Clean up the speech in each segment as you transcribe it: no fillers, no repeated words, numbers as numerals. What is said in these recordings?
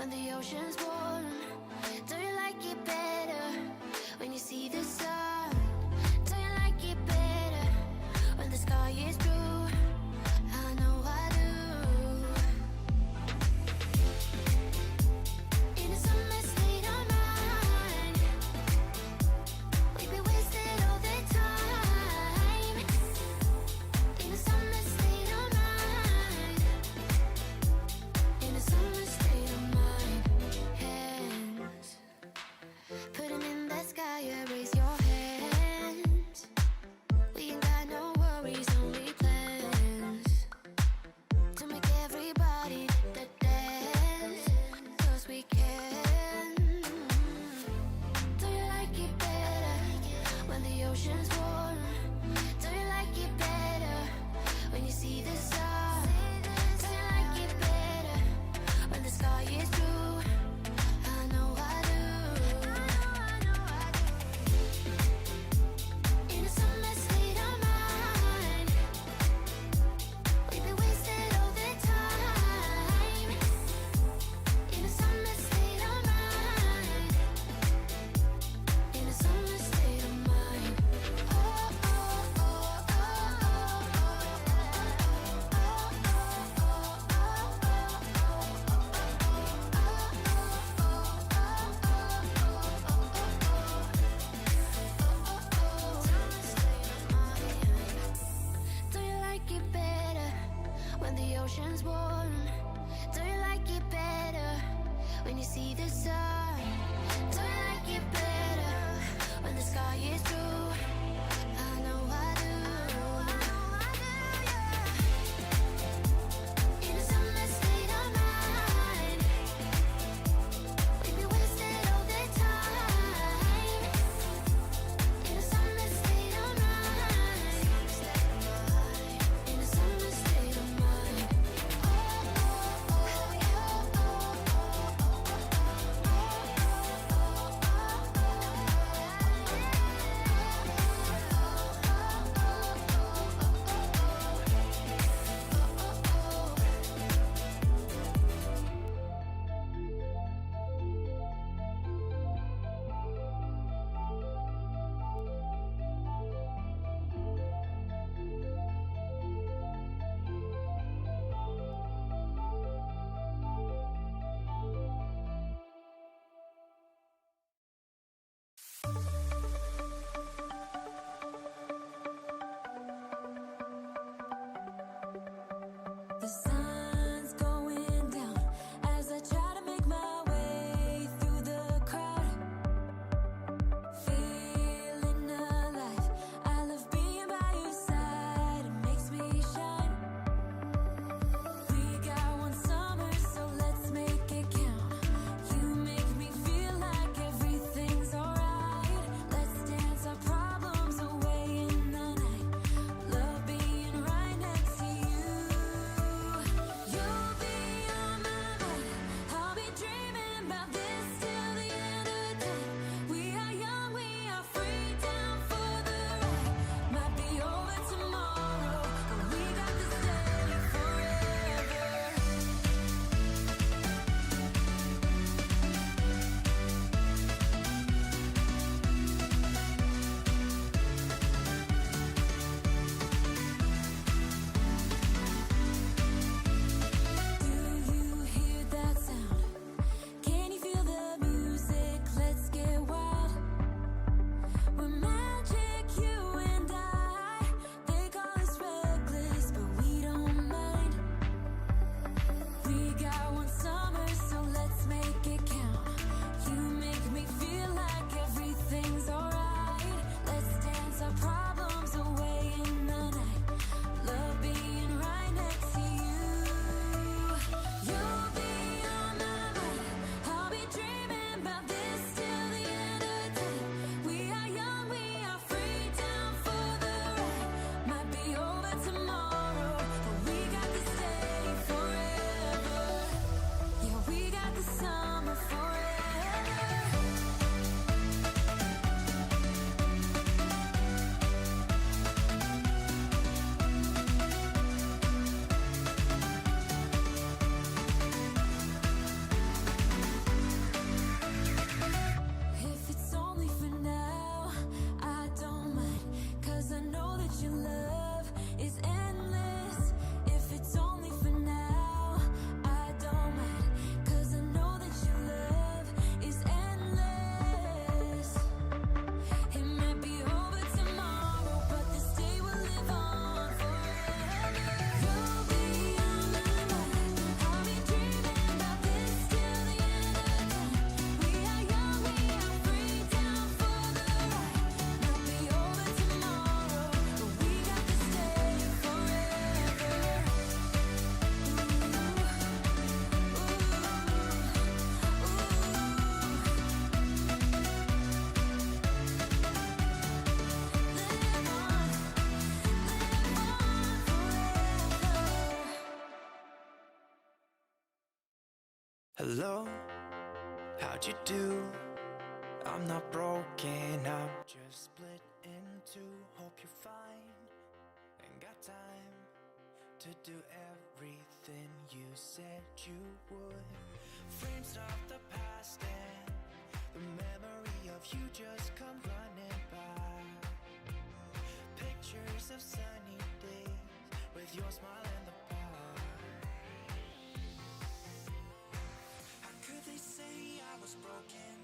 when the ocean's warm? Do you like it better when you see the sun? Do you like it better when the sky is blue? I know I do. In a summer state of mind, we'd be wasted all the time. In a summer state of mind, in a summer state of mind. Hands, put 'em in the sky, raise your hands. We ain't got no worries, only plans to make everybody the dance, 'cause we can. Do you like it better when the ocean's warm? Do you like it better when you see the sun? Do you like it better when the sky is blue? I know I do. In a summer state of mind, we'd be wasted all the time. In a summer state of mind, in a summer state of mind. Oh, oh, oh, oh, oh, do you like it better when the ocean's warm? Do you like it better when you see the sun? Do you like it better when the sky is blue? I know I do. In a summer state of mind, we'd be wasted all the time. In a summer state of mind, in a summer state of mind. Oh, oh, oh, oh, the sun's going down as I try to make my way through the crowd. Feeling alive, I love being by your side, it makes me shine. We got one summer, so let's make it count. You make me feel like everything's alright. Hello, how'd you do? I'm not broken, I'm just split in two. Hope you're fine and got time to do everything you said you would. Frames of the past and the memory of you just come running by. Pictures of sunny days with your smile in the bar. How could they say I was broken?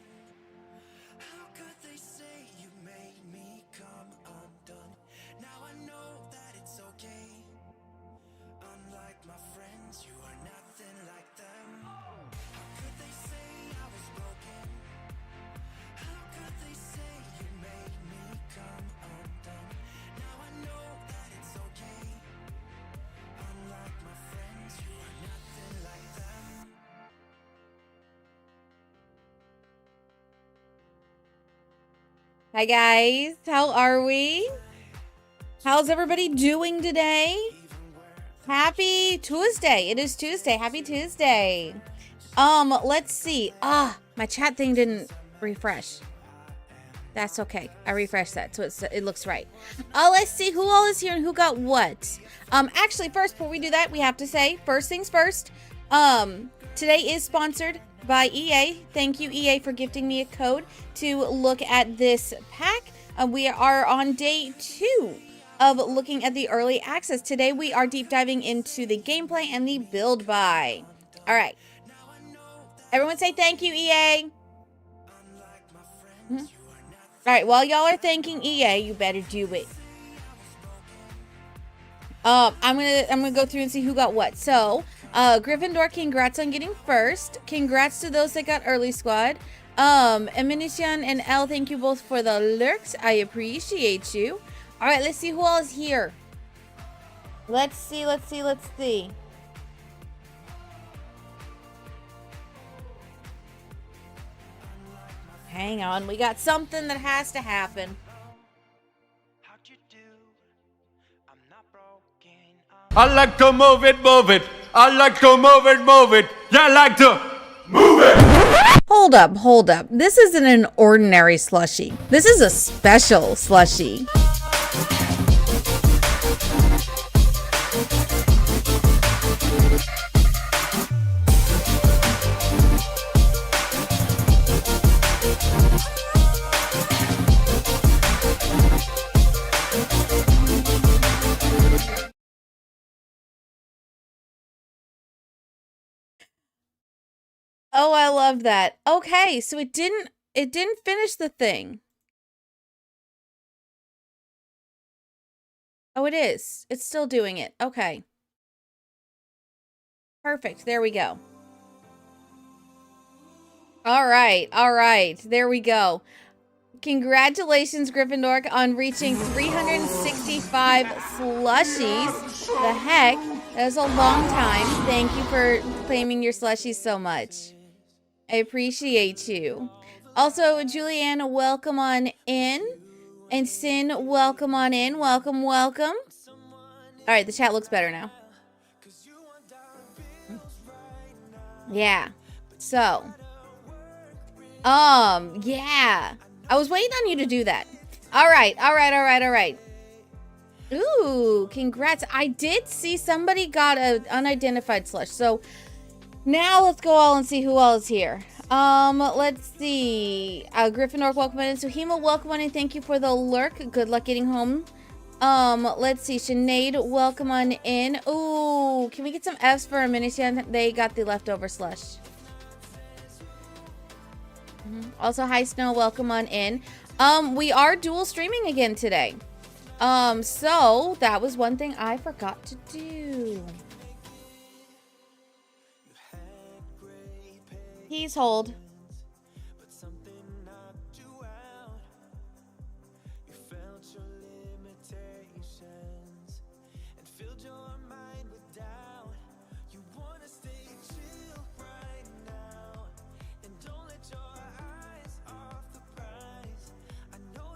How could they say you made me come undone? Now I know that it's okay. Unlike my friends, you are nothing like them. How could they say I was broken? How could they say you made me come undone? Now I know that it's okay. Unlike my friends, you are nothing like them. Hi guys, how are we? How's everybody doing today? Happy Tuesday. It is Tuesday. Happy Tuesday. Let's see. My chat thing didn't refresh. That's okay. I refreshed that so it looks right. Let's see who all is here and who got what. Actually, first, before we do that, we have to say first things first. Today is sponsored by EA. Thank you, EA, for gifting me a code to look at this pack. We are on day 2 of looking at the early access. Today we are deep diving into the gameplay and the build buy. All right. Everyone say thank you, EA. All right, while y'all are thanking EA, you better do it. I'm gonna go through and see who got what. So, Gryffindor, congrats on getting first. Congrats to those that got early squad. Eminician and L, thank you both for the lurks. I appreciate you. All right, let's see who all is here. Let's see. Hang on, we got something that has to happen. How'd you do? I'm not broken. I like to move it, move it. I like to move it, move it. Yeah, I like to move it. Hold up. This isn't an ordinary slushie. This is a special slushie. Oh, I love that. Okay, so it didn't finish the thing. Oh, it is. It's still doing it. Okay. Perfect. There we go. All right. There we go. Congratulations, Gryffindor, on reaching 365 slushies. The heck? That was a long time. Thank you for claiming your slushies so much. I appreciate you. Also, Julianne, welcome on in. And Sin, welcome on in. Welcome. All right, the chat looks better now. Yeah. So. Yeah. I was waiting on you to do that. All right. Ooh, congrats. I did see somebody got an unidentified slush. So now let's go all and see who all is here. Let's see. Gryffindor, welcome in. Suhima, welcome on in. Thank you for the lurk. Good luck getting home. Let's see. Sinead, welcome on in. Ooh, can we get some Fs for a minute? They got the leftover slush. Also, hi Snow, welcome on in. We are dual streaming again today. So that was one thing I forgot to do. Please hold.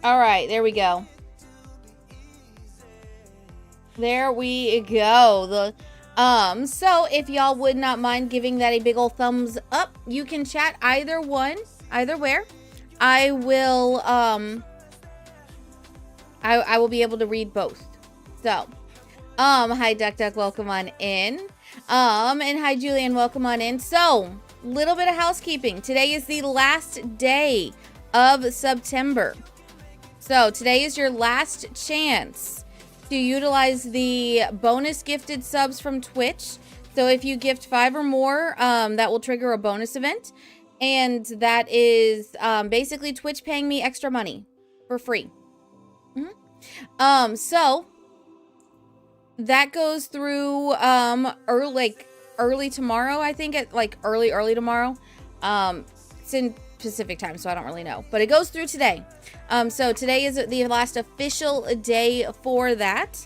All right, there we go. There we go. So if y'all would not mind giving that a big old thumbs up, you can chat either where. I will, I will be able to read both. So, hi Duck Duck, welcome on in. And hi Julian, welcome on in. So, little bit of housekeeping. Today is the last day of September. So, today is your last chance to utilize the bonus gifted subs from Twitch. So, if you gift 5 or more, that will trigger a bonus event. And that is basically Twitch paying me extra money for free. So that goes through early tomorrow, I think, at like early tomorrow. It's in Pacific time, so I don't really know, but it goes through today. So today is the last official day for that.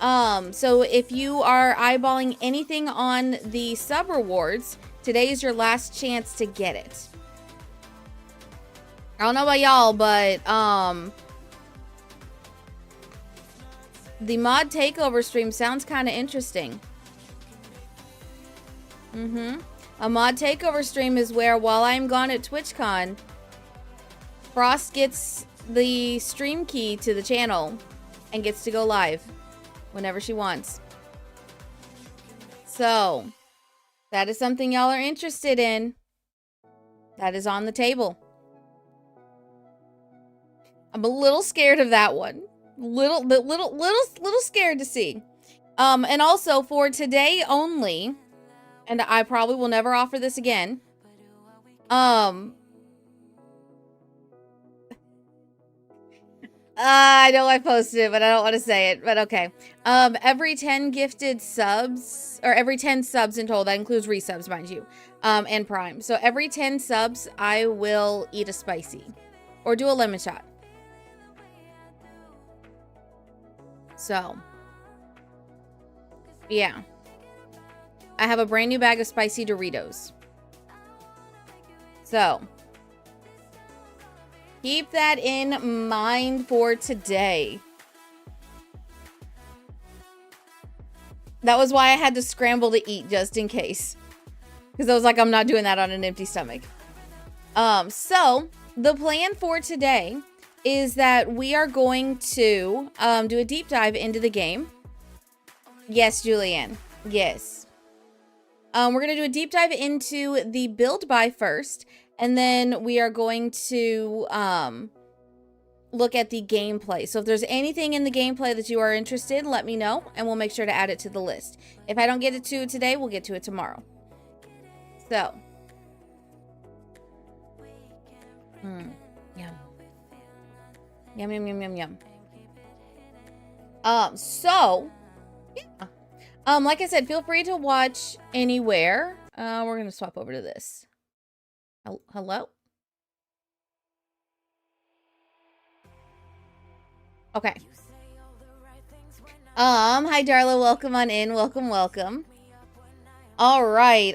So if you are eyeballing anything on the sub rewards, today is your last chance to get it. I don't know about y'all, but the mod takeover stream sounds kind of interesting. A mod takeover stream is where, while I'm gone at TwitchCon, Frost gets the stream key to the channel and gets to go live whenever she wants. So, that is something y'all are interested in. That is on the table. I'm a little scared of that one. Little scared to see. And also for today only, and I probably will never offer this again. I know I posted it, but I don't want to say it, but okay. Every 10 gifted subs, or every 10 subs in total, that includes resubs, mind you, and Prime. So every 10 subs, I will eat a spicy or do a lemon shot. So, yeah. I have a brand new bag of spicy Doritos. So, keep that in mind for today. That was why I had to scramble to eat just in case. Because I was like, I'm not doing that on an empty stomach. So, the plan for today is that we are going to do a deep dive into the game. Yes, Julianne. Yes. We're going to do a deep dive into the build buy first. And then we are going to look at the gameplay. So if there's anything in the gameplay that you are interested in, let me know. And we'll make sure to add it to the list. If I don't get it to it today, we'll get to it tomorrow. So. Yum. Yum, yum, yum, yum, yum. So, yeah. Like I said, feel free to watch anywhere. We're gonna swap over to this. Hello? Okay. Hi Darla, welcome on in. Welcome. All right.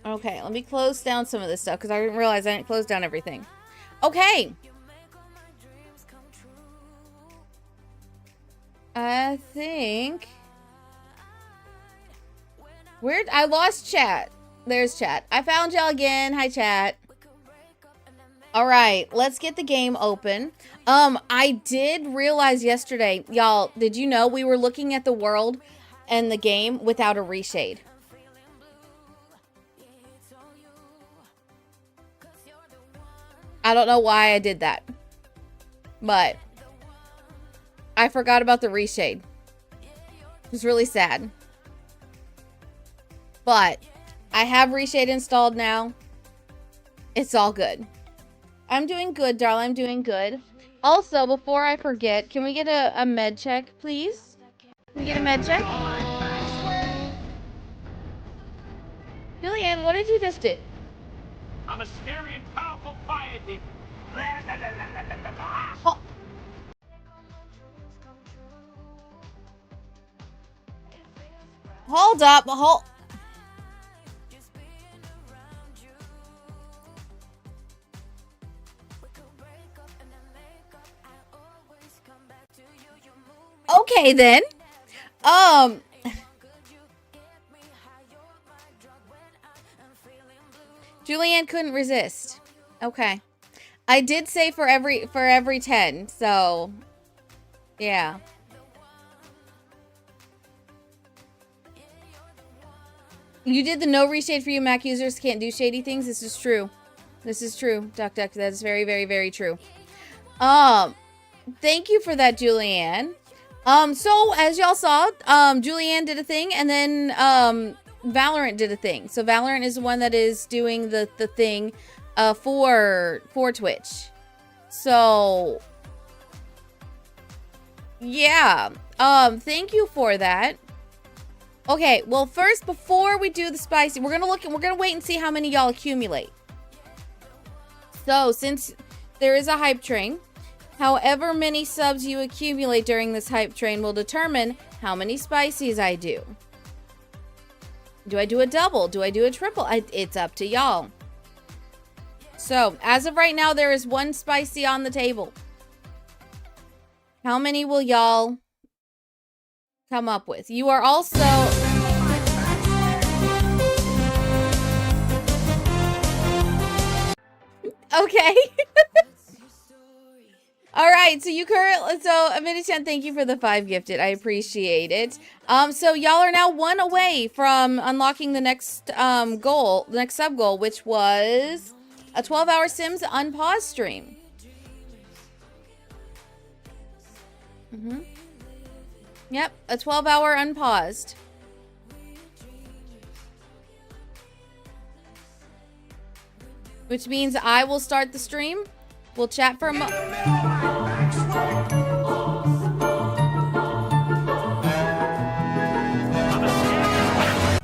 Okay, let me close down some of this stuff because I didn't realize I didn't close down everything. Okay. I think... I lost chat. There's chat. I found y'all again. Hi, chat. All right, let's get the game open. I did realize yesterday, y'all, did you know we were looking at the world and the game without a reshade? I don't know why I did that, but I forgot about the reshade. It was really sad. But I have reshade installed now. It's all good. I'm doing good, darling. I'm doing good. Also, before I forget, can we get a med check, please? Can we get a med check? Julianne, what did you just do? I'm a scary and powerful fire demon. Oh. Hold up. Okay then. Um. Julianne couldn't resist. Okay. I did say for every 10, so yeah. You did the no reshade for you. Mac users can't do shady things. This is true. This is true, Duck. That is very, very, very true. Thank you for that, Julianne. So as y'all saw, Julianne did a thing, and then Valorant did a thing. So Valorant is the one that is doing the thing for Twitch. So yeah. Thank you for that. Okay, well first, before we do the spicy, we're gonna wait and see how many y'all accumulate. So since there is a hype train, however many subs you accumulate during this hype train will determine how many spicies I do. Do I do a double? Do I do a triple? It's up to y'all. So, as of right now, there is 1 spicy on the table. How many will y'all come up with? You are also... Okay. All right, so Aminichan, thank you for the 5 gifted. I appreciate it. So y'all are now 1 away from unlocking the next goal, the next sub goal, which was a 12-hour Sims unpause stream. Yep, a 12-hour unpaused. Which means I will start the stream. We'll chat for a moment.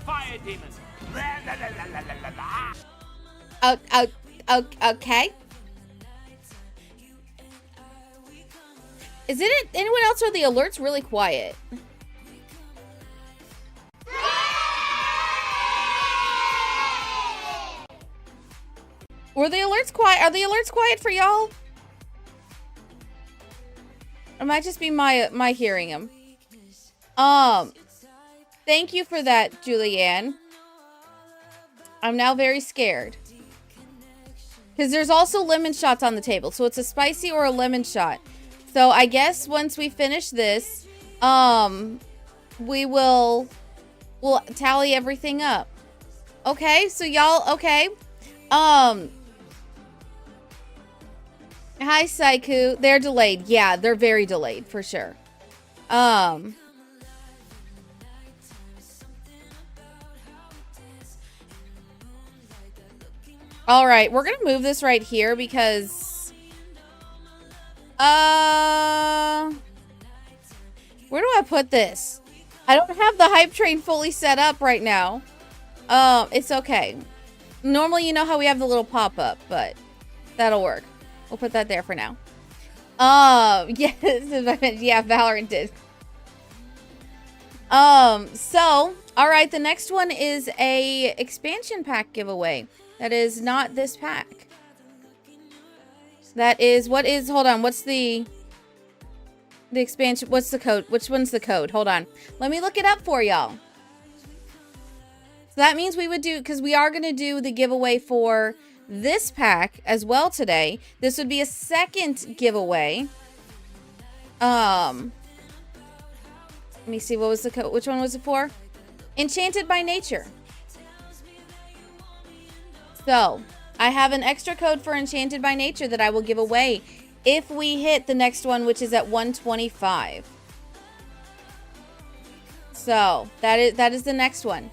Fire demon. Okay. Is it anyone else, or are the alerts really quiet? Were the alerts quiet? Are the alerts quiet for y'all? It might just be my hearing them. Thank you for that, Julianne. I'm now very scared. Because there's also lemon shots on the table. So it's a spicy or a lemon shot. So I guess once we finish this, we'll tally everything up. Okay, so y'all, okay. Hi, Saiku. They're delayed. Yeah, they're very delayed for sure. All right, we're gonna move this right here because where do I put this? I don't have the hype train fully set up right now. It's okay. Normally, you know how we have the little pop-up, but that'll work. We'll put that there for now. Yes, yeah, Valorant did. So, all right, the next one is a expansion pack giveaway. That is not this pack. That is, hold on, what's the expansion, what's the code? Which one's the code? Hold on. Let me look it up for y'all. So that means we would do, because we are going to do the giveaway for this pack as well today. This would be a second giveaway. Let me see, what was the code? Which one was it for? Enchanted by Nature. So, I have an extra code for Enchanted by Nature that I will give away if we hit the next one, which is at 125. So, that is the next one.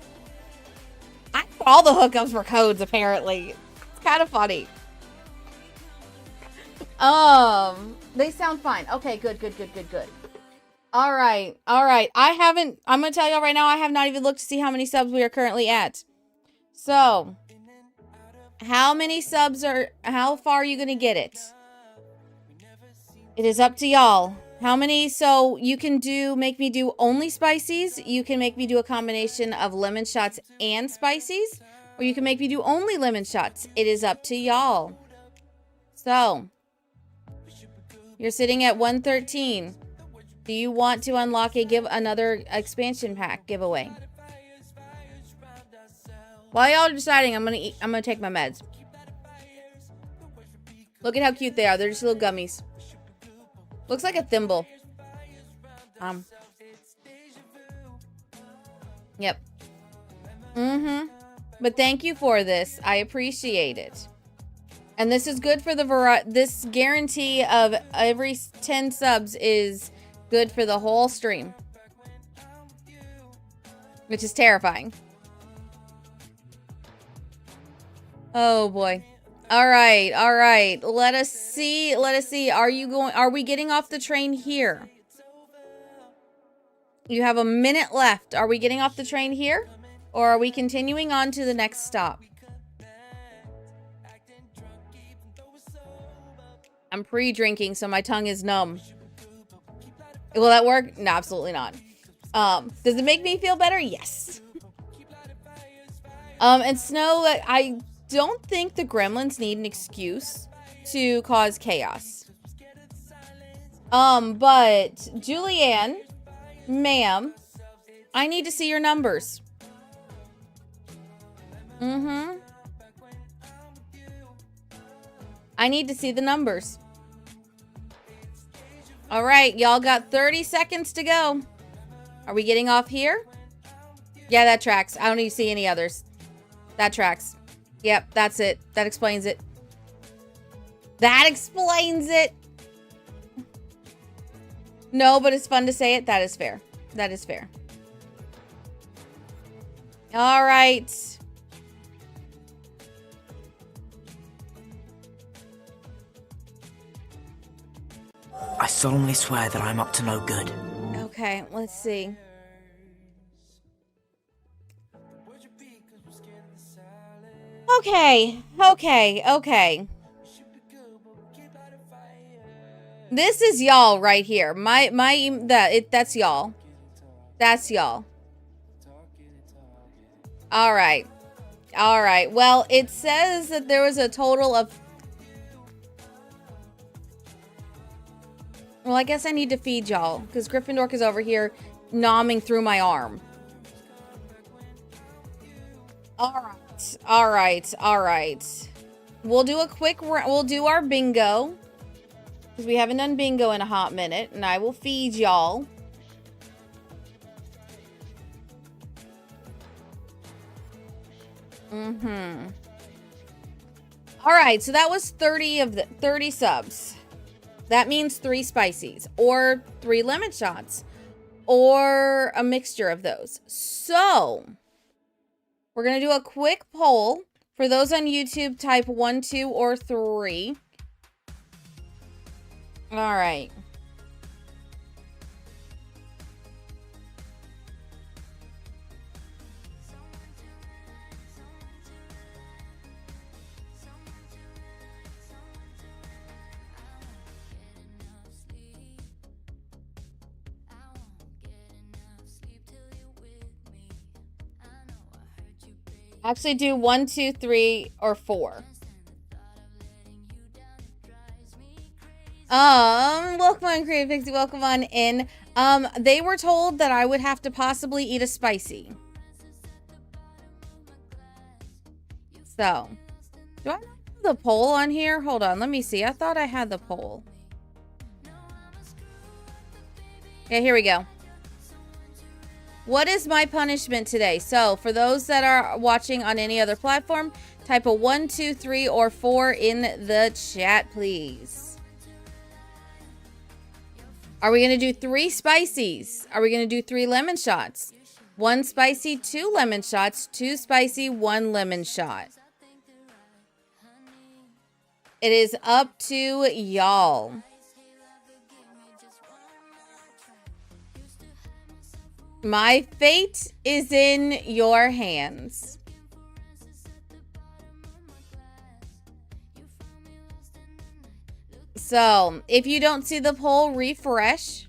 All the hookups were codes, apparently. It's kind of funny. They sound fine. Okay, good. All right. I'm going to tell y'all right now, I have not even looked to see how many subs we are currently at. So, how many subs how far are you going to get it? It is up to y'all. How many? So you can make me do only spicies. You can make me do a combination of lemon shots and spicies. Or you can make me do only lemon shots. It is up to y'all. So, you're sitting at 113. Do you want to unlock another expansion pack giveaway? While y'all are deciding, I'm gonna take my meds. Look at how cute they are. They're just little gummies. Looks like a thimble. Yep. But thank you for this. I appreciate it. And this is good for the this guarantee of every 10 subs is good for the whole stream. Which is terrifying. Oh boy. All right. Let us see. Are we getting off the train here? You have a minute left. Are we getting off the train here? Or are we continuing on to the next stop? I'm pre-drinking, so my tongue is numb. Will that work? No, absolutely not. Does it make me feel better? Yes. And Snow, I don't think the gremlins need an excuse to cause chaos. But Julianne, ma'am, I need to see your numbers. I need to see the numbers. All right, y'all got 30 seconds to go. Are we getting off here? Yeah, that tracks. I don't need to see any others. That tracks. Yep, that's it. That explains it. That explains it. No, but it's fun to say it. That is fair. That is fair. All right. I solemnly swear that I'm up to no good. Okay, let's see. Okay. This is y'all right here. That's y'all. That's y'all. All right. Well, it says that there was a total of... Well, I guess I need to feed y'all because Gryffindor is over here nomming through my arm. All right. We'll do we'll do our bingo because we haven't done bingo in a hot minute, and I will feed y'all. All right, so that was 30 subs. That means 3 spicies or 3 lemon shots or a mixture of those. So we're going to do a quick poll. For those on YouTube, type 1, 2, or 3. All right. Actually do 1, 2, 3, or 4. Welcome on, Creative Pixie. Welcome on in. They were told that I would have to possibly eat a spicy. So, do I have the poll on here? Hold on, let me see. I thought I had the poll. Yeah, here we go. What is my punishment today? So, for those that are watching on any other platform, type a 1, 2, 3, or 4 in the chat, please. Are we going to do 3 spicies? Are we going to do 3 lemon shots? 1 spicy, 2 lemon shots, 2 spicy, 1 lemon shot. It is up to y'all. My fate is in your hands. So, if you don't see the poll, refresh.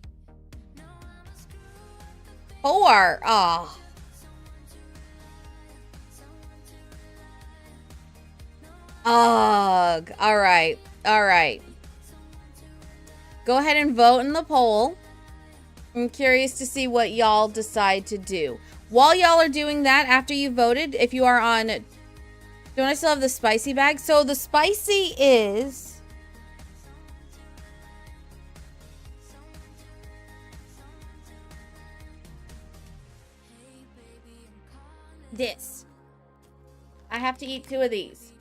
4. Oh. Ugh. All right. Go ahead and vote in the poll. I'm curious to see what y'all decide to do. While y'all are doing that, after you voted, if you are on... Don't I still have the spicy bag? So the spicy is... this. I have to eat 2 of these.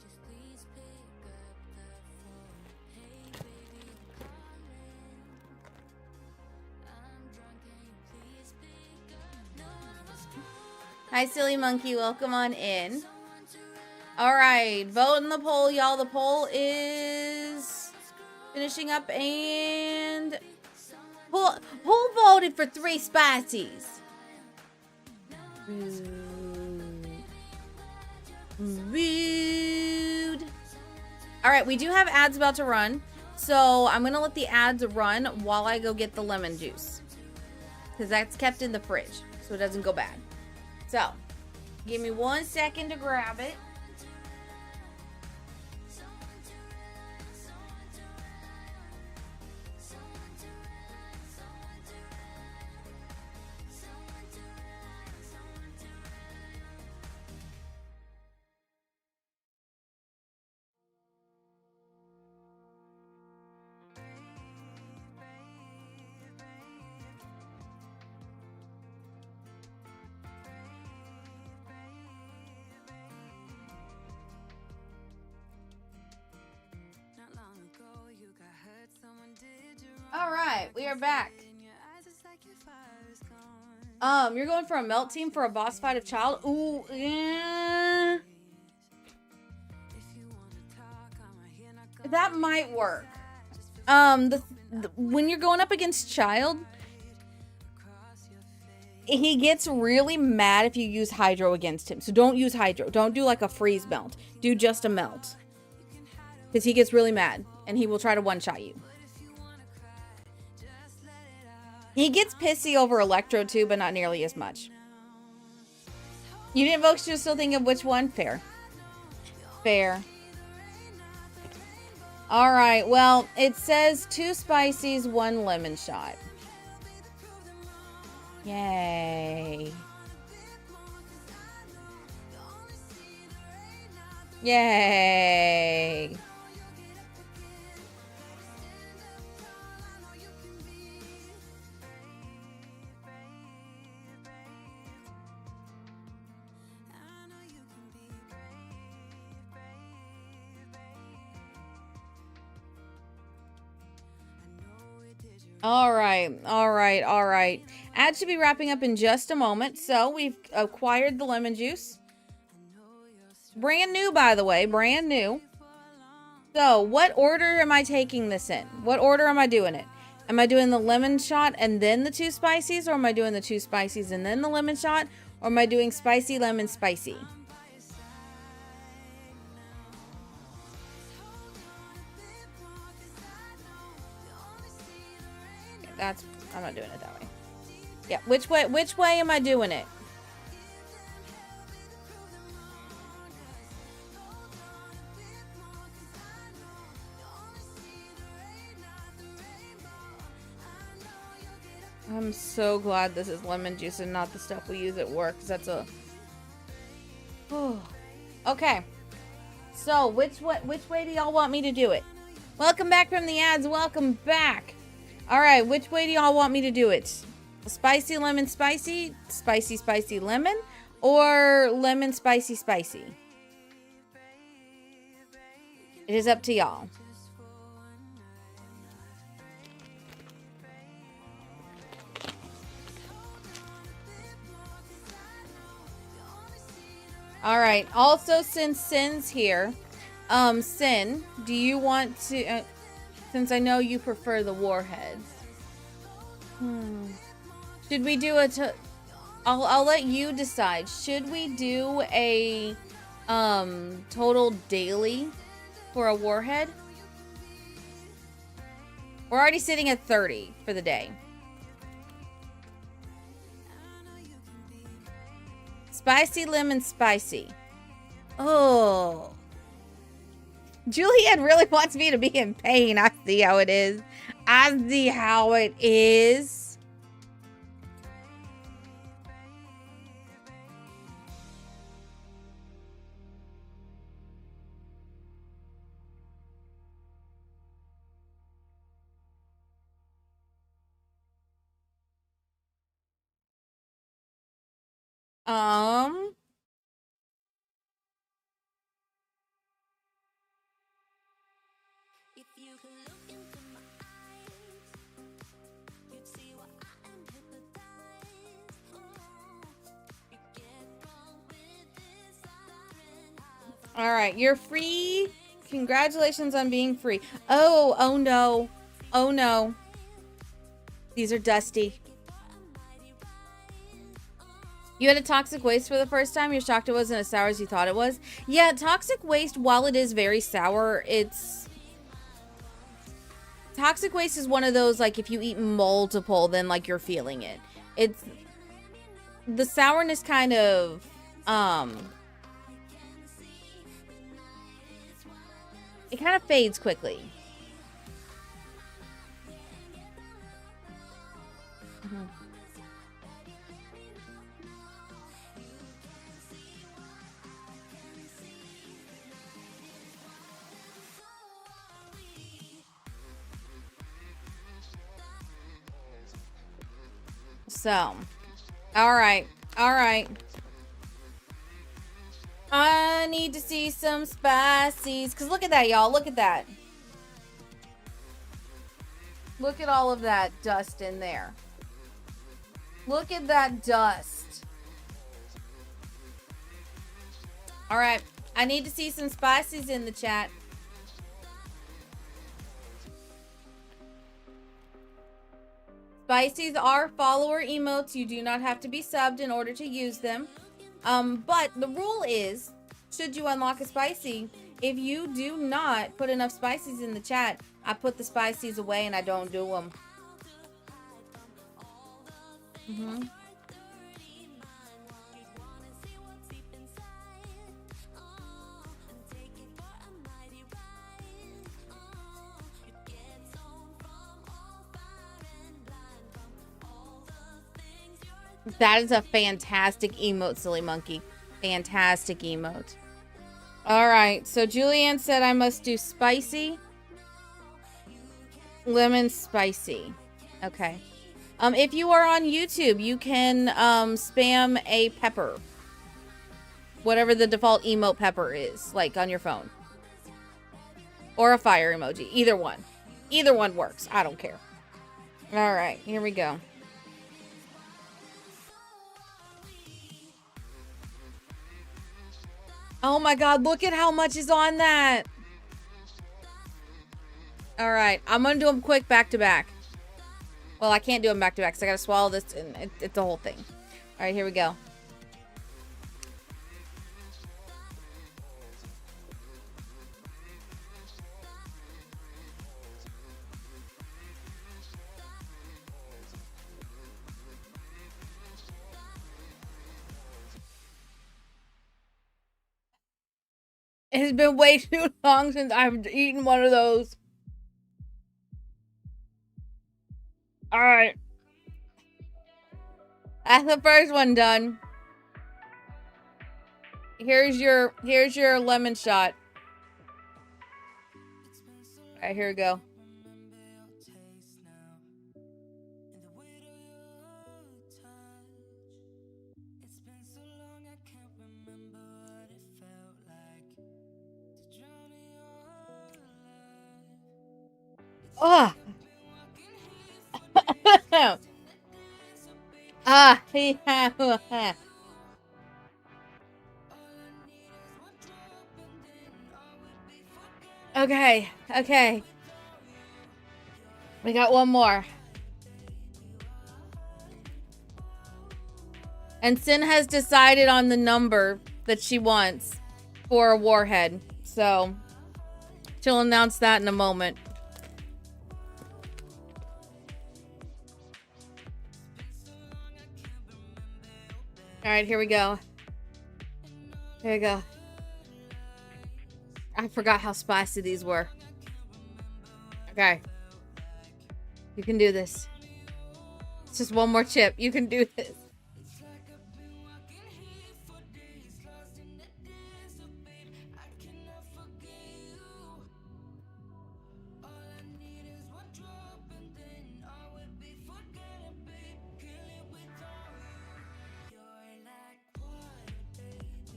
Hi, Silly Monkey. Welcome on in. All right. Vote in the poll, y'all. The poll is finishing up, and who voted for 3 spices? Rude. All right. We do have ads about to run, so I'm going to let the ads run while I go get the lemon juice, because that's kept in the fridge so it doesn't go bad. So, give me 1 second to grab it. All right, we are back. You're going for a melt team for a boss fight of child. Ooh, yeah. That might work. When you're going up against child, he gets really mad if you use hydro against him. So don't use hydro. Don't do like a freeze melt. Do just a melt, because he gets really mad and he will try to one-shot you. He gets pissy over Electro too, but not nearly as much. You didn't vote, you're still thinking of which one? Fair. Fair. Alright, well, it says 2 spices, 1 lemon shot. Yay. Yay. All right. Ad should be wrapping up in just a moment. So we've acquired the lemon juice. Brand new, by the way, brand new. So what order am I taking this in? What order am I doing it? Am I doing the lemon shot and then the 2 spices? Or am I doing the 2 spices and then the lemon shot? Or am I doing spicy, lemon, spicy? I'm not doing it that way. Yeah, which way am I doing it? I'm so glad this is lemon juice and not the stuff we use at work, because that's a... Oh. Okay. So, which way do y'all want me to do it? Welcome back from the ads. Welcome back. All right, which way do y'all want me to do it? Spicy, lemon, spicy, spicy, spicy, lemon, or lemon, spicy, spicy? It is up to y'all. All right. Also, since Sin's here, Sin, do you want to? Since I know you prefer the warheads, should we do I'll let you decide. Should we do a total daily for a warhead? We're already sitting at 30 for the day. Spicy, lemon, spicy. Oh. Juliet really wants me to be in pain. I see how it is. I see how it is. Um, If you could look into my eyes, you'd see why I am hypnotized. You get wrong with this siren. all right, you're free. Congratulations on being free. Oh no. Oh no. These are dusty. You had a toxic waste for the first time. You're shocked it wasn't as sour as you thought it was. Yeah, toxic waste, while it is very sour, toxic waste is one of those, like, if you eat multiple, then, like, you're feeling it. It's... The sourness kind of, it kind of fades quickly. Mhm. So, all right. I need to see some spices. Because look at that, y'all. Look at that. Look at all of that dust in there. Look at that dust. All right. I need to see some spices in the chat. Spices are follower emotes. You do not have to be subbed in order to use them. But the rule is, should you unlock a spicy, if you do not put enough spices in the chat, I put the spices away and I don't do them. That is a fantastic emote, Silly Monkey. Fantastic emote. All right, so Julianne said I must do spicy. Lemon spicy. Okay. If you are on YouTube, you can spam a pepper. Whatever the default emote pepper is, like on your phone. Or a fire emoji. Either one. Either one works. I don't care. All right, here we go. Oh my god, look at how much is on that. All right, I'm going to do them quick back to back. Well, I can't do them back to back because I got to swallow this and it's the whole thing. All right, here we go. It has been way too long since I've eaten one of those. All right. That's the first one done. Here's your lemon shot. All right, here we go. Oh. Okay. We got one more. And Sin has decided on the number that she wants for a warhead. So she'll announce that in a moment. All right, here we go. Here we go. I forgot how spicy these were. Okay. You can do this. It's just one more chip. You can do this.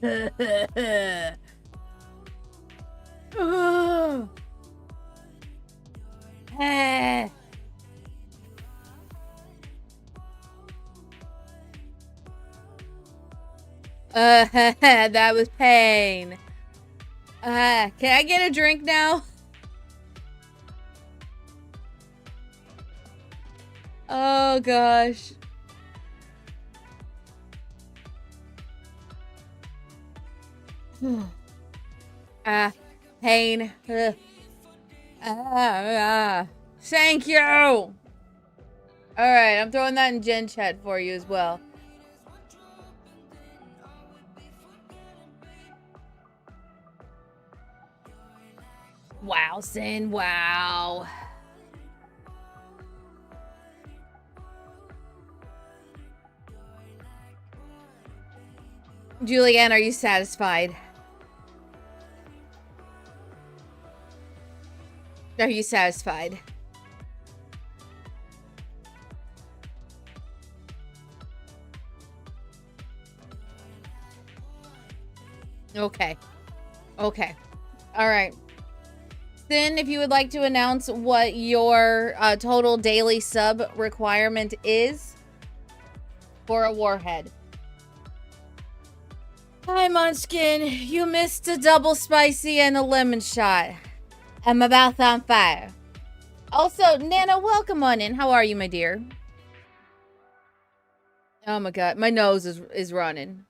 That was pain. Can I get a drink now? Oh gosh. Pain. Thank you. All right, I'm throwing that in Gen chat for you as well. Wow, Sin, wow. Julianne, are you satisfied? Are you satisfied? Okay. Okay. All right. Then, if you would like to announce what your total daily sub requirement is for a warhead. Hi, Munchkin. You missed a double spicy and a lemon shot. And my mouth on fire. Also, Nana, welcome on in. How are you, my dear? Oh my god, my nose is running.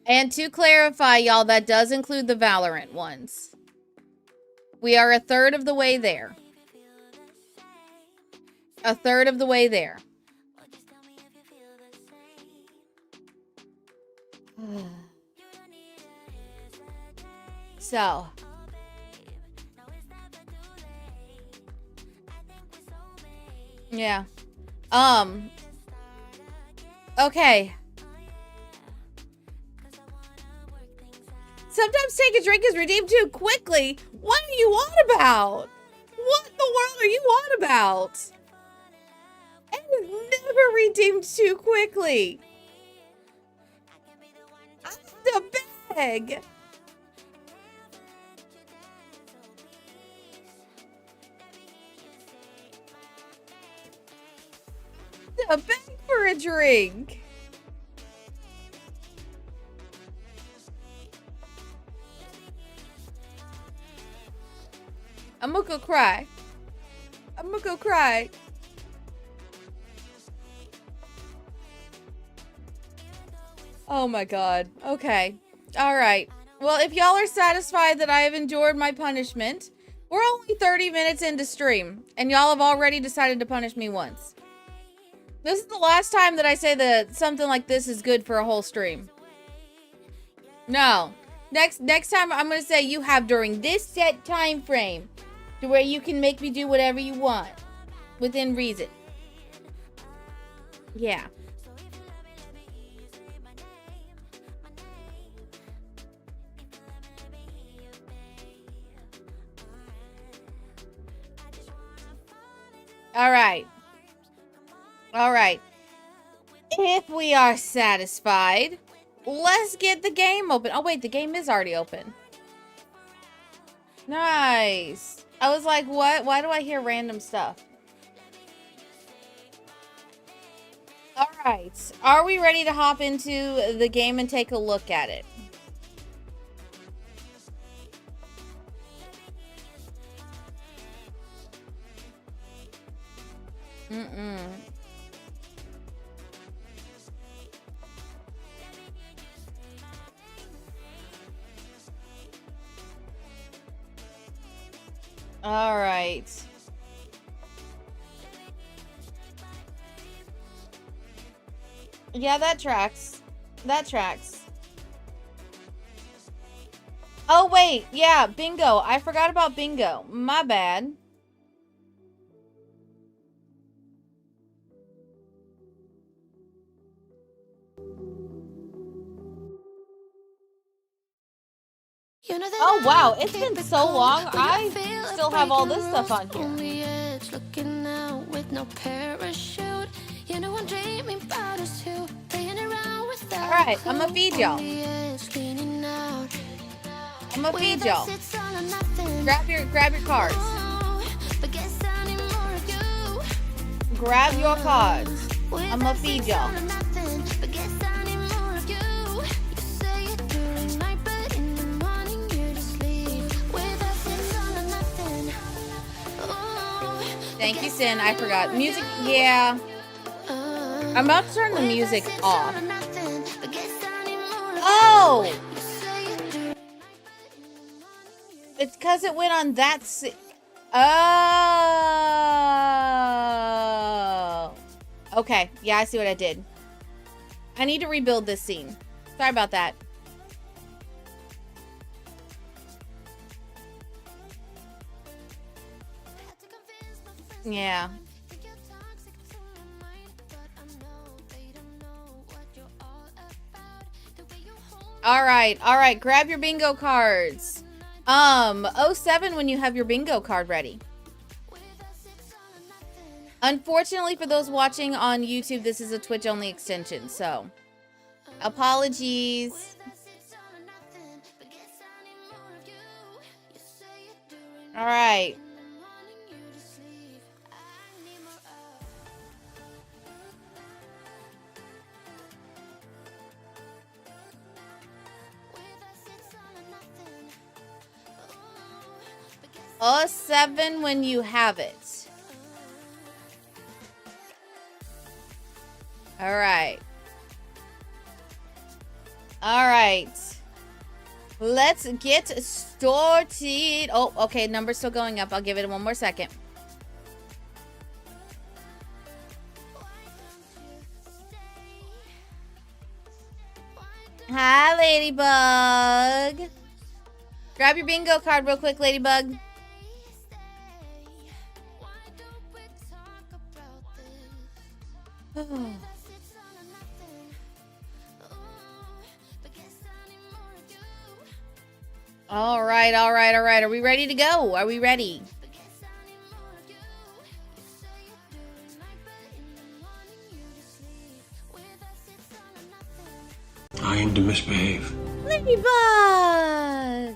And to clarify, y'all, that does include the Valorant ones. We are a third of the way there. A third of the way there. So. Yeah. Okay. Sometimes take a drink is redeemed too quickly. What are you on about? What in the world are you on about? It is never redeemed too quickly. I'm the beg. The beg for a drink. I'm gonna go cry. I'm gonna go cry. Oh my god. Okay. Alright. Well, if y'all are satisfied that I have endured my punishment, we're only 30 minutes into stream, and y'all have already decided to punish me once. This is the last time that I say that something like this is good for a whole stream. No. Next time I'm gonna say you have during this set time frame to where you can make me do whatever you want within reason. Yeah. All right. All right. If we are satisfied, let's get the game open. Oh, wait, the game is already open. Nice. I was like, what? Why do I hear random stuff? All right. Are we ready to hop into the game and take a look at it? All right. Yeah, that tracks. That tracks. Oh, wait. Yeah, bingo. I forgot about bingo. My bad. Oh, wow. It's been so long. I still have all this stuff on here. Looking out with no parachute. You right, I'm gonna feed y'all. I'm gonna feed y'all. Grab your cards. Grab your cards. I'm gonna feed y'all. Thank you, Sin. I forgot. Music, yeah. I'm about to turn the music off. Oh! It's because it went on that Oh. Okay. Yeah, I see what I did. I need to rebuild this scene. Sorry about that. Yeah. All right. Grab your bingo cards. 07 when you have your bingo card ready. Unfortunately for those watching on YouTube, this is a Twitch only extension, so apologies. All right. Oh, 07 when you have it. All right. All right. Let's get started. Oh, okay. Number's still going up. I'll give it one more second. Hi, Ladybug. Grab your bingo card real quick, Ladybug. All right. Are we ready to go? Are we ready? I aim to misbehave. Ladybug!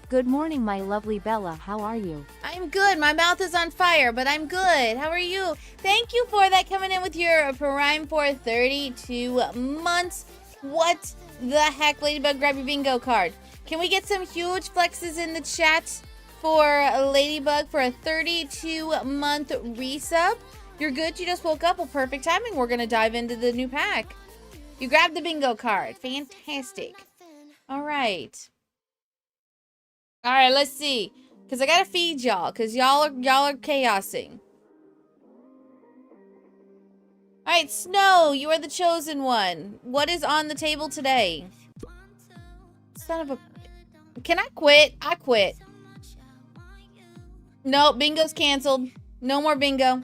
Good morning, my lovely Bella. How are you? I'm good. My mouth is on fire, but I'm good. How are you? Thank you for that, coming in with your Prime for 32 months. What the heck, Ladybug? Grab your bingo card. Can we get some huge flexes in the chat for Ladybug for a 32-month resub? You're good? You just woke up? Well, perfect timing. We're going to dive into the new pack. You grabbed the bingo card. Fantastic. All right. All right, let's see. Because I got to feed y'all. Because y'all are chaosing. All right, Snow, you are the chosen one. What is on the table today? Son of a... Can I quit? I quit. No, bingo's canceled. No more bingo.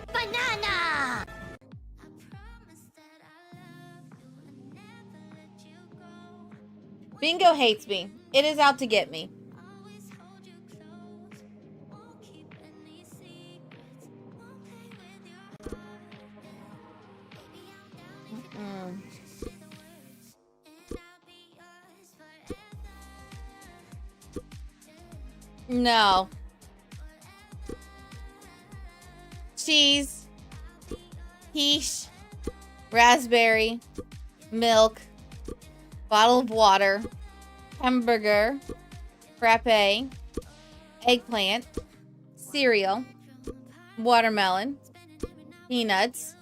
Banana! Bingo hates me. It is out to get me. No. Cheese. Quiche. Raspberry. Milk. Bottle of water. Hamburger. Frappe. Eggplant. Cereal. Watermelon. Peanuts.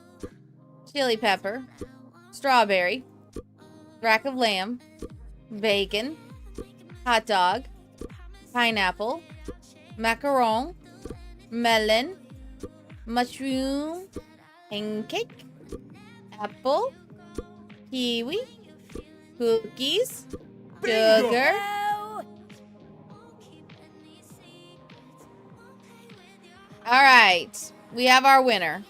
Chili pepper. Strawberry. Rack of lamb. Bacon. Hot dog. Pineapple. Macaron. Melon. Mushroom. Pancake. Apple. Kiwi. Cookies. Sugar. Alright. We have our winner.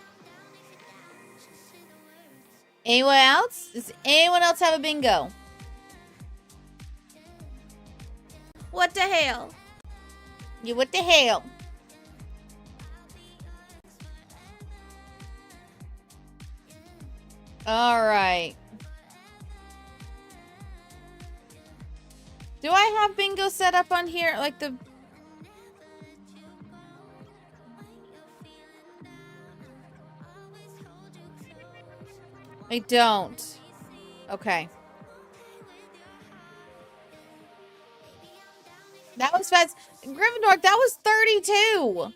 Anyone else? Does anyone else have a bingo? What the hell? Yeah, what the hell? All right. Do I have bingo set up on here? Like the... I don't. Okay. That was fast. Gryffindor, that was 32.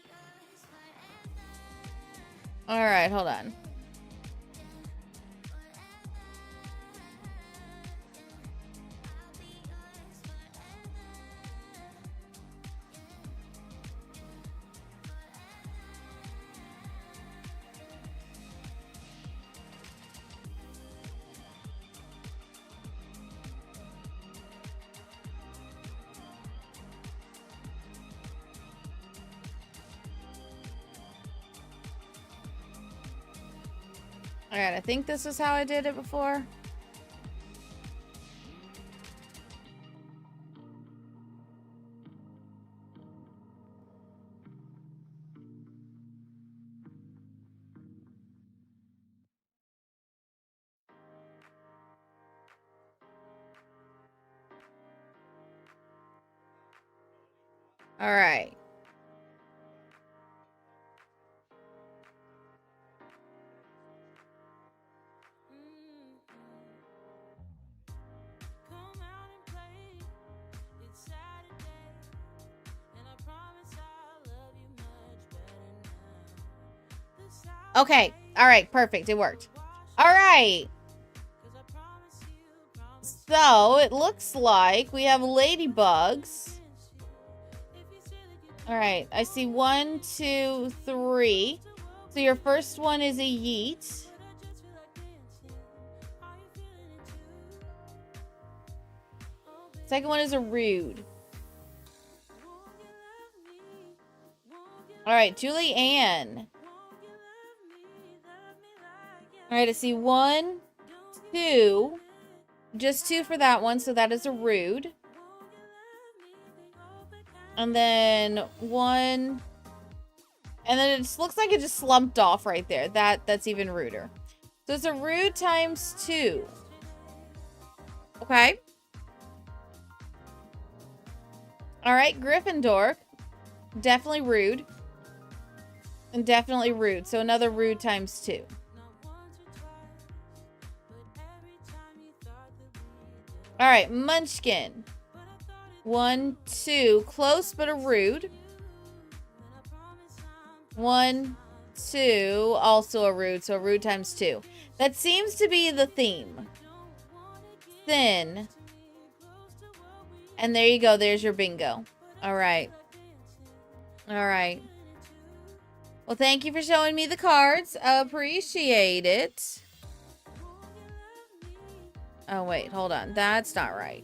All right, hold on. All right, I think this is how I did it before. All right. Okay. All right. Perfect. It worked. All right. So it looks like we have ladybugs. All right. I see 1, 2, 3. So your first one is a yeet. Second one is a rude. All right. Julie Ann. All right, I see 1, 2. Just 2 for that one, so that is a rude. And then 1. And then it looks like it just slumped off right there. That's even ruder. So it's a rude times 2. Okay. All right, Gryffindor. Definitely rude. And definitely rude. So another rude times 2. All right, Munchkin. 1, 2. Close, but a rude. 1, 2. Also a rude, so a rude times 2. That seems to be the theme. Thin. And there you go. There's your bingo. All right. All right. Well, thank you for showing me the cards. Appreciate it. Oh, wait. Hold on. That's not right.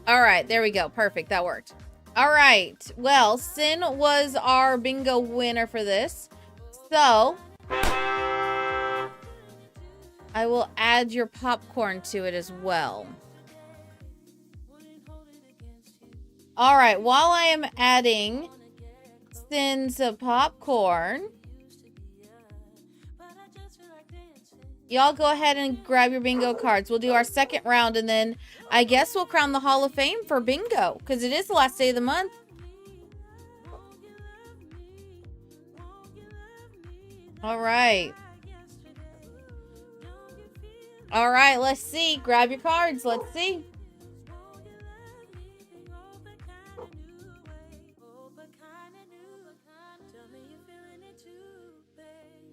All right. There we go. Perfect. That worked. All right. Well, Sin was our bingo winner for this. So I will add your popcorn to it as well. All right, while I am adding Sin's popcorn, y'all go ahead and grab your bingo cards. We'll do our second round, and then I guess we'll crown the Hall of Fame for bingo, because it is the last day of the month. All right. All right, let's see. Grab your cards. Let's see.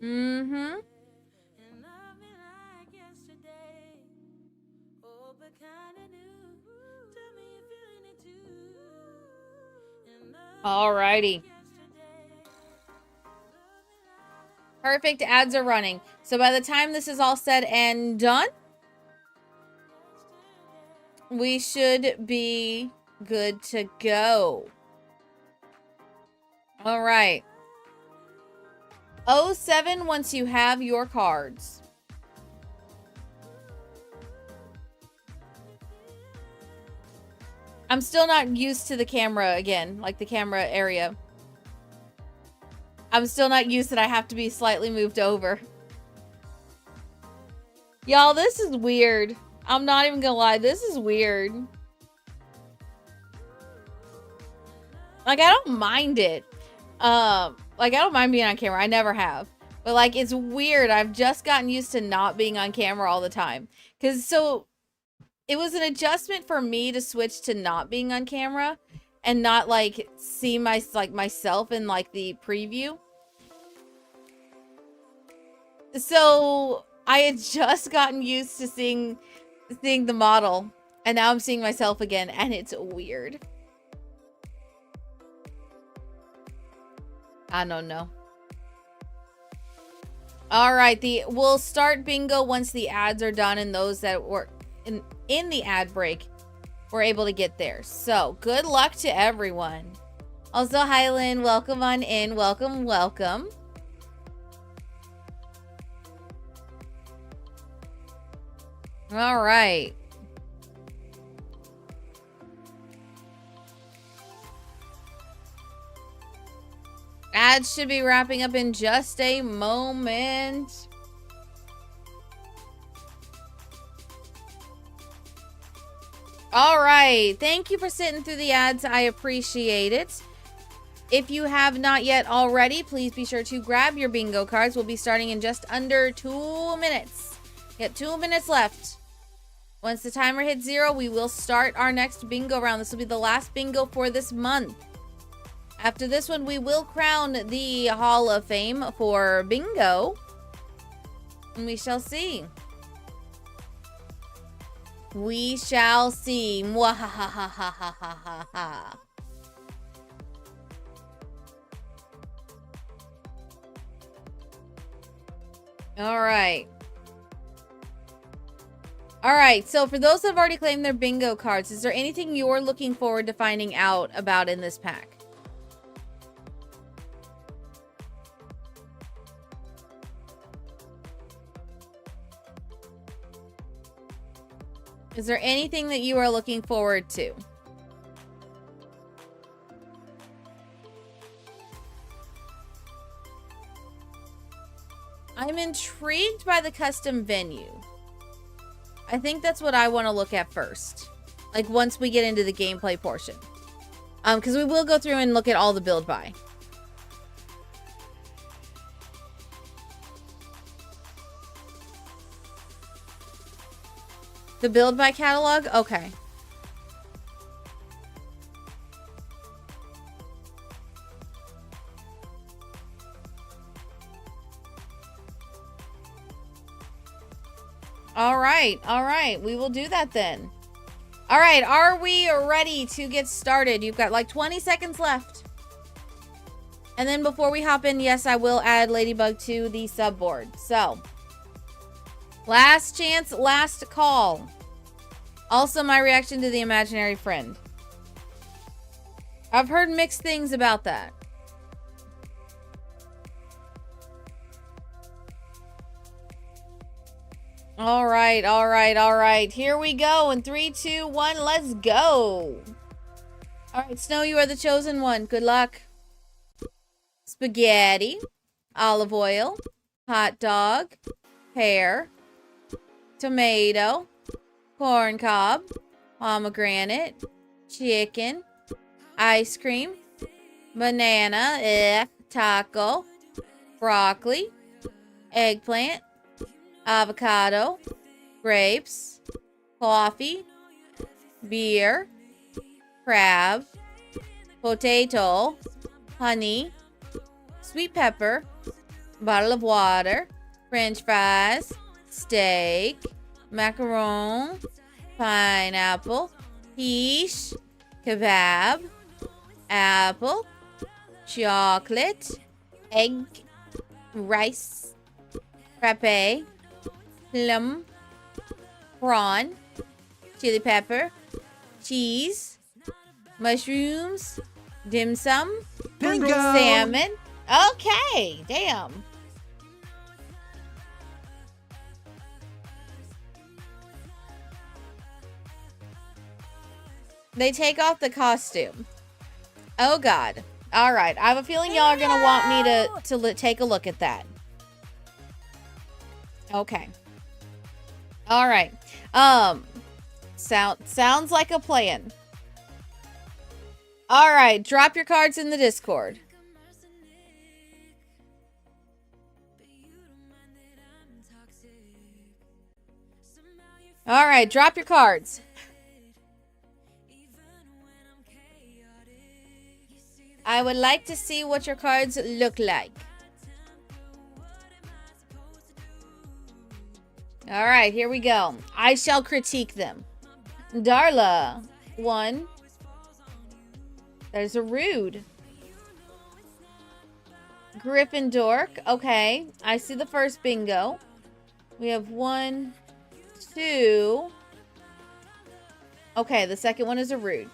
Mm-hmm. All righty. Perfect. Ads are running. So by the time this is all said and done, we should be good to go. All right. 07 once you have your cards. I'm still not used to the camera again, like the camera area. I'm still not used that I have to be slightly moved over. Y'all, this is weird. I'm not even gonna lie, this is weird. Like, I don't mind it. Like, I don't mind being on camera. I never have. But, like, it's weird. I've just gotten used to not being on camera all the time. Because, so, it was an adjustment for me to switch to not being on camera. And not, like, see myself in, like, the preview. So, I had just gotten used to seeing the model. And now I'm seeing myself again. And it's weird. I don't know. All right, we'll start bingo once the ads are done, and those that were in the ad break were able to get there. So good luck to everyone. Also, Highland, welcome on in. Welcome, welcome. All right. Ads should be wrapping up in just a moment. All right. Thank you for sitting through the ads. I appreciate it. If you have not yet already, please be sure to grab your bingo cards. We'll be starting in just under 2 minutes. Got 2 minutes left. Once the timer hits 0, we will start our next bingo round. This will be the last bingo for this month. After this one, we will crown the Hall of Fame for bingo. And we shall see. We shall see. Mwahahahahahaha. All right. All right. So for those that have already claimed their bingo cards, is there anything you're looking forward to finding out about in this pack? Is there anything that you are looking forward to? I'm intrigued by the custom venue. I think that's what I want to look at first. Like once we get into the gameplay portion. Because we will go through and look at all the build buy. The build by catalog? Okay. All right. All right. We will do that then. All right. Are we ready to get started? You've got like 20 seconds left. And then before we hop in, yes, I will add Ladybug to the subboard. So, last chance, last call. Also, my reaction to the imaginary friend. I've heard mixed things about that. All right, all right, all right. Here we go. In 3, 2, 1, let's go. All right, Snow, you are the chosen one. Good luck. Spaghetti, olive oil, hot dog, pear, tomato, corn cob, pomegranate, chicken, ice cream, banana, taco, broccoli, eggplant, avocado, grapes, coffee, beer, crab, potato, honey, sweet pepper, bottle of water, french fries, steak, macaron, pineapple, quiche, kebab, apple, chocolate, egg, rice, frappe, plum, prawn, chili pepper, cheese, mushrooms, dim sum, Bingo! salmon. Okay, damn. They take off the costume. Oh, God. All right. I have a feeling y'all are going to want me to take a look at that. Okay. All right. Sounds like a plan. All right. Drop your cards in the Discord. All right. Drop your cards. I would like to see what your cards look like. All right, here we go. I shall critique them. Darla, 1. There's a Rude. Gryffindor, okay. I see the first bingo. We have 1, 2. Okay, the second one is a Rude.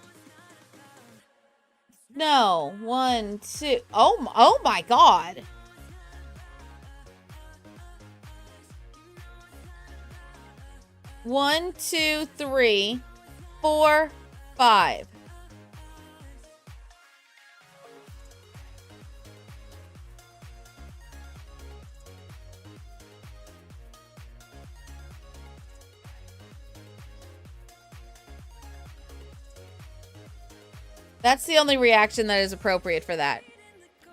No, 1, 2. Oh my God. One, 2, 3, 4, 5. That's the only reaction that is appropriate for that.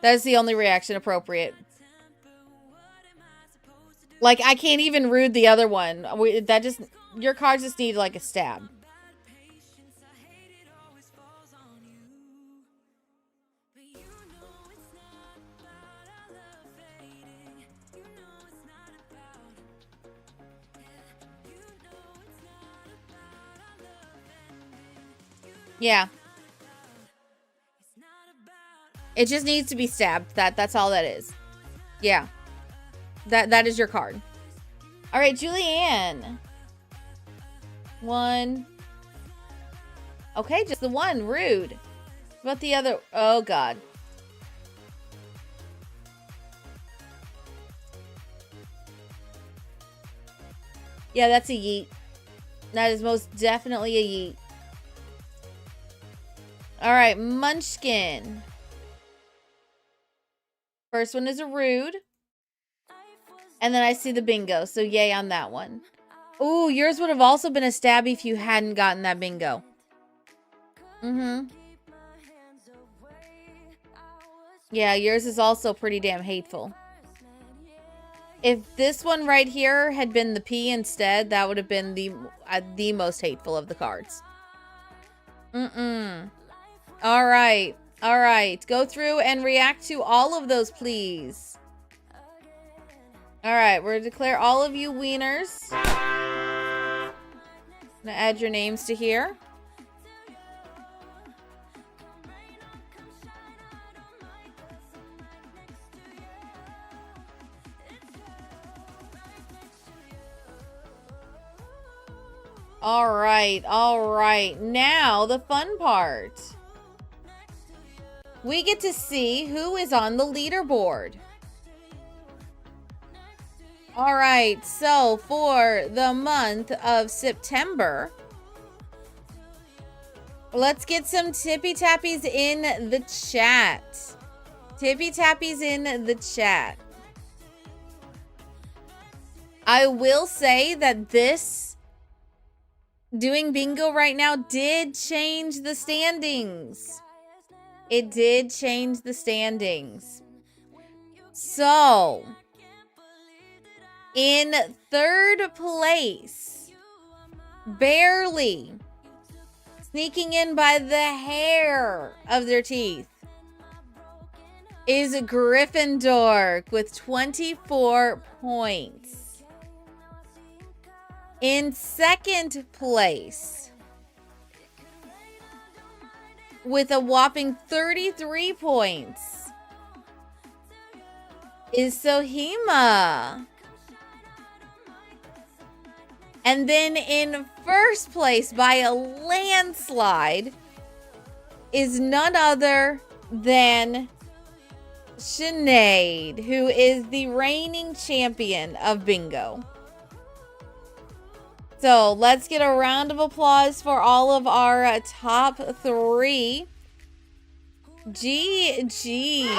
That is the only reaction appropriate. Like, I can't even rude the other one. Your cards just need, like, a stab. Yeah. It just needs to be stabbed. That's all that is. Yeah. That is your card. All right, Julianne. 1. Okay, just the 1. Rude. What about the other? Oh, God. Yeah, that's a yeet. That is most definitely a yeet. All right, Munchkin. First one is a Rude. And then I see the bingo, so yay on that one. Ooh, yours would have also been a stabby if you hadn't gotten that bingo. Yeah, yours is also pretty damn hateful. If this one right here had been the P instead, that would have been the most hateful of the cards. All right. All right. Go through and react to all of those, please. All right. We're going to declare all of you wieners. I'm going to add your names to here. All right. All right. Now the fun part. We get to see who is on the leaderboard. All right, so for the month of September, let's get some tippy tappies in the chat. Tippy tappies in the chat. I will say that this doing bingo right now did change the standings. It did change the standings. So, in third place, barely sneaking in by the hair of their teeth, is Gryffindor with 24 points. In second place, with a whopping 33 points, is Sohima. And then in first place by a landslide is none other than Sinead, who is the reigning champion of bingo. So let's get a round of applause for all of our top 3. GG's.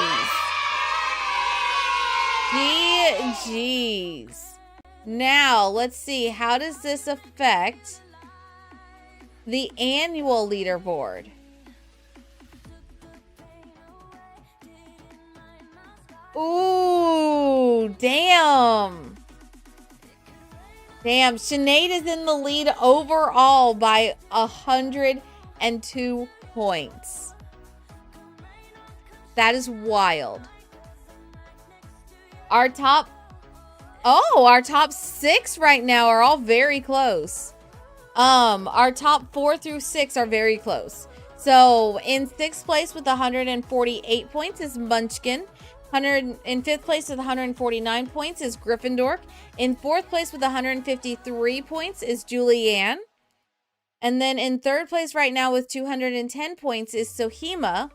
GG's. Now, let's see. How does this affect the annual leaderboard? Ooh, damn. Damn, Sinead is in the lead overall by 102 points. That is wild. Our top 6 right now are all very close. Our top 4 through 6 are very close. So in 6th place with 148 points is Munchkin. In 5th place with 149 points is Gryffindor. In 4th place with 153 points is Julianne. And then in 3rd place right now with 210 points is Sohima.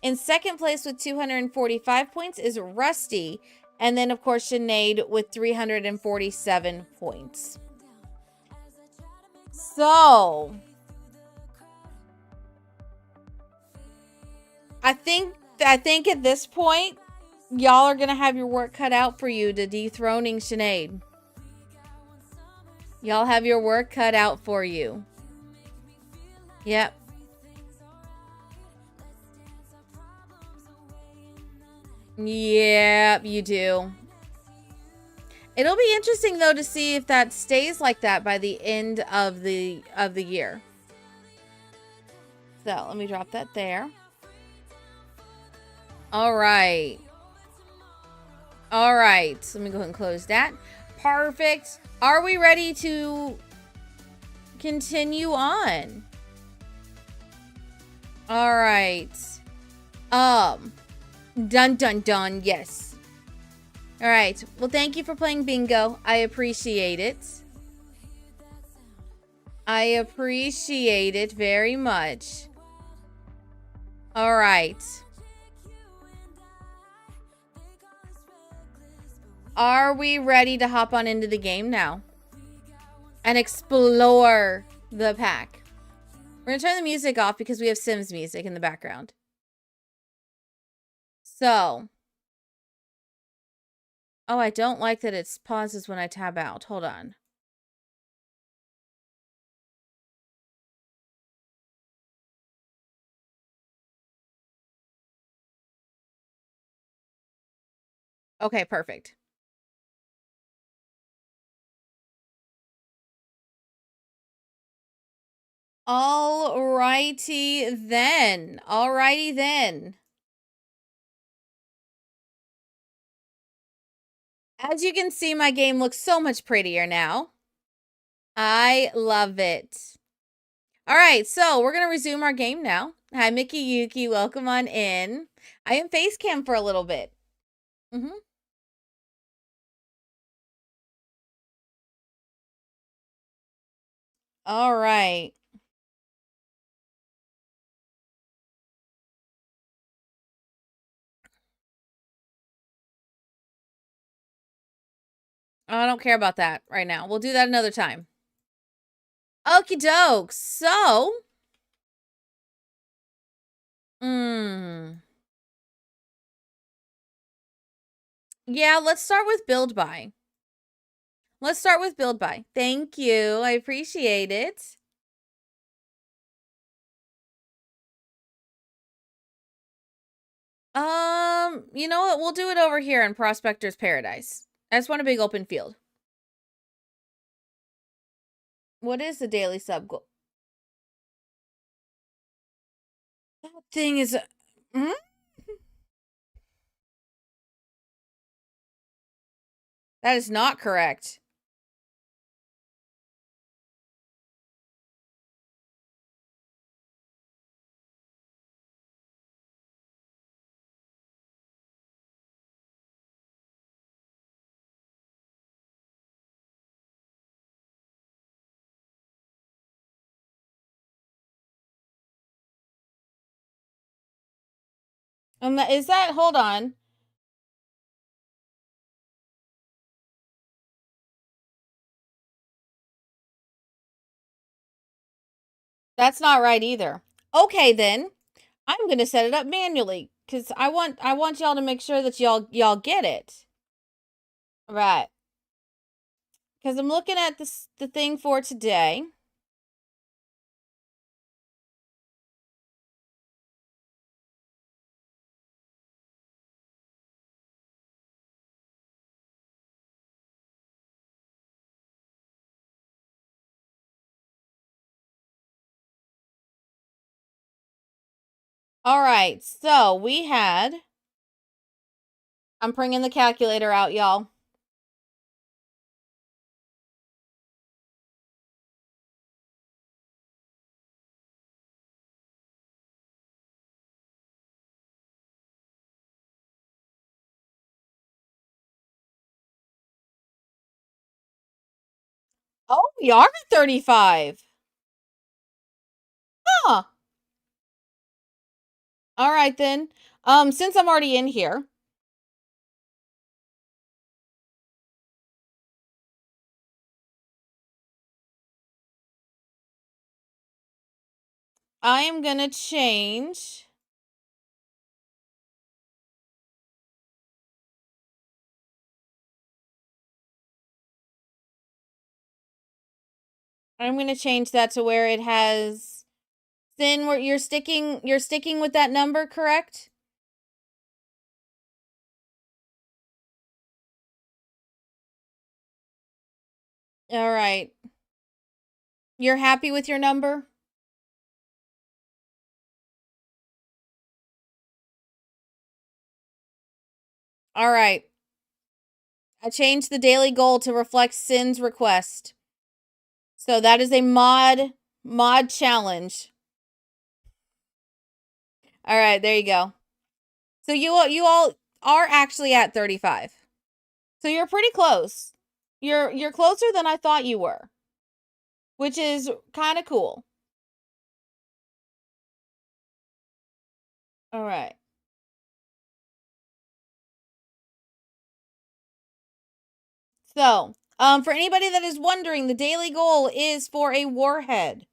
In 2nd place with 245 points is Rusty. And then, of course, Sinead with 347 points. So, I think at this point, y'all are going to have your work cut out for you to dethroning Sinead. Y'all have your work cut out for you. Yep. Yeah, you do. It'll be interesting though to see if that stays like that by the end of the year. So let me drop that there. All right. All right. So let me go ahead and close that. Perfect. Are we ready to continue on? All right. Dun dun dun, yes. All right. Well, thank you for playing bingo. I appreciate it. I appreciate it very much. All right. Are we ready to hop on into the game now and explore the pack? We're going to turn the music off because we have Sims music in the background. So, oh, I don't like that it pauses when I tab out. Hold on. Okay, perfect. Alrighty then. Alrighty then. As you can see, my game looks so much prettier now. I love it. All right, so we're going to resume our game now. Hi, Mickey Yuki. Welcome on in. I am face cam for a little bit. All right. I don't care about that right now. We'll do that another time. Okie doke. So, yeah, let's start with build by. Let's start with build by. Thank you. I appreciate it. You know what? We'll do it over here in Prospector's Paradise. I just want a big open field. What is the daily sub goal? That thing is... That is not correct. Is that... Hold on. That's not right either. Okay, then. I'm going to set it up manually cuz I want y'all to make sure that y'all get it. Right. Cuz I'm looking at the thing for today. All right. So, I'm bringing the calculator out, y'all. Oh, we are at 35. Huh. All right then. Since I'm already in here, I am going to change that to where it has Sin, where you're sticking with that number, correct? All right. You're happy with your number? All right. I changed the daily goal to reflect Sin's request. So that is a mod challenge. All right, there you go. So you all are actually at 35. So you're pretty close. You're closer than I thought you were, which is kind of cool. All right. So, for anybody that is wondering, the daily goal is for a warhead.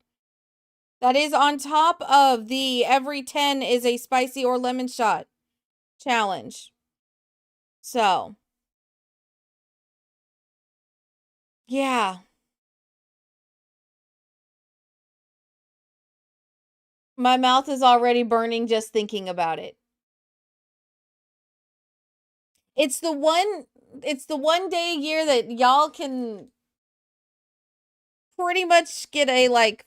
That is on top of the every 10 is a spicy or lemon shot challenge. So, yeah. My mouth is already burning just thinking about it. It's the one day a year that y'all can pretty much get a like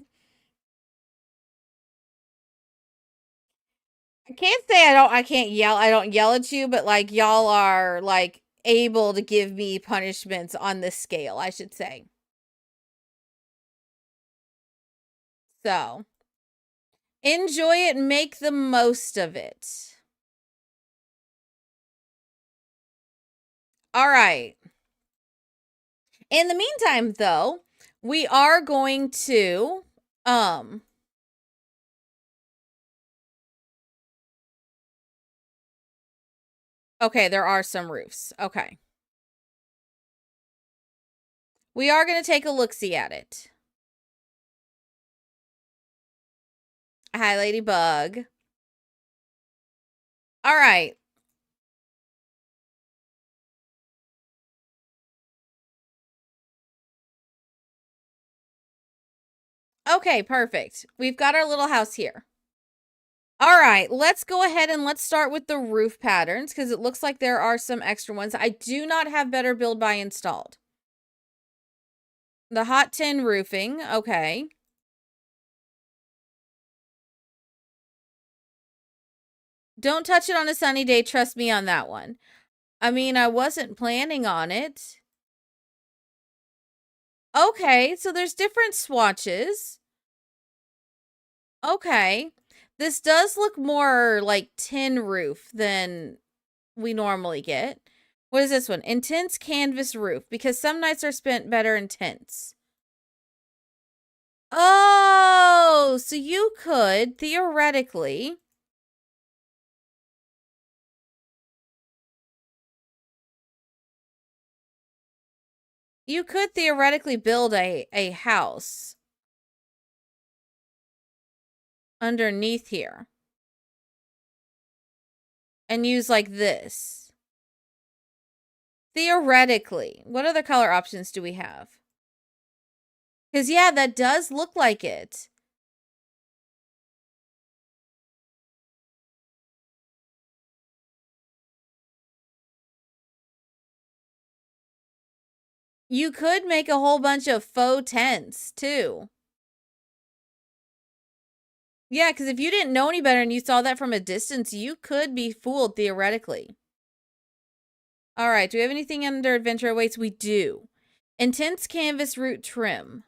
I can't say I don't yell at you, but like y'all are like able to give me punishments on this scale, I should say. So, enjoy it, make the most of it. All right. In the meantime, though, we are going to okay, there are some roofs. Okay. We are going to take a look-see at it. Hi, Ladybug. All right. Okay, perfect. We've got our little house here. All right, let's go ahead and let's start with the roof patterns because it looks like there are some extra ones. I do not have Better Build By installed. The hot tin roofing, okay. Don't touch it on a sunny day, trust me on that one. I mean, I wasn't planning on it. Okay, so there's different swatches. Okay. This does look more like tin roof than we normally get. What is this one? Intense canvas roof, because some nights are spent better in tents. Oh, so you could theoretically build a house underneath here and use like this. Theoretically, what other color options do we have? Because, yeah, that does look like it. You could make a whole bunch of faux tents, too. Yeah, because if you didn't know any better and you saw that from a distance, you could be fooled, theoretically. All right, do we have anything under Adventure Awaits? We do. Intense Canvas Root Trim.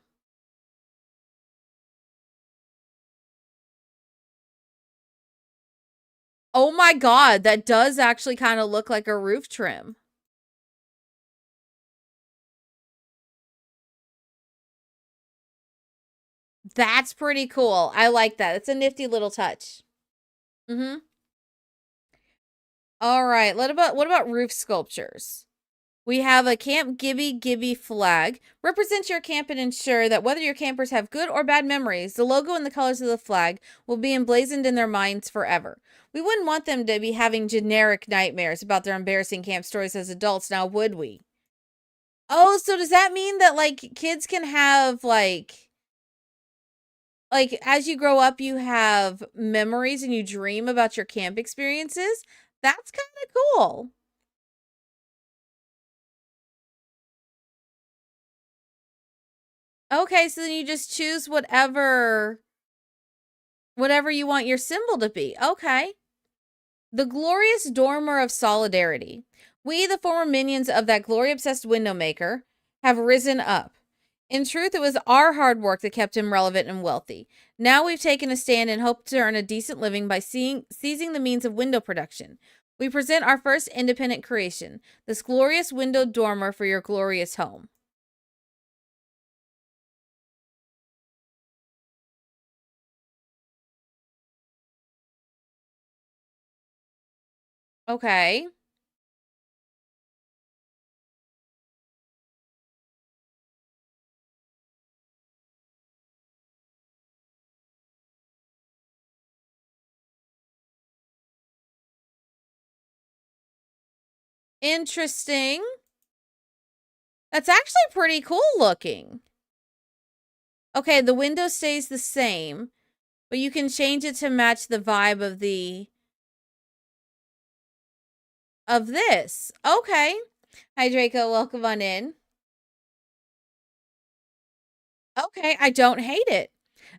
Oh my god, that does actually kind of look like a roof trim. That's pretty cool. I like that. It's a nifty little touch. Mm-hmm. All right. What about roof sculptures? We have a Camp Gibby flag. Represent your camp and ensure that whether your campers have good or bad memories, the logo and the colors of the flag will be emblazoned in their minds forever. We wouldn't want them to be having generic nightmares about their embarrassing camp stories as adults, now would we? Oh, so does that mean that, like, kids can have, like, as you grow up, you have memories and you dream about your camp experiences? That's kind of cool. Okay, so then you just choose whatever you want your symbol to be. Okay. The glorious dormer of solidarity. We, the former minions of that glory-obsessed window maker, have risen up. In truth, it was our hard work that kept him relevant and wealthy. Now we've taken a stand and hope to earn a decent living by seizing the means of window production. We present our first independent creation, this glorious window dormer for your glorious home. Okay. Interesting. That's actually pretty cool looking. Okay, the window stays the same, but you can change it to match the vibe of this. Okay. Hi, Draco. Welcome on in. Okay, I don't hate it.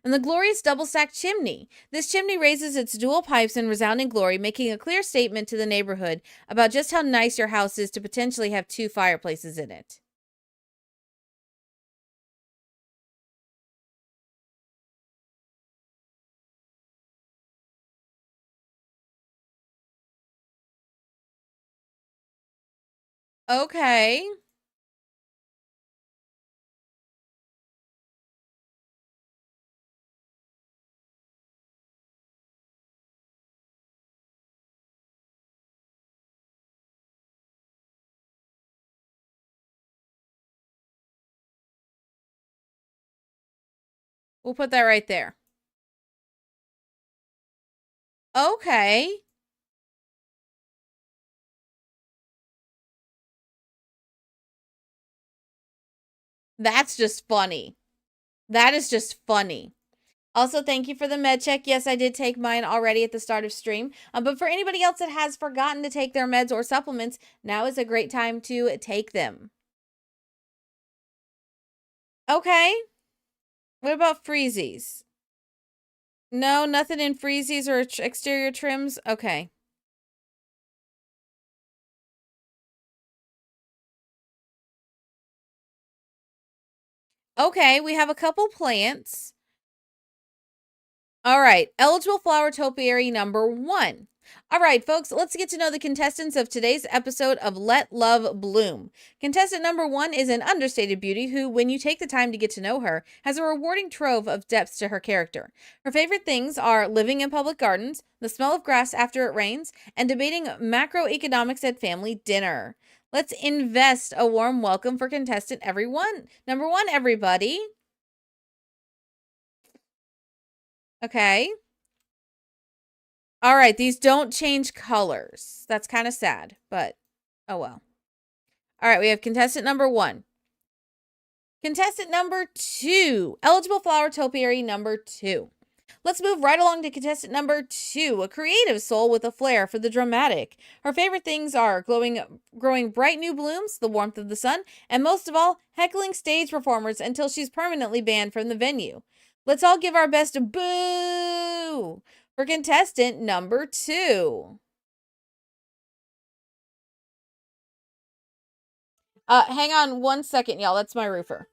And the glorious double-stacked chimney. This chimney raises its dual pipes in resounding glory, making a clear statement to the neighborhood about just how nice your house is to potentially have 2 fireplaces in it. Okay. We'll put that right there. Okay. That's just funny. That is just funny. Also, thank you for the med check. Yes, I did take mine already at the start of stream. But for anybody else that has forgotten to take their meds or supplements, now is a great time to take them. Okay. What about freezies? No, nothing in freezies or exterior trims? Okay. Okay, we have a couple plants. All right, eligible flower topiary number 1. All right, folks, let's get to know the contestants of today's episode of Let Love Bloom. Contestant number 1 is an understated beauty who, when you take the time to get to know her, has a rewarding trove of depth to her character. Her favorite things are living in public gardens, the smell of grass after it rains, and debating macroeconomics at family dinner. Let's invest a warm welcome for contestant number 1, everybody. Okay. All right, these don't change colors. That's kind of sad, but oh well. All right, we have contestant number 1. Contestant number 2. Eligible flower topiary number 2. Let's move right along to contestant number 2, a creative soul with a flair for the dramatic. Her favorite things are growing bright new blooms, the warmth of the sun, and most of all, heckling stage performers until she's permanently banned from the venue. Let's all give our best boo for contestant number 2. Hang on 1 second, y'all. That's my roofer.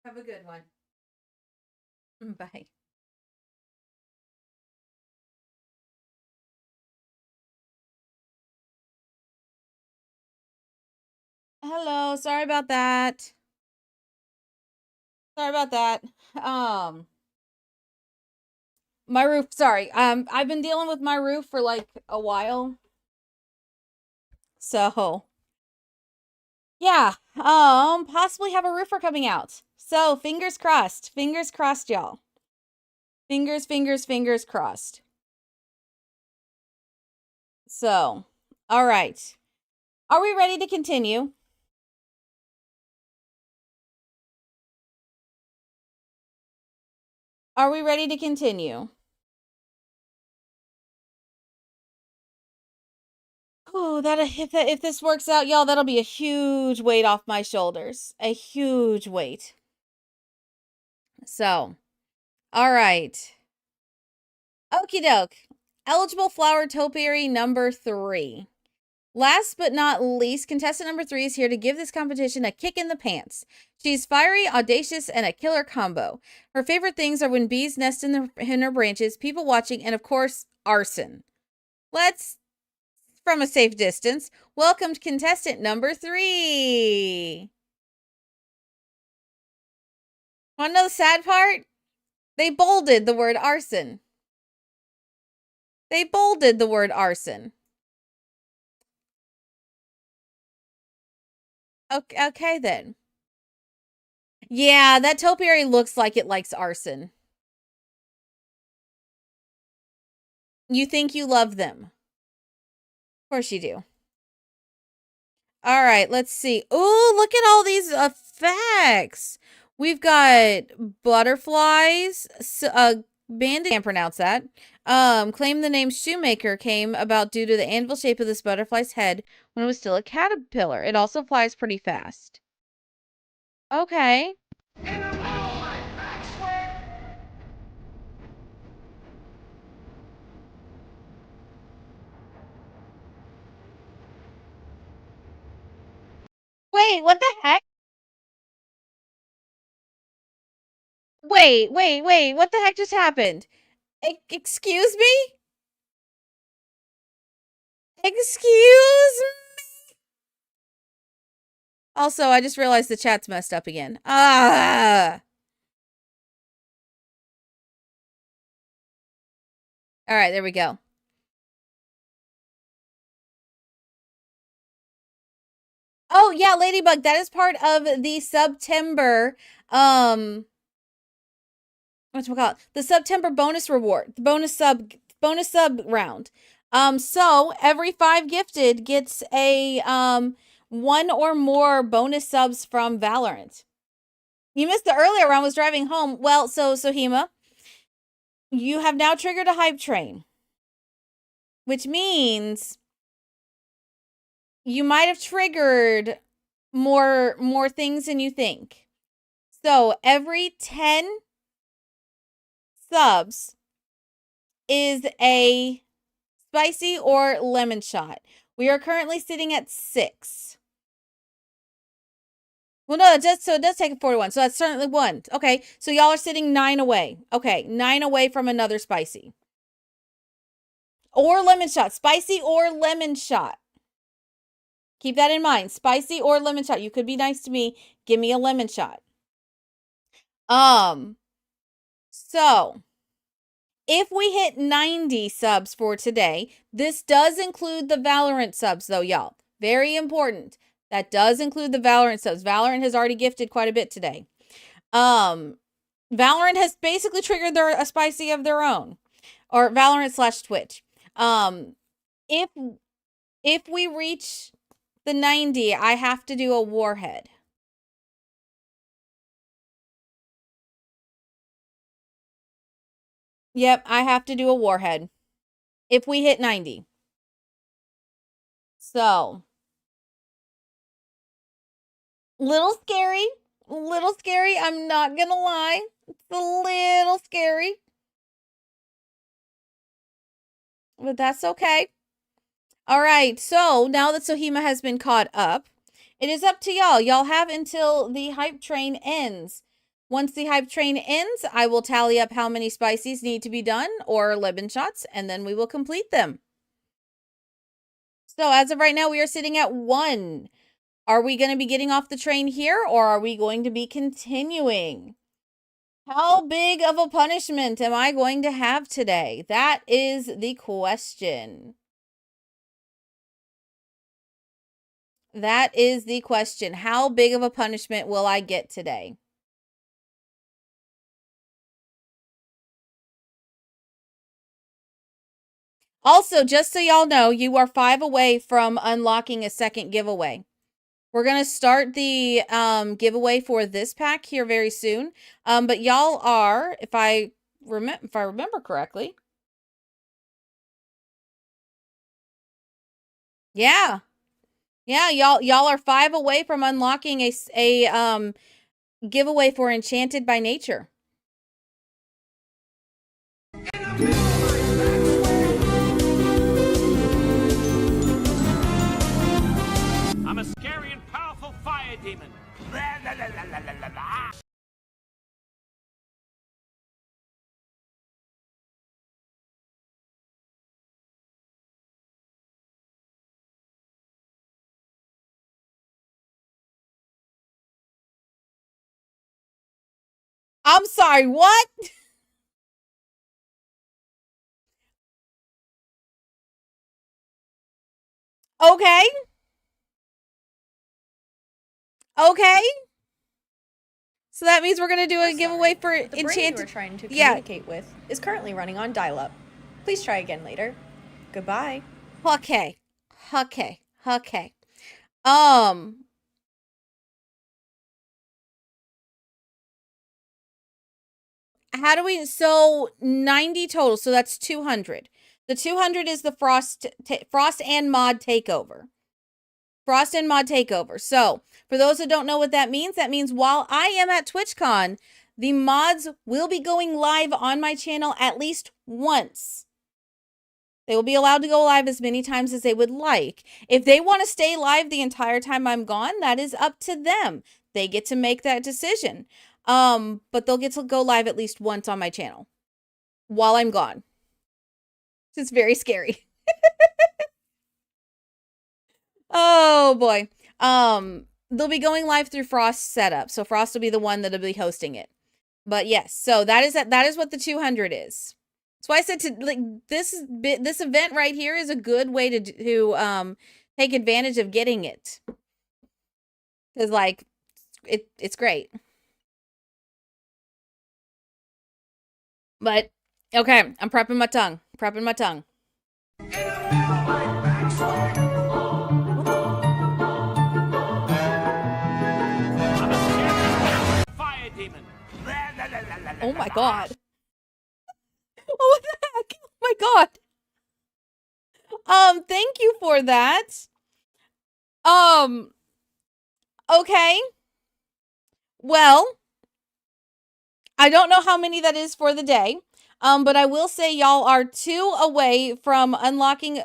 Have a good one. Bye. Hello, sorry about that. Sorry about that. My roof, sorry. I've been dealing with my roof for like a while. So, yeah. Possibly have a roofer coming out. So, fingers crossed. Fingers crossed, y'all. Fingers crossed. So, all right. Are we ready to continue? Are we ready to continue? Oh, if this works out, y'all, that'll be a huge weight off my shoulders. A huge weight. So, all right. Okie doke. Eligible flower topiary number 3. Last but not least, contestant number 3 is here to give this competition a kick in the pants. She's fiery, audacious, and a killer combo. Her favorite things are when bees nest in her branches, people watching, and of course, arson. Let's, from a safe distance, welcome contestant number 3. Want to know the sad part? They bolded the word arson. They bolded the word arson. Okay then. Yeah, that topiary looks like it likes arson. You think you love them. Of course you do. All right, let's see. Ooh, look at all these effects. We've got butterflies, bandit, can't pronounce that. Claim the name Shoemaker came about due to the anvil shape of this butterfly's head when it was still a caterpillar. It also flies pretty fast. Okay. Wait, what the heck? Wait, what the heck just happened? Excuse me? Excuse me? Also, I just realized the chat's messed up again. Ah! All right, there we go. Oh, yeah, Ladybug, that is part of the September, whatchamacallit? The September bonus reward, the bonus sub round. So every 5 gifted gets a, 1 or more bonus subs from Valorant. You missed the earlier round, was driving home. Well, so, Sohima, you have now triggered a hype train, which means you might have triggered more things than you think. So every 10 subs is a spicy or lemon shot. We are currently sitting at 6. Well, no, it does take a 41. So that's certainly 1. Okay, so y'all are sitting 9 away. Okay, 9 away from another spicy. Or lemon shot. Spicy or lemon shot. Keep that in mind. Spicy or lemon shot. You could be nice to me. Give me a lemon shot. So if we hit 90 subs for today, this does include the Valorant subs though, y'all. Very important. That does include the Valorant subs. Valorant has already gifted quite a bit today. Valorant has basically triggered a spicy of their own. Or Valorant / Twitch. If we reach the 90, I have to do a warhead. Yep, I have to do a warhead. If we hit 90. So, little scary. Little scary, I'm not gonna lie. It's a little scary. But that's okay. All right, so now that Sohima has been caught up, it is up to y'all. Y'all have until the hype train ends. Once the hype train ends, I will tally up how many spices need to be done or lemon shots, and then we will complete them. So as of right now, we are sitting at 1. Are we going to be getting off the train here, or are we going to be continuing? How big of a punishment am I going to have today? That is the question. That is the question. How big of a punishment will I get today? Also, just so y'all know, you are 5 away from unlocking a second giveaway. We're going to start the giveaway for this pack here very soon. But y'all are, if I remember correctly. Yeah. Yeah, y'all are 5 away from unlocking a giveaway for Enchanted by Nature. I'm a scary and powerful fire demon. I'm sorry, what? Okay. Okay. So that means we're going to do a giveaway for The brain you Enchanted. were trying to communicate with is currently running on dial-up. Please try again later. Goodbye. Okay. Okay. Okay. How do we, so 90 total, so that's 200. The 200 is the Frost and Mod takeover. Frost and Mod takeover. So, for those that don't know what that means while I am at TwitchCon, the mods will be going live on my channel at least once. They will be allowed to go live as many times as they would like. If they want to stay live the entire time I'm gone, that is up to them. They get to make that decision. But they'll get to go live at least once on my channel while I'm gone. It's very scary. Oh boy. They'll be going live through Frost's setup. So Frost will be the one that'll be hosting it. But yes, so that is what the 200 is. That's why I said to like this event right here is a good way to take advantage of getting it. Cuz like it's great. But okay, I'm prepping my tongue. Prepping my tongue. I'm a scary fire demon. Oh my god. Oh, what the heck? Oh my god. Thank you for that. Okay. Well, I don't know how many that is for the day. But I will say y'all are 2 away from unlocking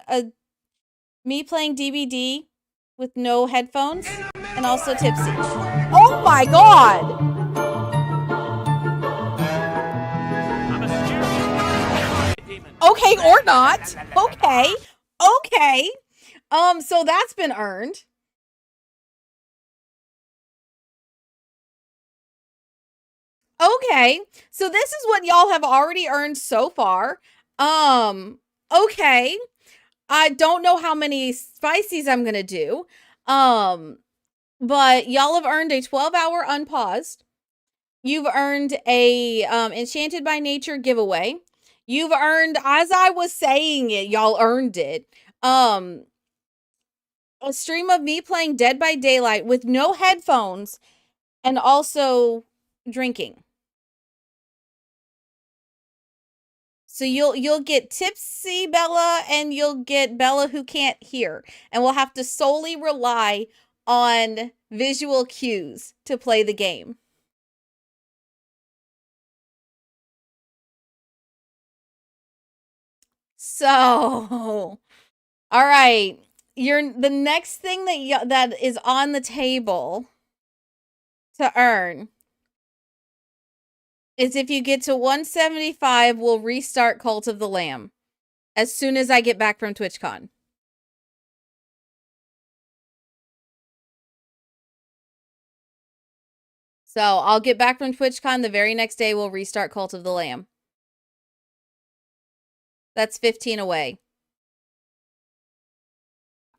me playing DBD with no headphones and also tipsy. Oh my god. I'm a scary fire demon. Okay, or not. Okay. Okay. So that's been earned. Okay. So this is what y'all have already earned so far. Okay. I don't know how many spices I'm going to do. But y'all have earned a 12-hour unpaused. You've earned a Enchanted by Nature giveaway. You've earned, as I was saying it, y'all earned it. A stream of me playing Dead by Daylight with no headphones and also drinking. So you'll get tipsy Bella and you'll get Bella who can't hear. And we'll have to solely rely on visual cues to play the game. So, all right. The next thing that is on the table to earn is if you get to 175, we'll restart Cult of the Lamb as soon as I get back from TwitchCon. So I'll get back from TwitchCon. The very next day, we'll restart Cult of the Lamb. That's 15 away.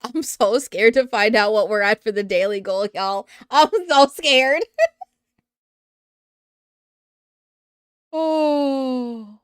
I'm so scared to find out what we're at for the daily goal, y'all. I'm so scared. Oh.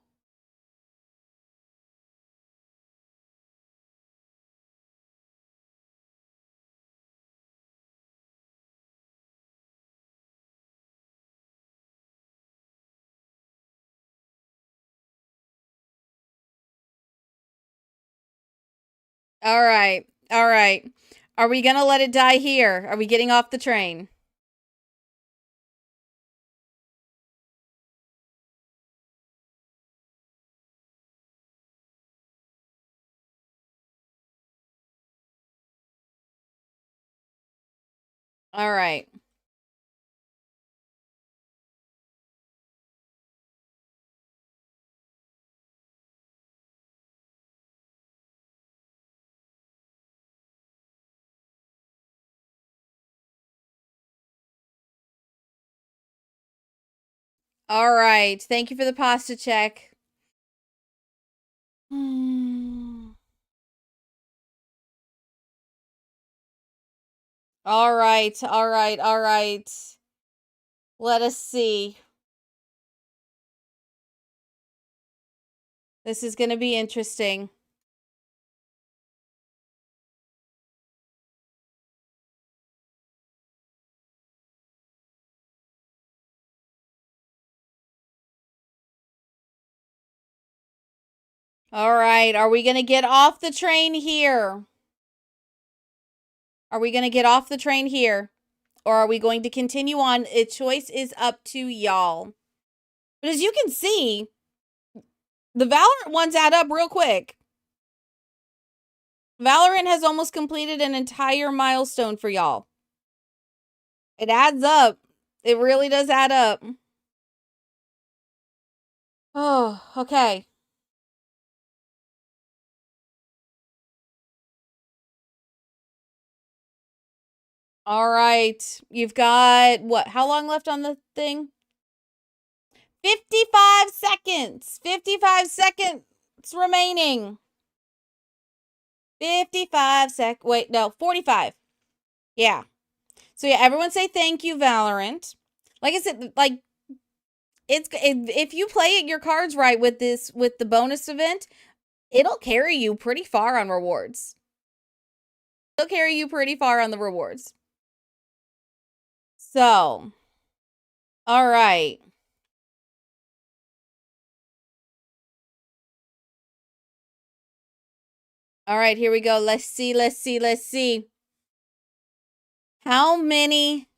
All right. All right. Are we going to let it die here? Are we getting off the train? All right. All right. Thank you for the pasta check. All right. All right. All right. Let us see. This is going to be interesting. All right. Are we going to get off the train here? Are we going to get off the train here? Or are we going to continue on? A choice is up to y'all. But as you can see, the Valorant ones add up real quick. Valorant has almost completed an entire milestone for y'all. It adds up. It really does add up. Oh, okay. All right. You've got, what, how long left on the thing? 55 seconds. 55 seconds remaining. 55 wait, no, 45. Yeah. So yeah, everyone say thank you, Valorant. Like I said, like, if you play your cards right with the bonus event, it'll carry you pretty far on rewards. It'll carry you pretty far on the rewards. So, all right. All right, here we go. Let's see, let's see, let's see. How many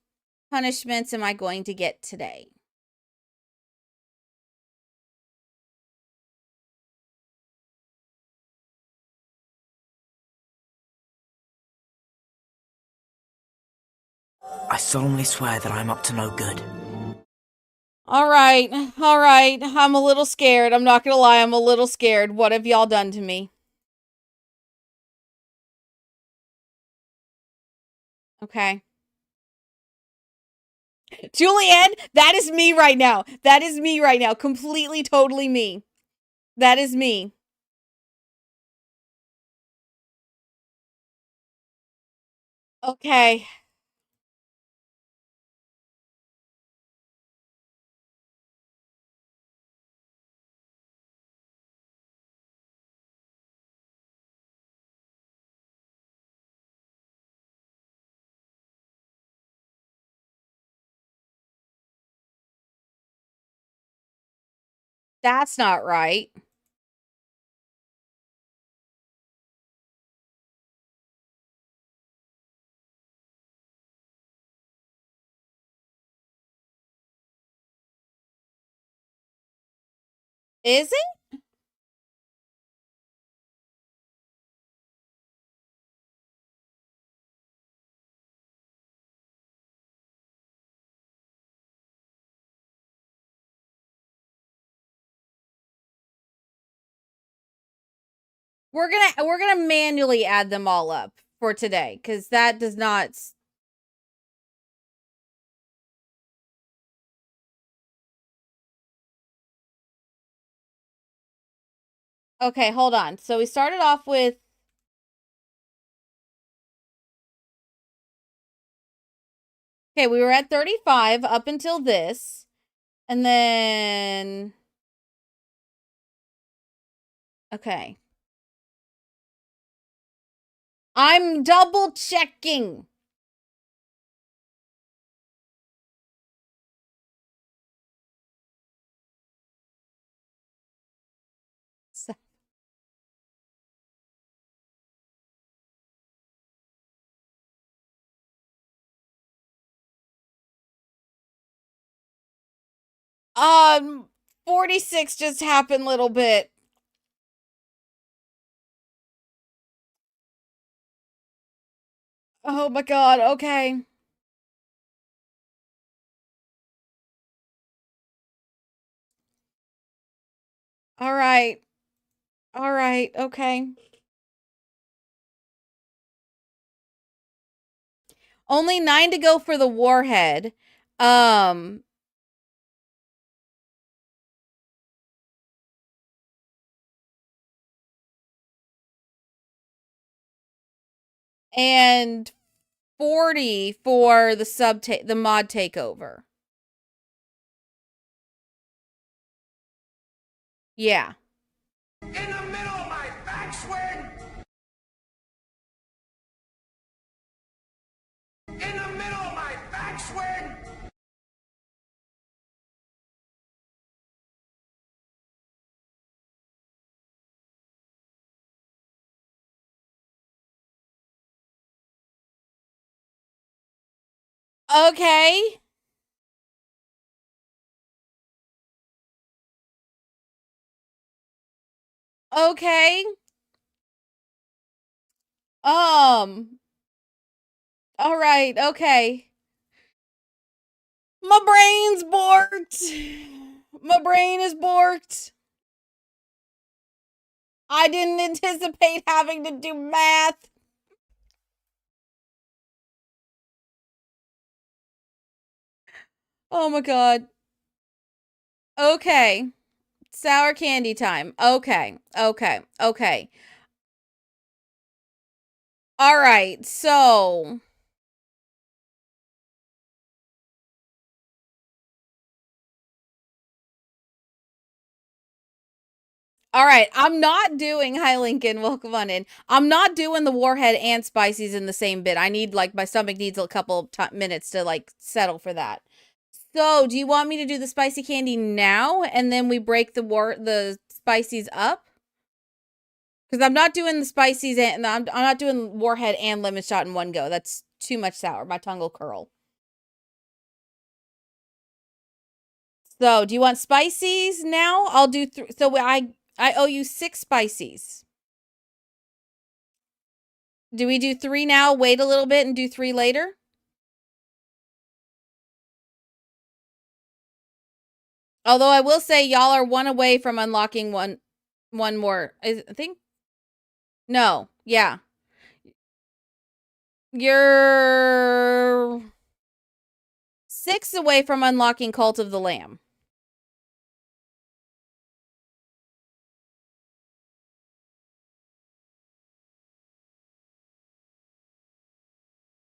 punishments am I going to get today? I solemnly swear that I'm up to no good. All right, all right. I'm a little scared. I'm not gonna lie, I'm a little scared. What have y'all done to me? Okay. Julianne, that is me right now. That is me right now. Completely, totally me. That is me. Okay. That's not right. Is it? We're gonna manually add them all up for today, because that does not. Okay, hold on. So we started off with. Okay, we were at 35 up until this. And then. Okay. I'm double checking. So 46 just happened a little bit. Oh my god, okay. All right. All right, okay. Only 9 to go for the warhead. Um and 40 for the mod takeover. Yeah. In the middle of my backswing! In the middle of my backswing! Okay. Okay. All right. Okay. My brain's borked. My brain is borked. I didn't anticipate having to do math. Oh my god. Okay. Sour candy time. Okay. Okay. Okay. All right. So, all right. I'm not doing Hi Lincoln. Welcome on in. I'm not doing the warhead and spices in the same bit. I need like my stomach needs a couple minutes to like settle for that. So, do you want me to do the spicy candy now and then we break the spices up? Because I'm not doing the spices and I'm not doing warhead and lemon shot in one go. That's too much sour. My tongue will curl. So, do you want spices now? I'll do so I owe you 6 spices. Do we do 3 now, wait a little bit and do 3 later? Although I will say y'all are 1 away from unlocking one more. I think no. Yeah. You're 6 away from unlocking Cult of the Lamb.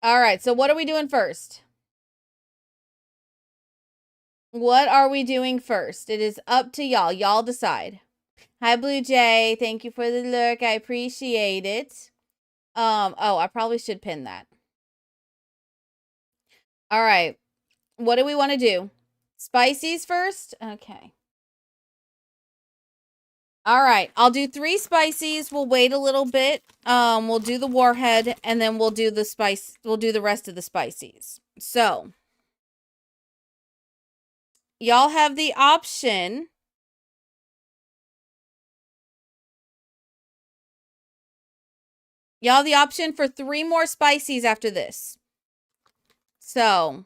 All right, so what are we doing first? What are we doing first? It is up to y'all. Y'all decide. Hi, Blue Jay. Thank you for the look. I appreciate it. Oh, I probably should pin that. All right. What do we want to do? Spices first? Okay. All right. I'll do 3 spices. We'll wait a little bit. We'll do the warhead and then we'll do the rest of the spices. So, y'all have the option. Y'all have the option for 3 more spices after this. So,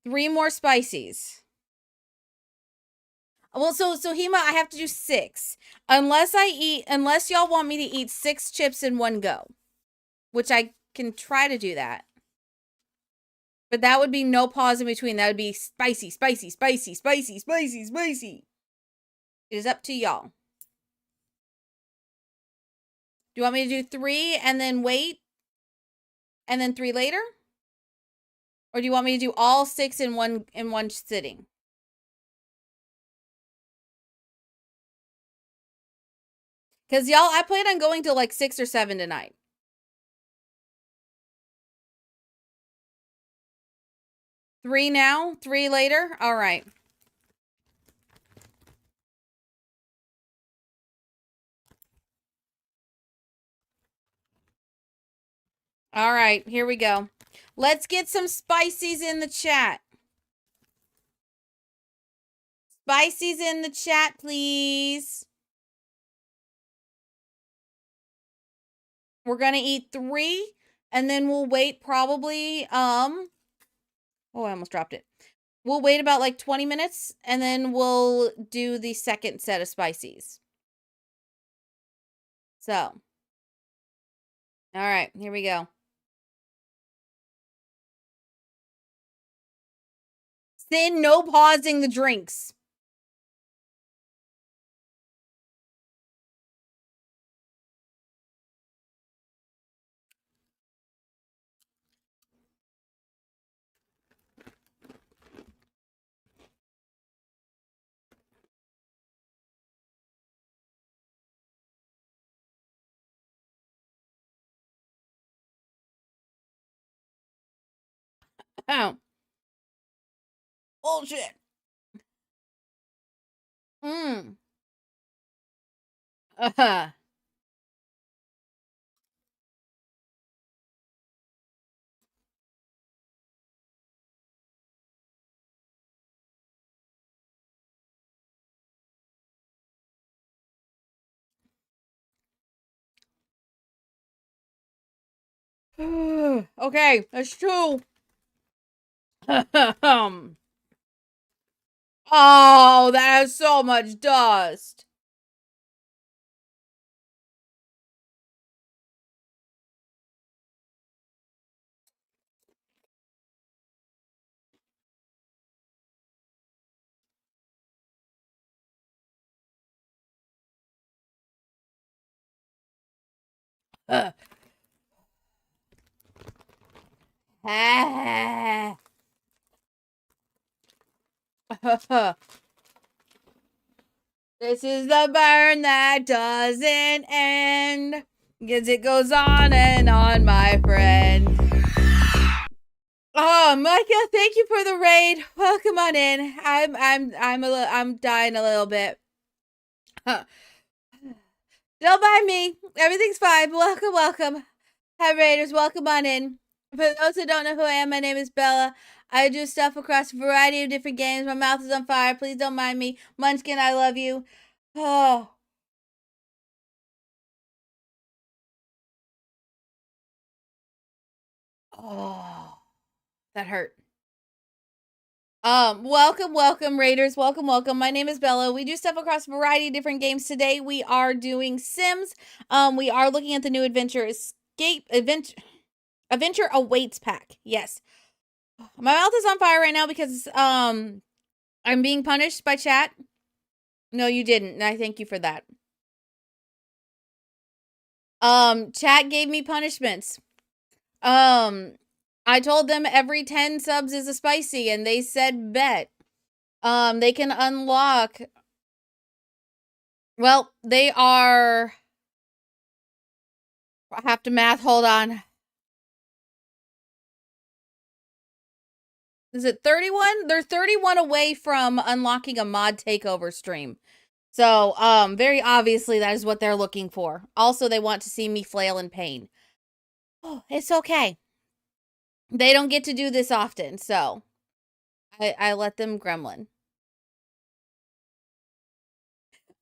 3 more spices. Well, so Hema, I have to do 6. Unless y'all want me to eat 6 chips in one go. Which I can try to do that. But that would be no pause in between. That would be spicy, spicy, spicy, spicy, spicy, spicy. It is up to y'all. Do you want me to do 3 and then wait? And then 3 later? Or do you want me to do all 6 in one sitting? Because y'all, I plan on going to like 6 or 7 tonight. Three now? 3 later? All right. All right, here we go. Let's get some spices in the chat. Spices in the chat, please. We're going to eat 3 and then we'll wait probably oh, I almost dropped it. We'll wait about like 20 minutes and then we'll do the second set of spices. So, all right, here we go. Sin, no pausing the drinks. Oh. Bullshit. Uh-huh. Okay, that's 2. Oh, that has so much dust. Ah. This is the burn that doesn't end. Because it goes on and on, my friend. Oh, Micah, thank you for the raid. Welcome on in. I'm dying a little bit. Don't mind me. Everything's fine. Welcome, welcome. Hi, Raiders. Welcome on in. For those who don't know who I am, my name is Bella. I do stuff across a variety of different games. My mouth is on fire. Please don't mind me. Munchkin, I love you. Oh. Oh. That hurt. Welcome, Raiders. Welcome. My name is Bella. We do stuff across a variety of different games. Today, we are doing Sims. We are looking at the new Adventure Awaits pack. Yes. My mouth is on fire right now because, I'm being punished by chat. No, you didn't. And I thank you for that. Chat gave me punishments. I told them every 10 subs is a spicy, and they said bet. They can unlock. Well, they are. I have to math. Hold on. Is it 31? They're 31 away from unlocking a mod takeover stream. So, very obviously that is what they're looking for. Also, they want to see me flail in pain. Oh, it's okay. They don't get to do this often, so I let them gremlin.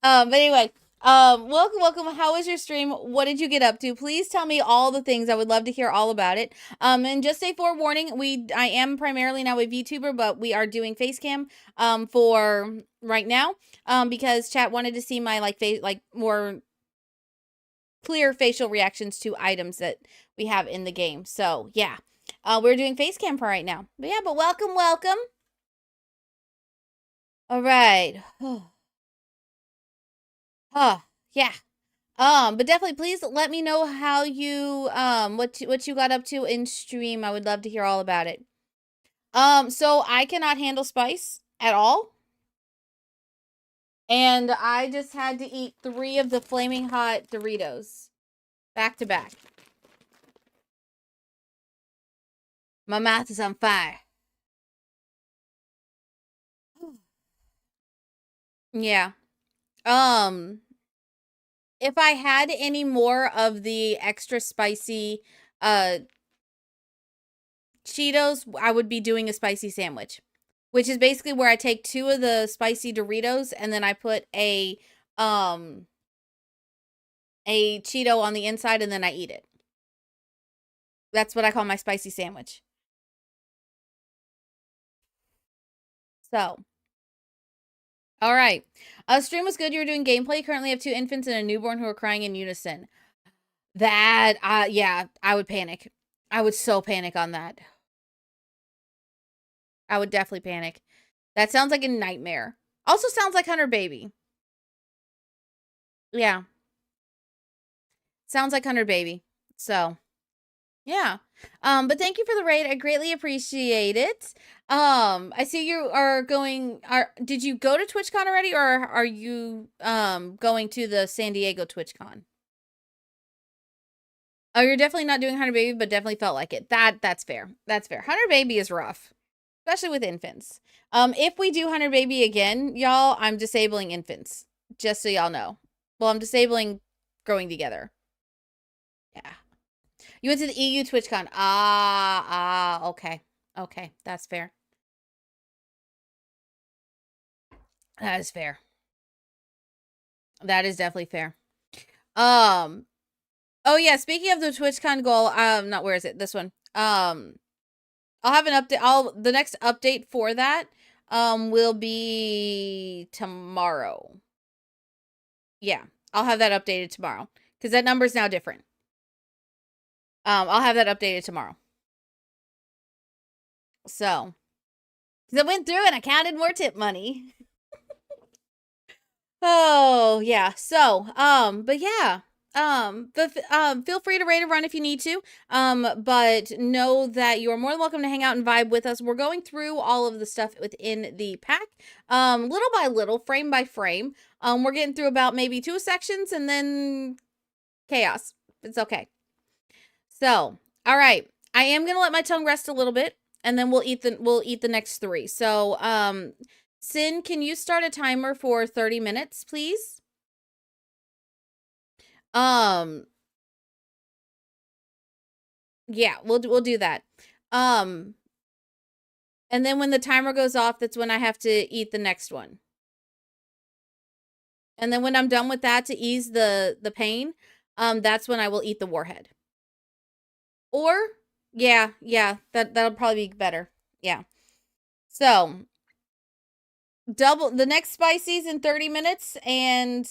But anyway, Welcome. How was your stream? What did you get up to? Please tell me all the things. I would love to hear all about it. And just a forewarning, I am primarily now a VTuber, but we are doing face cam for right now because chat wanted to see my more clear facial reactions to items that we have in the game. So yeah, we're doing face cam for right now. But yeah, but welcome. All right. Yeah. But definitely please let me know how you what you got up to in stream. I would love to hear all about it. So I cannot handle spice at all. And I just had to eat 3 of the flaming hot Doritos back to back. My mouth is on fire. Yeah. If I had any more of the extra spicy Cheetos, I would be doing a spicy sandwich, which is basically where I take 2 of the spicy Doritos and then I put a Cheeto on the inside and then I eat it. That's what I call my spicy sandwich. So, all right. Stream was good. You were doing gameplay. Currently have 2 infants and a newborn who are crying in unison. That, yeah, I would panic. I would so panic on that. I would definitely panic. That sounds like a nightmare. Also sounds like Hunter Baby. Yeah. Sounds like Hunter Baby. So, yeah. But thank you for the raid. I greatly appreciate it. I see you are going, did you go to TwitchCon already or are you going to the San Diego TwitchCon? Oh, you're definitely not doing Hunter Baby, but definitely felt like it. That's fair. That's fair. Hunter Baby is rough, especially with infants. If we do Hunter Baby again, y'all, I'm disabling infants, just so y'all know. Well, I'm disabling growing together. Yeah. You went to the EU TwitchCon. Okay. Okay, that's fair. That is fair. That is definitely fair. Oh yeah, speaking of the TwitchCon goal, not where is it? This one. I'll have an update. The next update for that will be tomorrow. Yeah, I'll have that updated tomorrow because that number is now different. I'll have that updated tomorrow. So, because I went through and I counted more tip money. Oh yeah. So, but yeah. Feel free to raid and run if you need to. But know that you are more than welcome to hang out and vibe with us. We're going through all of the stuff within the pack, little by little, frame by frame. We're getting through about maybe 2 sections and then chaos. It's okay. So, all right. I am gonna let my tongue rest a little bit, and then we'll eat the next 3. So, Sin, can you start a timer for 30 minutes, please? Yeah, we'll do that. And then when the timer goes off, that's when I have to eat the next one. And then when I'm done with that to ease the pain, that's when I will eat the warhead. Or yeah, that'll probably be better. Yeah. So, double the next spices in 30 minutes and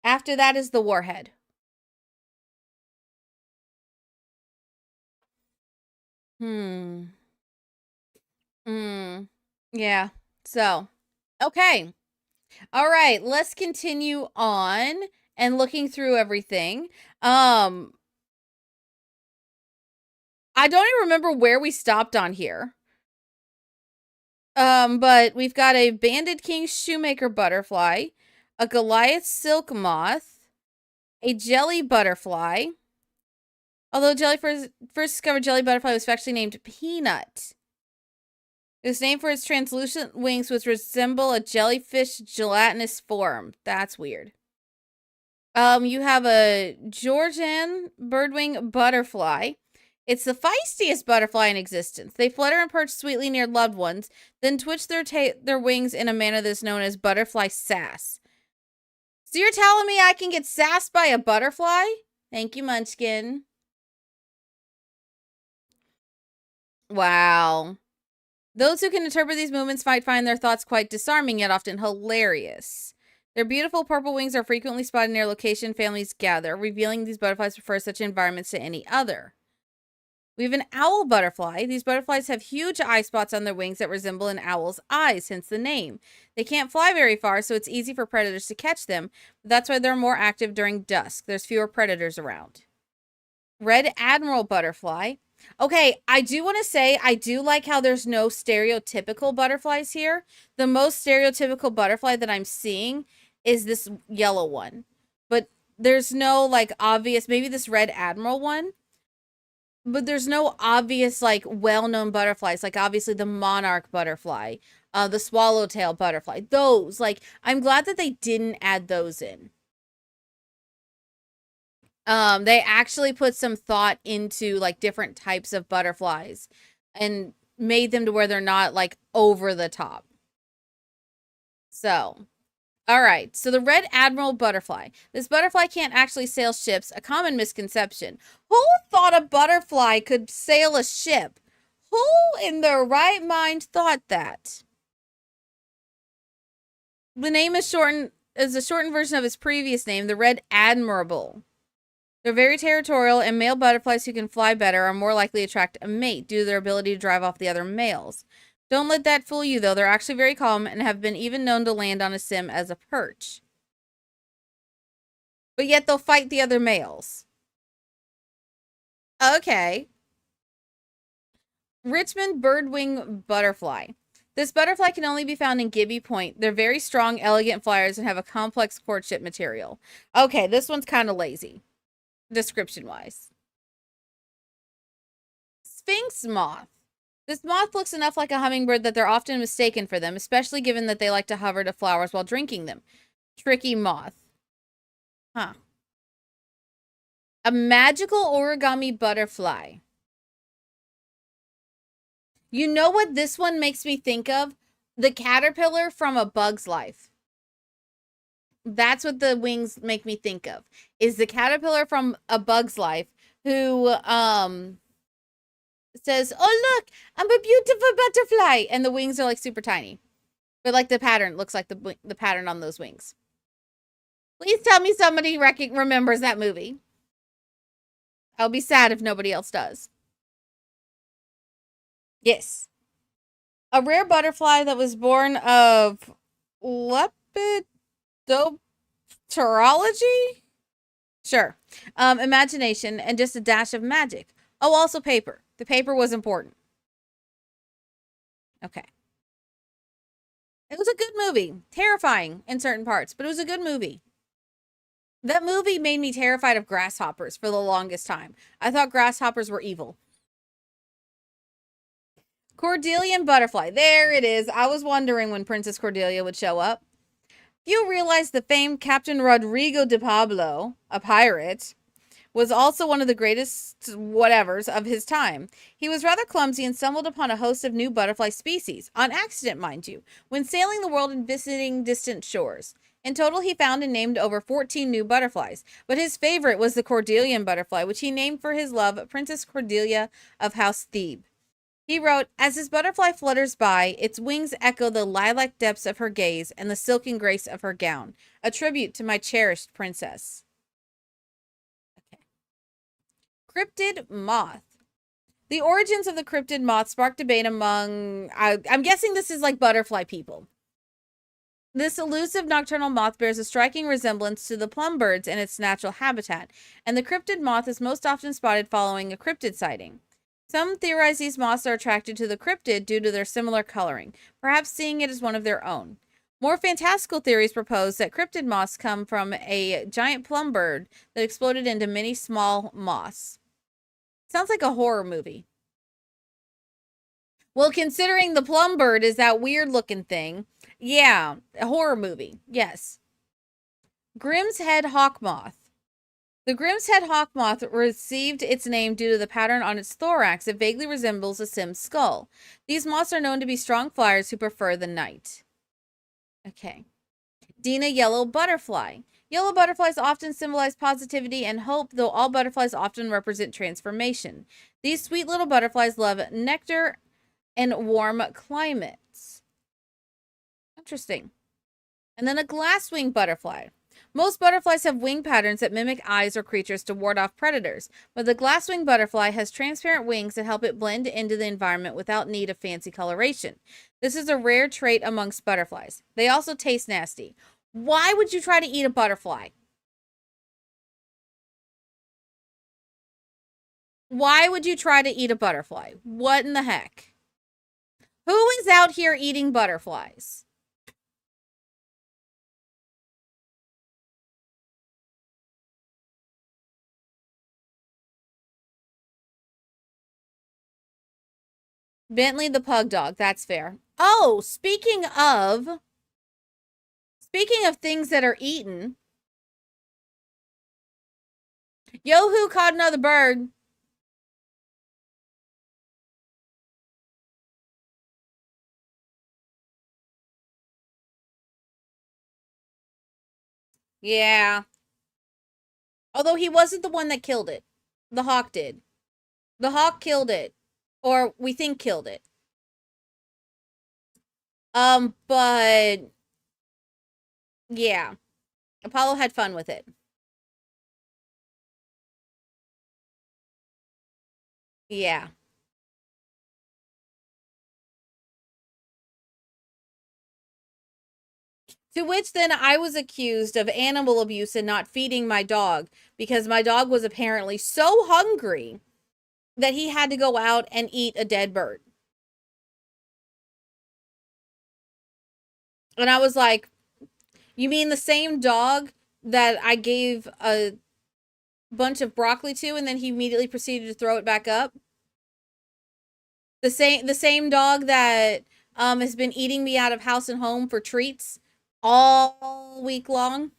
after that is the warhead. Yeah. So, okay. All right, let's continue on and looking through everything. I don't even remember where we stopped on here. But we've got a Banded King Shoemaker Butterfly, a Goliath Silk Moth, a Jelly Butterfly. Although Jelly first discovered Jelly Butterfly was actually named Peanut. It was named for its translucent wings, which resemble a jellyfish gelatinous form. That's weird. You have a Georgian birdwing butterfly. It's the feistiest butterfly in existence. They flutter and perch sweetly near loved ones, then twitch their wings in a manner that's known as butterfly sass. So you're telling me I can get sassed by a butterfly? Thank you, Munchkin. Wow. Those who can interpret these movements might find their thoughts quite disarming, yet often hilarious. Their beautiful purple wings are frequently spotted near location families gather, revealing these butterflies prefer such environments to any other. We have an owl butterfly. These butterflies have huge eye spots on their wings that resemble an owl's eyes, hence the name. They can't fly very far, so it's easy for predators to catch them. That's why they're more active during dusk. There's fewer predators around. Red admiral butterfly. Okay, I do want to say I do like how there's no stereotypical butterflies here. The most stereotypical butterfly that I'm seeing is this yellow one. But there's no, like, obvious, maybe this red admiral one. But there's no obvious, like, well-known butterflies. Like, obviously, the monarch butterfly, the swallowtail butterfly. Those, like, I'm glad that they didn't add those in. They actually put some thought into, like, different types of butterflies. And made them to where they're not, like, over the top. So... all right, so the red admiral butterfly. This butterfly can't actually sail ships, a common misconception. Who thought a butterfly could sail a ship? Who in their right mind thought that? The name is a shortened version of its previous name, the red admiral. They're very territorial, and male butterflies who can fly better are more likely to attract a mate due to their ability to drive off the other males. Don't let that fool you, though. They're actually very calm and have been even known to land on a sim as a perch. But yet they'll fight the other males. Okay. Richmond birdwing butterfly. This butterfly can only be found in Gibby Point. They're very strong, elegant flyers and have a complex courtship material. Okay, this one's kind of lazy, description-wise. Sphinx moth. This moth looks enough like a hummingbird that they're often mistaken for them, especially given that they like to hover to flowers while drinking them. Tricky moth. Huh. A magical origami butterfly. You know what this one makes me think of? The caterpillar from A Bug's Life. That's what the wings make me think of. Is the caterpillar from A Bug's Life who, says, oh, look, I'm a beautiful butterfly. And the wings are, like, super tiny. But, like, the pattern looks like the pattern on those wings. Please tell me somebody remembers that movie. I'll be sad if nobody else does. Yes. A rare butterfly that was born of lepidopterology? Sure. Imagination and just a dash of magic. Oh, also paper. The paper was important. Okay. It was a good movie. Terrifying in certain parts, but it was a good movie. That movie made me terrified of grasshoppers for the longest time. I thought grasshoppers were evil. Cordelian butterfly. There it is. I was wondering when Princess Cordelia would show up. You realize the famed Captain Rodrigo de Pablo, a pirate, was also one of the greatest whatevers of his time. He was rather clumsy and stumbled upon a host of new butterfly species, on accident, mind you, when sailing the world and visiting distant shores. In total, he found and named over 14 new butterflies, but his favorite was the Cordelian butterfly, which he named for his love, Princess Cordelia of House Thebe. He wrote, as his butterfly flutters by, its wings echo the lilac depths of her gaze and the silken grace of her gown, a tribute to my cherished princess. Okay. Cryptid moth. The origins of the cryptid moth sparked debate among, I'm guessing this is like butterfly people. This elusive nocturnal moth bears a striking resemblance to the plumbirds in its natural habitat, and the cryptid moth is most often spotted following a cryptid sighting. Some theorize these moths are attracted to the cryptid due to their similar coloring, perhaps seeing it as one of their own. More fantastical theories propose that cryptid moths come from a giant plumbird that exploded into many small moths. Sounds like a horror movie. Well, considering the plumbird is that weird-looking thing, yeah, a horror movie, yes. Grimm's head hawk moth. The Grimm's head hawk moth received its name due to the pattern on its thorax that vaguely resembles a sim's skull. These moths are known to be strong flyers who prefer the night. Okay. Dina yellow butterfly. Yellow butterflies often symbolize positivity and hope, though all butterflies often represent transformation. These sweet little butterflies love nectar and warm climates. Interesting. And then a glasswing butterfly. Most butterflies have wing patterns that mimic eyes or creatures to ward off predators, but the glasswing butterfly has transparent wings that help it blend into the environment without need of fancy coloration. This is a rare trait amongst butterflies. They also taste nasty. Why would you try to eat a butterfly? Why would you try to eat a butterfly? What in the heck? Who is out here eating butterflies? Bentley the pug dog. That's fair. Oh, speaking of things that are eaten. Yo-hoo caught another bird. Yeah. Although he wasn't the one that killed it. The hawk did. The hawk killed it. Or we think killed it. But yeah. Apollo had fun with it. Yeah. To which then I was accused of animal abuse and not feeding my dog because my dog was apparently so hungry that he had to go out and eat a dead bird. And I was like, you mean the same dog that I gave a bunch of broccoli to and then he immediately proceeded to throw it back up? The same dog that has been eating me out of house and home for treats all week long?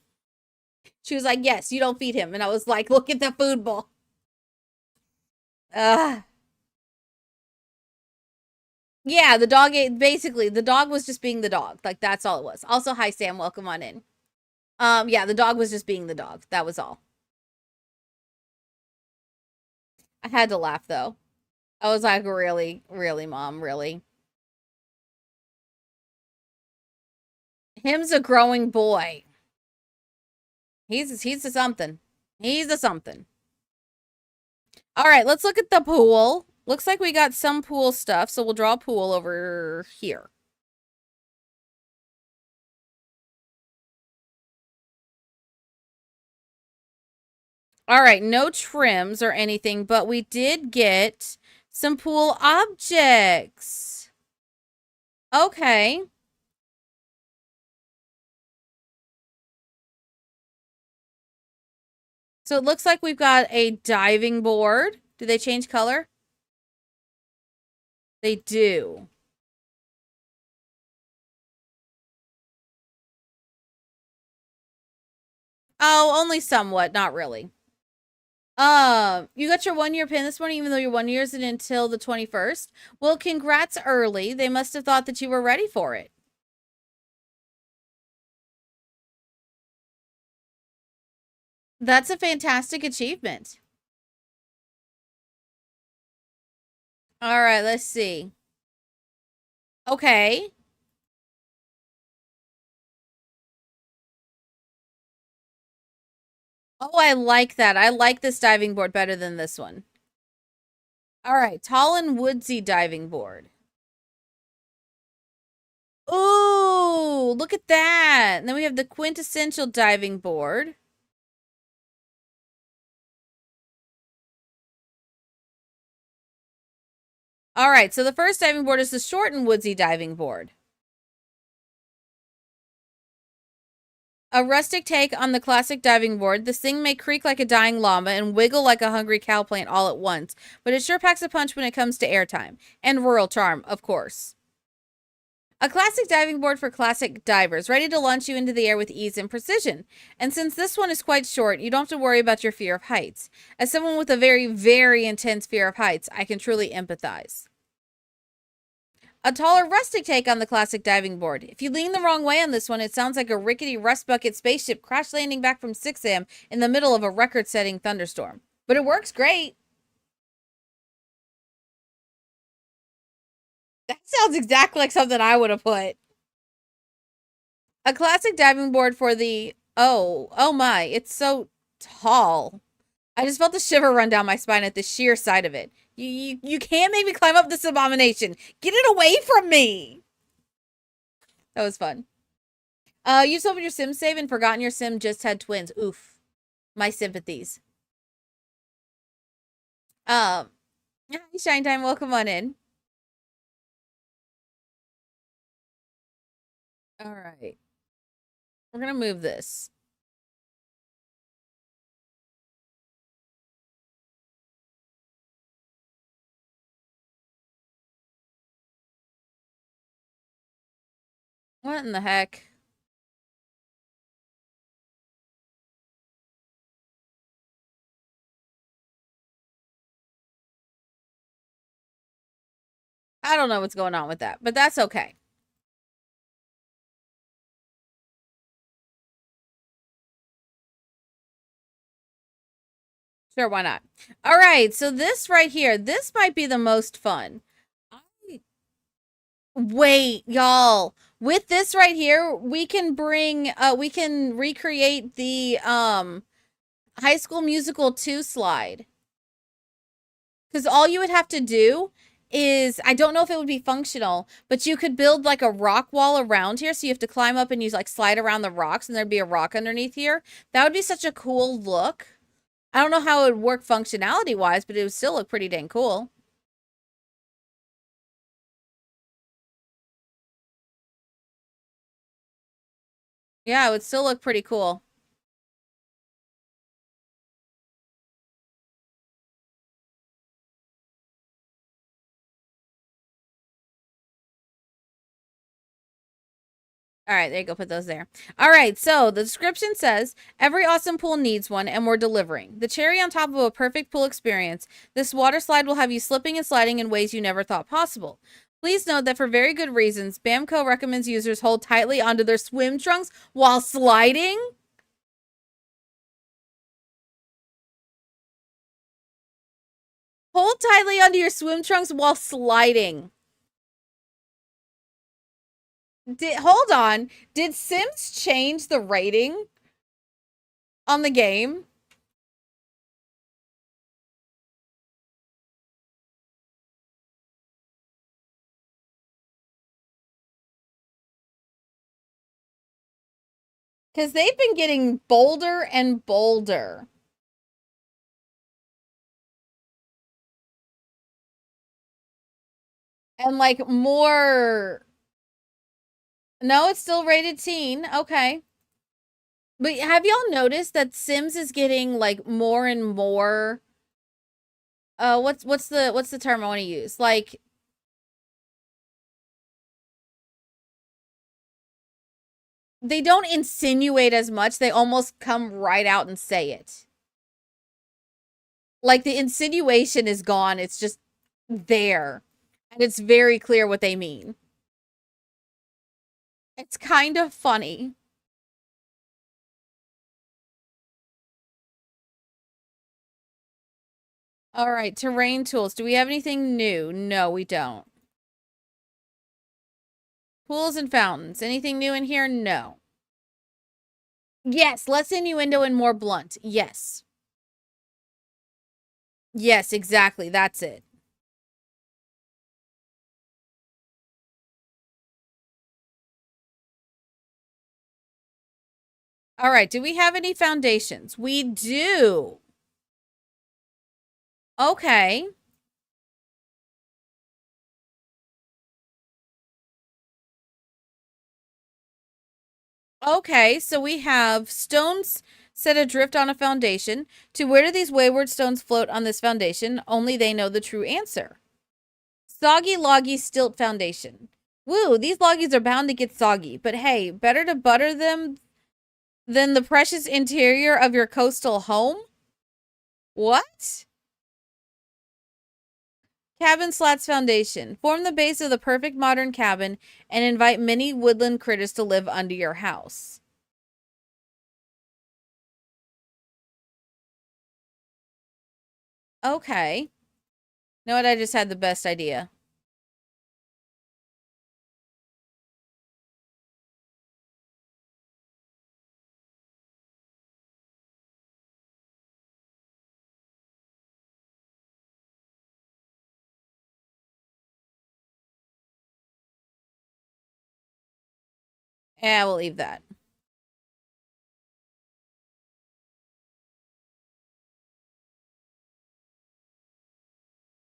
She was like, yes, you don't feed him. And I was like, look at the food bowl. Yeah, the dog ate, basically, the dog was just being the dog. Like, that's all it was. Also, hi, Sam. Welcome on in. Yeah, the dog was just being the dog. That was all. I had to laugh, though. I was like, really? Really, Mom? Really? Him's a growing boy. He's a something. He's a something. All right, let's look at the pool. Looks like we got some pool stuff, so we'll draw a pool over here. All right, no trims or anything, but we did get some pool objects. Okay. So it looks like we've got a diving board. Do they change color? They do. Oh, only somewhat, not really. You got your 1-year pin this morning, even though your 1 year isn't until the 21st. Well, congrats early. They must have thought that you were ready for it. That's a fantastic achievement. All right, let's see. Okay. Oh, I like that. I like this diving board better than this one. All right, tall and woodsy diving board. Ooh, look at that. And then we have the quintessential diving board. All right, so the first diving board is the short and woodsy diving board. A rustic take on the classic diving board, this thing may creak like a dying llama and wiggle like a hungry cowplant all at once, but it sure packs a punch when it comes to airtime. And rural charm, of course. A classic diving board for classic divers, ready to launch you into the air with ease and precision. And since this one is quite short, you don't have to worry about your fear of heights. As someone with a very, very intense fear of heights, I can truly empathize. A taller rustic take on the classic diving board. If you lean the wrong way on this one, it sounds like a rickety rust bucket spaceship crash landing back from 6 a.m. in the middle of a record-setting thunderstorm. But it works great. That sounds exactly like something I would have put. A classic diving board for the... Oh my, it's so tall. I just felt a shiver run down my spine at the sheer sight of it. You can't make me climb up this abomination. Get it away from me. That was fun. You've opened your sim save and forgotten your sim just had twins. Oof. My sympathies. Hi, Shine Time. Welcome on in. All right. We're going to move this. What in the heck? I don't know what's going on with that, but that's okay. Sure, why not? All right, so this right here, this might be the most fun. Wait, y'all. With this right here, we can recreate the High School Musical 2 slide. Because all you would have to do is, I don't know if it would be functional, but you could build like a rock wall around here. So you have to climb up and you like slide around the rocks and there'd be a rock underneath here. That would be such a cool look. I don't know how it would work functionality wise, but it would still look pretty dang cool. Yeah, it would still look pretty cool. All right, there you go. Put those there. All right, so the description says, every awesome pool needs one, and we're delivering. The cherry on top of a perfect pool experience, this water slide will have you slipping and sliding in ways you never thought possible. Please note that for very good reasons, Bamco recommends users hold tightly onto their swim trunks while sliding. Hold tightly onto your swim trunks while sliding. Hold on. Did Sims change the rating on the game? Because they've been getting bolder and bolder. And like more... No, it's still rated teen. Okay. But have y'all noticed that Sims is getting like more and more what's the term I want to use? Like they don't insinuate as much. They almost come right out and say it. Like the insinuation is gone. It's just there. And it's very clear what they mean. It's kind of funny. All right, terrain tools. Do we have anything new? No, we don't. Pools and fountains. Anything new in here? No. Yes, less innuendo and more blunt. Yes. Yes, exactly. That's it. All right, do we have any foundations? We do. Okay. Okay, so we have stones set adrift on a foundation. To where do these wayward stones float on this foundation? Only they know the true answer. Soggy loggy stilt foundation. Woo, these loggies are bound to get soggy, but hey, better to butter them than the precious interior of your coastal home? What? Cabin slats foundation. Form the base of the perfect modern cabin and invite many woodland critters to live under your house. Okay. You know what? I just had the best idea. Yeah, we'll leave that.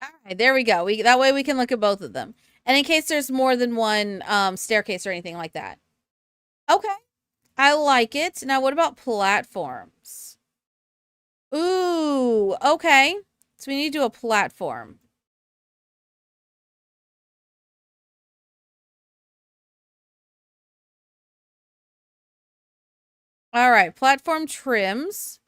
All right, there we go. That way we can look at both of them. And in case there's more than one staircase or anything like that. Okay. I like it. Now, what about platforms? Ooh, okay. So we need to do a platform. All right, platform trims.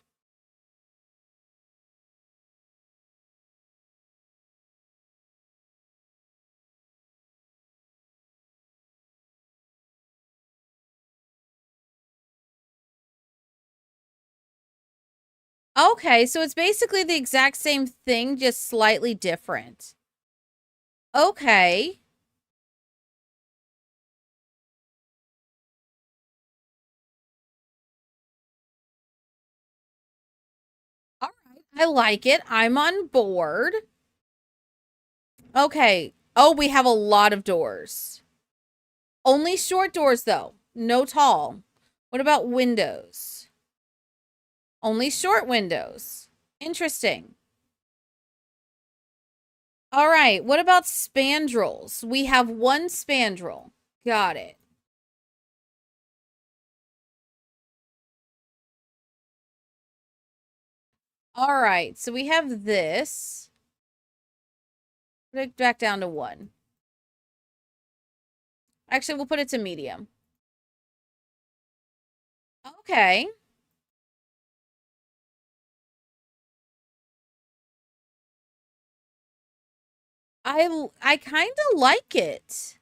Okay, so it's basically the exact same thing, just slightly different. Okay. All right. I like it. I'm on board. Okay. Oh, we have a lot of doors. Only short doors, though. No tall. What about windows? Only short windows. Interesting. All right. What about spandrels? We have one spandrel. Got it. All right. So we have this. Put it back down to 1. Actually, we'll put it to medium. Okay. I kind of like it.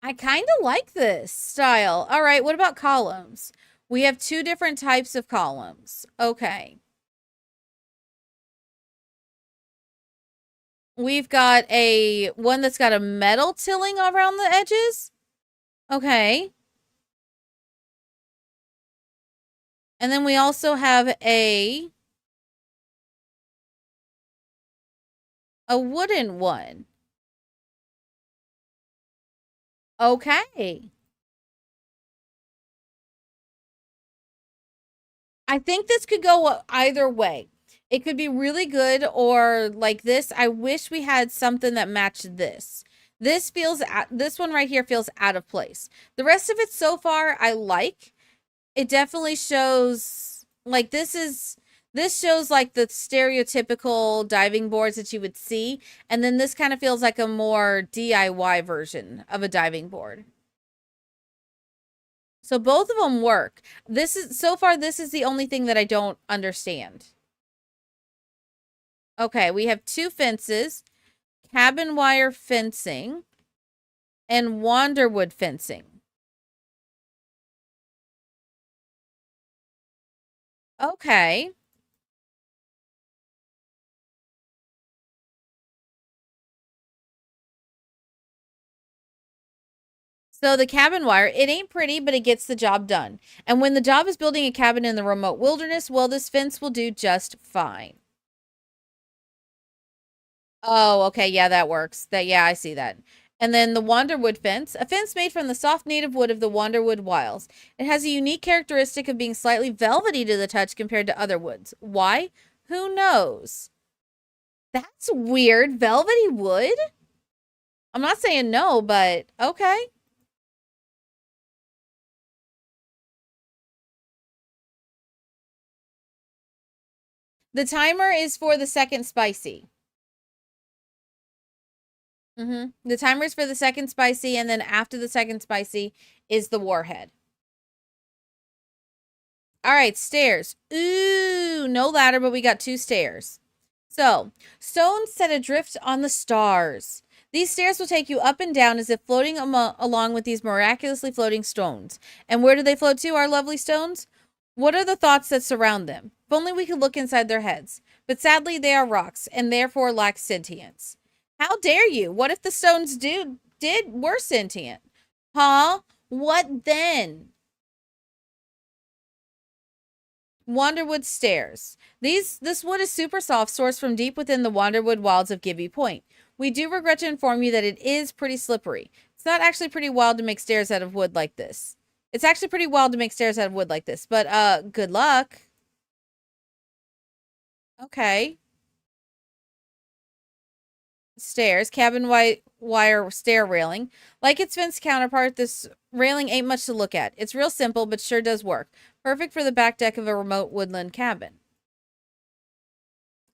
I kind of like this style. All right, what about columns? We have 2 different types of columns. Okay. We've got one that's got a metal tilling around the edges. Okay. And then we also have a wooden one. Okay. I think this could go either way. It could be really good or like this. I wish we had something that matched this. This one right here feels out of place. The rest of it so far I like. It definitely shows like this shows like the stereotypical diving boards that you would see, and then this kind of feels like a more DIY version of a diving board. So both of them work. So far this is the only thing that I don't understand. Okay, we have 2 fences, cabin wire fencing, and wanderwood fencing. Okay. So the cabin wire, it ain't pretty, but it gets the job done. And when the job is building a cabin in the remote wilderness, well, this fence will do just fine. Oh, okay. Yeah, that works. Yeah, I see that. And then the Wanderwood fence, a fence made from the soft native wood of the Wanderwood wilds. It has a unique characteristic of being slightly velvety to the touch compared to other woods. Why? Who knows? That's weird. Velvety wood? I'm not saying no, but okay. The timer is for the second spicy. The timer is for the second spicy, and then after the second spicy is the warhead. All right, stairs. Ooh, no ladder, but we got 2 stairs. So, stones set adrift on the stars. These stairs will take you up and down as if floating along with these miraculously floating stones. And where do they float to, our lovely stones? What are the thoughts that surround them? If only we could look inside their heads. But sadly, they are rocks and therefore lack sentience. How dare you? What if the stones were sentient? Huh? What then? Wanderwood Stairs. This wood is super soft, sourced from deep within the Wanderwood wilds of Gibby Point. We do regret to inform you that it is pretty slippery. It's not actually pretty wild to make stairs out of wood like this. It's actually pretty wild to make stairs out of wood like this, but good luck. Okay. Stairs, cabin wire stair railing. Like its fence counterpart, this railing ain't much to look at. It's real simple, but sure does work. Perfect for the back deck of a remote woodland cabin.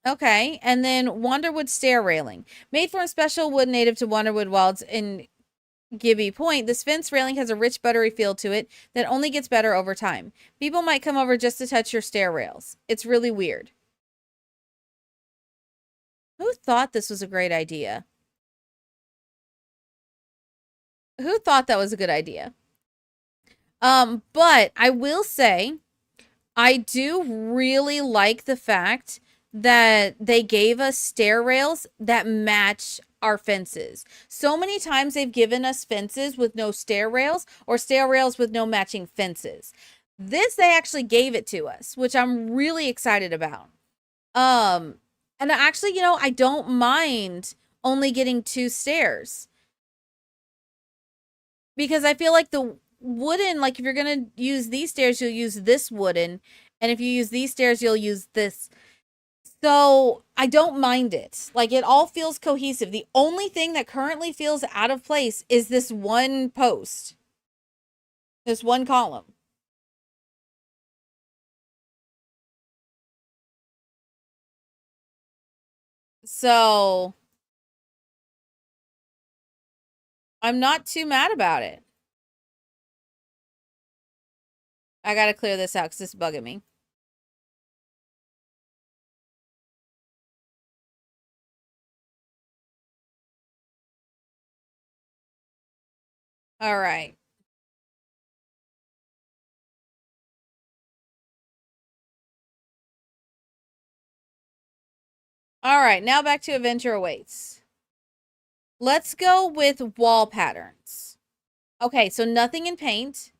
Okay, and then Wanderwood stair railing. Made from special wood native to Wanderwood wilds in Gibby Point, this fence railing has a rich, buttery feel to it that only gets better over time. People might come over just to touch your stair rails. It's really weird. Who thought this was a great idea? Who thought that was a good idea? But I will say, I do really like the fact that they gave us stair rails that match our fences. So many times they've given us fences with no stair rails or stair rails with no matching fences. This, they actually gave it to us, which I'm really excited about. And actually, I don't mind only getting 2 stairs. Because I feel like the wooden, like if you're going to use these stairs, you'll use this wooden. And if you use these stairs, you'll use this. So I don't mind it. Like it all feels cohesive. The only thing that currently feels out of place is this one post. This one column. So I'm not too mad about it. I gotta clear this out because this is bugging me. All right. All right, now back to Adventure Awaits. Let's go with wall patterns. Okay, so nothing in paint.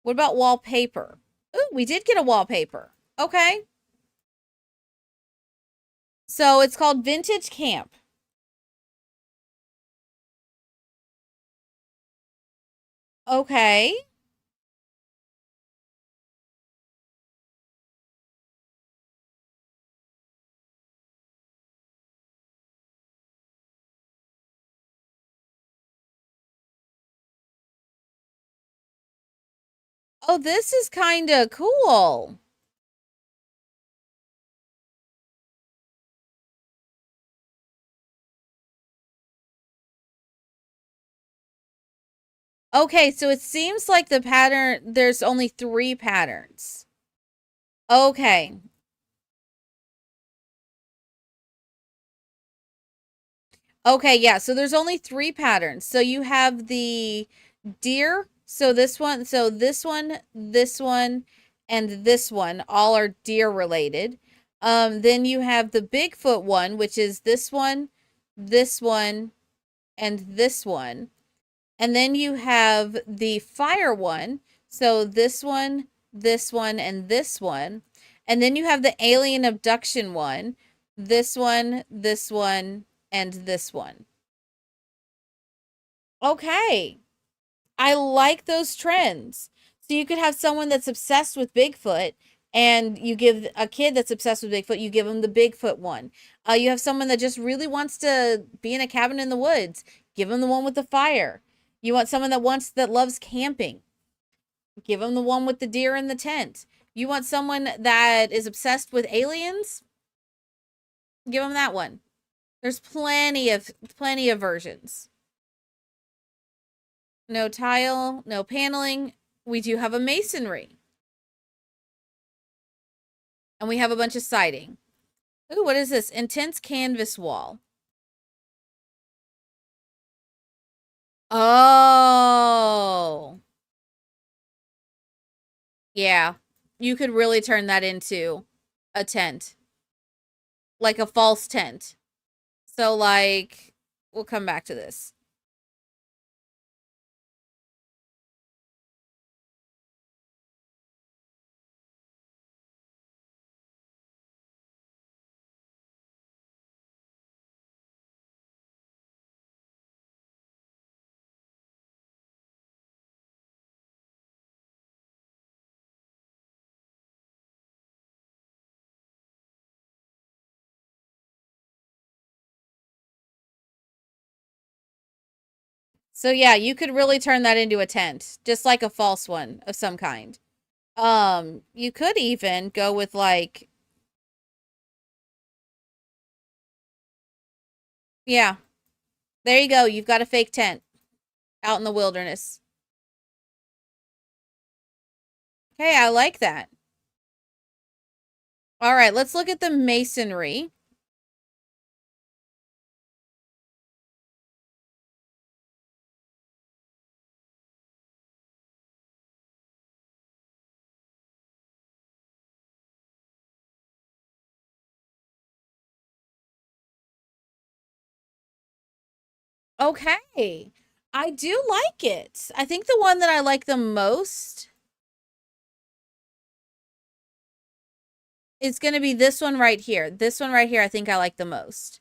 What about wallpaper? Ooh, we did get a wallpaper. Okay. So it's called Vintage Camp. Okay. Oh, this is kind of cool. Okay, so it seems like the pattern, there's only 3 patterns. Okay. Okay, yeah, so there's only 3 patterns. So you have the deer, so this one, and this one, all are deer related. Then you have the Bigfoot one, which is this one, and this one. And then you have the fire one, so this one, and this one. And then you have the alien abduction one, this one, and this one. Okay. I like those trends. So you could have someone that's obsessed with Bigfoot, and you give a kid that's obsessed with Bigfoot, you give them the Bigfoot one. You have someone that just really wants to be in a cabin in the woods, give them the one with the fire. You want someone that loves camping, give them the one with the deer in the tent. You want someone that is obsessed with aliens, give them that one. There's plenty of versions. No tile, no paneling. We do have a masonry. And we have a bunch of siding. Ooh, what is this? Intense canvas wall. Oh. Yeah. You could really turn that into a tent. Like a false tent. So, like, we'll come back to this. So yeah, you could really turn that into a tent, just like a false one of some kind. You could even go with like, yeah, there you go. You've got a fake tent out in the wilderness. Okay, I like that. All right, let's look at the masonry. Okay. I do like it. I think the one that I like the most is going to be this one right here. This one right here I think I like the most.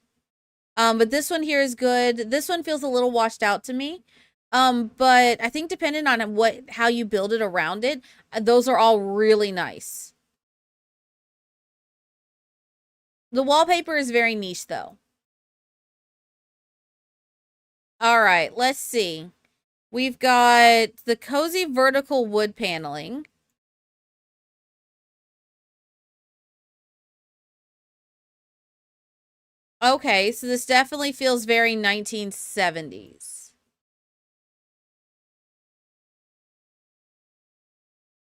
But this one here is good. This one feels a little washed out to me. But I think depending on how you build it around it, those are all really nice. The wallpaper is very niche though. All right, let's see. We've got the cozy vertical wood paneling. Okay, so this definitely feels very 1970s.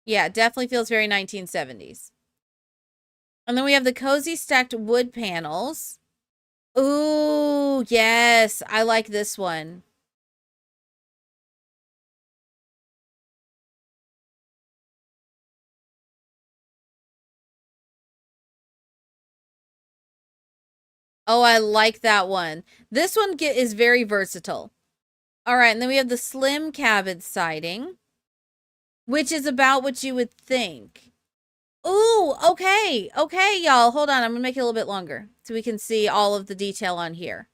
Yeah, definitely feels very 1970s. And then we have the cozy stacked wood panels. Ooh, yes, I like this one. Oh, I like that one. This one is very versatile. All right, and then we have the slim cabin siding, which is about what you would think. Ooh, okay. Okay, y'all. Hold on. I'm going to make it a little bit longer so we can see all of the detail on here.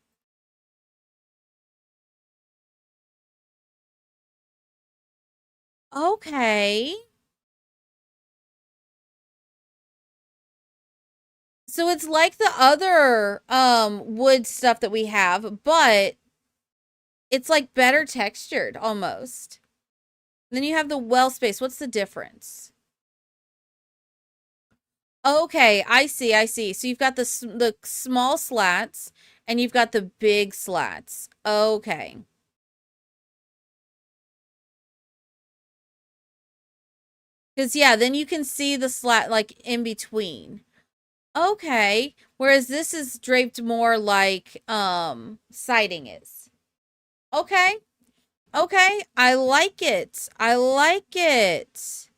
Okay. So it's like the other wood stuff that we have, but it's like better textured almost. And then you have the well space. What's the difference? Okay, I see, I see. So you've got the small slats and you've got the big slats. Okay. Because, yeah, then you can see the slat, like, in between. Okay. Whereas this is draped more like, siding is. Okay. Okay. I like it. I like it.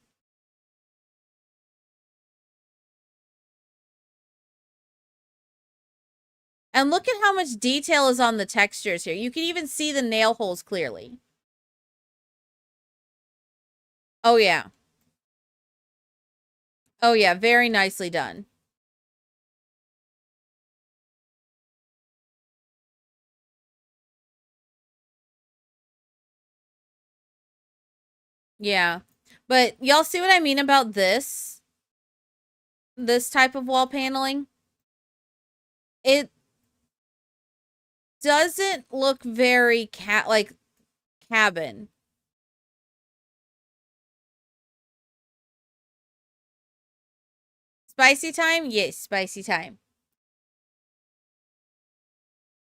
And look at how much detail is on the textures here. You can even see the nail holes clearly. Oh, yeah. Oh, yeah. Very nicely done. Yeah. But y'all see what I mean about this? This type of wall paneling? It doesn't look very like cabin. Spicy time? Yes, spicy time.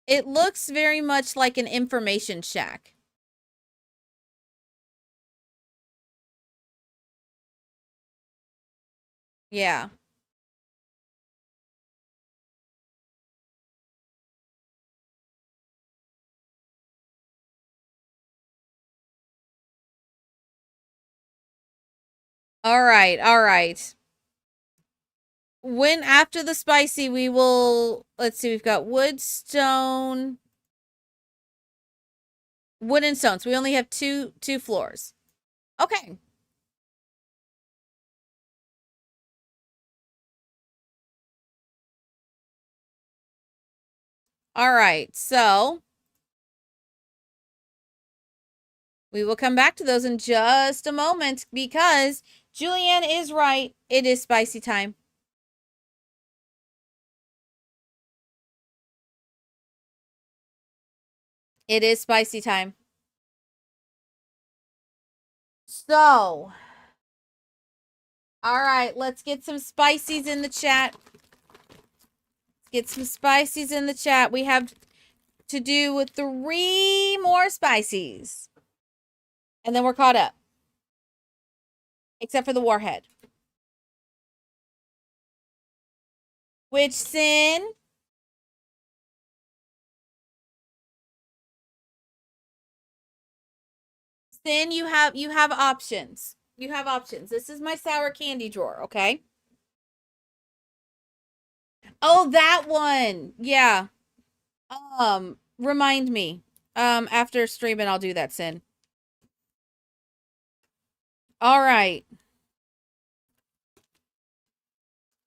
It looks very much like an information shack. Yeah. All right, all right. When after the spicy, we will, let's see, we've got wood, stone, wood and stone. So we only have two floors. Okay. All right. So we will come back to those in just a moment because Julianne is right. It is spicy time. It is spicy time. So, all right, let's get some spicies in the chat. Get some spicies in the chat. We have to do with 3 more spicies. And then we're caught up. Except for the warhead. Which Sin? Sin, you have options. You have options. This is my sour candy drawer, okay? Oh, that one. Yeah. Remind me. After streaming, I'll do that, Sin. All right.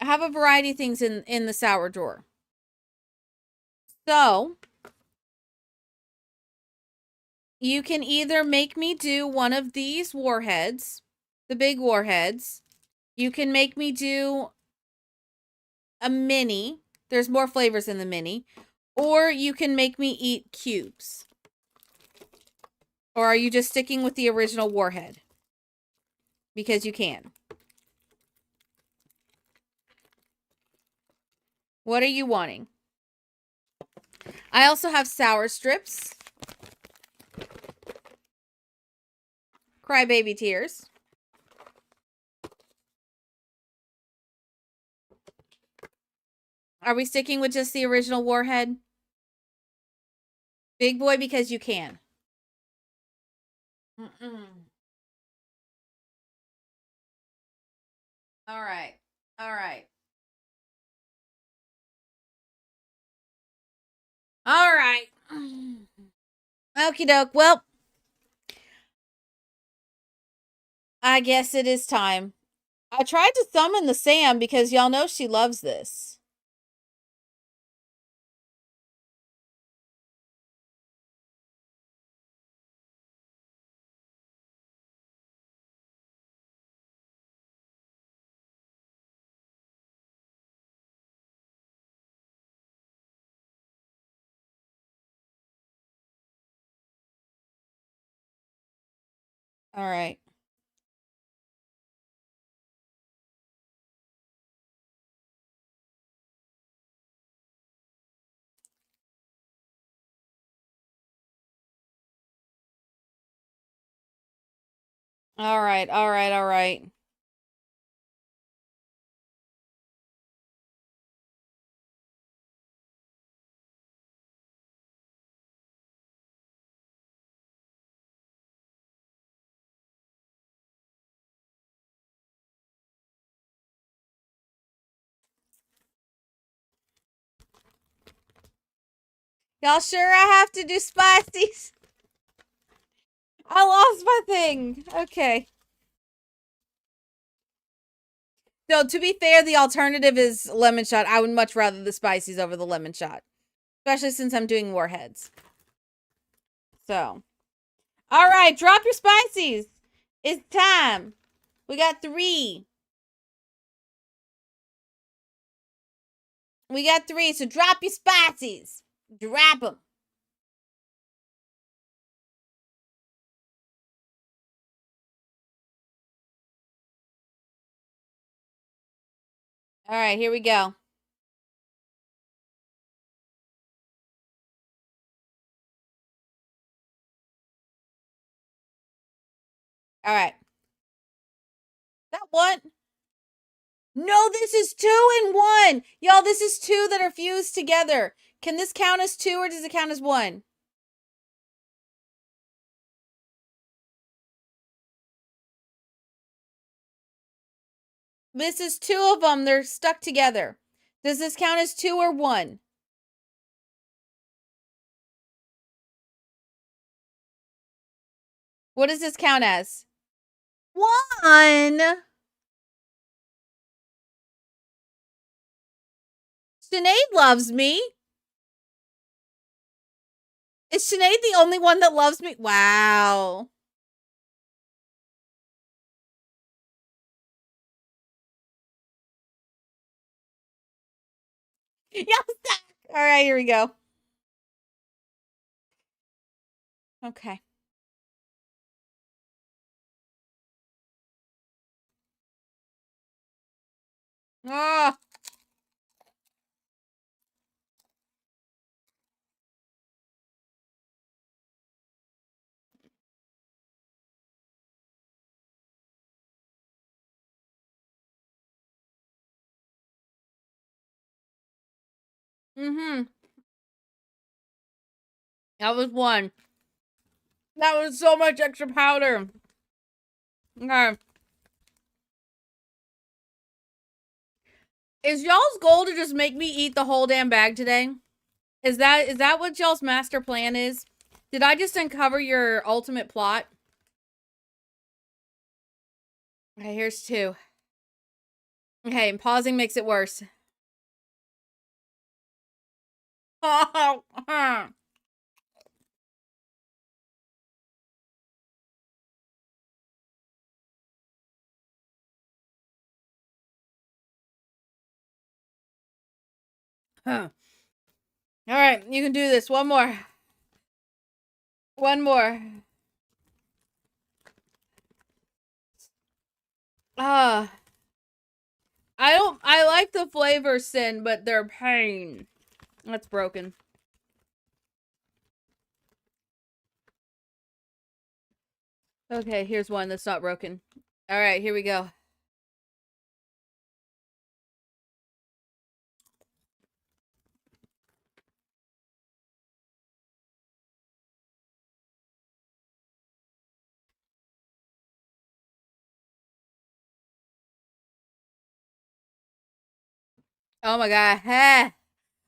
I have a variety of things in the sour drawer. So, you can either make me do one of these warheads, the big warheads. You can make me do a mini. There's more flavors in the mini. Or you can make me eat cubes. Or are you just sticking with the original warhead? Because you can. What are you wanting? I also have sour strips. Crybaby tears. Are we sticking with just the original warhead? Big boy because you can. All right. All right. All right. Okie doke. Well, I guess it is time. I tried to summon the Sam because y'all know she loves this. All right. All right. All right. All right. Y'all sure I have to do spices? I lost my thing. Okay. So to be fair, the alternative is lemon shot. I would much rather the spices over the lemon shot. Especially since I'm doing warheads. So. All right, drop your spices. It's time. We got 3. We got 3, so drop your spices. Drop them. All right, here we go. All right. That one. No, this is 2 in 1. Y'all, this is 2 that are fused together. Can this count as 2 or does it count as 1? This is 2 of them. They're stuck together. Does this count as 2 or 1? What does this count as? 1! Sinead loves me. Is Sinead the only one that loves me? Wow. Yes. All right, here we go. Okay. Ah. Mm-hmm. That was 1. That was so much extra powder. Okay. Is y'all's goal to just make me eat the whole damn bag today? Is that what y'all's master plan is? Did I just uncover your ultimate plot? Okay, here's 2. Okay, and pausing makes it worse. Oh, All right, you can do this. One more. One more. I like the flavor sin, but they're pain. That's broken. Okay, here's one that's not broken. All right, here we go. Oh my god.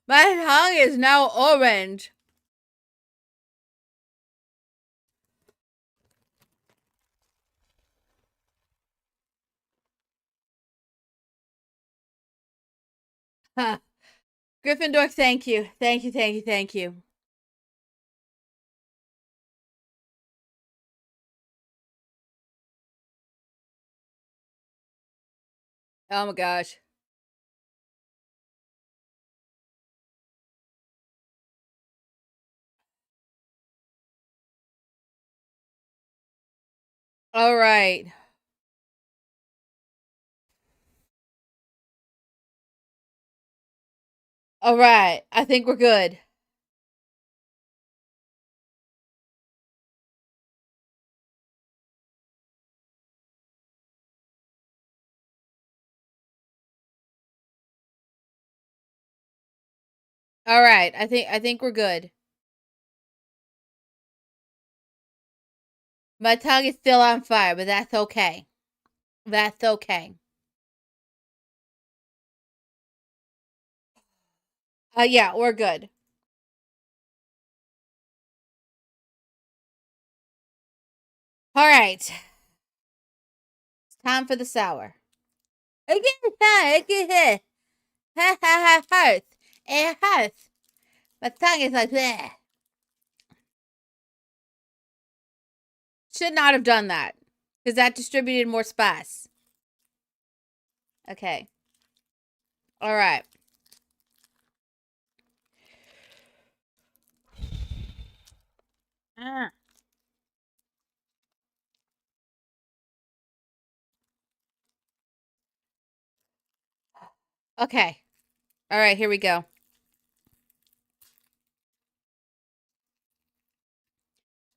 My tongue is now orange. Huh. Gryffindor, thank you. Thank you, thank you, thank you. Oh my gosh. All right. All right. I think we're good. All right. I think we're good. My tongue is still on fire, but that's okay. That's okay. Yeah, we're good. All right. It's time for the sour. It hurts. It hurts. My tongue is like that. Should not have done that. Because that distributed more spice. Okay. All right. Okay. All right, here we go.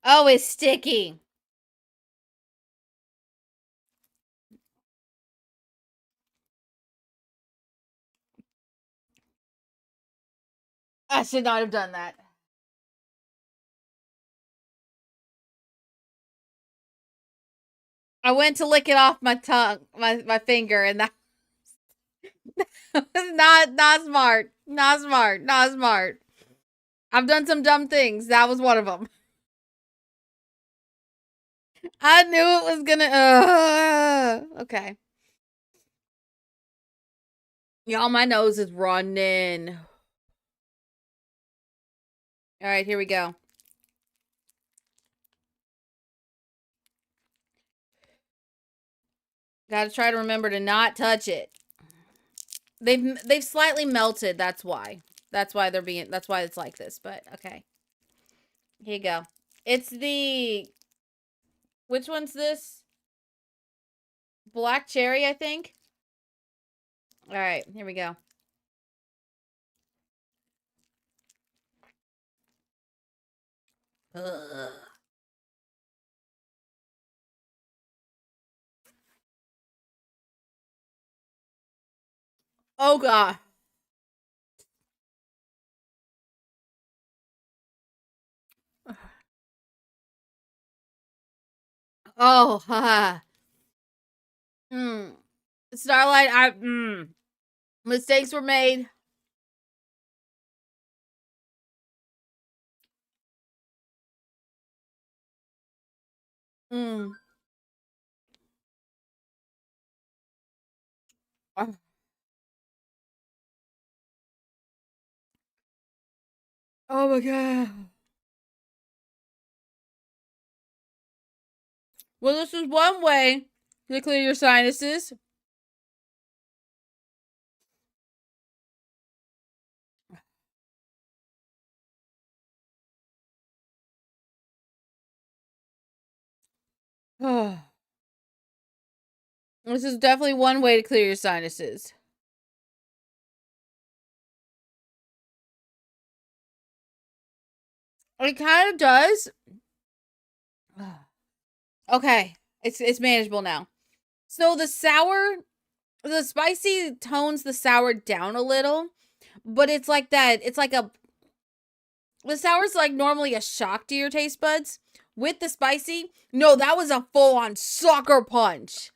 Oh, it's sticky. I should not have done that. I went to lick it off my tongue, my finger, and that Not smart. Not smart. Not smart. I've done some dumb things. That was one of them. I knew it was gonna. Okay. Y'all, my nose is running. All right, here we go. Gotta try to remember to not touch it. They've slightly melted. That's why. That's why it's like this. But okay. Here you go. It's the. Which one's this? Black cherry, I think. All right, here we go. Ugh. Oh god. Oh, ha. Starlight, mistakes were made. Mm. Oh. Oh my god. Well, this is one way to clear your sinuses. This is definitely one way to clear your sinuses. It kind of does. Okay, it's manageable now. So the spicy tones the sour down a little, but it's like that. It's like the sour's like normally a shock to your taste buds. With the spicy, no, that was a full-on sucker punch.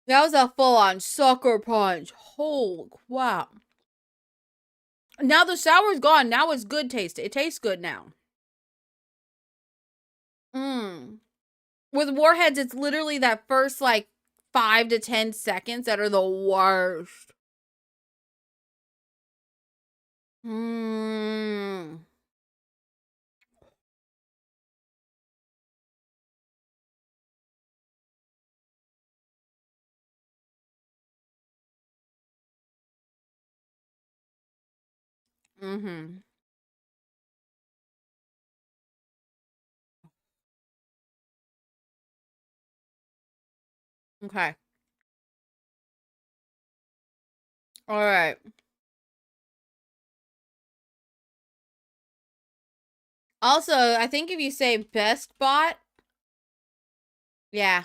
That was a full-on sucker punch. Holy wow. Now the sour's gone. Now it's good taste. It tastes good now. With Warheads, it's literally that first like 5 to 10 seconds that are the worst. Okay. All right. Also, I think if you say best bot, yeah.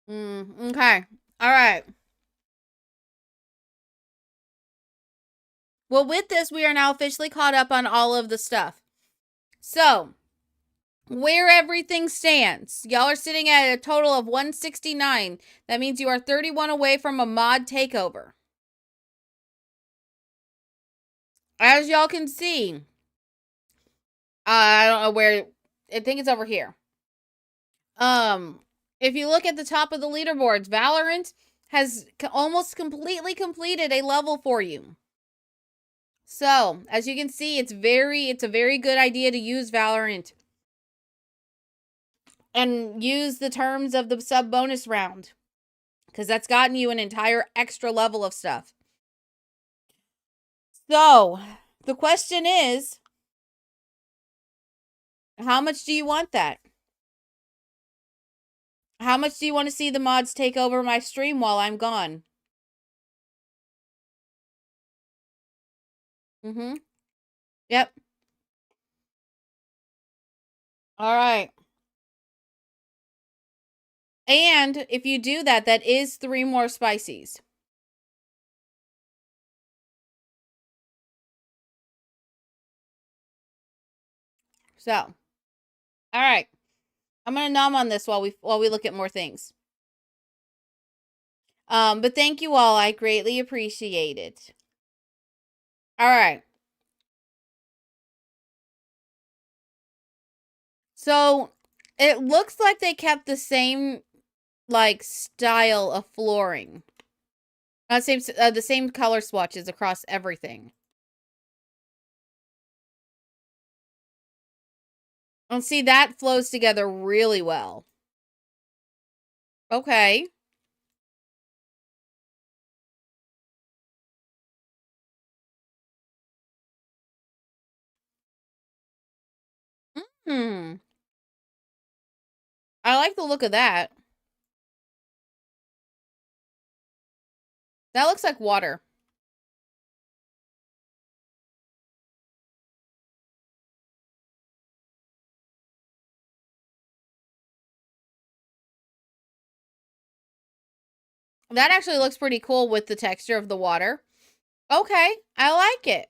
Okay. All right. Well, with this, we are now officially caught up on all of the stuff. So, where everything stands, y'all are sitting at a total of 169. That means you are 31 away from a mod takeover. As y'all can see, I don't know where, I think it's over here. If you look at the top of the leaderboards, Valorant has almost completely completed a level for you. So, as you can see, it's a very good idea to use Valorant. And use the terms of the sub bonus round. Because that's gotten you an entire extra level of stuff. So, the question is, how much do you want that? How much do you want to see the mods take over my stream while I'm gone? Yep. All right. And if you do that, that is 3 more spices. So, all right. I'm gonna nom on this while we look at more things. But thank you all. I greatly appreciate it. All right. So it looks like they kept the same like style of flooring. The same color swatches across everything. And see, that flows together really well. Okay. Hmm. I like the look of that. That looks like water. That actually looks pretty cool with the texture of the water. Okay, I like it.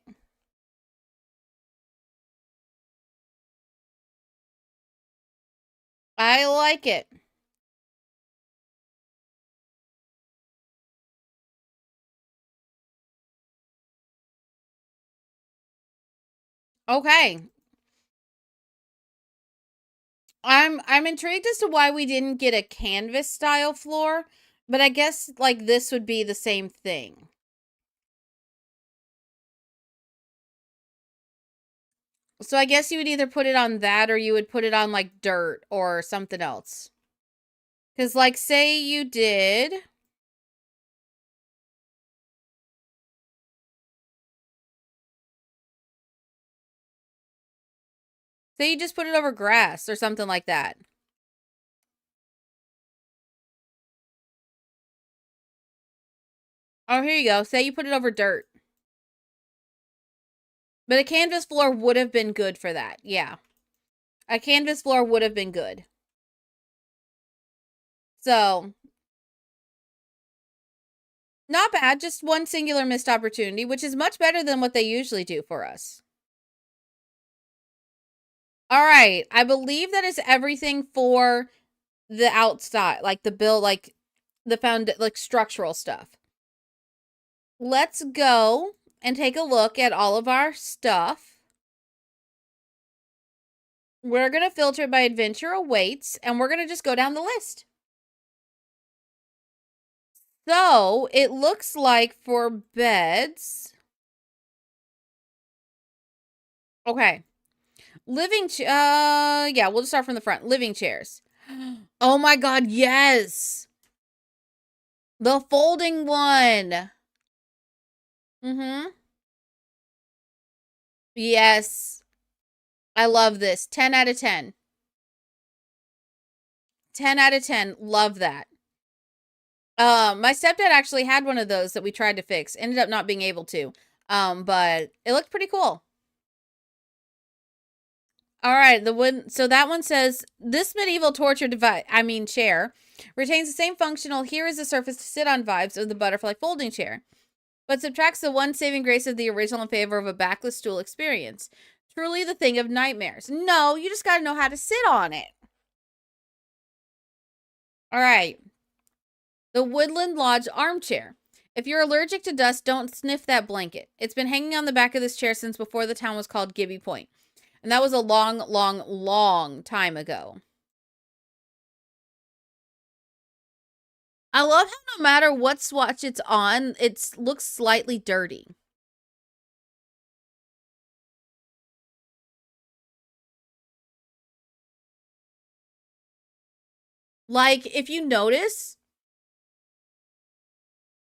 I like it. Okay. I'm intrigued as to why we didn't get a canvas style floor, but I guess like this would be the same thing. So I guess you would either put it on that or you would put it on like dirt or something else. Cuz like say you did say you just put it over grass or something like that. Oh, here you go. Say you put it over dirt. But a canvas floor would have been good for that. Yeah. A canvas floor would have been good. So, not bad. Just one singular missed opportunity, which is much better than what they usually do for us. All right. I believe that is everything for the outside, like the build, like the like structural stuff. Let's go and take a look at all of our stuff. We're going to filter it by adventure awaits, and we're going to just go down the list. So, it looks like for beds. Okay. Yeah, we'll just start from the front. Living chairs. Oh my god, yes! The folding one! Mm-hmm. Yes. I love this. 10 out of 10. 10 out of 10. Love that. My stepdad actually had one of those that we tried to fix. Ended up not being able to. But it looked pretty cool. All right, so that one says, this medieval torture chair retains the same functional here is the surface to sit on vibes of the butterfly folding chair, but subtracts the one saving grace of the original in favor of a backless stool experience. Truly the thing of nightmares. No, you just got to know how to sit on it. All right. The Woodland Lodge armchair. If you're allergic to dust, don't sniff that blanket. It's been hanging on the back of this chair since before the town was called Gibby Point. And that was a long, long, long time ago. I love how no matter what swatch it's on, it looks slightly dirty. Like, if you notice,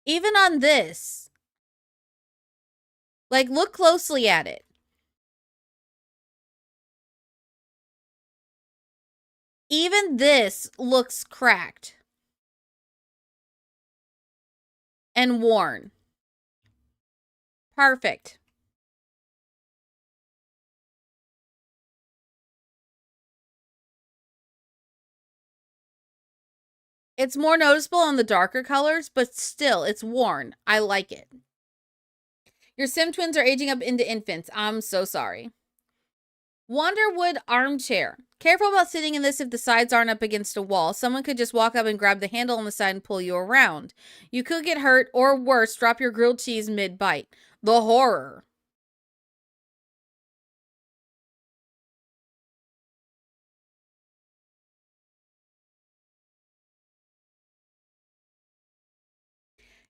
even on this, like, look closely at it. Even this looks cracked and worn. Perfect. It's more noticeable on the darker colors, but still, it's worn. I like it. Your Sim twins are aging up into infants. I'm so sorry. Wonderwood armchair. Careful about sitting in this if the sides aren't up against a wall. Someone could just walk up and grab the handle on the side and pull you around. You could get hurt, or worse, drop your grilled cheese mid-bite. The horror.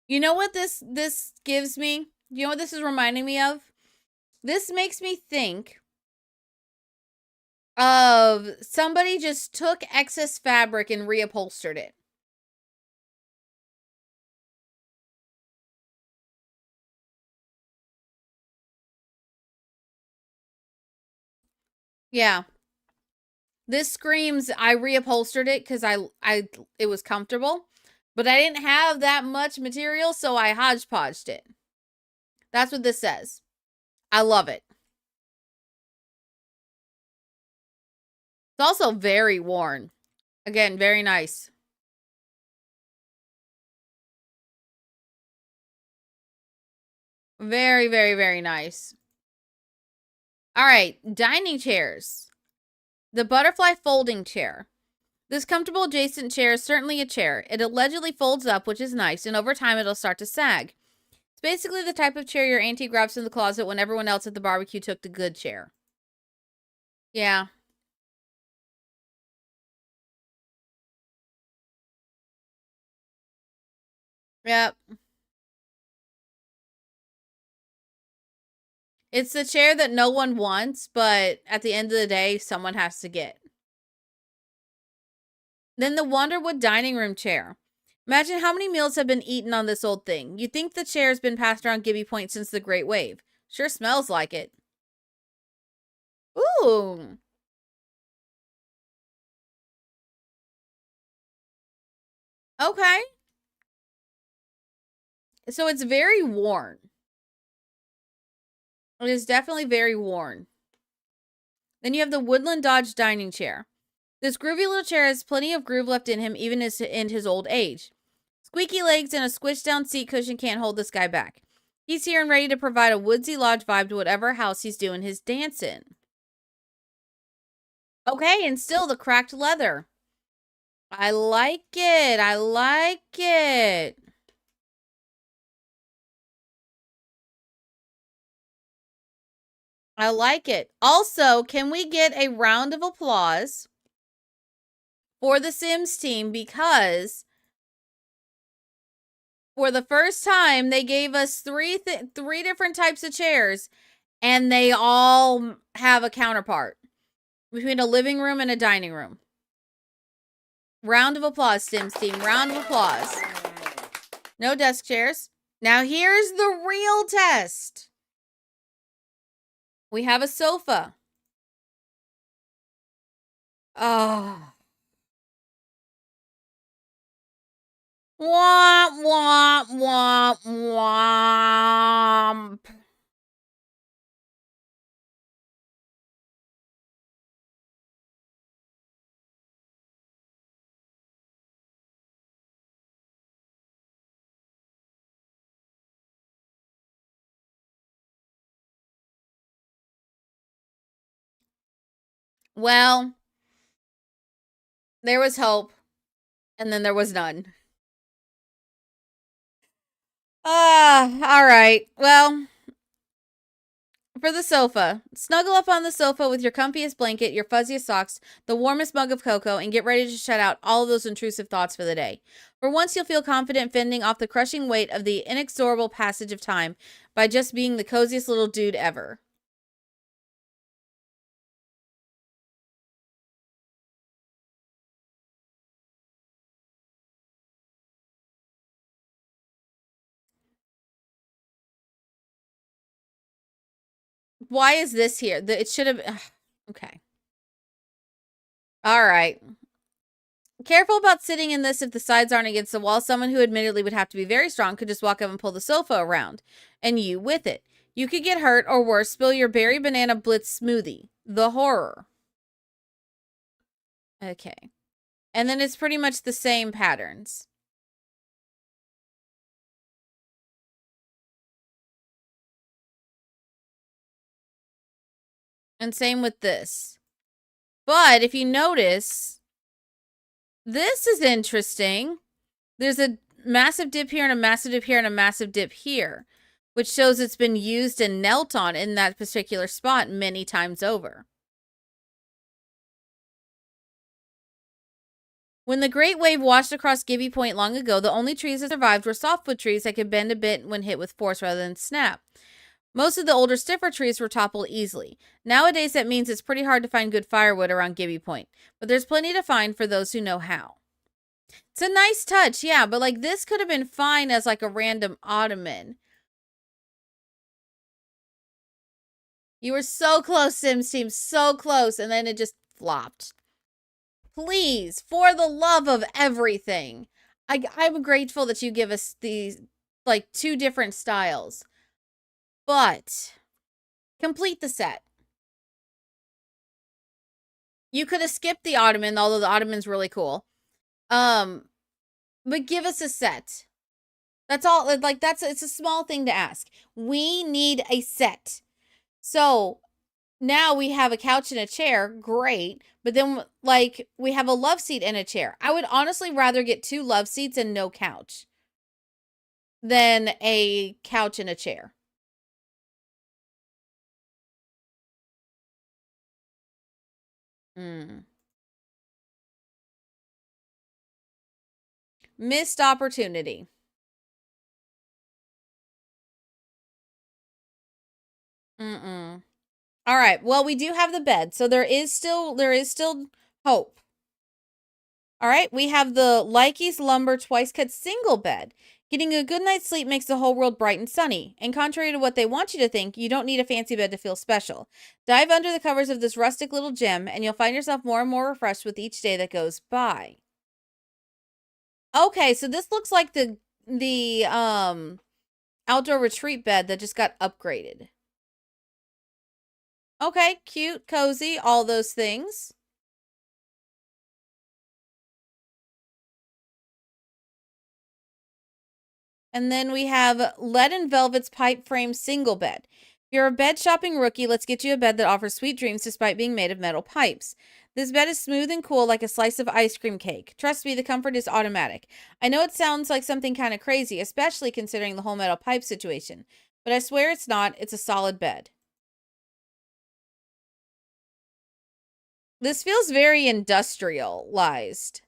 You know what this gives me? You know what this is reminding me of? This makes me think of somebody just took excess fabric and reupholstered it. Yeah. This screams I reupholstered it because it was comfortable, but I didn't have that much material, so I hodgepodged it. That's what this says. I love it. It's also very worn. Again, very nice. Very, very, very nice. All right, dining chairs. The butterfly folding chair. This comfortable adjacent chair is certainly a chair. It allegedly folds up, which is nice, and over time it'll start to sag. It's basically the type of chair your auntie grabs from the closet when everyone else at the barbecue took the good chair. Yeah. Yep. It's the chair that no one wants, but at the end of the day, someone has to get. Then the Wonderwood dining room chair. Imagine how many meals have been eaten on this old thing. You'd think the chair has been passed around Gibby Point since the Great Wave. Sure smells like it. Ooh. Okay. So it's very worn. It is definitely very worn. Then you have the Woodland Dodge dining chair. This groovy little chair has plenty of groove left in him, even in his old age. Squeaky legs and a squished down seat cushion can't hold this guy back. He's here and ready to provide a woodsy lodge vibe to whatever house he's doing his dance in. Okay, and still the cracked leather. I like it. I like it. I like it. Also, can we get a round of applause for the Sims team, because for the first time they gave us three different types of chairs, and they all have a counterpart between a living room and a dining room. Round of applause, Sims team. Round of applause. No desk chairs. Now here's the real test. We have a sofa. Oh. Womp, womp, womp, womp. Well, there was hope, and then there was none. All right. Well, for the sofa, snuggle up on the sofa with your comfiest blanket, your fuzziest socks, the warmest mug of cocoa, and get ready to shut out all of those intrusive thoughts for the day. For once, you'll feel confident fending off the crushing weight of the inexorable passage of time by just being the coziest little dude ever. Why is this here? It should have... Okay. All right. Careful about sitting in this if the sides aren't against the wall. Someone who admittedly would have to be very strong could just walk up and pull the sofa around, and you with it. You could get hurt, or worse, spill your berry banana blitz smoothie. The horror. Okay. And then it's pretty much the same patterns. And same with this. But if you notice, this is interesting. There's a massive dip here and a massive dip here and a massive dip here, which shows it's been used and knelt on in that particular spot many times over. When the Great Wave washed across Gibby Point long ago, the only trees that survived were softwood trees that could bend a bit when hit with force rather than snap. Most of the older, stiffer trees were toppled easily. Nowadays, that means it's pretty hard to find good firewood around Gibby Point, but there's plenty to find for those who know how. It's a nice touch, yeah, but like this could have been fine as like a random ottoman. You were so close, Sims team, so close, and then it just flopped. Please, for the love of everything. I'm grateful that you give us these, like, 2 different styles. But, complete the set. You could have skipped the ottoman, although the ottoman's really cool. But give us a set. That's all, like, it's a small thing to ask. We need a set. So, now we have a couch and a chair, great. But then, like, we have a love seat and a chair. I would honestly rather get 2 love seats and no couch than a couch and a chair. Missed opportunity. All right. Well, we do have the bed, so there is still hope. All right. We have the Likey's Lumber Twice Cut single bed. Getting a good night's sleep makes the whole world bright and sunny. And contrary to what they want you to think, you don't need a fancy bed to feel special. Dive under the covers of this rustic little gem, and you'll find yourself more and more refreshed with each day that goes by. Okay, so this looks like the outdoor retreat bed that just got upgraded. Okay, cute, cozy, all those things. And then we have Lead and Velvet's Pipe Frame Single Bed. If you're a bed shopping rookie, let's get you a bed that offers sweet dreams despite being made of metal pipes. This bed is smooth and cool like a slice of ice cream cake. Trust me, the comfort is automatic. I know it sounds like something kind of crazy, especially considering the whole metal pipe situation, but I swear it's not. It's a solid bed. This feels very industrialized.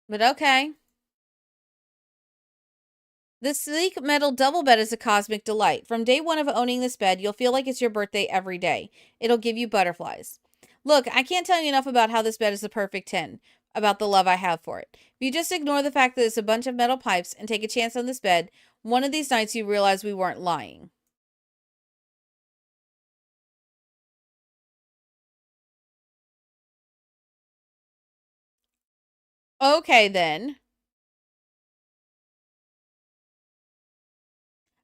But okay. This sleek metal double bed is a cosmic delight. From day 1 of owning this bed, you'll feel like it's your birthday every day. It'll give you butterflies. Look, I can't tell you enough about how this bed is a perfect 10, about the love I have for it. If you just ignore the fact that it's a bunch of metal pipes and take a chance on this bed, one of these nights you realize we weren't lying. Okay, then.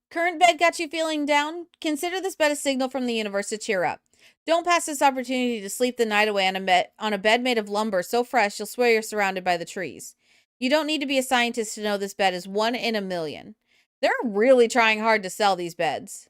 Current bed got you feeling down? Consider this bed a signal from the universe to cheer up. Don't pass this opportunity to sleep the night away on a bed made of lumber so fresh you'll swear you're surrounded by the trees. You don't need to be a scientist to know this bed is 1 in a million. They're really trying hard to sell these beds.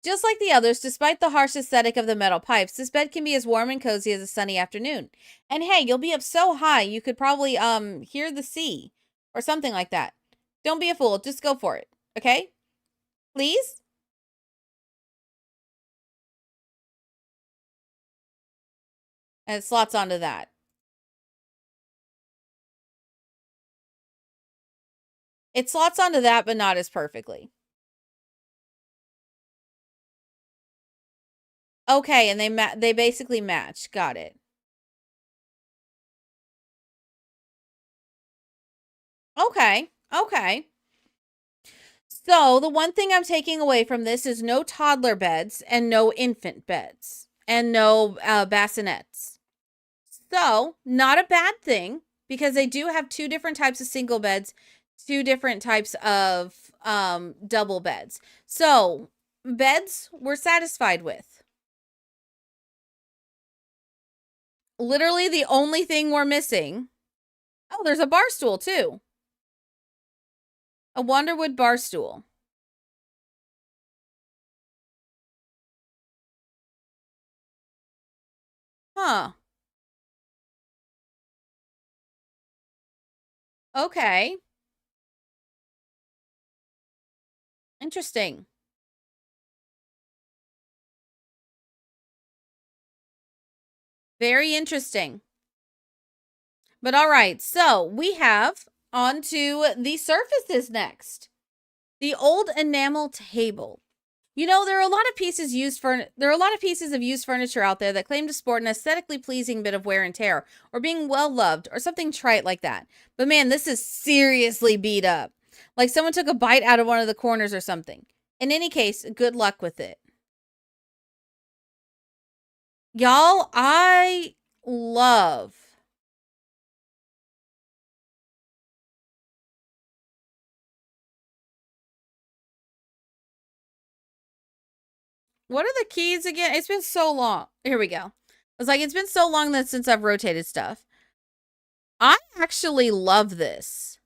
Just like the others, despite the harsh aesthetic of the metal pipes, this bed can be as warm and cozy as a sunny afternoon. And hey, you'll be up so high you could probably hear the sea or something like that. Don't be a fool, just go for it. Okay? Please? And it slots onto that. It slots onto that, but not as perfectly. Okay, and they basically match. Got it. Okay. Okay. So, the one thing I'm taking away from this is no toddler beds and no infant beds and no bassinets. So, not a bad thing because they do have 2 different types of single beds, 2 different types of double beds. So, beds we're satisfied with. literally the only thing we're missing. Oh, there's a bar stool too. A Wonderwood bar stool. Huh. Okay. Interesting. Very interesting. But all right, so we have onto the surfaces next. The old enamel table. You know, there are a lot of pieces of used furniture out there that claim to sport an aesthetically pleasing bit of wear and tear, or being well loved, or something trite like that. But man, this is seriously beat up. Like someone took a bite out of one of the corners or something. In any case, good luck with it. Y'all, I love what are the keys again? It's been so long. Here we go. It's like, it's been so long that since I've rotated stuff. I actually love this.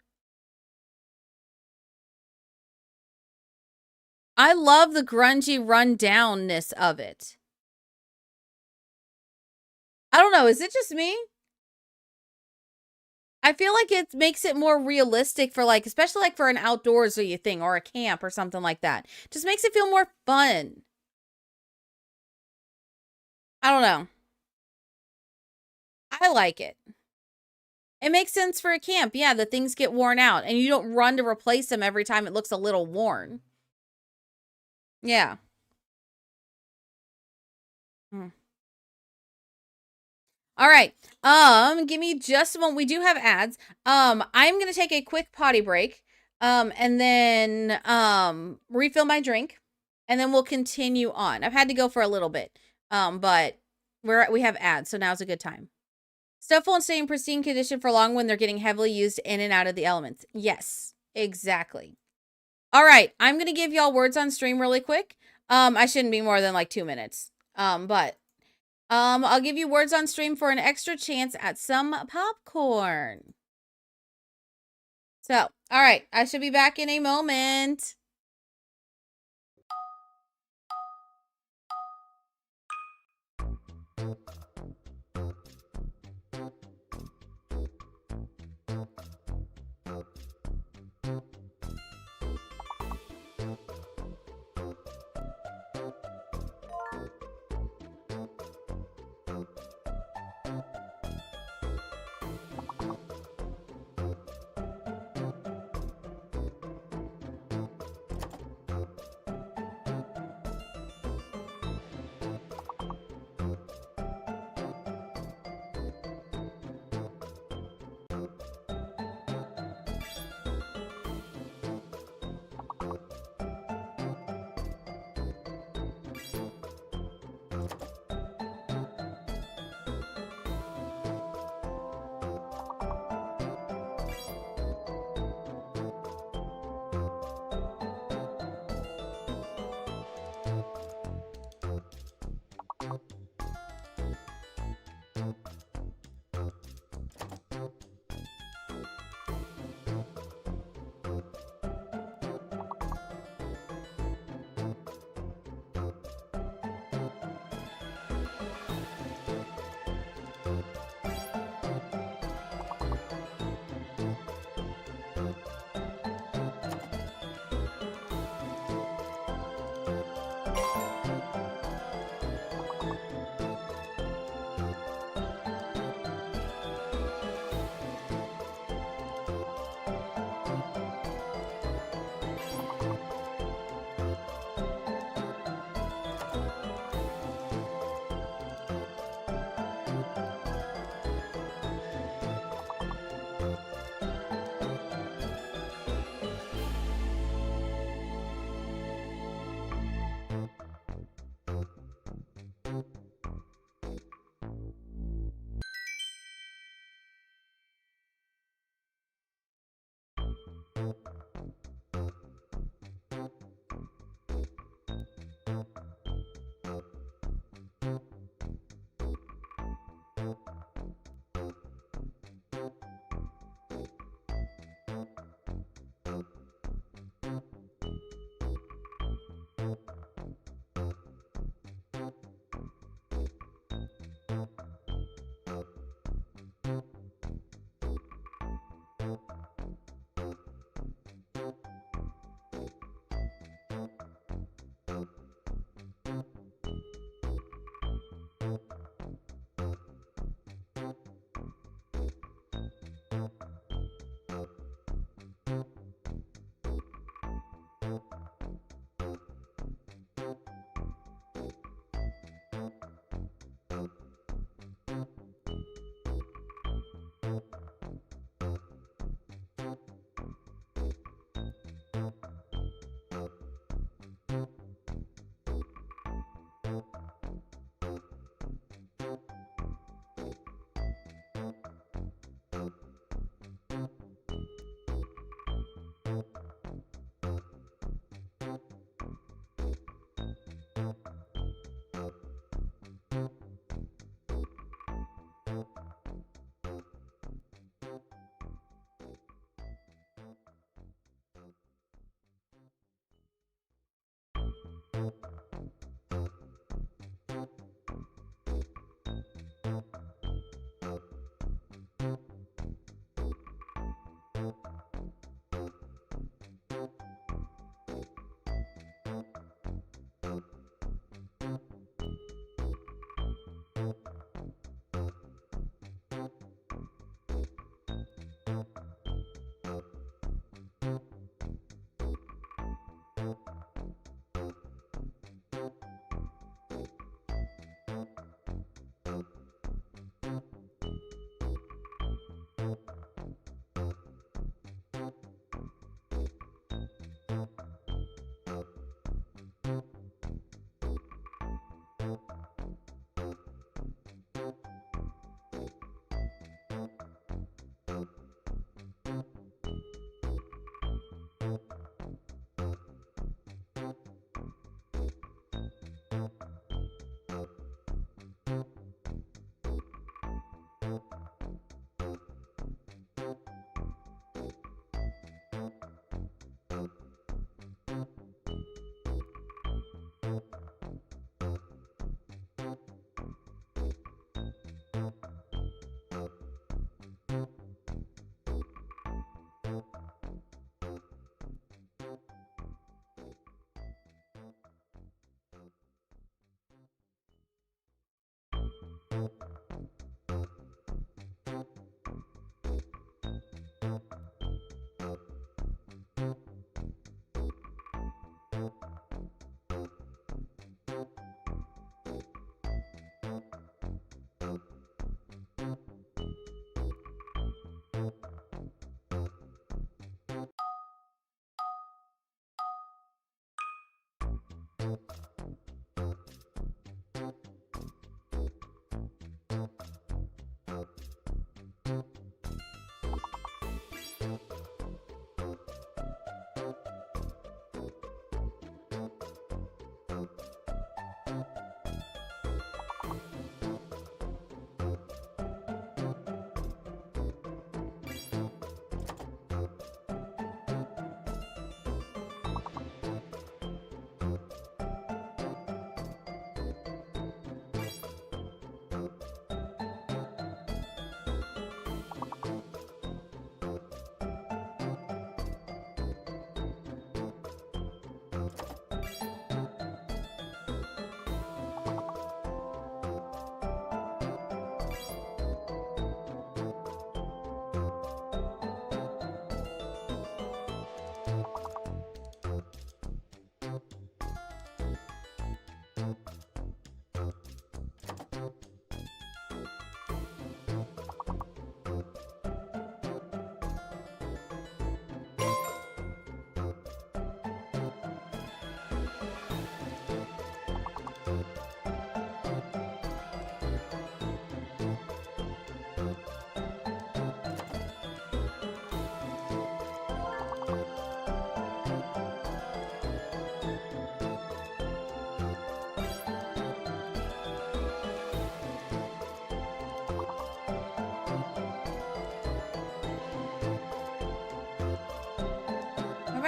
I love the grungy rundownness of it. I don't know. Is it just me? I feel like it makes it more realistic for like, especially like for an outdoorsy thing or a camp or something like that. Just makes it feel more fun. I don't know. I like it. It makes sense for a camp. Yeah, the things get worn out and you don't run to replace them every time it looks a little worn. Yeah. All right. Give me just a moment. We do have ads. I'm going to take a quick potty break. And then refill my drink, and then we'll continue on. I've had to go for a little bit. But we have ads, so now's a good time. Stuff won't stay in pristine condition for long when they're getting heavily used in and out of the elements. Yes, exactly. All right, I'm going to give y'all words on stream really quick. I shouldn't be more than like 2 minutes. But I'll give you words on stream for an extra chance at some popcorn. So, all right, I should be back in a moment.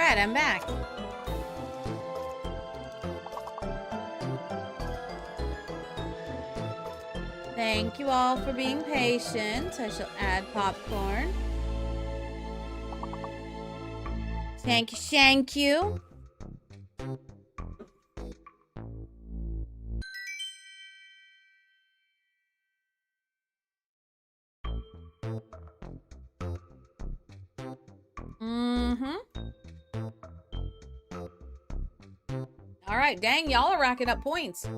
Alright, I'm back. Thank you all for being patient. I shall add popcorn. Thank you, thank you. Alright, dang, y'all are racking up points.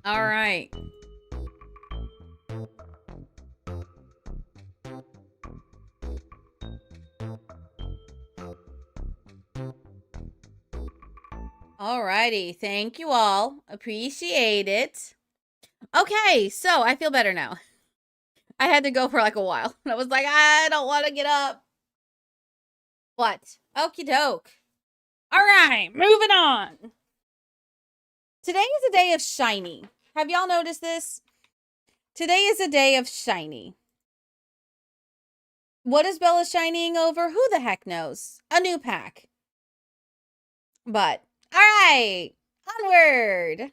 Alright. Alrighty. Thank you all. Appreciate it. Okay, so I feel better now. I had to go for like a while. I was like, I don't want to get up. What? Okie doke. All right, moving on. Today is a day of shiny. Have y'all noticed this? Today is a day of shiny. What is Bella shining over? Who the heck knows? A new pack. But, all right, onward.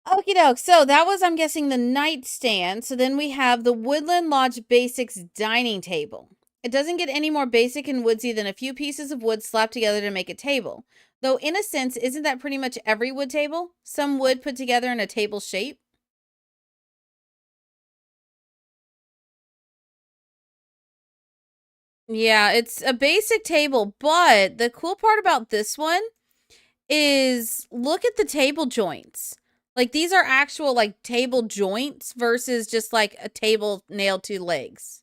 Okie doke. So that was, I'm guessing, the nightstand. So then we have the Woodland Lodge Basics dining table. It doesn't get any more basic and woodsy than a few pieces of wood slapped together to make a table. Though, in a sense, isn't that pretty much every wood table? Some wood put together in a table shape? Yeah, it's a basic table, but the cool part about this one is look at the table joints. Like, these are actual, like, table joints versus just, like, a table nailed to legs.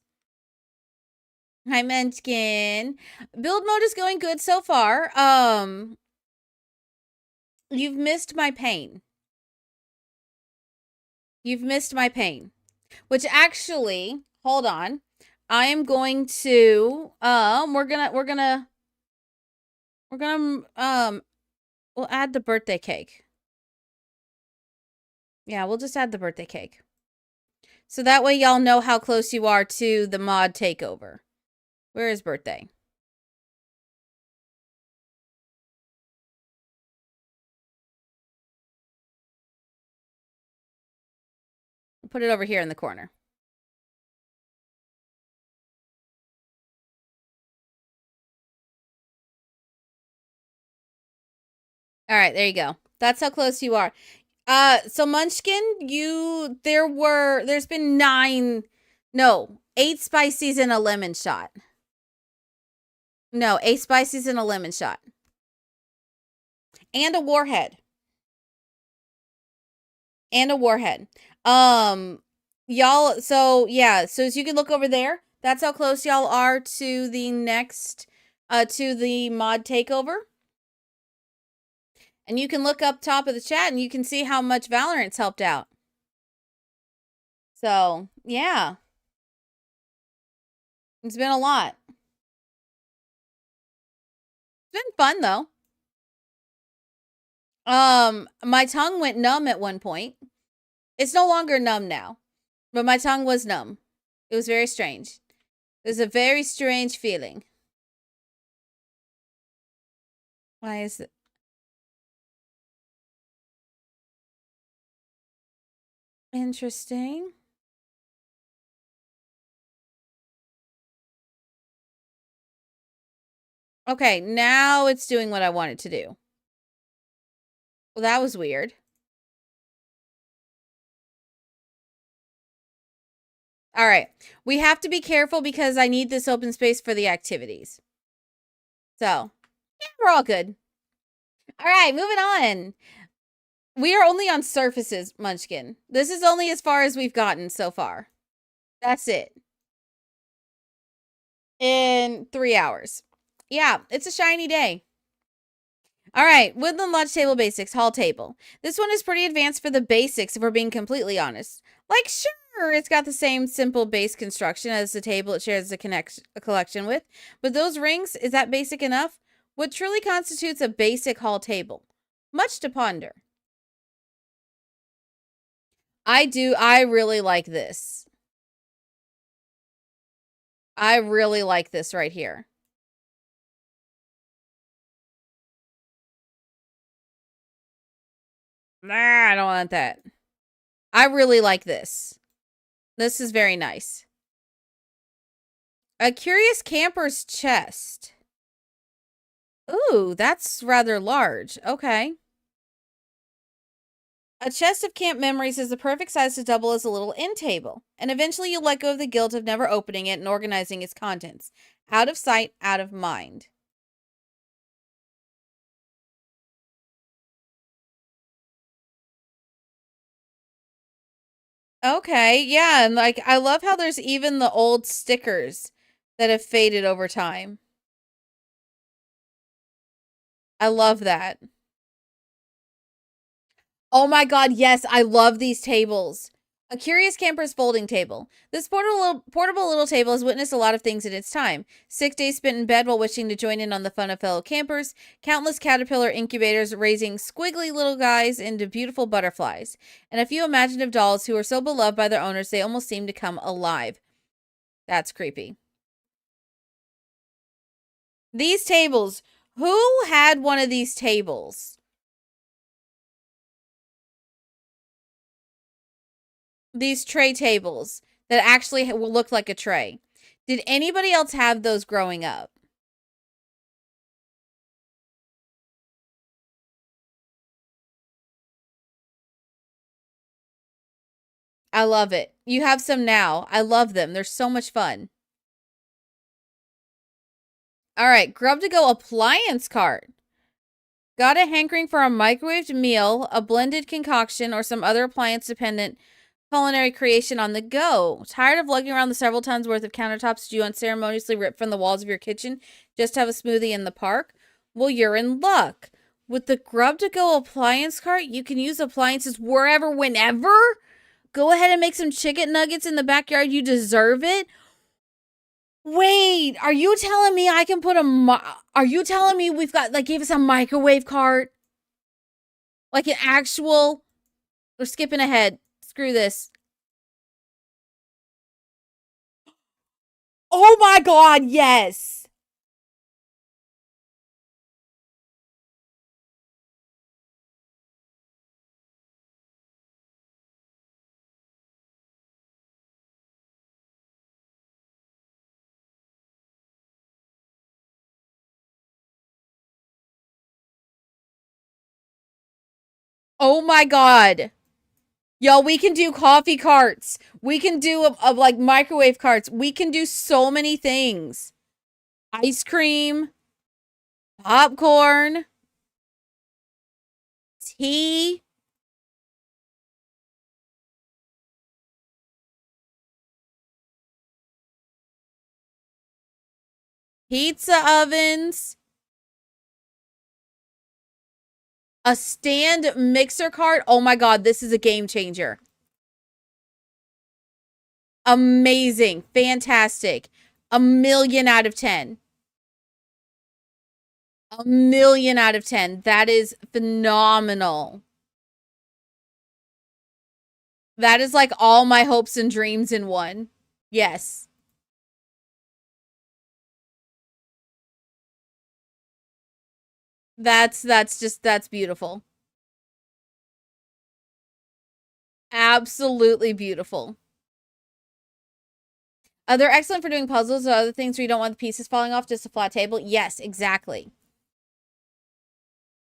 Hi, Munchkin. Build mode is going good so far. You've missed my pain. You've missed my pain. Which actually, hold on. I am going to, we'll add the birthday cake. Yeah, we'll just add the birthday cake. So that way y'all know how close you are to the mod takeover. Where is birthday? Put it over here in the corner. All right, there you go. That's how close you are. So Munchkin, there's been 8 spices and a lemon shot. No, 8 spices and a lemon shot. And a warhead. Y'all, so yeah, so as you can look over there, that's how close y'all are to the next, to the mod takeover. And you can look up top of the chat and you can see how much Valorant's helped out. So, yeah. It's been a lot. It's been fun, though. My tongue went numb at one point. It's no longer numb now. But my tongue was numb. It was very strange. It was a very strange feeling. Why is it? Interesting. Okay, now it's doing what I want it to do. Well, that was weird. All right. We have to be careful because I need this open space for the activities. So, yeah, we're all good. All right, moving on. We are only on surfaces, Munchkin. This is only as far as we've gotten so far. That's it. In 3 hours. Yeah, it's a shiny day. All right, Woodland Lodge Table Basics, Hall Table. This one is pretty advanced for the basics, if we're being completely honest. Like, sure, it's got the same simple base construction as the table it shares a collection with, but those rings, is that basic enough? What truly constitutes a basic hall table? Much to ponder. I really like this. I really like this right here. Nah, I don't want that. I really like this. This is very nice. A curious camper's chest. Ooh, that's rather large. Okay. A chest of camp memories is the perfect size to double as a little end table. And eventually you'll let go of the guilt of never opening it and organizing its contents. Out of sight, out of mind. Okay, yeah, and like I love how there's even the old stickers that have faded over time. I love that. Oh my god, yes, I love these tables. A curious camper's folding table. This portable little table has witnessed a lot of things in its time. 6 days spent in bed while wishing to join in on the fun of fellow campers. Countless caterpillar incubators raising squiggly little guys into beautiful butterflies. And a few imaginative dolls who are so beloved by their owners they almost seem to come alive. That's creepy. These tables. Who had one of these tables? These tray tables that actually will look like a tray. Did anybody else have those growing up? I love it. You have some now. I love them. They're so much fun. All right, Grub to Go appliance cart. Got a hankering for a microwaved meal, a blended concoction, or some other appliance-dependent culinary creation on the go? Tired of lugging around the several tons worth of countertops you unceremoniously rip from the walls of your kitchen just to have a smoothie in the park? Well, you're in luck. With the Grub to Go appliance cart, you can use appliances wherever, whenever. Go ahead and make some chicken nuggets in the backyard. You deserve it. Wait, are you telling me I can put are you telling me we've got, like, gave us a microwave cart? Like an actual, we're skipping ahead. Screw this. Oh my god, yes. Oh my god. Yo, we can do coffee carts. We can do like microwave carts. We can do so many things. Ice cream, popcorn, tea. Pizza ovens. A stand mixer cart. Oh my god, this is a game changer. Amazing. Fantastic. 1,000,000 out of 10. 1,000,000 out of 10. That is phenomenal. That is like all my hopes and dreams in one. Yes. That's beautiful. Absolutely beautiful. They're excellent for doing puzzles or other things where you don't want the pieces falling off, just a flat table. Yes, exactly.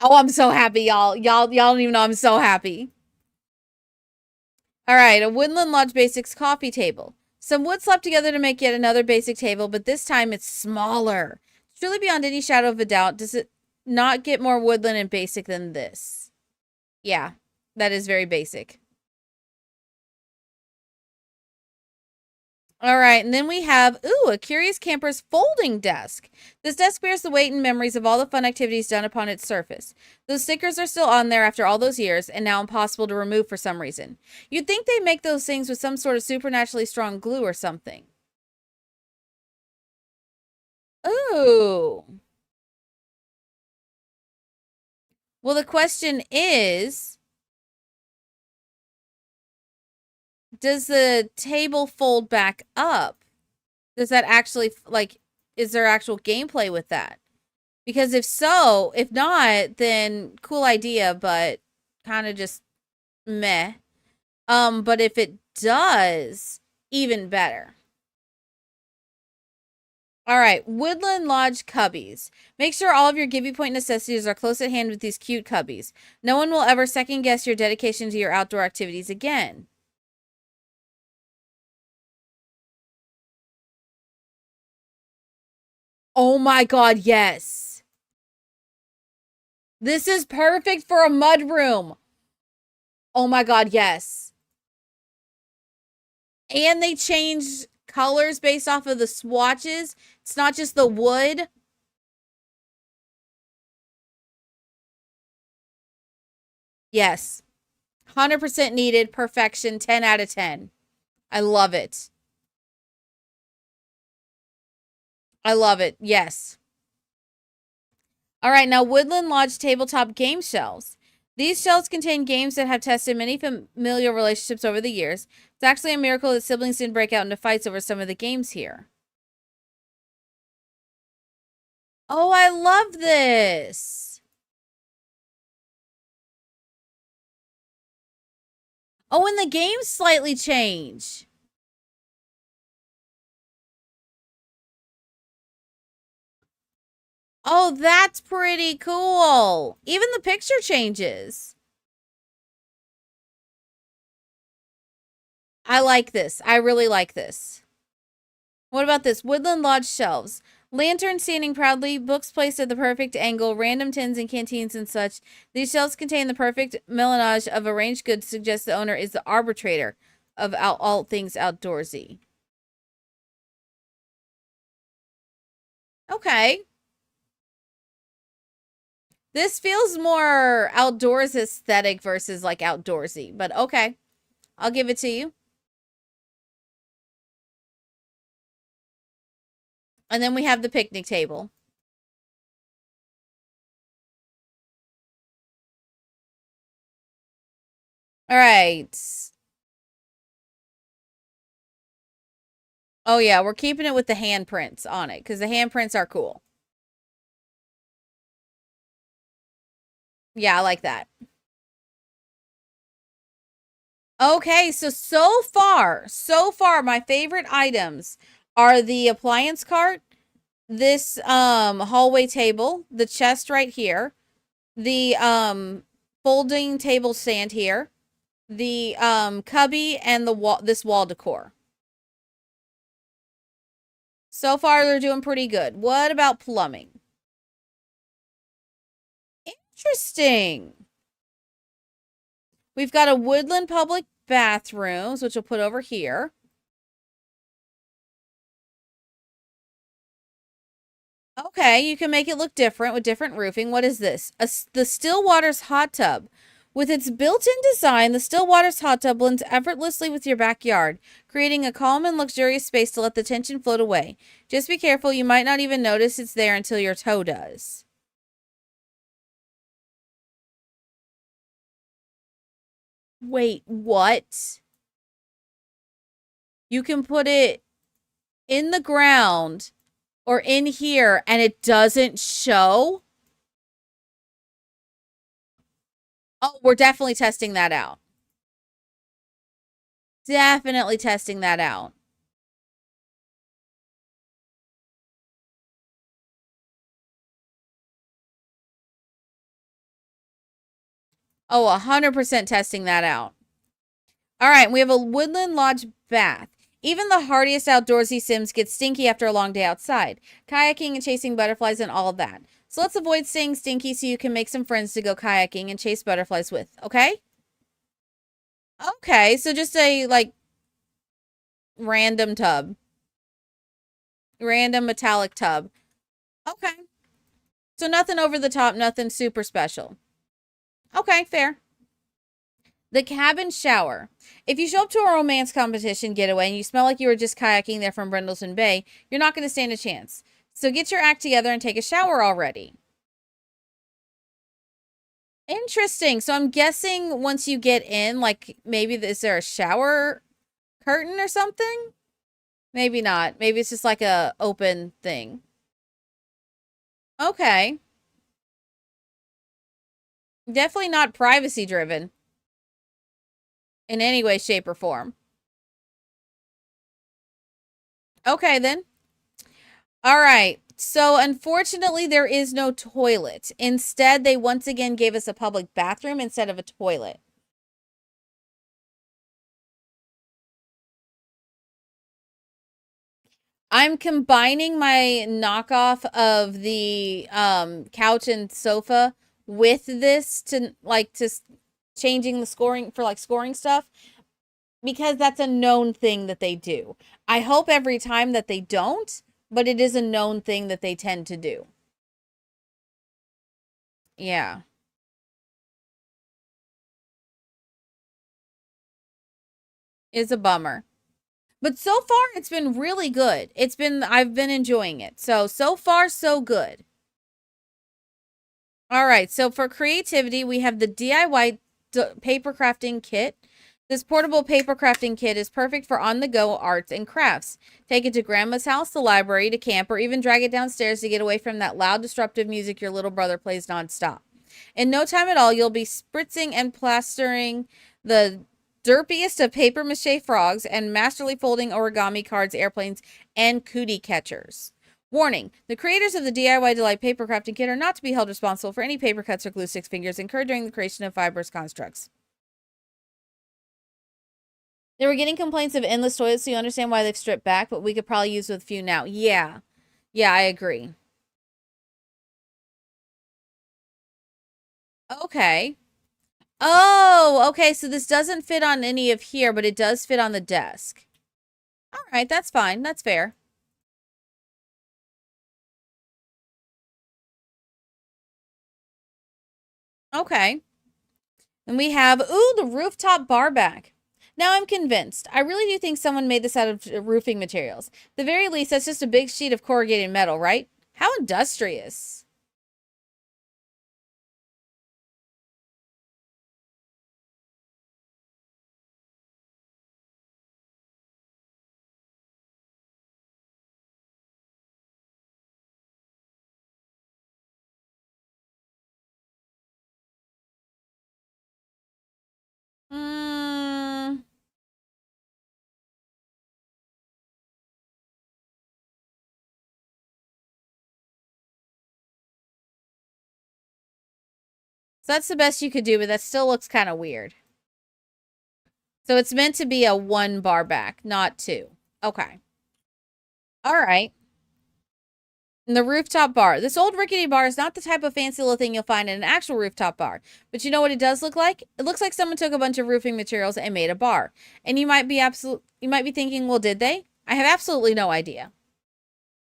Oh, I'm so happy, y'all. Y'all don't even know I'm so happy. All right, a Woodland Lodge Basics coffee table. Some wood slapped together to make yet another basic table, but this time it's smaller. Truly beyond any shadow of a doubt, does it not get more woodland and basic than this? Yeah, that is very basic. All right, and then we have, a Curious Camper's folding desk. This desk bears the weight and memories of all the fun activities done upon its surface. Those stickers are still on there after all those years, and now impossible to remove for some reason. You'd think they'd make those things with some sort of supernaturally strong glue or something. Ooh. Well, the question is, does the table fold back up? Does that actually, like, is there actual gameplay with that? Because if not, then cool idea, but kind of just meh. But if it does, even better. All right, Woodland Lodge cubbies. Make sure all of your Gibby Point necessities are close at hand with these cute cubbies. No one will ever second guess your dedication to your outdoor activities again. Oh my god, yes. This is perfect for a mudroom. Oh my god, yes. And they changed colors based off of the swatches. It's not just the wood. Yes. 100% needed. Perfection. 10 out of 10. I love it. I love it. Yes. All right, now Woodland Lodge tabletop game shelves. These shelves contain games that have tested many familial relationships over the years. It's actually a miracle that siblings didn't break out into fights over some of the games here. Oh, I love this. Oh, and the games slightly change. Oh, that's pretty cool. Even the picture changes. I like this. I really like this. What about this? Woodland Lodge shelves. Lanterns standing proudly, books placed at the perfect angle, random tins and canteens and such. These shelves contain the perfect melange of arranged goods, suggests the owner is the arbitrator of all things outdoorsy. Okay. This feels more outdoors aesthetic versus like outdoorsy, but okay. I'll give it to you. And then we have the picnic table. All right. Oh, yeah, we're keeping it with the handprints on it because the handprints are cool. Yeah, I like that. Okay, so far, my favorite items are the appliance cart, this hallway table, the chest right here, the folding table stand here, the cubby, and the this wall decor. So far, they're doing pretty good. What about plumbing? Interesting. We've got a woodland public bathrooms, which we'll put over here. Okay, you can make it look different with different roofing. What is this? The Stillwater's hot tub. With its built-in design, the Stillwater's hot tub blends effortlessly with your backyard, creating a calm and luxurious space to let the tension float away. Just be careful, you might not even notice it's there until your toe does. Wait, what? You can put it in the ground or in here and it doesn't show? Oh, we're definitely testing that out. Definitely testing that out. Oh, 100% testing that out. All right, we have a Woodland Lodge bath. Even the hardiest outdoorsy Sims get stinky after a long day outside. Kayaking and chasing butterflies and all of that. So let's avoid staying stinky so you can make some friends to go kayaking and chase butterflies with, okay? Okay, so just a, like, random tub. Random metallic tub. Okay. So nothing over the top, nothing super special. Okay, fair. The cabin shower. If you show up to a romance competition getaway and you smell like you were just kayaking there from Brindleton Bay, you're not going to stand a chance. So get your act together and take a shower already. Interesting. So I'm guessing once you get in, like, maybe is there a shower curtain or something? Maybe not. Maybe it's just like a open thing. Okay. Definitely not privacy driven in any way, shape, or form. Okay, then. All right. So, unfortunately, there is no toilet. Instead, they once again gave us a public bathroom instead of a toilet. I'm combining my knockoff of the couch and sofa with this to changing the scoring for like scoring stuff because that's a known thing that they do. I hope every time that they don't, but it is a known thing that they tend to do. Yeah. is a bummer. But so far, it's been really good. I've been enjoying it. So far, so good. All right, so for creativity, we have the DIY paper crafting kit. This portable paper crafting kit is perfect for on-the-go arts and crafts. Take it to grandma's house, the library, to camp, or even drag it downstairs to get away from that loud, disruptive music your little brother plays nonstop. In no time at all, you'll be spritzing and plastering the derpiest of paper mache frogs and masterly folding origami cards, airplanes, and cootie catchers. Warning, the creators of the DIY Delight paper crafting kit are not to be held responsible for any paper cuts or glue stick fingers incurred during the creation of fibrous constructs. They were getting complaints of endless toilets, so you understand why they've stripped back, but we could probably use with a few now. Yeah. Yeah, I agree. Okay. Oh, okay, so this doesn't fit on any of here, but it does fit on the desk. All right, that's fine. That's fair. Okay. And we have, ooh, the rooftop bar back. Now I'm convinced. I really do think someone made this out of roofing materials. At the very least, that's just a big sheet of corrugated metal, right? How industrious. Hmm. So that's the best you could do, but that still looks kind of weird. So it's meant to be a 1 bar back, not 2. Okay. All right. And the rooftop bar. This old rickety bar is not the type of fancy little thing you'll find in an actual rooftop bar. But you know what it does look like? It looks like someone took a bunch of roofing materials and made a bar. And you might be thinking, well, did they? I have absolutely no idea.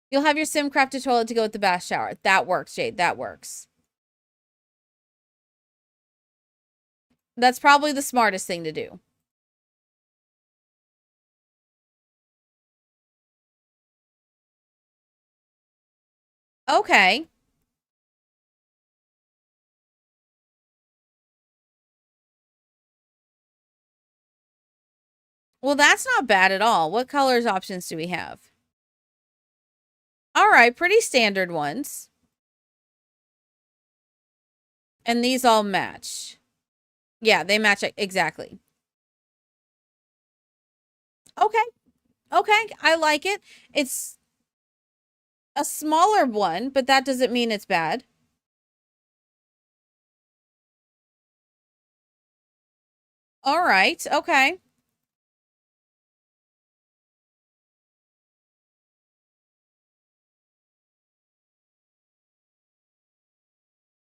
You'll have your sim crafted toilet to go with the bath shower. That works, Jade. That works. That's probably the smartest thing to do. Okay. Well, that's not bad at all. What colors options do we have? All right, pretty standard ones. And these all match. Yeah, they match exactly. Okay. Okay, I like it. It's a smaller one, but that doesn't mean it's bad. All right, okay.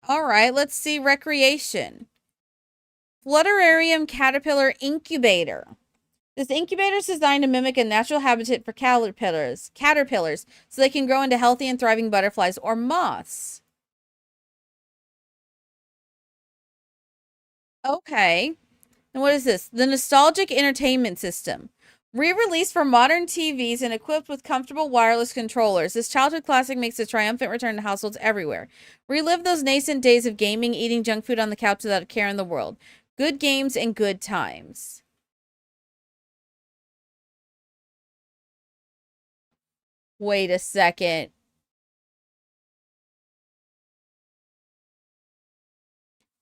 All right, let's see recreation. Flutterarium caterpillar incubator. This incubator is designed to mimic a natural habitat for caterpillars, so they can grow into healthy and thriving butterflies or moths. Okay. And what is this? The Nostalgic Entertainment System. Re-released for modern TVs and equipped with comfortable wireless controllers, this childhood classic makes a triumphant return to households everywhere. Relive those nascent days of gaming, eating junk food on the couch without a care in the world. Good games and good times. Wait a second.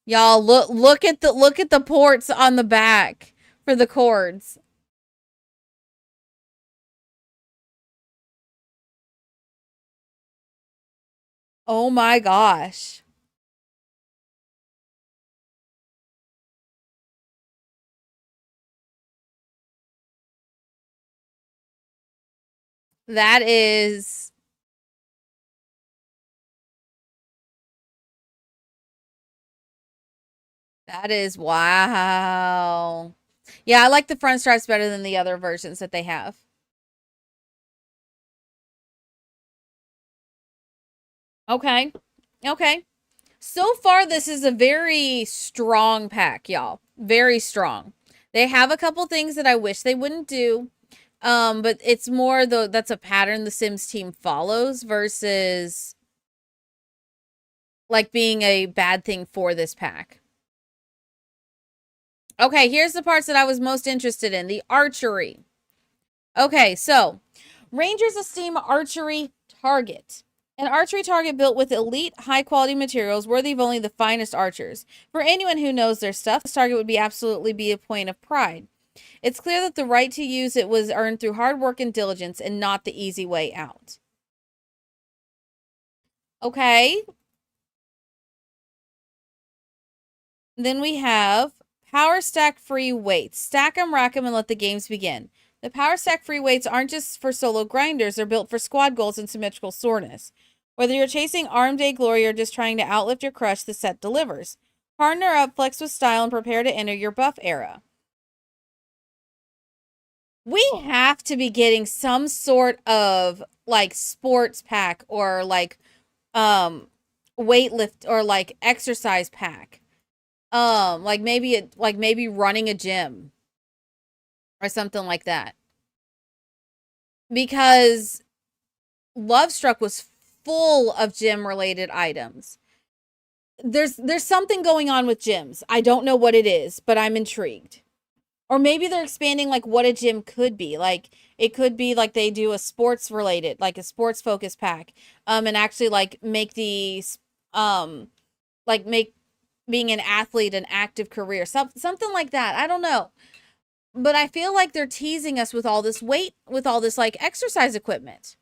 Y'all look at the ports on the back for the cords. Oh my gosh. That is wow. Yeah, I like the front stripes better than the other versions that they have. Okay. Okay. So far, this is a very strong pack, y'all. Very strong. They have a couple things that I wish they wouldn't do. But it's more though that's a pattern the Sims team follows versus like being a bad thing for this pack. Okay, here's the parts that I was most interested in. The archery. Okay, so Rangers esteem archery target. An archery target built with elite, high-quality materials worthy of only the finest archers. For anyone who knows their stuff, this target would absolutely be a point of pride. It's clear that the right to use it was earned through hard work and diligence and not the easy way out. Okay. Then we have power stack free weights. Stack them, rack them, and let the games begin. The power stack free weights aren't just for solo grinders, they're built for squad goals and symmetrical soreness. Whether you're chasing arm day glory or just trying to outlift your crush, the set delivers. Partner up, flex with style, and prepare to enter your buff era. We have to be getting some sort of like sports pack or like weightlift or like exercise pack. Like maybe running a gym or something like that. Because Love Struck was full of gym related items. There's something going on with gyms. I don't know what it is, but I'm intrigued. Or maybe they're expanding like what a gym could be. Like it could be like they do a sports related, like a sports focus pack. And actually like make make being an athlete an active career. Something like that. I don't know. But I feel like they're teasing us with all this weight, with all this like exercise equipment.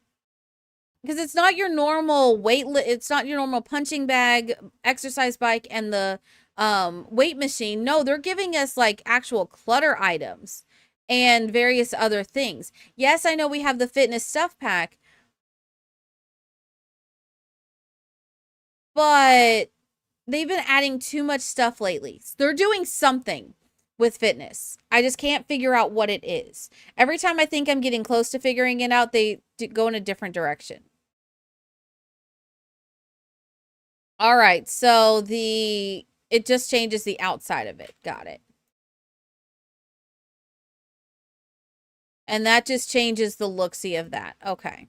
Because it's not your normal it's not your normal punching bag, exercise bike, and the weight machine. No, they're giving us like actual clutter items and various other things. Yes, I know we have the fitness stuff pack, but they've been adding too much stuff lately. They're doing something with fitness. I just can't figure out what it is. Every time I think I'm getting close to figuring it out, they go in a different direction. All right, so it just changes the outside of it. Got it. And that just changes the looksy of that. Okay.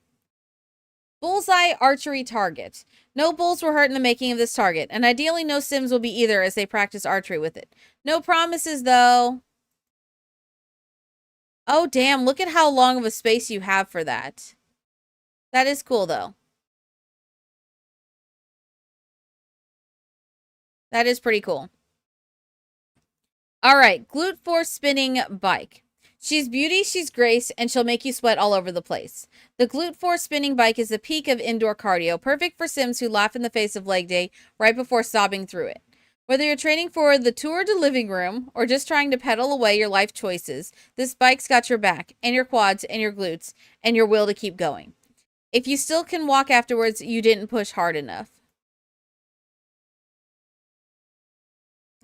Bullseye archery target. No bulls were hurt in the making of this target, and ideally no Sims will be either as they practice archery with it. No promises, though. Oh, damn, look at how long of a space you have for that. That is cool, though. That is pretty cool. All right, glute force spinning bike. She's beauty, she's grace, and she'll make you sweat all over the place. The glute force spinning bike is the peak of indoor cardio, perfect for Sims who laugh in the face of leg day right before sobbing through it. Whether you're training for the tour to living room or just trying to pedal away your life choices, this bike's got your back and your quads and your glutes and your will to keep going. If you still can walk afterwards, you didn't push hard enough.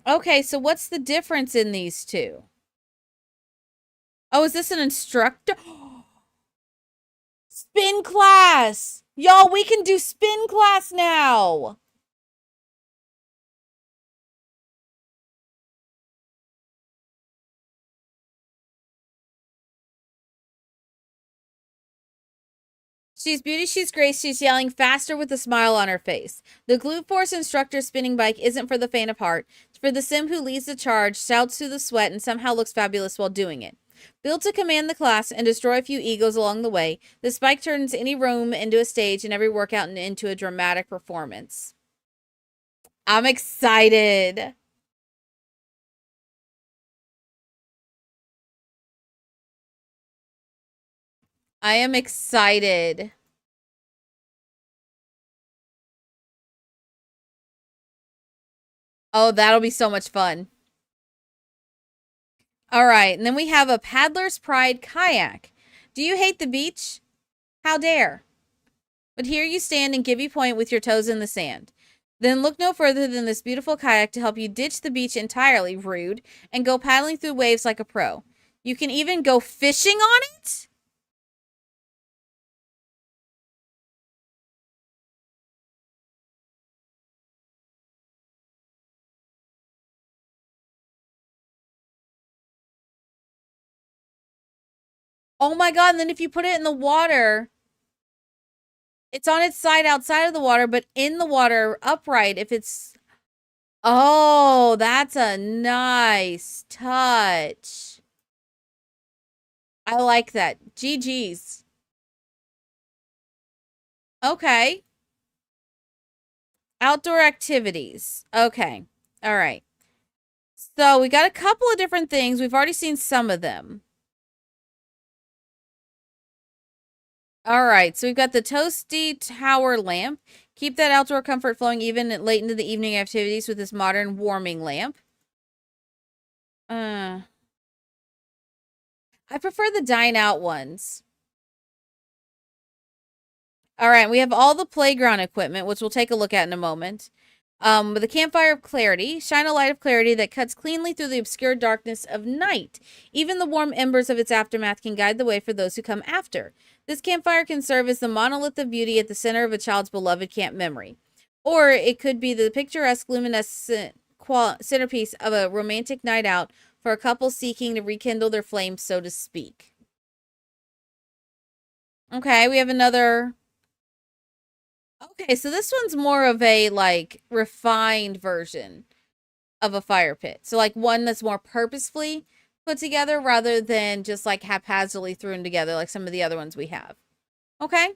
Okay, so what's the difference in these two? Oh, is this an instructor? Spin class! Y'all, we can do spin class now! She's beauty, she's grace, she's yelling faster with a smile on her face. The glute force instructor spinning bike isn't for the faint of heart. It's for the Sim who leads the charge, shouts through the sweat, and somehow looks fabulous while doing it. Built to command the class and destroy a few egos along the way, this bike turns any room into a stage and every workout into a dramatic performance. I'm excited. I am excited. Oh, that'll be so much fun. All right, and then we have a Paddler's Pride kayak. Do you hate the beach? How dare? But here you stand and give you point with your toes in the sand. Then look no further than this beautiful kayak to help you ditch the beach entirely, rude, and go paddling through waves like a pro. You can even go fishing on it? Oh my God. And then if you put it in the water, it's on its side outside of the water, but in the water upright. If it's, oh, that's a nice touch. I like that. GG's. Okay. Outdoor activities. Okay. All right. So we got a couple of different things. We've already seen some of them. All right. So we've got the toasty tower lamp. Keep that outdoor comfort flowing even late into the evening activities with this modern warming lamp. I prefer the dine out ones. All right, we have all the playground equipment, which we'll take a look at in a moment. With a campfire of clarity, shine a light of clarity that cuts cleanly through the obscure darkness of night. Even the warm embers of its aftermath can guide the way for those who come after. This campfire can serve as the monolith of beauty at the center of a child's beloved camp memory. Or it could be the picturesque, luminescent centerpiece of a romantic night out for a couple seeking to rekindle their flames, so to speak. Okay, we have another... Okay, so this one's more of a, like, refined version of a fire pit. So, like, one that's more purposefully put together rather than just, like, haphazardly thrown together like some of the other ones we have. Okay?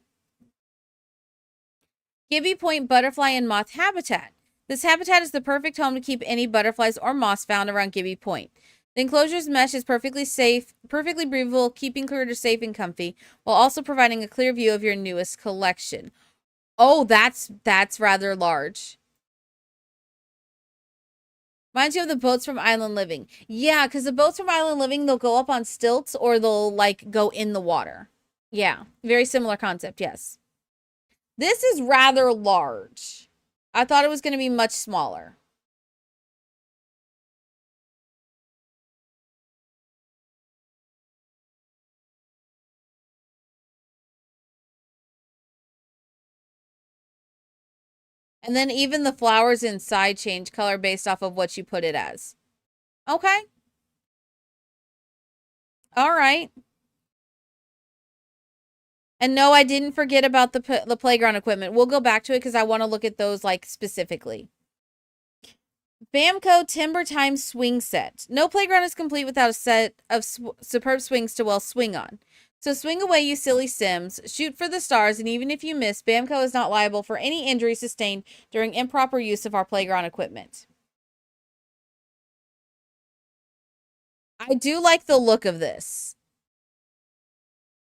Gibby Point Butterfly and Moth Habitat. This habitat is the perfect home to keep any butterflies or moths found around Gibby Point. The enclosure's mesh is perfectly safe, perfectly breathable, keeping critters safe and comfy, while also providing a clear view of your newest collection. Oh, that's rather large. Reminds you of the boats from Island Living. Yeah, because the boats from Island Living, they'll go up on stilts or they'll, like, go in the water. Yeah, very similar concept, yes. This is rather large. I thought it was going to be much smaller. And then even the flowers inside change color based off of what you put it as. Okay. All right. And no, I didn't forget about the playground equipment. We'll go back to it because I want to look at those, like, specifically. Bamco Timber Time Swing Set. No playground is complete without a set of superb swings to well swing on. So swing away, you silly Sims. Shoot for the stars, and even if you miss, Bamco is not liable for any injury sustained during improper use of our playground equipment. I do like the look of this.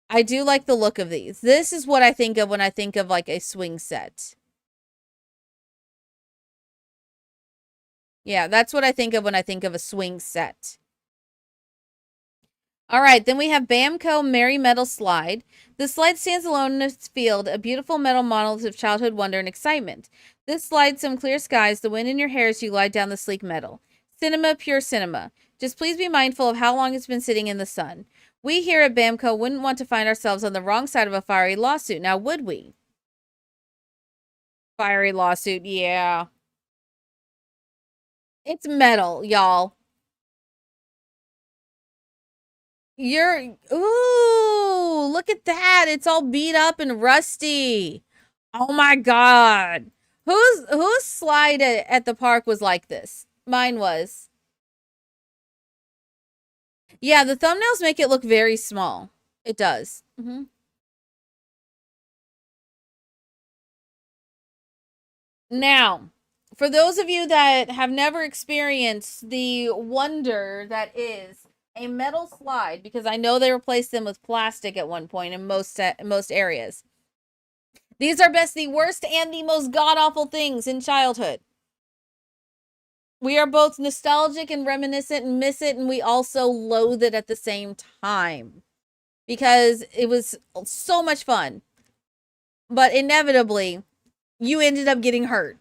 I do like the look of these. This is what I think of when I think of, like, a swing set. Yeah, that's what I think of when I think of a swing set. All right, then we have Bamco Merry Metal Slide. The slide stands alone in its field, a beautiful metal monolith of childhood wonder and excitement. This slide some clear skies, the wind in your hair as you glide down the sleek metal. Cinema, pure cinema. Just please be mindful of how long it's been sitting in the sun. We here at Bamco wouldn't want to find ourselves on the wrong side of a fiery lawsuit, now would we? Fiery lawsuit, yeah. It's metal, y'all. Ooh, look at that. It's all beat up and rusty. Oh my God. Whose slide at the park was like this? Mine was. Yeah, the thumbnails make it look very small. It does. Now, for those of you that have never experienced the wonder that is a metal slide, because I know they replaced them with plastic at one point in most areas. These are best the worst and the most god-awful things in childhood. We are both nostalgic and reminiscent and miss it, and we also loathe it at the same time. Because it was so much fun. But inevitably, you ended up getting hurt.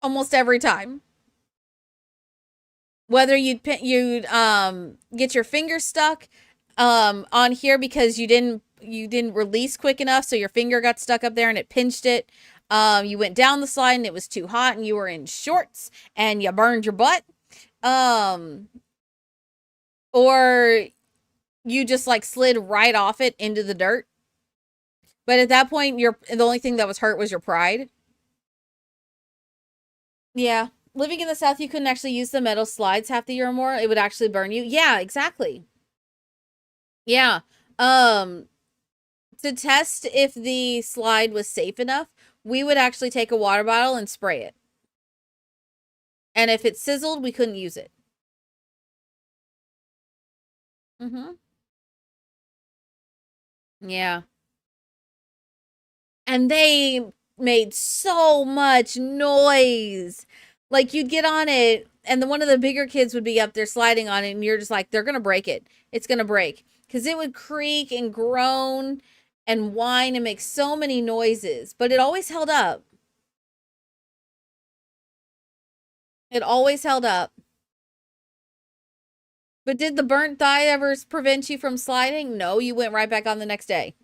Almost every time. Whether you'd get your finger stuck on here because you didn't release quick enough, so your finger got stuck up there and it pinched it. You went down the slide and it was too hot and you were in shorts and you burned your butt. Or you just like slid right off it into the dirt. But at that point, the only thing that was hurt was your pride. Yeah. Living in the South, you couldn't actually use the metal slides half the year or more. It would actually burn you. Yeah, exactly. Yeah. Um, to test if the slide was safe enough, we would actually take a water bottle and spray it. And if it sizzled, we couldn't use it. Mm-hmm. Yeah. And they made so much noise. Like you'd get on it, and one of the bigger kids would be up there sliding on it, and you're just like, they're gonna break it. It's gonna break. Because it would creak and groan and whine and make so many noises. But it always held up. It always held up. But did the burnt thigh ever prevent you from sliding? No, you went right back on the next day.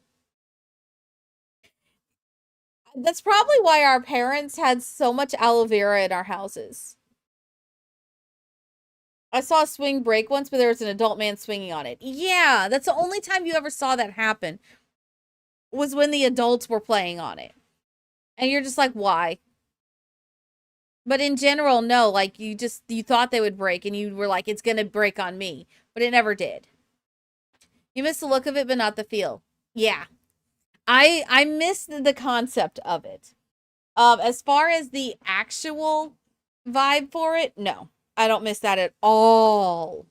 That's probably why our parents had so much aloe vera in our houses. I saw a swing break once, but there was an adult man swinging on it. Yeah, that's the only time you ever saw that happen, was when the adults were playing on it. And you're just like, why? But in general, no, like you thought they would break and you were like, it's going to break on me, but it never did. You miss the look of it, but not the feel. Yeah. I miss the concept of it. As far as the actual vibe for it, no. I don't miss that at all.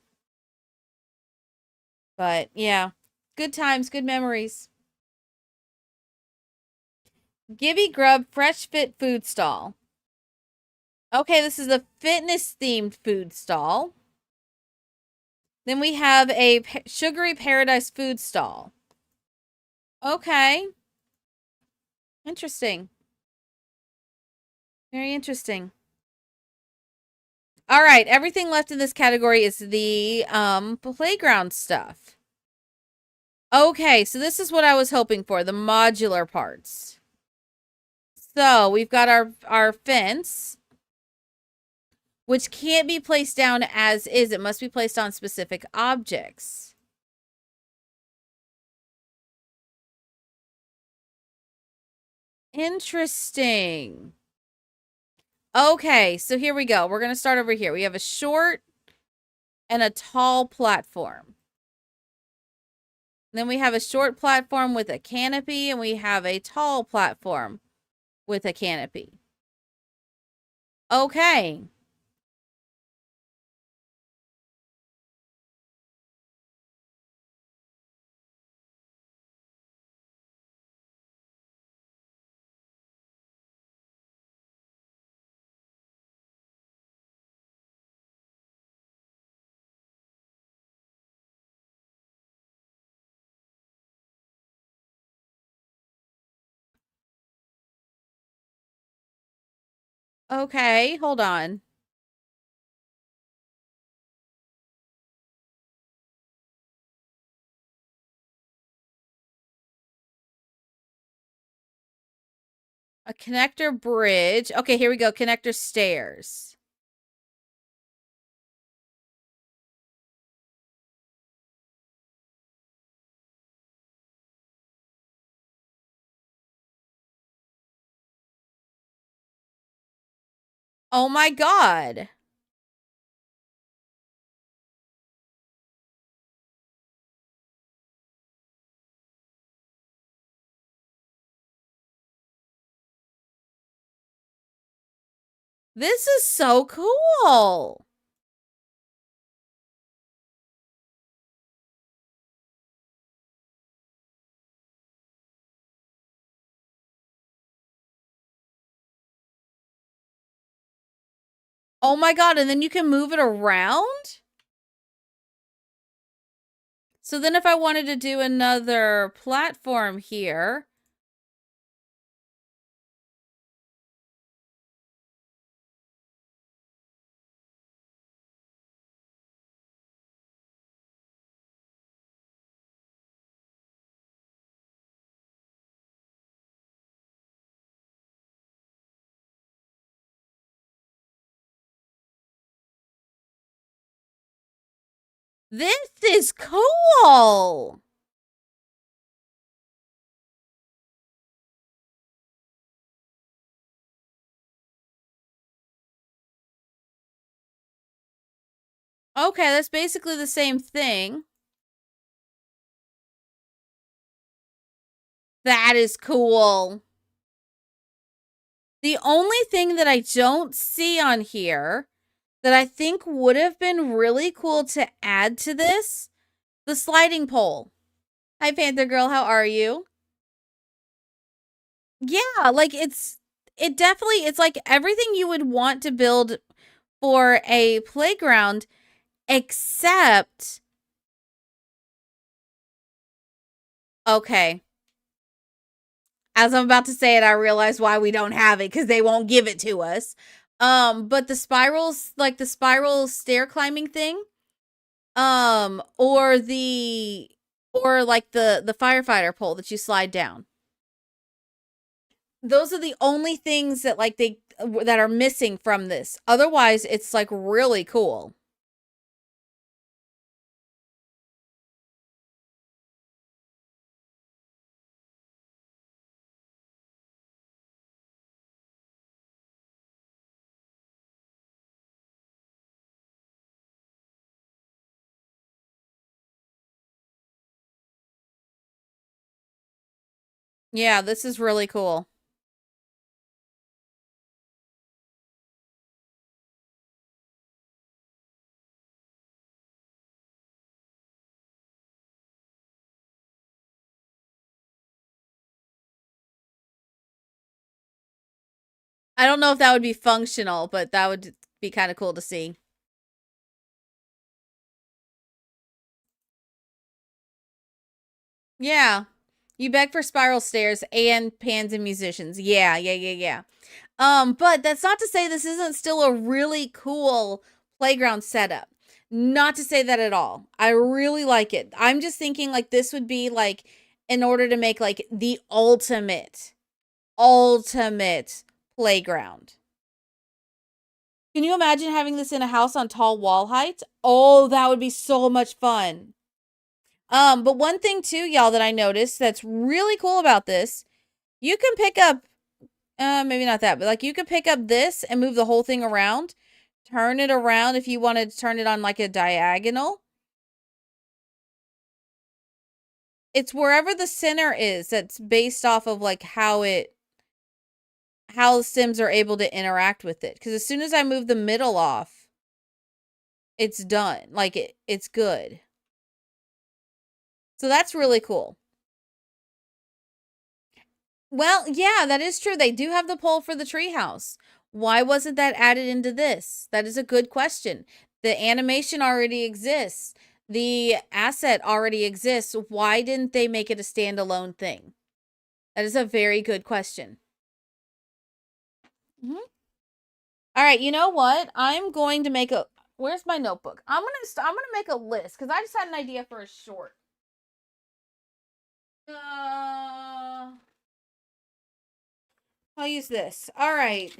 But yeah, good times, good memories. Gibby Grub Fresh Fit Food Stall. Okay, this is a fitness themed food stall. Then we have a Sugary Paradise food stall. Okay. Interesting. Very interesting. All right, everything left in this category is the playground stuff. Okay, so this is what I was hoping for, the modular parts. So, we've got our fence, which can't be placed down as is. It must be placed on specific objects. Interesting. Okay, so here we go. We're going to start over here. We have a short and a tall platform. Then we have a short platform with a canopy, and we have a tall platform with a canopy. Okay. Okay, hold on. A connector bridge. Okay, here we go. Connector stairs. Oh my God. This is so cool. Oh my God, and then you can move it around? So then if I wanted to do another platform here, This is cool. Okay, that's basically the same thing. That is cool. The only thing that I don't see on here that I think would have been really cool to add to this, the sliding pole. Hi, Panther Girl. How are you? Yeah, like it's like everything you would want to build for a playground, except, okay. As I'm about to say it, I realize why we don't have it, because they won't give it to us. But the spirals, like the spiral stair climbing thing, or like the firefighter pole that you slide down. Those are the only things that like that are missing from this. Otherwise, it's like really cool. Yeah, this is really cool. I don't know if that would be functional, but that would be kind of cool to see. Yeah. You beg for spiral stairs and pans and musicians. Yeah. But that's not to say this isn't still a really cool playground setup. Not to say that at all. I really like it. I'm just thinking like this would be like in order to make like the ultimate playground. Can you imagine having this in a house on tall wall height? Oh, that would be so much fun. But one thing too, y'all, that I noticed that's really cool about this, you can pick up, maybe not that, but like you could pick up this and move the whole thing around, turn it around if you wanted to turn it on like a diagonal. It's wherever the center is that's based off of like how Sims are able to interact with it. Because as soon as I move the middle off, it's done. Like it's good. So that's really cool. Well, yeah, that is true. They do have the pole for the treehouse. Why wasn't that added into this? That is a good question. The animation already exists. The asset already exists. Why didn't they make it a standalone thing? That is a very good question. All right, you know what? I'm going to make a. Where's my notebook? I'm gonna make a list because I just had an idea for a short. I'll use this. All right.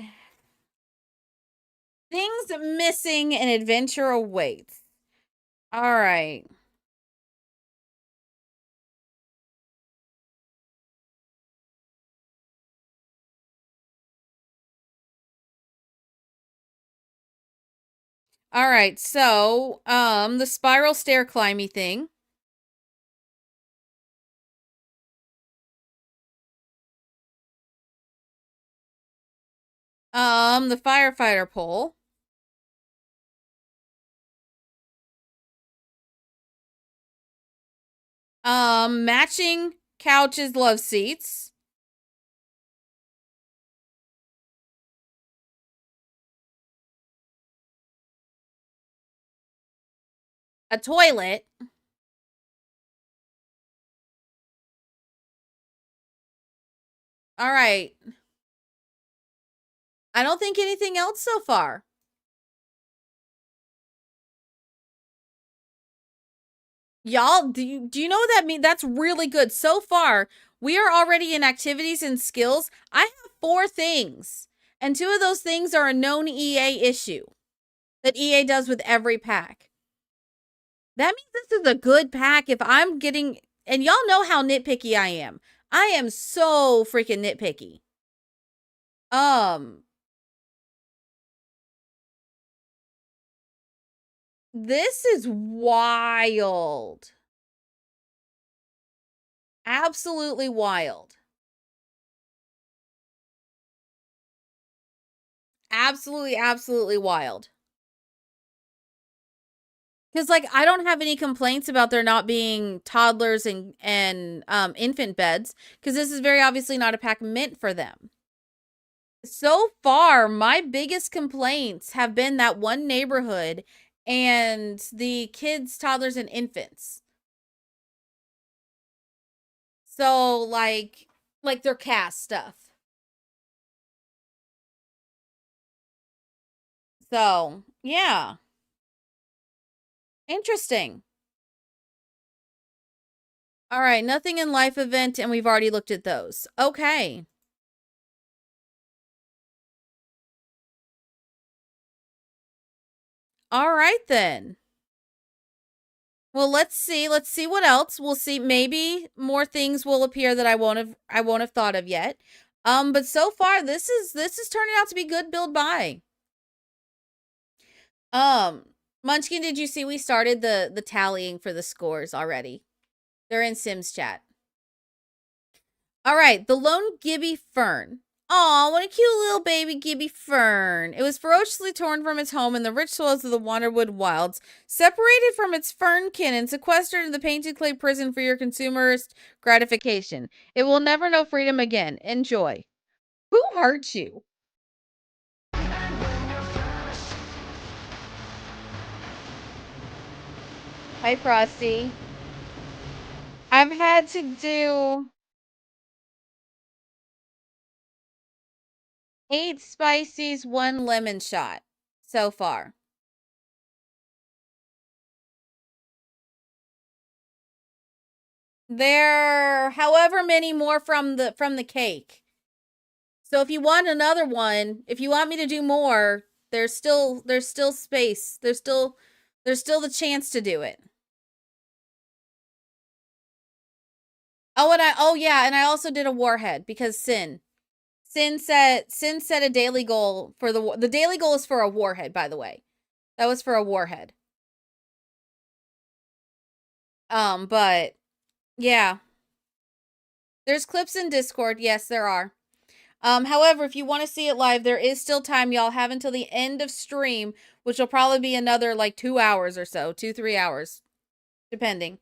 Things missing and adventure awaits. All right. All right. So, the spiral stair climby thing. The firefighter pole. Matching couches, love seats. A toilet. All right. I don't think anything else so far. Y'all, do you know what that means? That's really good. So far, we are already in activities and skills. I have 4 things. And 2 of those things are a known EA issue that EA does with every pack. That means this is a good pack if I'm getting, and y'all know how nitpicky I am. I am so freaking nitpicky. This is wild. Absolutely wild. Absolutely, absolutely wild. Because, like, I don't have any complaints about there not being toddlers and infant beds, because this is very obviously not a pack meant for them. So far, my biggest complaints have been that one neighborhood and the kids, toddlers, and infants. So, like their cast stuff. So, yeah. Interesting. All right, nothing in life event, and we've already looked at those. Okay. All right, then. Well, let's see. Let's see what else. We'll see. Maybe more things will appear that I won't have thought of yet. But so far this is turning out to be good build buy. Munchkin, did you see we started the tallying for the scores already? They're in Sims chat. All right, the lone Gibby Fern. Aw, what a cute little baby Gibby Fern. It was ferociously torn from its home in the rich soils of the Wanderwood Wilds, separated from its fernkin and sequestered in the painted clay prison for your consumerist gratification. It will never know freedom again. Enjoy. Who hurt you? Hi, Frosty. I've had to do 8 spices, 1 lemon shot so far. There are however many more from the cake. So if you want another one, if you want me to do more, there's still space. There's still the chance to do it. Oh yeah, and I also did a warhead because Sin set a daily goal for the daily goal is for a warhead, by the way. That was for a warhead. But yeah. There's clips in Discord. Yes, there are. However, if you want to see it live, there is still time. Y'all have until the end of stream, which will probably be another like 2 hours or so, 2-3 hours, depending.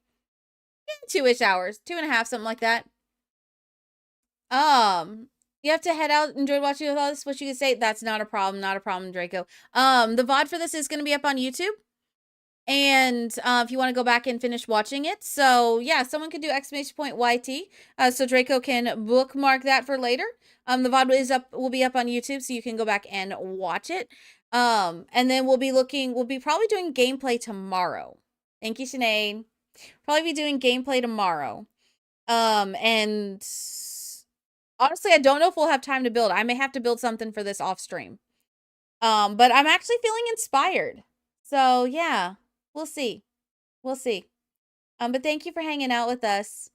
2-ish hours, 2.5, something like that. You have to head out. Enjoyed watching with all this. What you can say? That's not a problem. Not a problem, Draco. The VOD for this is going to be up on YouTube. And if you want to go back and finish watching it. So yeah, someone could do !YT. So Draco can bookmark that for later. The VOD will be up on YouTube, so you can go back and watch it. And then we'll be probably doing gameplay tomorrow. Thank you, Sinead. Probably be doing gameplay tomorrow. And honestly, I don't know if we'll have time to build. I may have to build something for this off stream. But I'm actually feeling inspired. So yeah. We'll see. We'll see. But thank you for hanging out with us.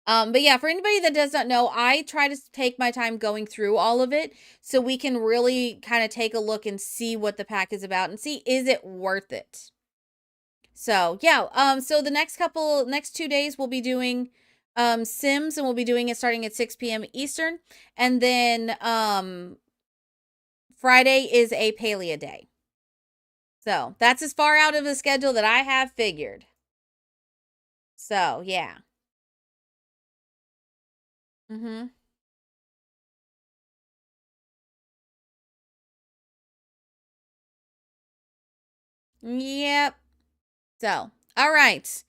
But yeah, for anybody that does not know, I try to take my time going through all of it so we can really kind of take a look and see what the pack is about and see, is it worth it? So yeah, so the next 2 days we'll be doing Sims, and we'll be doing it starting at 6 p.m. Eastern. And then Friday is a Palea day. So that's as far out of the schedule that I have figured. So yeah. Yep. So, all right.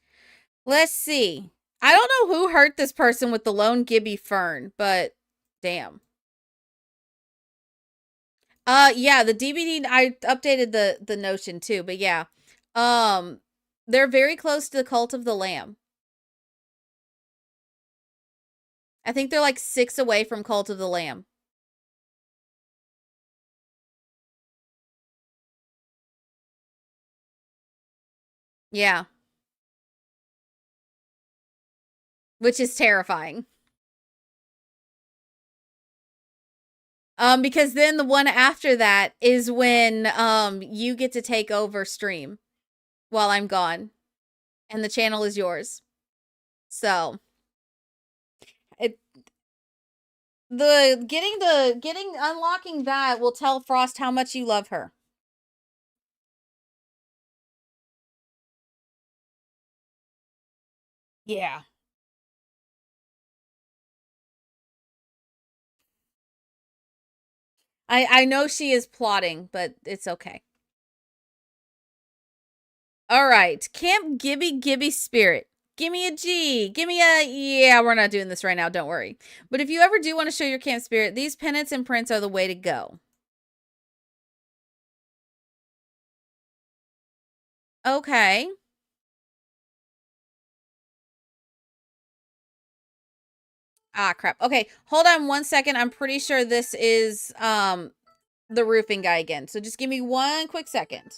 Let's see. I don't know who hurt this person with the lone Gibby Fern, but damn. Yeah, the DVD, I updated the notion too, but yeah. They're very close to the Cult of the Lamb. I think they're like 6 away from Cult of the Lamb. Yeah. Which is terrifying. Because then the one after that is when you get to take over stream while I'm gone, and the channel is yours. So it getting unlocking that will tell Frost how much you love her. Yeah. I know she is plotting, but it's okay. All right. Camp Gibby Gibby Spirit. Give me a G. Give me a... Yeah, we're not doing this right now. Don't worry. But if you ever do want to show your camp spirit, these pennants and prints are the way to go. Okay. Ah, crap. Okay, hold on one second. I'm pretty sure this is the roofing guy again. So just give me one quick second.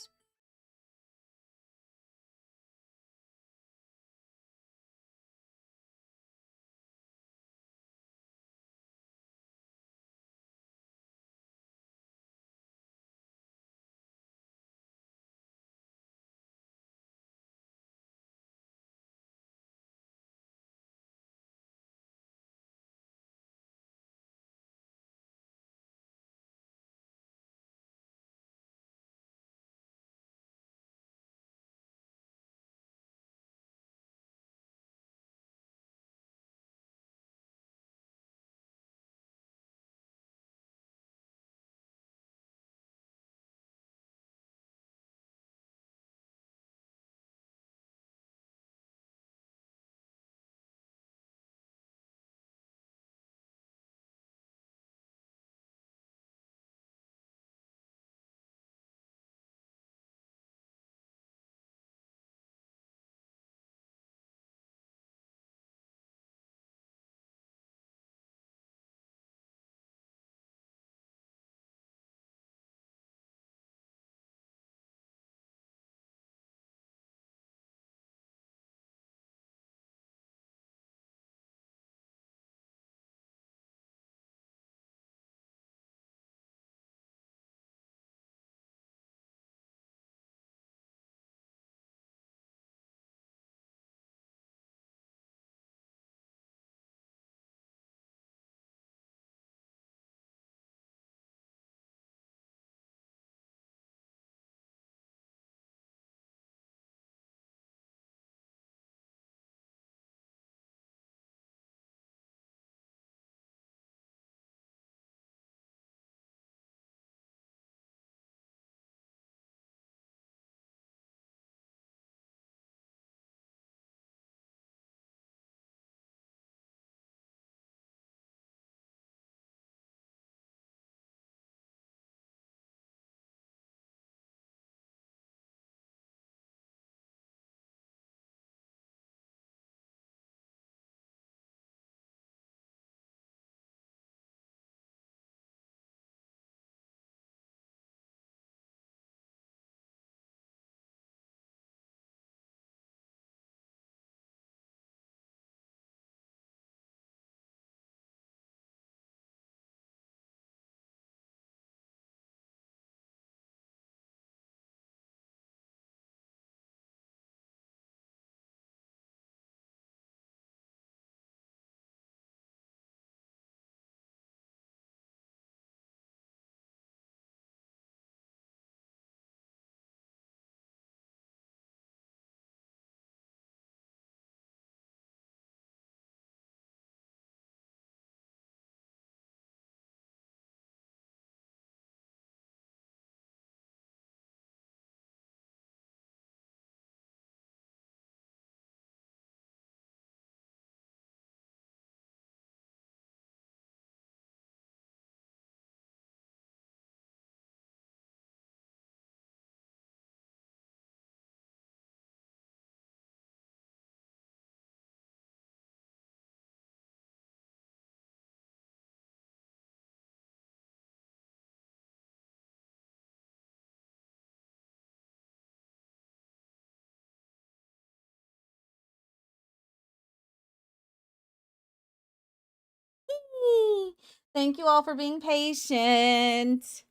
Thank you all for being patient.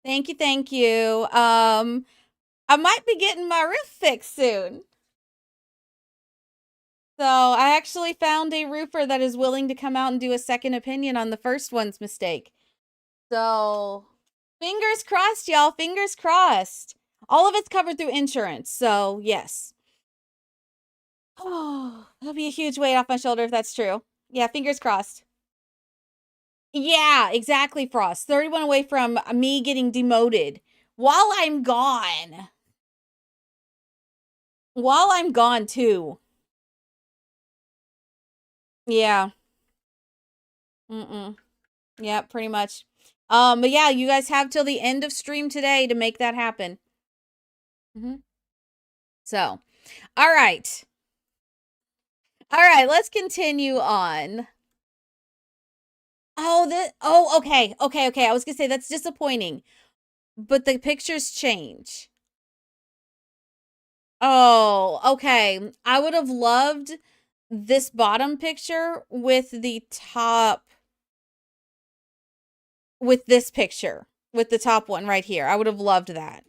Thank you, thank you. I might be getting my roof fixed soon. So I actually found a roofer that is willing to come out and do a second opinion on the first one's mistake. So fingers crossed, y'all. Fingers crossed. All of it's covered through insurance. So yes. Oh, that'll be a huge weight off my shoulder if that's true. Yeah, fingers crossed. Yeah, exactly, Frost. 31 away from me getting demoted while I'm gone. While I'm gone, too. Yeah. Yeah, pretty much. But yeah, you guys have till the end of stream today to make that happen. So, all right. All right, let's continue on. Okay. I was gonna say that's disappointing, but the pictures change. Oh, okay. I would have loved this bottom picture with the top, with this picture, with the top one right here. I would have loved that.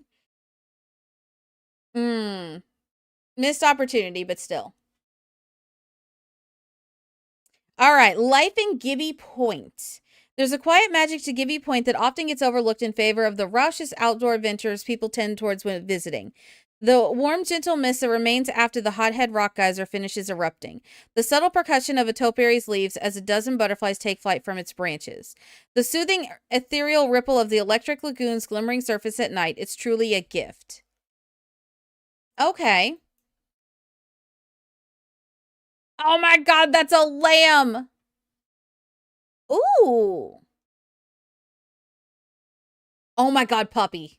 Missed opportunity, but still. All right, life in Gibby Point. There's a quiet magic to Gibby Point that often gets overlooked in favor of the raucous outdoor adventures people tend towards when visiting. The warm, gentle mist that remains after the hothead rock geyser finishes erupting. The subtle percussion of a topiary's leaves as a dozen butterflies take flight from its branches. The soothing, ethereal ripple of the electric lagoon's glimmering surface at night. It's truly a gift. Okay. Oh my god, that's a lamb! Ooh. Oh my god, puppy.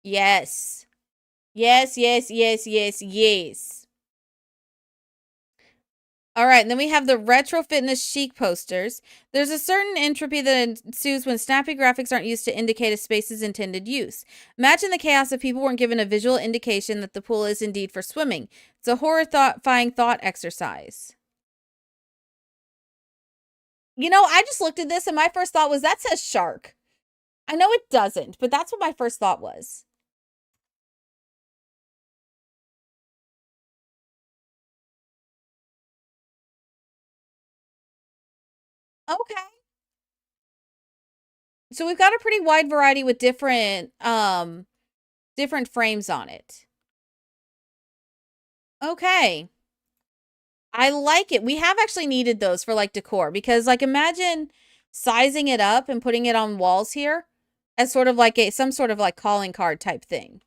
Yes. Yes. All right, and then we have the retro fitness chic posters. There's a certain entropy that ensues when snappy graphics aren't used to indicate a space's intended use. Imagine the chaos if people weren't given a visual indication that the pool is indeed for swimming. It's a horrifying thought exercise. You know, I just looked at this and my first thought was, that says shark. I know it doesn't, but that's what my first thought was. Okay. So we've got a pretty wide variety with different frames on it. Okay. I like it. We have actually needed those for like decor because like imagine sizing it up and putting it on walls here as sort of like some sort of like calling card type thing.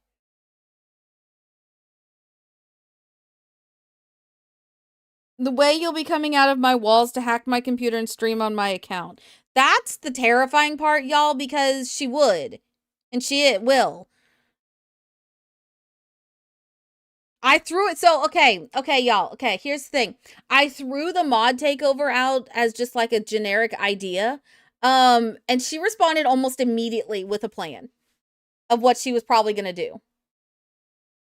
The way you'll be coming out of my walls to hack my computer and stream on my account. That's the terrifying part, y'all, because she would. And she will. I threw it. So, okay, y'all. Okay, here's the thing. I threw the mod takeover out as just like a generic idea. And she responded almost immediately with a plan of what she was probably going to do.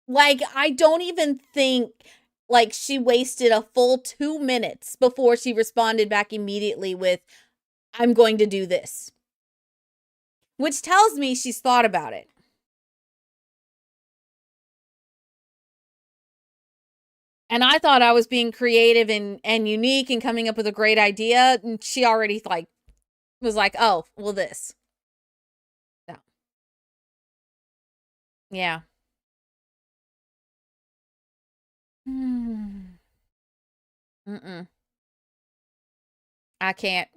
Like, I don't even think like she wasted a full 2 minutes before she responded back immediately with, I'm going to do this. Which tells me she's thought about it. And I thought I was being creative and unique and coming up with a great idea. And she already like was like, oh, well, this. No. Yeah. I can't.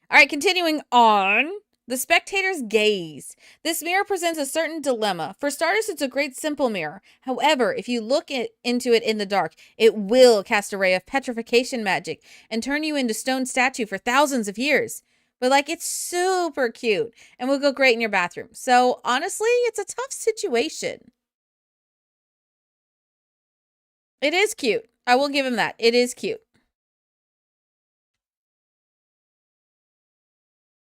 All right, continuing on. The spectator's gaze. This mirror presents a certain dilemma. For starters, it's a great simple mirror. However, if you look into it in the dark, it will cast a ray of petrification magic and turn you into stone statue for thousands of years. But like, it's super cute and will go great in your bathroom. So honestly, it's a tough situation. It is cute. I will give him that. It is cute.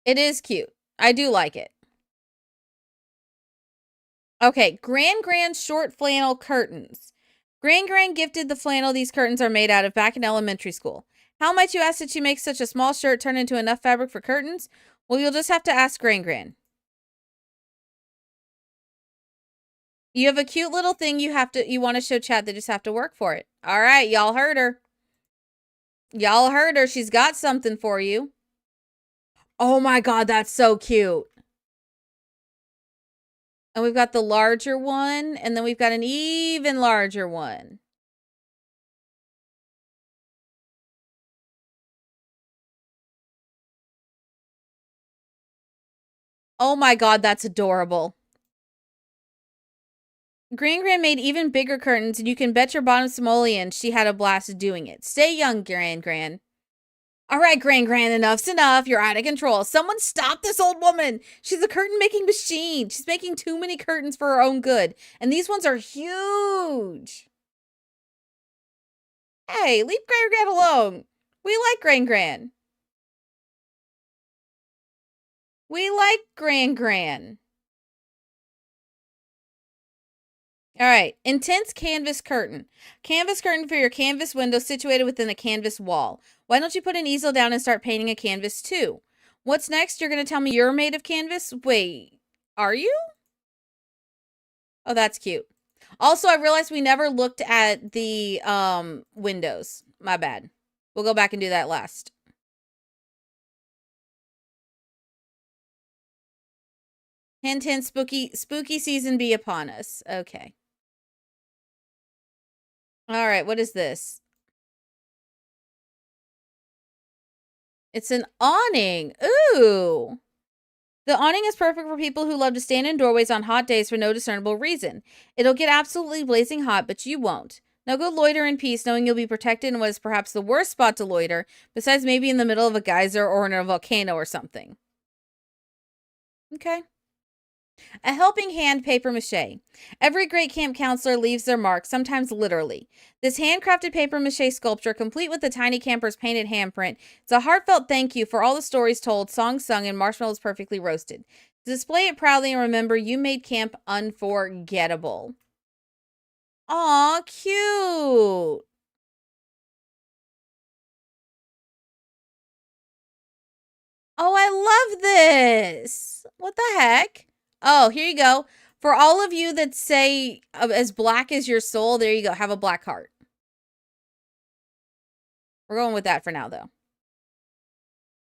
It is cute. I do like it. Okay, grand short flannel curtains. Gran gifted the flannel these curtains are made out of back in elementary school. How might you ask that she makes such a small shirt turn into enough fabric for curtains? Well, you'll just have to ask Gran. You have a cute little thing you want to show chat. They just have to work for it. All right, y'all heard her. Y'all heard her. She's got something for you. Oh my God, that's so cute. And we've got the larger one, and then we've got an even larger one. Oh my God, that's adorable. Gran made even bigger curtains, and you can bet your bottom simoleon she had a blast doing it. Stay young, Gran. All right, Gran, enough's enough. You're out of control. Someone stop this old woman. She's a curtain-making machine. She's making too many curtains for her own good. And these ones are huge. Hey, leave Gran alone. We like Gran. We like Gran. All right, intense canvas curtain. Canvas curtain for your canvas window situated within a canvas wall. Why don't you put an easel down and start painting a canvas too? What's next? You're going to tell me you're made of canvas? Wait, are you? Oh, that's cute. Also, I realized we never looked at the windows. My bad. We'll go back and do that last. Hint, hint, spooky season be upon us. Okay. All right, what is this? It's an awning. Ooh. The awning is perfect for people who love to stand in doorways on hot days for no discernible reason. It'll get absolutely blazing hot, but you won't. Now go loiter in peace, knowing you'll be protected in what is perhaps the worst spot to loiter, besides maybe in the middle of a geyser or in a volcano or something. Okay. A helping hand papier-mâché. Every great camp counselor leaves their mark, sometimes literally. This handcrafted papier-mâché sculpture, complete with the tiny camper's painted handprint, is a heartfelt thank you for all the stories told, songs sung, and marshmallows perfectly roasted. Display it proudly and remember you made camp unforgettable. Aw, cute! Oh, I love this! What the heck? Oh, here you go. For all of you that say as black as your soul, there you go. Have a black heart. We're going with that for now, though.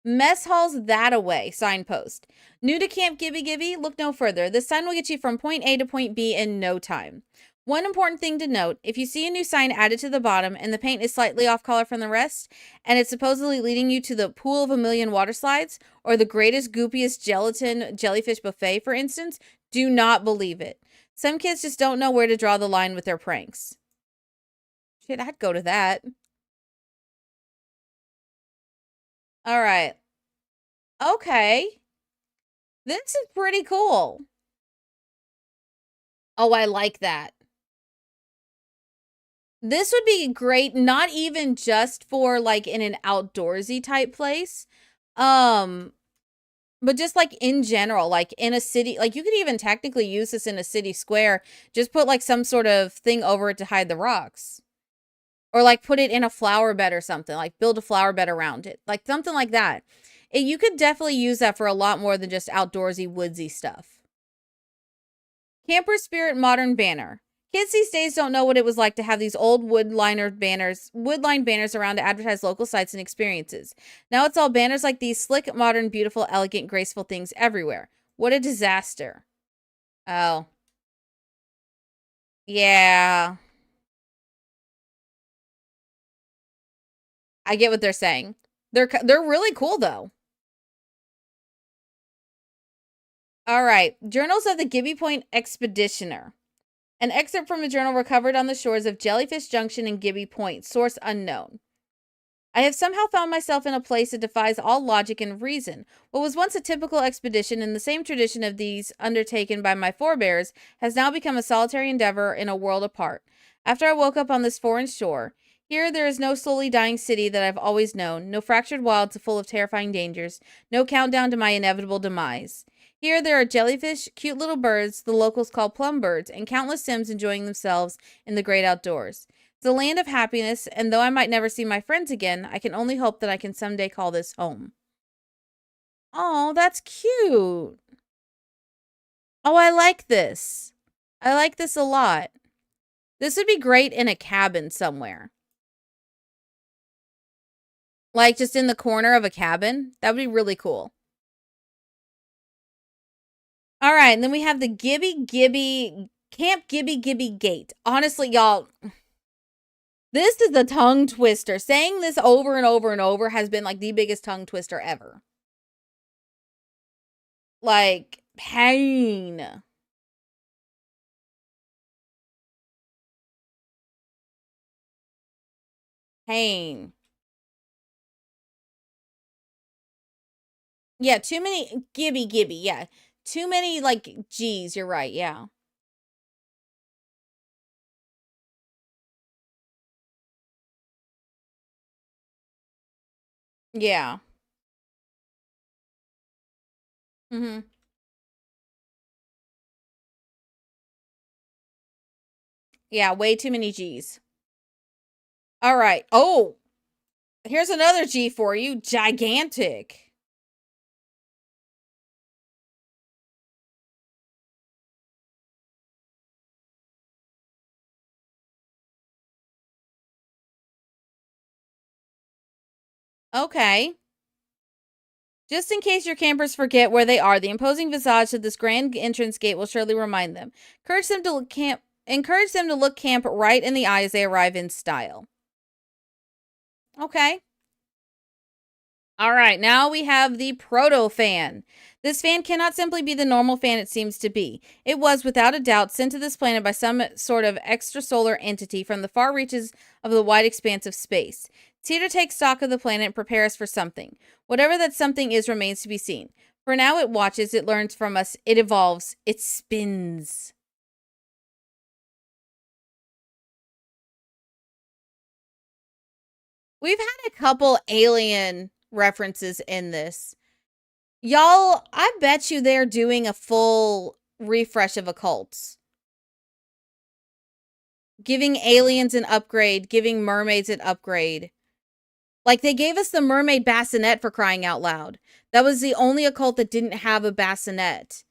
Mess hall's that away. Signpost. New to Camp Gibby? Look no further. This sign will get you from point A to point B in no time. One important thing to note, if you see a new sign added to the bottom and the paint is slightly off color from the rest, and it's supposedly leading you to the pool of a million water slides, or the greatest, goopiest gelatin jellyfish buffet, for instance, do not believe it. Some kids just don't know where to draw the line with their pranks. Shit, I'd go to that. All right. Okay. This is pretty cool. Oh, I like that. This would be great, not even just for like in an outdoorsy type place. But just like in general, like in a city, like you could even technically use this in a city square. Just put like some sort of thing over it to hide the rocks. Or like put it in a flower bed or something, like build a flower bed around it. Like something like that. You could definitely use that for a lot more than just outdoorsy, woodsy stuff. Camper Spirit Modern Banner. Kids these days don't know what it was like to have these old wood-lined banners around to advertise local sites and experiences. Now it's all banners like these slick, modern, beautiful, elegant, graceful things everywhere. What a disaster. Oh. Yeah. I get what they're saying. They're really cool though. All right. Journals of the Gibby Point Expeditioner. An excerpt from a journal recovered on the shores of Jellyfish Junction and Gibby Point. Source unknown. I have somehow found myself in a place that defies all logic and reason. What was once a typical expedition in the same tradition of these undertaken by my forebears has now become a solitary endeavor in a world apart. After I woke up on this foreign shore, here there is no slowly dying city that I've always known, no fractured wilds full of terrifying dangers, no countdown to my inevitable demise. Here there are jellyfish, cute little birds the locals call plum birds, and countless Sims enjoying themselves in the great outdoors. It's a land of happiness, and though I might never see my friends again, I can only hope that I can someday call this home. Oh, that's cute. Oh, I like this. I like this a lot. This would be great in a cabin somewhere. Like just in the corner of a cabin. That would be really cool. All right, and then we have the Camp Gibby Gate. Honestly, y'all, this is a tongue twister. Saying this over and over and over has been like the biggest tongue twister ever. Like, pain. Pain. Yeah, too many Gibby. Yeah. Too many like G's, you're right. Yeah. Yeah. Mhm. Yeah, way too many G's. All right. Oh, here's another G for you. Gigantic. Okay. Just in case your campers forget where they are, the imposing visage of this grand entrance gate will surely remind them. Encourage them to look camp right in the eye as they arrive in style. Okay. All right, now we have the proto fan. This fan cannot simply be the normal fan it seems to be. It was, without a doubt, sent to this planet by some sort of extrasolar entity from the far reaches of the wide expanse of space. It's here to take stock of the planet and prepare us for something. Whatever that something is remains to be seen. For now, it watches, it learns from us, it evolves, it spins. We've had a couple alien references in this. Y'all, I bet you they're doing a full refresh of occults. Giving aliens an upgrade, giving mermaids an upgrade. Like, they gave us the mermaid bassinet, for crying out loud. That was the only occult that didn't have a bassinet.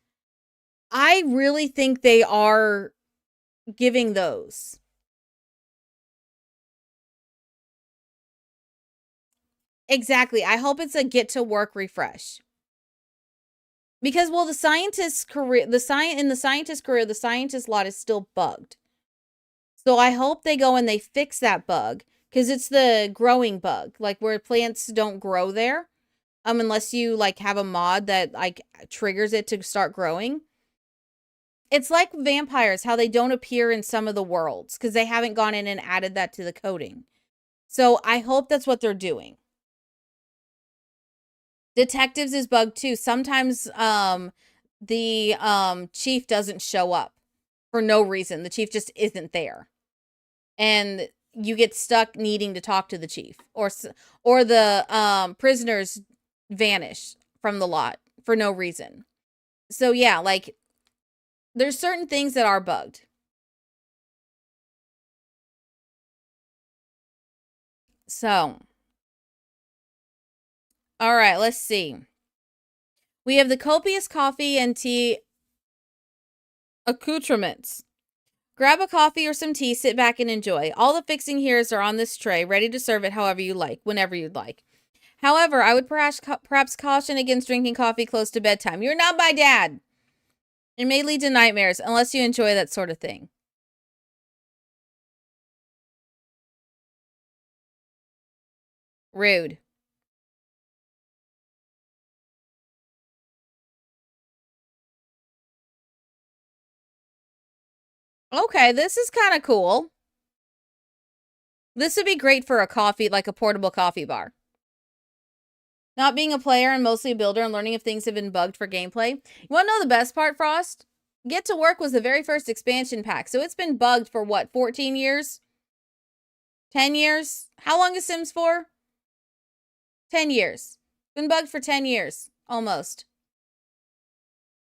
I really think they are giving those. Exactly. I hope it's a get to work refresh. Because, well, the scientist lot is still bugged. So I hope they go and they fix that bug, because it's the growing bug, like where plants don't grow there, unless you like have a mod that like triggers it to start growing. It's like vampires, how they don't appear in some of the worlds because they haven't gone in and added that to the coding. So I hope that's what they're doing. Detectives is bugged too. Sometimes the chief doesn't show up for no reason. The chief just isn't there. And you get stuck needing to talk to the chief, or the prisoners vanish from the lot for no reason. So yeah, like there's certain things that are bugged. So, all right, let's see. We have the copious coffee and tea accoutrements. Grab a coffee or some tea, sit back and enjoy. All the fixing here's are on this tray, ready to serve it however you like, whenever you'd like. However, I would perhaps caution against drinking coffee close to bedtime. You're not my dad. It may lead to nightmares, unless you enjoy that sort of thing. Rude. Okay, this is kind of cool. This would be great for a coffee, like a portable coffee bar. Not being a player and mostly a builder and learning if things have been bugged for gameplay. You want to know the best part, Frost? Get to Work was the very first expansion pack, so it's been bugged for what, 14 years? 10 years? How long is Sims for? 10 years. Been bugged for 10 years. Almost.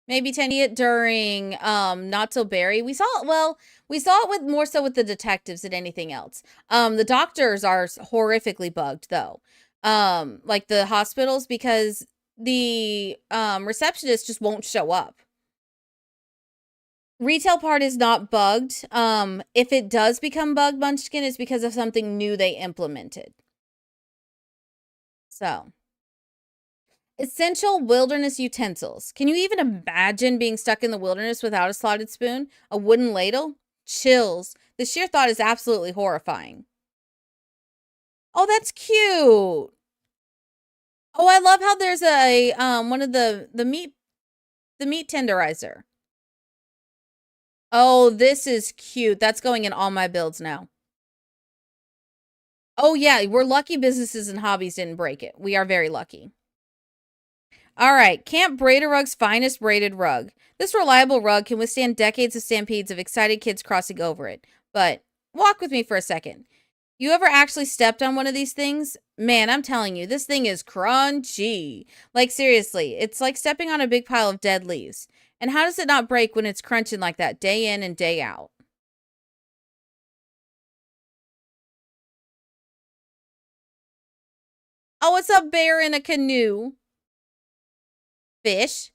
Maybe 10 it during Not So Berry. We saw it with more so with the detectives than anything else. The doctors are horrifically bugged though. Like the hospitals, because the receptionist just won't show up. Retail part is not bugged. If it does become bugged, Munchkin, it's because of something new they implemented. So, essential wilderness utensils. Can you even imagine being stuck in the wilderness without a slotted spoon? A wooden ladle? Chills. The sheer thought is absolutely horrifying. Oh, that's cute. Oh, I love how there's a one of the meat tenderizer. Oh, this is cute. That's going in all my builds now. Oh yeah, we're lucky businesses and hobbies didn't break it. We are very lucky. All right, Camp Braider-Rug's finest braided rug. This reliable rug can withstand decades of stampedes of excited kids crossing over it. But walk with me for a second. You ever actually stepped on one of these things? Man, I'm telling you, this thing is crunchy. Like seriously, it's like stepping on a big pile of dead leaves. And how does it not break when it's crunching like that day in and day out? Oh, it's a bear in a canoe. Fish.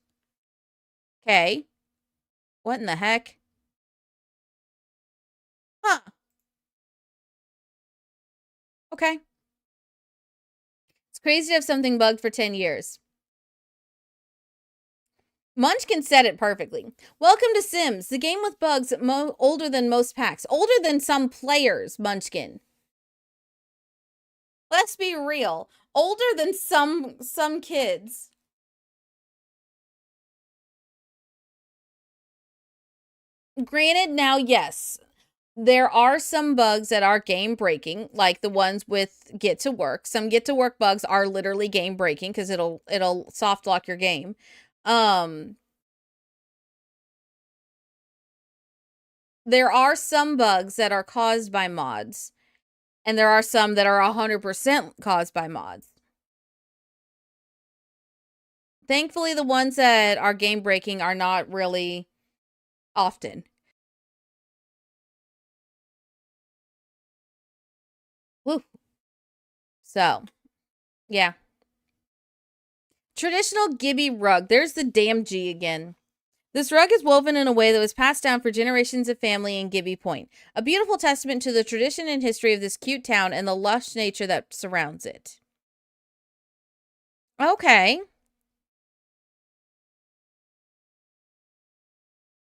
Okay. What in the heck? Huh. Okay. It's crazy to have something bugged for 10 years. Munchkin said it perfectly. Welcome to Sims, the game with bugs older than most packs. Older than some players, Munchkin. Let's be real. Older than some kids. Granted, now, yes, there are some bugs that are game breaking, like the ones with get to work. Some get to work bugs are literally game breaking because it'll soft lock your game. There are some bugs that are caused by mods, and there are some that are 100% caused by mods. Thankfully, the ones that are game breaking are not really often. Woo. So, yeah. Traditional Gibby rug. There's the damn G again. This rug is woven in a way that was passed down for generations of family in Gibby Point. A beautiful testament to the tradition and history of this cute town and the lush nature that surrounds it. Okay.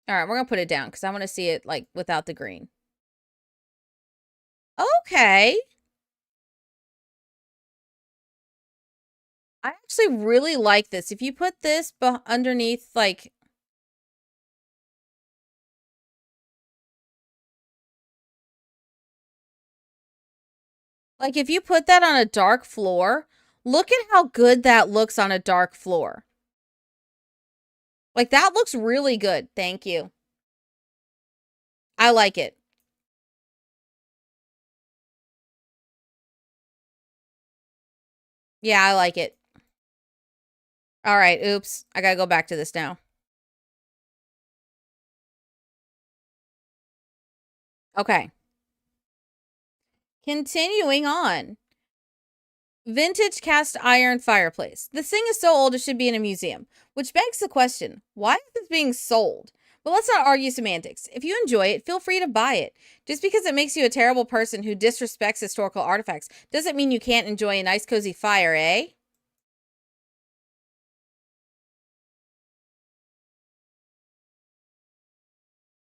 All right, we're going to put it down because I want to see it like without the green. Okay. I actually really like this. If you put this underneath like if you put that on a dark floor, look at how good that looks on a dark floor. Like that looks really good. Thank you. I like it. Yeah, I like it. All right, oops. I gotta go back to this now. Okay. Continuing on. Vintage cast iron fireplace. This thing is so old it should be in a museum. Which begs the question, why is this being sold? But let's not argue semantics. If you enjoy it, feel free to buy it. Just because it makes you a terrible person who disrespects historical artifacts doesn't mean you can't enjoy a nice cozy fire, eh?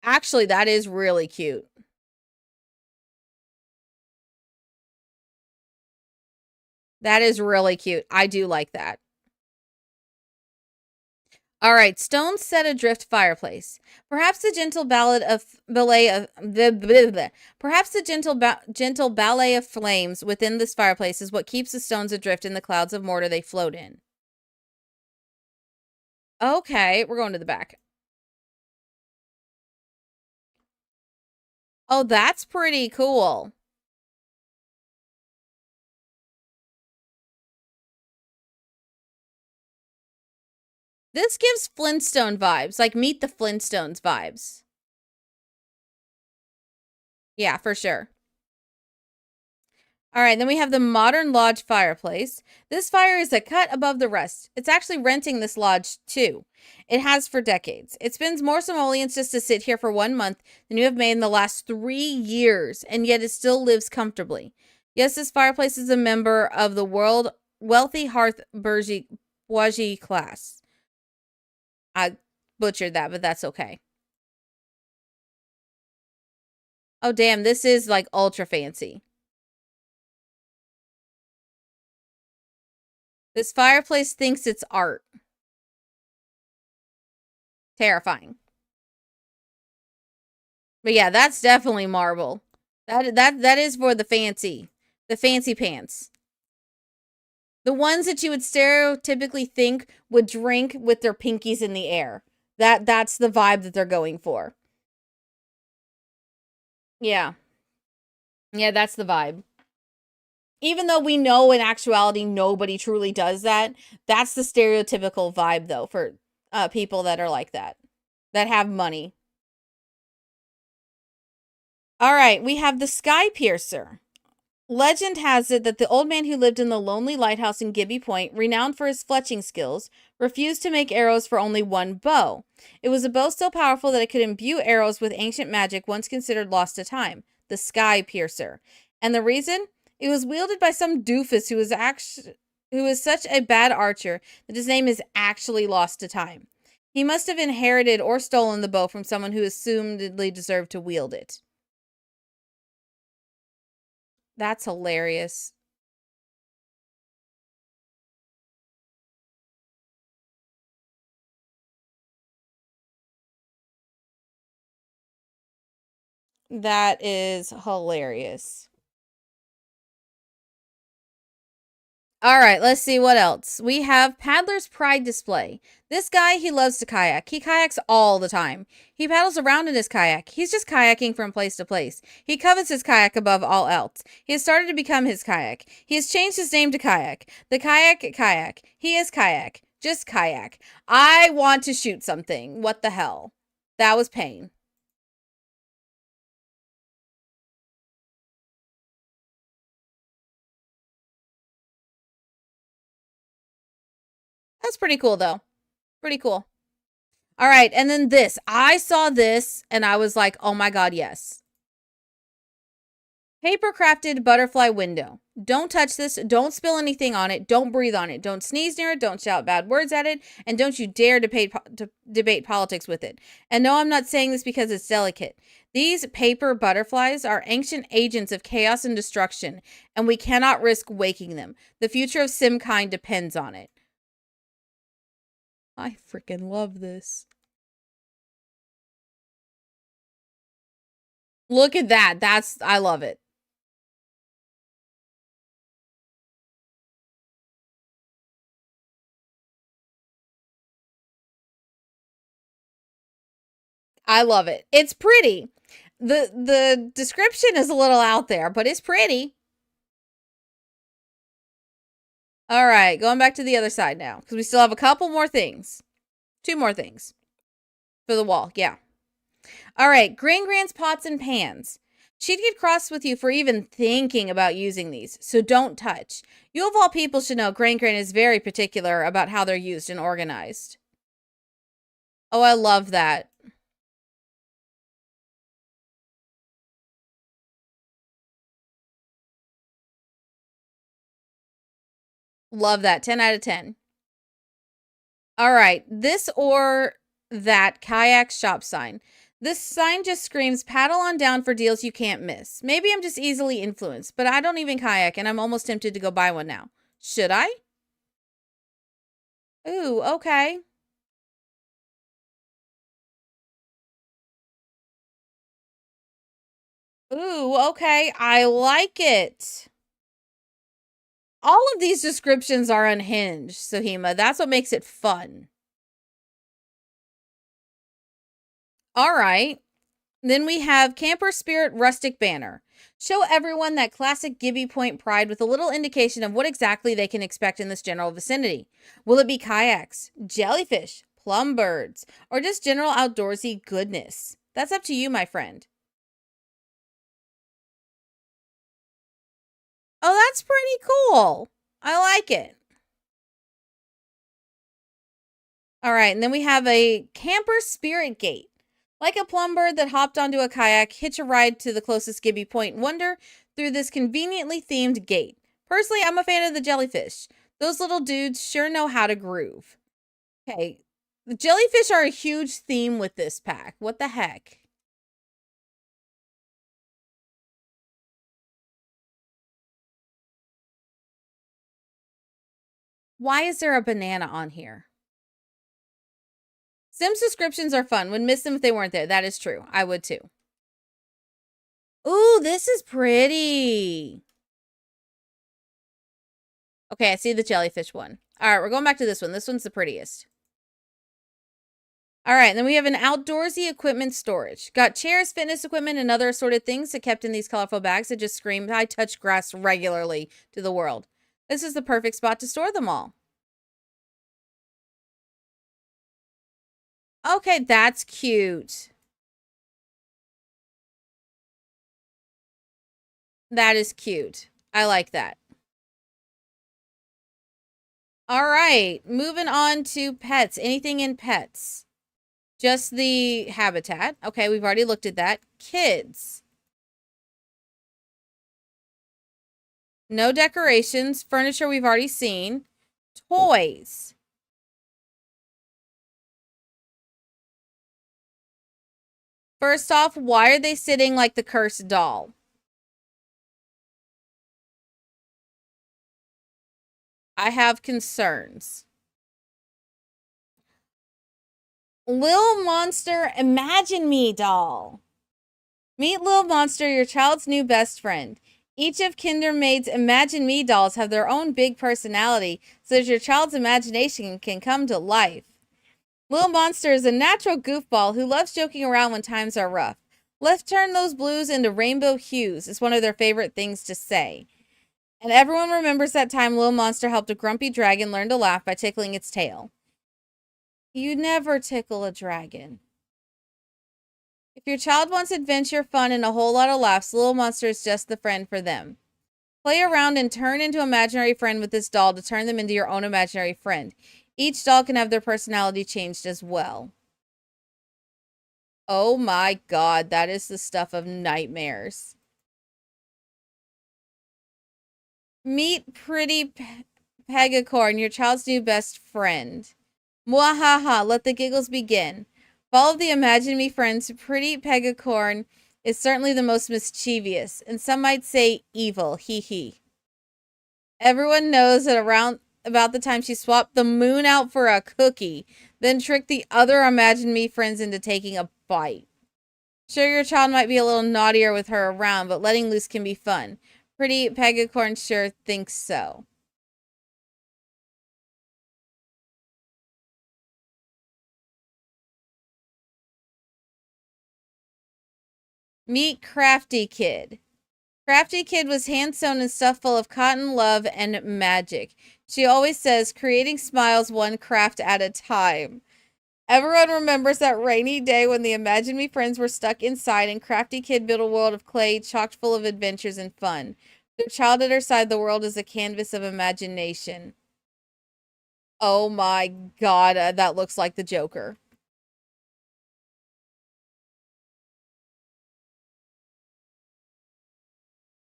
Actually, that is really cute. That is really cute. I do like that. All right, stone set adrift fireplace. Perhaps the gentle ballad of ballet of perhaps the gentle ballet of flames within this fireplace is what keeps the stones adrift in the clouds of mortar they float in. Okay, we're going to the back. Oh, that's pretty cool. This gives Flintstone vibes, like Meet the Flintstones vibes. Yeah, for sure. All right, then we have the modern lodge fireplace. This fire is a cut above the rest. It's actually renting this lodge too. It has for decades. It spends more simoleons just to sit here for 1 month than you have made in the last 3 years, and yet it still lives comfortably. Yes, this fireplace is a member of the world wealthy hearth bourgeoisie class. I butchered that, but that's okay. Oh, damn, this is like ultra fancy. This fireplace thinks it's art. Terrifying. But yeah, that's definitely marble. That is for the fancy pants. The ones that you would stereotypically think would drink with their pinkies in the air. That's the vibe that they're going for. Yeah. Yeah, that's the vibe. Even though we know in actuality nobody truly does that, that's the stereotypical vibe though for people that are like that have money. All right, we have the Sky Piercer. Legend has it that the old man who lived in the lonely lighthouse in Gibby Point, renowned for his fletching skills, refused to make arrows for only one bow. It was a bow so powerful that it could imbue arrows with ancient magic once considered lost to time, the Sky Piercer. And the reason? It was wielded by some doofus who is such a bad archer that his name is actually lost to time. He must have inherited or stolen the bow from someone who assumedly deserved to wield it. That's hilarious. That is hilarious. All right, let's see what else. We have Paddler's Pride display. This guy, he loves to kayak. He kayaks all the time. He paddles around in his kayak. He's just kayaking from place to place. He covets his kayak above all else. He has started to become his kayak. He has changed his name to Kayak. The kayak. He is Kayak. Just kayak. I want to shoot something. What the hell? That was pain. That's pretty cool, though. Pretty cool. All right, and then this. I saw this, and I was like, oh my god, yes. Paper-crafted butterfly window. Don't touch this. Don't spill anything on it. Don't breathe on it. Don't sneeze near it. Don't shout bad words at it. And don't you dare debate politics with it. And no, I'm not saying this because it's delicate. These paper butterflies are ancient agents of chaos and destruction, and we cannot risk waking them. The future of Simkind depends on it. I freaking love this. Look at that. I love it. I love it. It's pretty. The description is a little out there, but it's pretty. All right, going back to the other side now, because we still have a couple more things. 2 more things for the wall, yeah. All right, Gran's pots and pans. She'd get cross with you for even thinking about using these, so don't touch. You of all people should know Gran is very particular about how they're used and organized. Oh, I love that. Love that. 10 out of 10. All right. This or that kayak shop sign. This sign just screams paddle on down for deals you can't miss. Maybe I'm just easily influenced, but I don't even kayak and I'm almost tempted to go buy one now. Should I? Ooh, okay. Ooh, okay. I like it. All of these descriptions are unhinged, Sohima. That's what makes it fun. All right. Then we have Camper Spirit Rustic Banner. Show everyone that classic Gibby Point pride with a little indication of what exactly they can expect in this general vicinity. Will it be kayaks, jellyfish, plum birds, or just general outdoorsy goodness? That's up to you, my friend. Oh, that's pretty cool. I like it. All right, and then we have a Camper Spirit Gate. Like a plum bird that hopped onto a kayak, hitch a ride to the closest Gibby Point and wander through this conveniently themed gate. Personally, I'm a fan of the jellyfish. Those little dudes sure know how to groove. Okay, the jellyfish are a huge theme with this pack. What the heck? Why is there a banana on here? Sim subscriptions are fun. Would miss them if they weren't there. That is true. I would too. Ooh, this is pretty. Okay, I see the jellyfish one. All right, we're going back to this one. This one's the prettiest. All right, and then we have an outdoorsy equipment storage. Got chairs, fitness equipment, and other assorted things that kept in these colorful bags that just scream, I touch grass regularly to the world. This is the perfect spot to store them all. Okay, that's cute. That is cute. I like that. All right, moving on to pets. Anything in pets? Just the habitat. Okay, we've already looked at that. Kids. No decorations. Furniture we've already seen. Toys. First off, why are they sitting like the cursed doll? I have concerns. Lil Monster Imagine Me doll. Meet Lil Monster, your child's new best friend. Each of Kindermaid's Imagine Me dolls have their own big personality, so that your child's imagination can come to life. Lil Monster is a natural goofball who loves joking around when times are rough. Let's turn those blues into rainbow hues is one of their favorite things to say. And everyone remembers that time Lil Monster helped a grumpy dragon learn to laugh by tickling its tail. You never tickle a dragon. If your child wants adventure, fun, and a whole lot of laughs, Lil Monster is just the friend for them. Play around and turn into an imaginary friend with this doll to turn them into your own imaginary friend. Each doll can have their personality changed as well. Oh my god, that is the stuff of nightmares. Meet Pretty Pegacorn, your child's new best friend. Mwahaha, let the giggles begin. Of all of the Imagine Me friends, Pretty Pegacorn is certainly the most mischievous, and some might say evil, hee hee. Everyone knows that around about the time she swapped the moon out for a cookie, then tricked the other Imagine Me friends into taking a bite. Sure, your child might be a little naughtier with her around, but letting loose can be fun. Pretty Pegacorn sure thinks so. Meet Crafty Kid. Crafty Kid was hand-sewn and stuffed full of cotton, love, and magic. She always says, creating smiles one craft at a time. Everyone remembers that rainy day when the Imagine Me friends were stuck inside and Crafty Kid built a world of clay chock full of adventures and fun. With a child at her side, the world is a canvas of imagination. Oh my god, that looks like the Joker.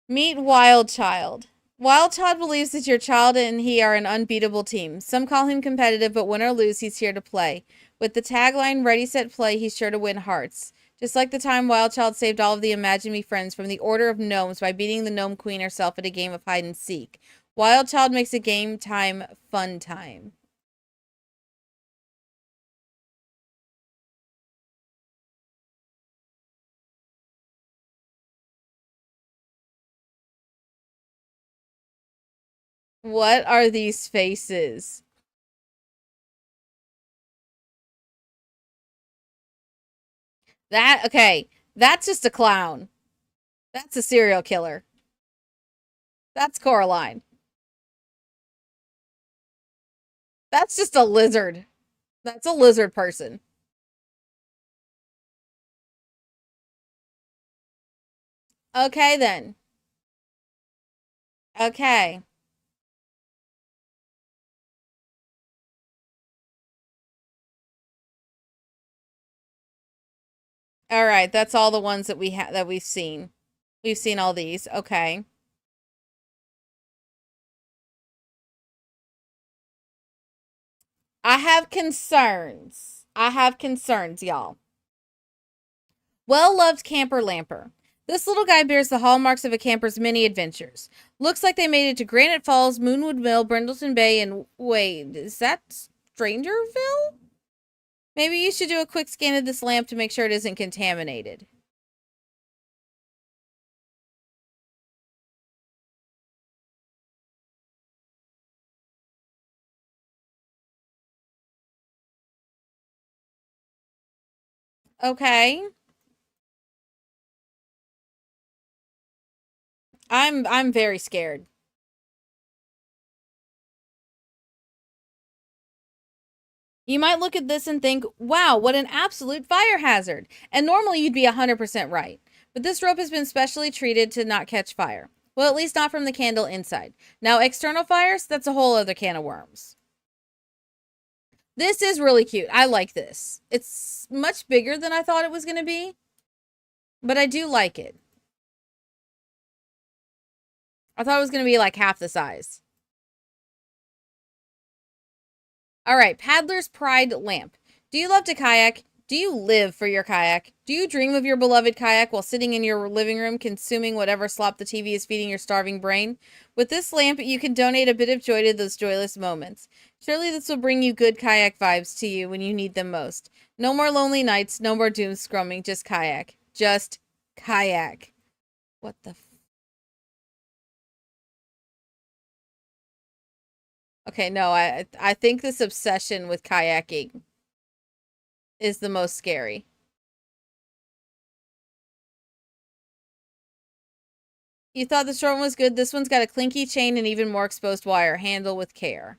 Meet Wild Child. Wild Child believes that your child and he are an unbeatable team. Some call him competitive, but win or lose, he's here to play. With the tagline, Ready, Set, Play, he's sure to win hearts. Just like the time Wild Child saved all of the Imagine Me friends from the Order of Gnomes by beating the Gnome Queen herself at a game of hide and seek. Wild Child makes a game time fun time. What are these faces? Okay. That's just a clown. That's a serial killer. That's Coraline. That's just a lizard. That's a lizard person. Okay, then. Okay. All right, that's all the ones that we've seen. We've seen all these. Okay. I have concerns. I have concerns, y'all. Well-loved camper lamper. This little guy bears the hallmarks of a camper's many adventures. Looks like they made it to Granite Falls, Moonwood Mill, Brindleton Bay, and wait, is that Strangerville? Maybe you should do a quick scan of this lamp to make sure it isn't contaminated. Okay. I'm very scared. You might look at this and think, wow, what an absolute fire hazard. And normally you'd be 100% right. But this rope has been specially treated to not catch fire. Well, at least not from the candle inside. Now, external fires, that's a whole other can of worms. This is really cute. I like this. It's much bigger than I thought it was going to be. But I do like it. I thought it was going to be like half the size. All right, Paddler's Pride Lamp. Do you love to kayak? Do you live for your kayak? Do you dream of your beloved kayak while sitting in your living room consuming whatever slop the TV is feeding your starving brain? With this lamp, you can donate a bit of joy to those joyless moments. Surely this will bring you good kayak vibes to you when you need them most. No more lonely nights, no more doom scrumming, just kayak. Just kayak. What the Okay, no, I think this obsession with kayaking is the most scary. You thought the short one was good. This one's got a clinky chain and even more exposed wire. Handle with care.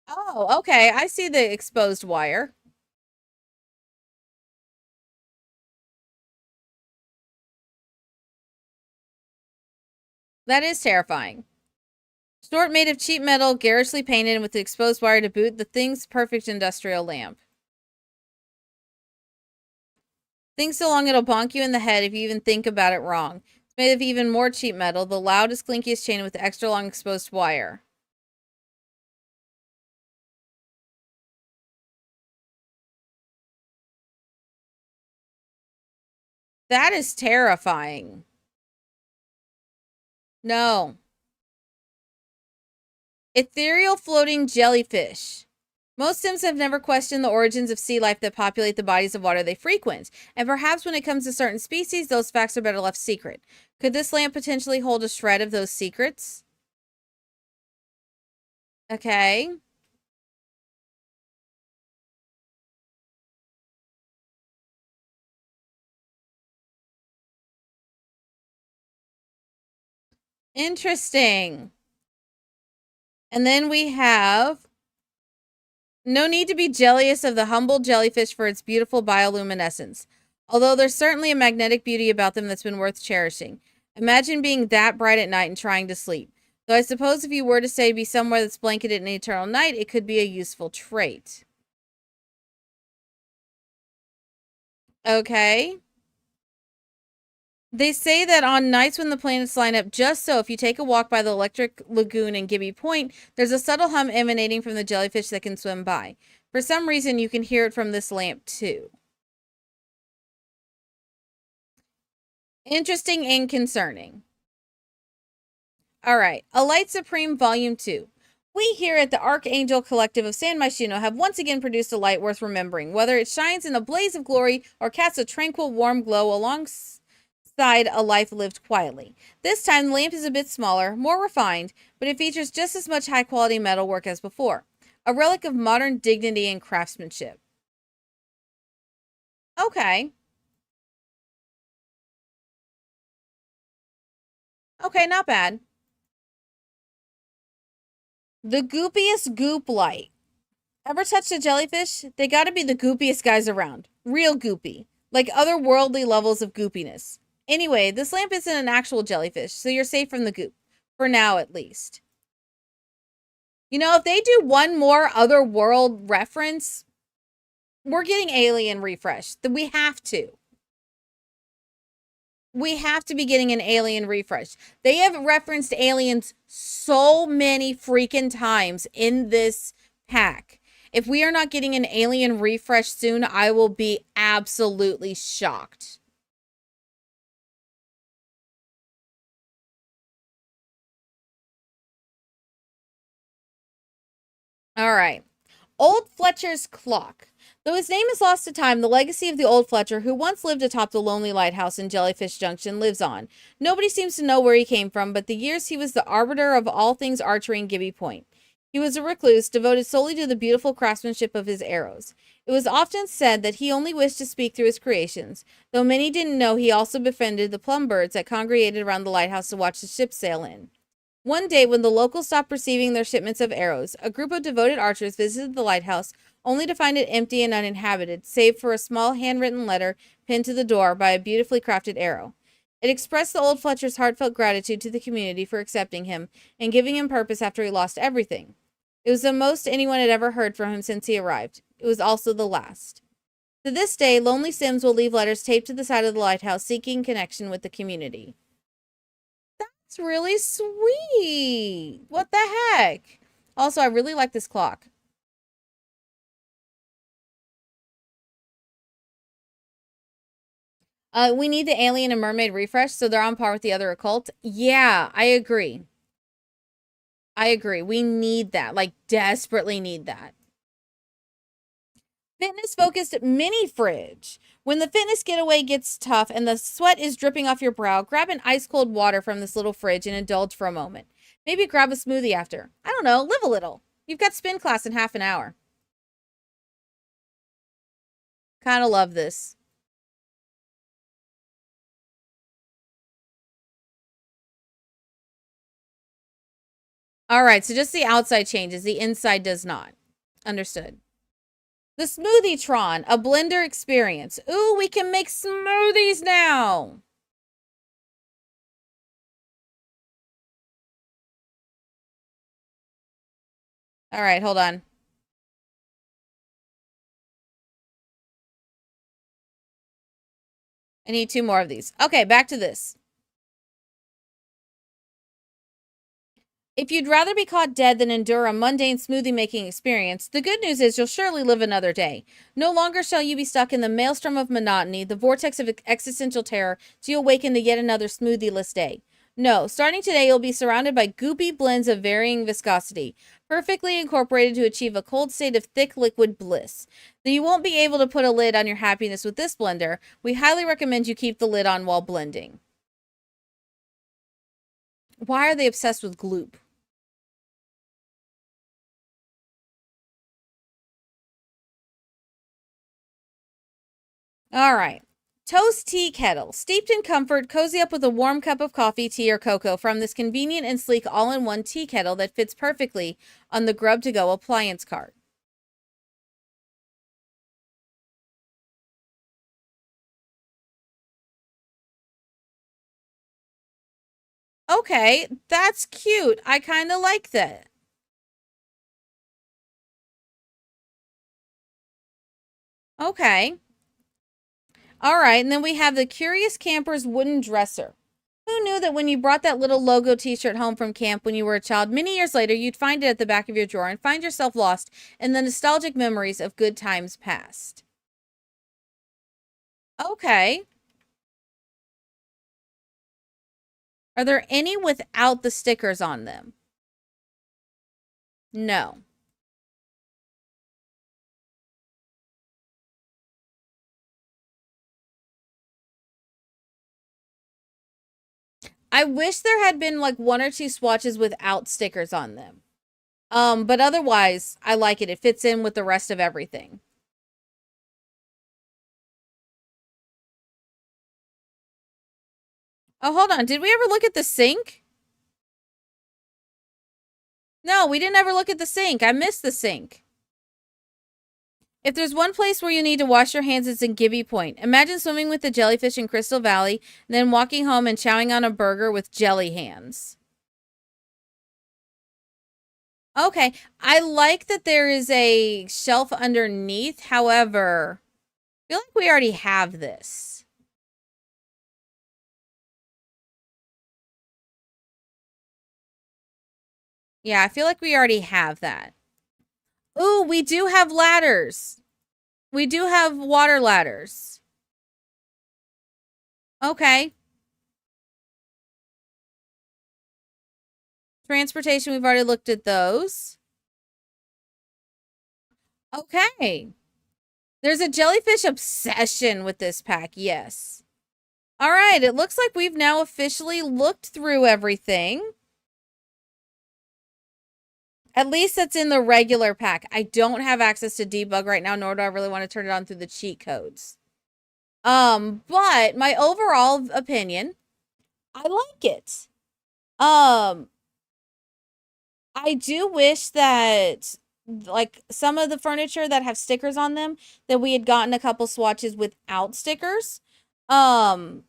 Oh, okay. I see the exposed wire. That is terrifying. Snort made of cheap metal, garishly painted, and with the exposed wire to boot. The thing's perfect industrial lamp. Think so long it'll bonk you in the head if you even think about it wrong. It's made of even more cheap metal, the loudest, clinkiest chain with the extra long exposed wire. That is terrifying. No. Ethereal floating jellyfish. Most Sims have never questioned the origins of sea life that populate the bodies of water they frequent, and perhaps when it comes to certain species, those facts are better left secret. Could this lamp potentially hold a shred of those secrets? Okay. Interesting. And then we have no need to be jealous of the humble jellyfish for its beautiful bioluminescence. Although there's certainly a magnetic beauty about them that's been worth cherishing. Imagine being that bright at night and trying to sleep. Though I suppose if you were to say be somewhere that's blanketed in eternal night, it could be a useful trait. Okay. They say that on nights when the planets line up just so, if you take a walk by the electric lagoon in Gibby Point, there's a subtle hum emanating from the jellyfish that can swim by. For some reason, you can hear it from this lamp, too. Interesting and concerning. All right, A Light Supreme Volume 2. We here at the Archangel Collective of San Myshuno have once again produced a light worth remembering, whether it shines in a blaze of glory or casts a tranquil, warm glow alongside a life lived quietly. This time, the lamp is a bit smaller, more refined, but it features just as much high-quality metal work as before. A relic of modern dignity and craftsmanship. Okay. Okay, not bad. The goopiest goop light. Ever touched a jellyfish? They gotta be the goopiest guys around. Real goopy. Like otherworldly levels of goopiness. Anyway, this lamp isn't an actual jellyfish, so you're safe from the goop. For now, at least. You know, if they do one more otherworld reference, we're getting Alien refresh. We have to. We have to be getting an Alien refresh. They have referenced aliens so many freaking times in this pack. If we are not getting an Alien refresh soon, I will be absolutely shocked. All right. Old Fletcher's clock. Though his name is lost to time, the legacy of the old Fletcher, who once lived atop the lonely lighthouse in Jellyfish Junction, lives on. Nobody seems to know where he came from, but the years he was the arbiter of all things archery in Gibby Point. He was a recluse, devoted solely to the beautiful craftsmanship of his arrows. It was often said that he only wished to speak through his creations, though many didn't know he also befriended the plum birds that congregated around the lighthouse to watch the ships sail in. One day, when the locals stopped receiving their shipments of arrows, a group of devoted archers visited the lighthouse, only to find it empty and uninhabited, save for a small handwritten letter pinned to the door by a beautifully crafted arrow. It expressed the old Fletcher's heartfelt gratitude to the community for accepting him and giving him purpose after he lost everything. It was the most anyone had ever heard from him since he arrived. It was also the last. To this day, Lonely Sims will leave letters taped to the side of the lighthouse seeking connection with the community. It's really sweet. What the heck? Also, I really like this clock. We need the alien and mermaid refresh so they're on par with the other occult. Yeah, I agree. I agree. We need that. Like, desperately need that. Fitness-focused mini fridge. When the fitness getaway gets tough and the sweat is dripping off your brow, grab an ice-cold water from this little fridge and indulge for a moment. Maybe grab a smoothie after. I don't know, live a little. You've got spin class in half an hour. Kind of love this. All right, so just the outside changes. The inside does not. Understood. The Smoothie Tron, a blender experience. Ooh, we can make smoothies now. All right, hold on. I need 2 more of these. Okay, back to this. If you'd rather be caught dead than endure a mundane smoothie making experience, the good news is you'll surely live another day. No longer shall you be stuck in the maelstrom of monotony, the vortex of existential terror, to you awaken to yet another smoothie-less day. No, starting today, you'll be surrounded by goopy blends of varying viscosity, perfectly incorporated to achieve a cold state of thick liquid bliss. Though you won't be able to put a lid on your happiness with this blender, we highly recommend you keep the lid on while blending. Why are they obsessed with gloop? All right. Toast tea kettle. Steeped in comfort, cozy up with a warm cup of coffee, tea, or cocoa from this convenient and sleek all-in-one tea kettle that fits perfectly on the Grub to Go appliance cart. Okay, that's cute. I kind of like that. Okay. All right, and then we have the Curious Camper's wooden dresser. Who knew that when you brought that little logo t-shirt home from camp when you were a child, many years later, you'd find it at the back of your drawer and find yourself lost in the nostalgic memories of good times past? Okay. Are there any without the stickers on them? No. I wish there had been like 1 or 2 swatches without stickers on them. But otherwise, I like it. It fits in with the rest of everything. Oh, hold on. Did we ever look at the sink? No, we didn't ever look at the sink. I missed the sink. If there's one place where you need to wash your hands, it's in Gibby Point. Imagine swimming with the jellyfish in Crystal Valley, and then walking home and chowing on a burger with jelly hands. Okay, I like that there is a shelf underneath. However, I feel like we already have this. Yeah, I feel like we already have that. Ooh, we do have ladders. We do have water ladders. Okay. Transportation, we've already looked at those. Okay. There's a jellyfish obsession with this pack, yes. All right, it looks like we've now officially looked through everything. At least that's in the regular pack. I don't have access to debug right now, nor do I really want to turn it on through the cheat codes. But my overall opinion, I like it. I do wish that, like, some of the furniture that have stickers on them, that we had gotten a couple swatches without stickers. Because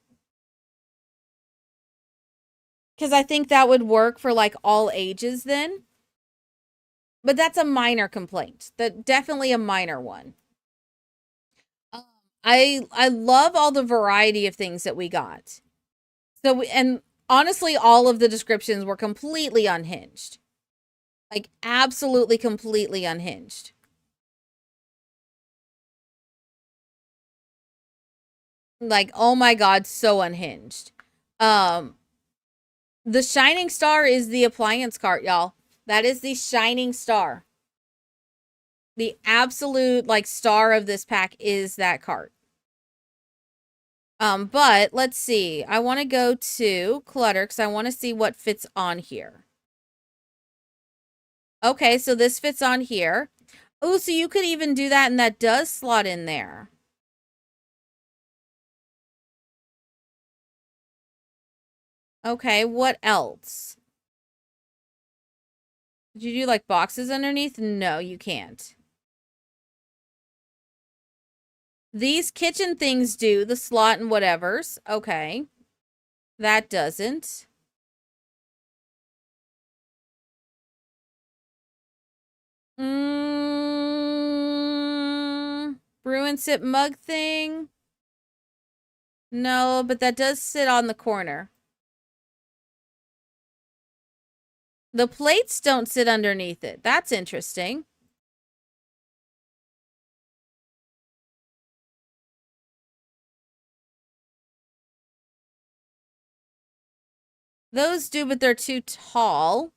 I think that would work for, like, all ages then. But that's a minor complaint. Definitely a minor one. I love all the variety of things that we got. So, and honestly, all of the descriptions were completely unhinged. Like, absolutely, completely unhinged. Like, oh my God, so unhinged. The shining star is the appliance cart, y'all. That is the shining star. The absolute, like, star of this pack is that cart. But let's see. I want to go to clutter because I want to see what fits on here. Okay, so this fits on here. Oh, so you could even do that, and that does slot in there. Okay, what else? Did you do, like, boxes underneath? No, you can't. These kitchen things do, the slot and whatevers. Okay. That doesn't. Brew and sip mug thing. No, but that does sit on the corner. The plates don't sit underneath it. That's interesting. Those do, but they're too tall.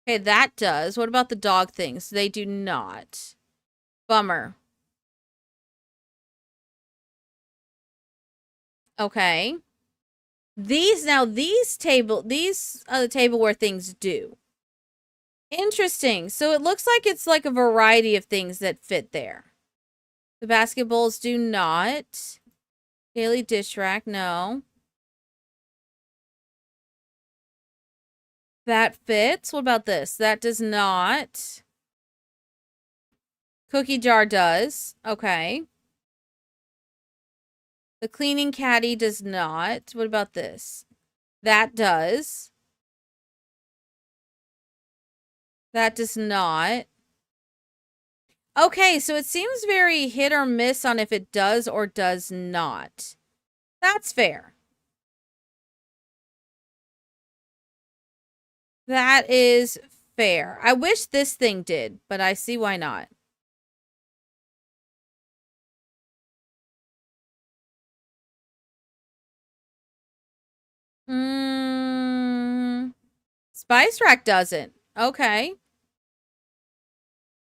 Okay, that does. What about the dog things? They do not. Bummer. Okay. These tableware things do. Interesting. So it looks like it's like a variety of things that fit there. The basketballs do not. Daily dish rack, no. That fits. What about this? That does not. Cookie jar does. Okay. The cleaning caddy does not. What about this? That does. That does not. Okay, so it seems very hit or miss on if it does or does not. That's fair. That is fair. I wish this thing did, but I see why not. Spice rack doesn't. Okay.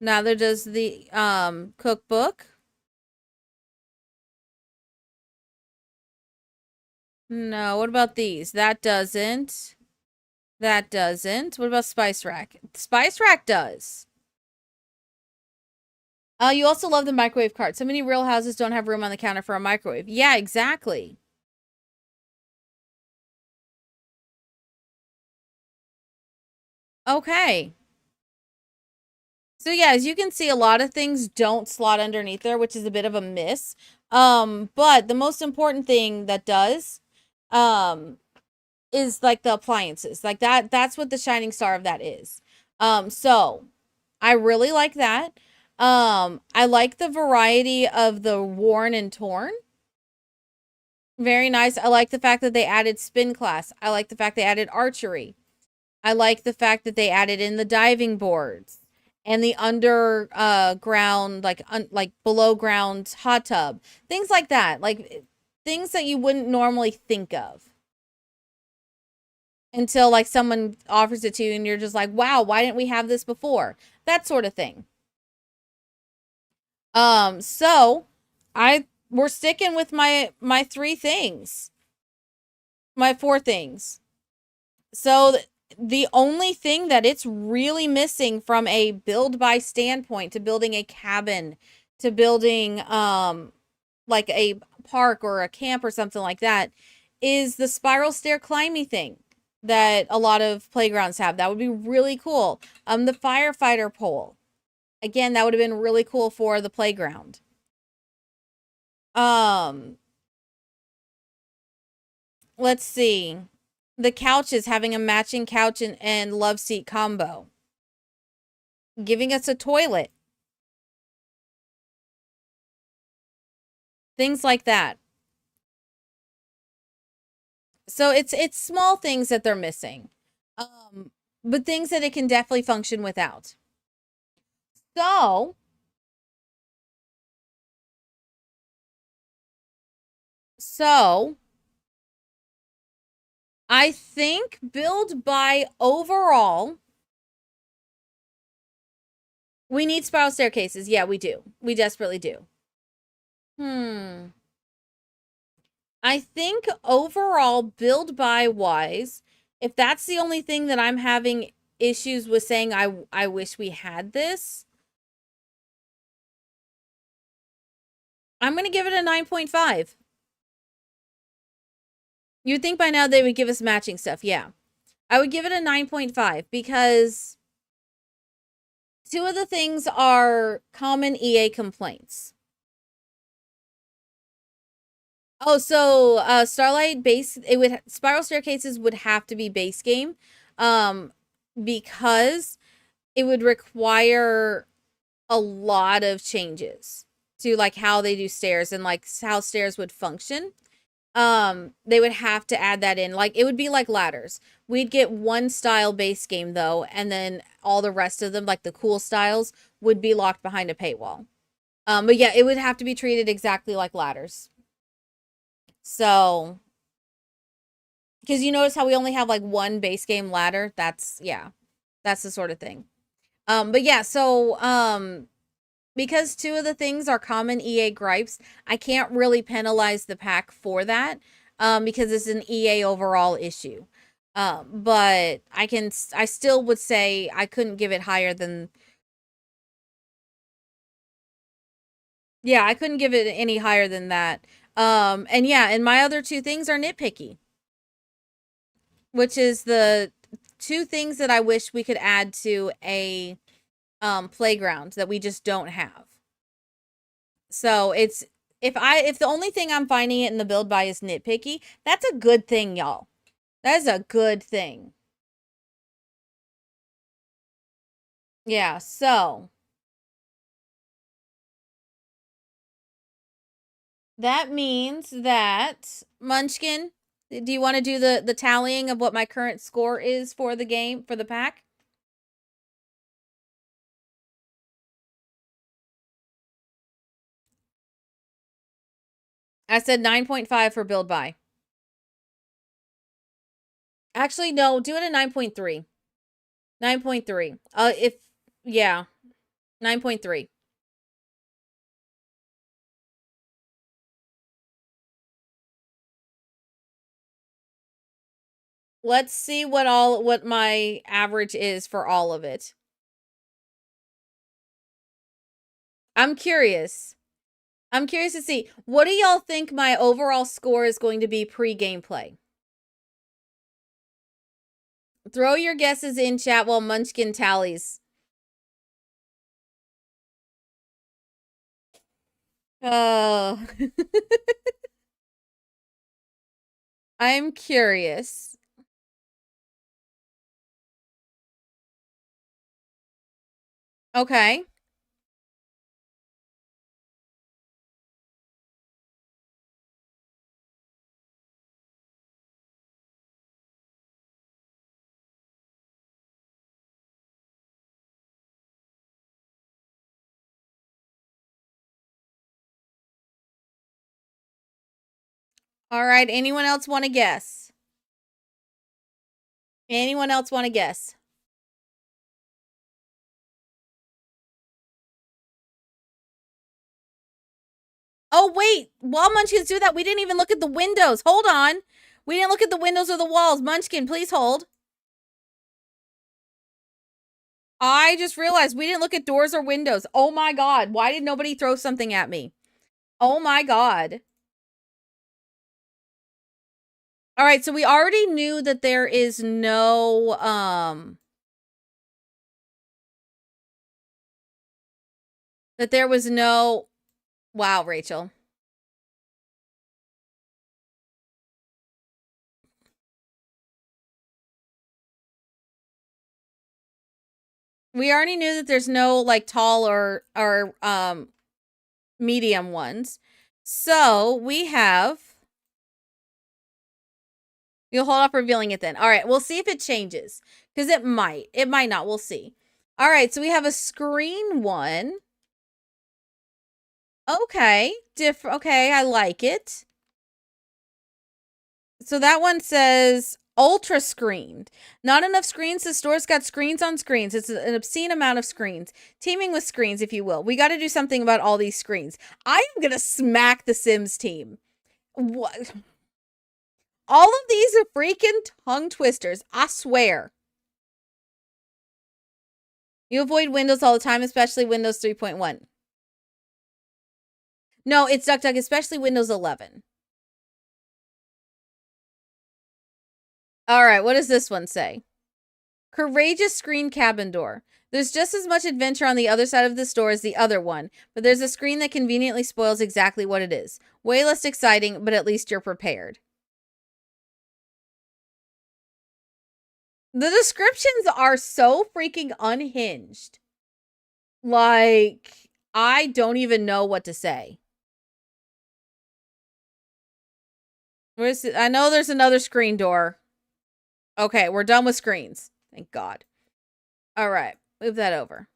Neither does the cookbook. No, what about these? That doesn't. That doesn't. What about spice rack? Spice rack does. You also love the microwave cart. So many real houses don't have room on the counter for a microwave. Yeah, exactly. Okay. So yeah, as you can see, a lot of things don't slot underneath there, which is a bit of a miss. But the most important thing that does, is like the appliances. Like that's what the shining star of that is. So I really like that. I like the variety of the worn and torn. Very nice. I like the fact that they added spin class. I like the fact they added archery. I like the fact that they added in the diving boards and the underground, like below ground hot tub, things like that, like things that you wouldn't normally think of until like someone offers it to you and you're just like, wow, why didn't we have this before? That sort of thing. So we're sticking with my three things, my four things. So the only thing that it's really missing from a build by standpoint to building a cabin to building like a park or a camp or something like that is the spiral stair climbing thing that a lot of playgrounds have. That would be really cool. The firefighter pole. Again, that would have been really cool for the playground. Let's see. The couches, having a matching couch and love seat combo. Giving us a toilet. Things like that. So it's small things that they're missing. But things that it can definitely function without. So I think build by overall, we need spiral staircases. Yeah, we do. We desperately do. I think overall build by wise, if that's the only thing that I'm having issues with saying I wish we had this, I'm going to give it a 9.5. You'd think by now they would give us matching stuff. Yeah. I would give it a 9.5 because two of the things are common EA complaints. Oh, so Starlight base, spiral staircases would have to be base game because it would require a lot of changes to like how they do stairs and like how stairs would function. They would have to add that in. Like it would be like ladders. We'd get one style base game though, and then all the rest of them, like the cool styles, would be locked behind a paywall. But yeah, it would have to be treated exactly like ladders. So, because you notice how we only have like one base game ladder. That's the sort of thing. But yeah, so because two of the things are common EA gripes, I can't really penalize the pack for that because it's an EA overall issue. But I still would say I couldn't give it higher than, yeah, I couldn't give it any higher than that. And yeah, and my other two things are nitpicky, which is the two things that I wish we could add to a playground that we just don't have. So it's if the only thing I'm finding it in the build by is nitpicky, that's a good thing, y'all. That is a good thing. Yeah, so that means that Munchkin, do you want to do the tallying of what my current score is for the game, for the pack? I said 9.5 for build by. Actually, no, do it at 9.3. 9.3. Yeah, 9.3. Let's see what my average is for all of it. I'm curious. I'm curious to see. What do y'all think my overall score is going to be pre-gameplay? Throw your guesses in chat while Munchkin tallies. Oh. I'm curious. Okay. All right. Anyone else want to guess? Anyone else want to guess? Oh, wait. While Munchkins do that, we didn't even look at the windows. Hold on. We didn't look at the windows or the walls. Munchkin, please hold. I just realized we didn't look at doors or windows. Oh my God. Why did nobody throw something at me? Oh my God. All right. So we already knew that there is no, that there was no, wow, Rachel. We already knew that there's no like tall or medium ones. So we have, you'll hold off revealing it then. All right, we'll see if it changes because it might. It might not. We'll see. All right, so we have a screen one. Okay, different. Okay, I like it. So that one says ultra screened. Not enough screens. The store's got screens on screens. It's an obscene amount of screens. Teaming with screens, if you will. We got to do something about all these screens. I am going to smack the Sims team. What? All of these are freaking tongue twisters. I swear. You avoid Windows all the time, especially Windows 3.1. No, it's DuckDuck, especially Windows 11. All right, what does this one say? Courageous screen cabin door. There's just as much adventure on the other side of this door as the other one, but there's a screen that conveniently spoils exactly what it is. Way less exciting, but at least you're prepared. The descriptions are so freaking unhinged. Like, I don't even know what to say. Where's it? I know there's another screen door. Okay, we're done with screens. Thank God. All right, move that over.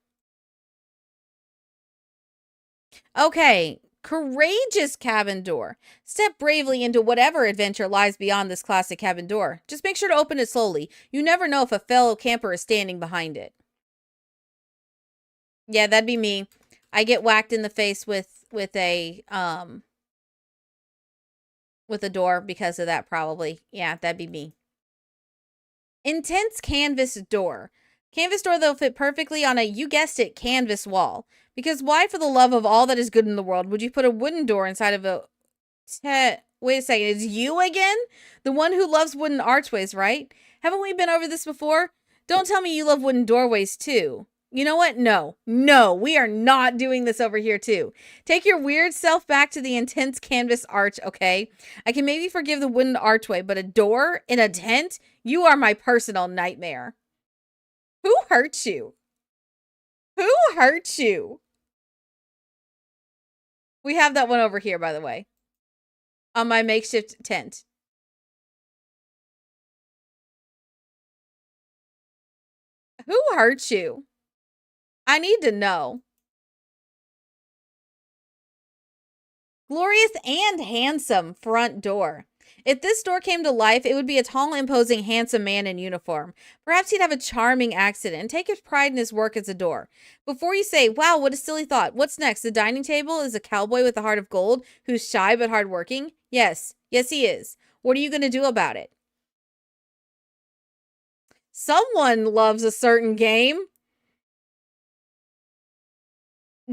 Okay, courageous cabin door. Step bravely into whatever adventure lies beyond this classic cabin door. Just make sure to open it slowly. You never know if a fellow camper is standing behind it. Yeah, that'd be me. I get whacked in the face with a door because of that, probably. Yeah, that'd be me. Intense canvas door. Canvas door that'll fit perfectly on a, you guessed it, canvas wall. Because why, for the love of all that is good in the world, would you put a wooden door inside of a... Wait a second, it's you again? The one who loves wooden archways, right? Haven't we been over this before? Don't tell me you love wooden doorways, too. You know what? No. No, we are not doing this over here, too. Take your weird self back to the intense canvas arch, okay? I can maybe forgive the wooden archway, but a door in a tent? You are my personal nightmare. Who hurt you? Who hurt you? We have that one over here, by the way. On my makeshift tent. Who hurt you? I need to know. Glorious and handsome front door. If this door came to life, it would be a tall, imposing, handsome man in uniform. Perhaps he'd have a charming accident and take his pride in his work as a door. Before you say, wow, what a silly thought. What's next? The dining table is a cowboy with a heart of gold who's shy but hardworking? Yes. Yes, he is. What are you going to do about it? Someone loves a certain game.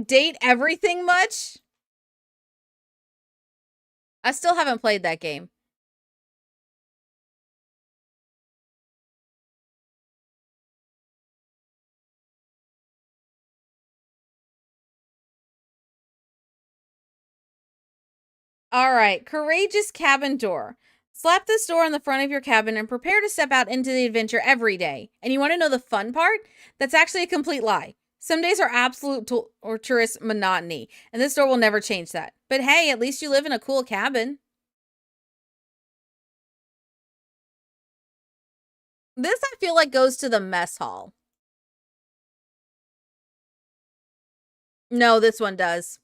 Date everything much? I still haven't played that game. All right, courageous cabin door. Slap this door on the front of your cabin and prepare to step out into the adventure every day. And you want to know the fun part? That's actually a complete lie. Some days are absolute torturous monotony, and this door will never change that. But hey, at least you live in a cool cabin. This, I feel like, goes to the mess hall. No, this one does.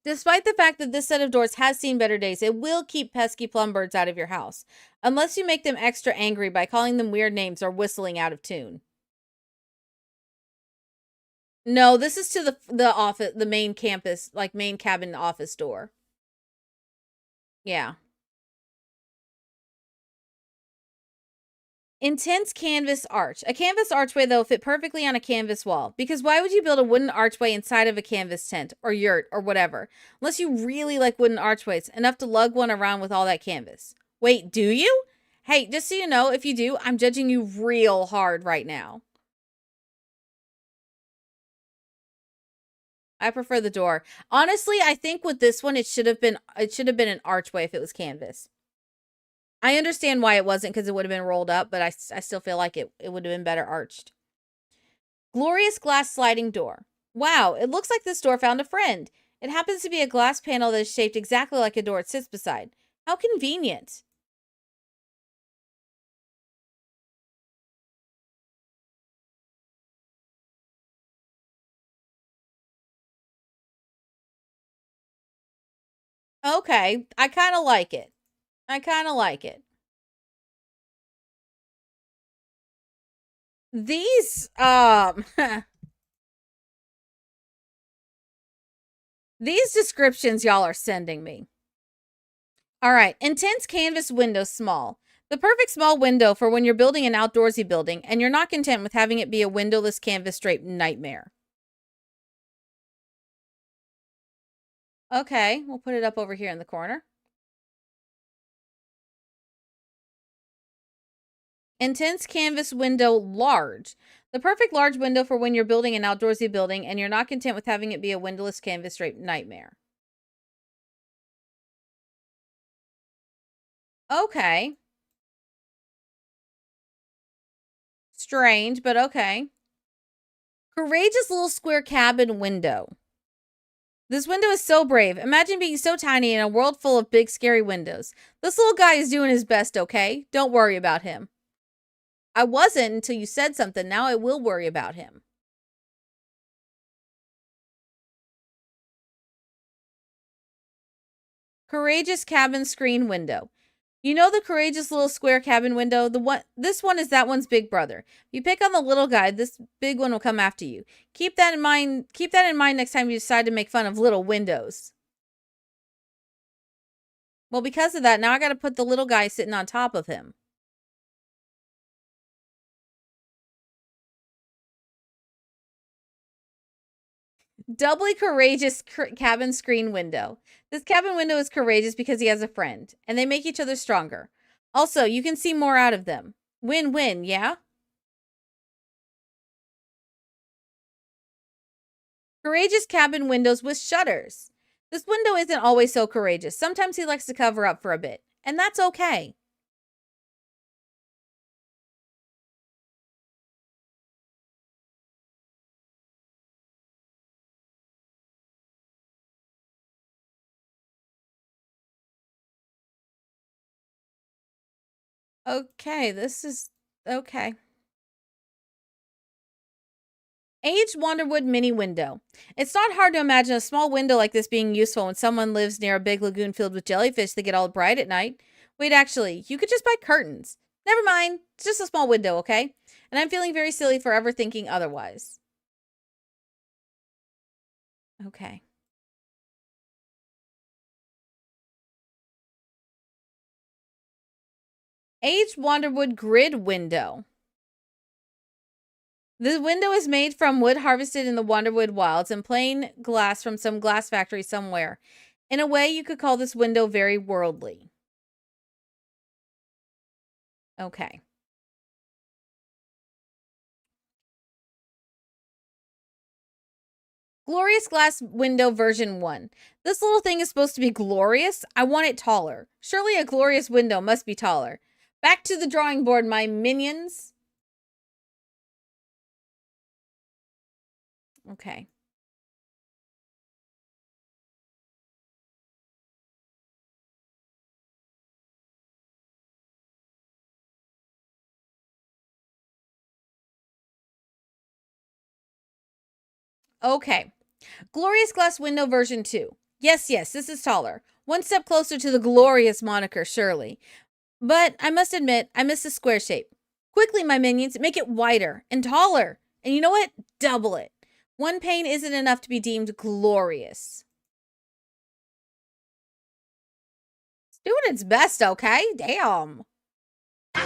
Despite the fact that this set of doors has seen better days, it will keep pesky plumbirds out of your house. Unless you make them extra angry by calling them weird names or whistling out of tune. No, this is to the office, the main campus, like main cabin office door. Yeah. Intense canvas arch. A canvas archway, though, fit perfectly on a canvas wall. Because why would you build a wooden archway inside of a canvas tent or yurt or whatever? Unless you really like wooden archways, enough to lug one around with all that canvas. Wait, do you? Hey, just so you know, if you do, I'm judging you real hard right now. I prefer the door. Honestly, I think with this one, it should have been an archway if it was canvas. I understand why it wasn't, because it would have been rolled up, but I still feel like it would have been better arched. Glorious glass sliding door. Wow, it looks like this door found a friend. It happens to be a glass panel that is shaped exactly like a door it sits beside. How convenient. Okay, I kind of like it. I kind of like it. These, these descriptions y'all are sending me. All right, intense canvas window small. The perfect small window for when you're building an outdoorsy building and you're not content with having it be a windowless canvas draped nightmare. Okay, we'll put it up over here in the corner. Intense canvas window large. The perfect large window for when you're building an outdoorsy building and you're not content with having it be a windowless canvas draped nightmare. Okay. Strange, but okay. Courageous little square cabin window. This window is so brave. Imagine being so tiny in a world full of big, scary windows. This little guy is doing his best, okay? Don't worry about him. I wasn't until you said something. Now I will worry about him. Courageous cabin screen window. You know the courageous little square cabin window? This one is that one's big brother. If you pick on the little guy, this big one will come after you. Keep that in mind. Keep that in mind next time you decide to make fun of little windows. Well, because of that, now I got to put the little guy sitting on top of him. Doubly courageous cabin screen window. This cabin window is courageous because he has a friend, and they make each other stronger. Also, you can see more out of them. Win-win, yeah? Courageous cabin windows with shutters. This window isn't always so courageous. Sometimes he likes to cover up for a bit, and that's okay. Okay, this is okay. Aged Wanderwood mini window. It's not hard to imagine a small window like this being useful when someone lives near a big lagoon filled with jellyfish that get all bright at night. Wait, actually, you could just buy curtains. Never mind, it's just a small window, okay? And I'm feeling very silly for ever thinking otherwise. Okay. Aged Wanderwood grid window. The window is made from wood harvested in the Wonderwood Wilds and plain glass from some glass factory somewhere. In a way, you could call this window very worldly. Okay. Glorious glass window version 1. This little thing is supposed to be glorious. I want it taller. Surely a glorious window must be taller. Back to the drawing board, my minions. Okay. Okay. Glorious glass window version 2. Yes, yes, this is taller. One step closer to the glorious moniker, surely. But I must admit, I miss the square shape. Quickly, my minions, make it wider and taller. And you know what? Double it. One pane isn't enough to be deemed glorious. It's doing its best, okay? Damn. How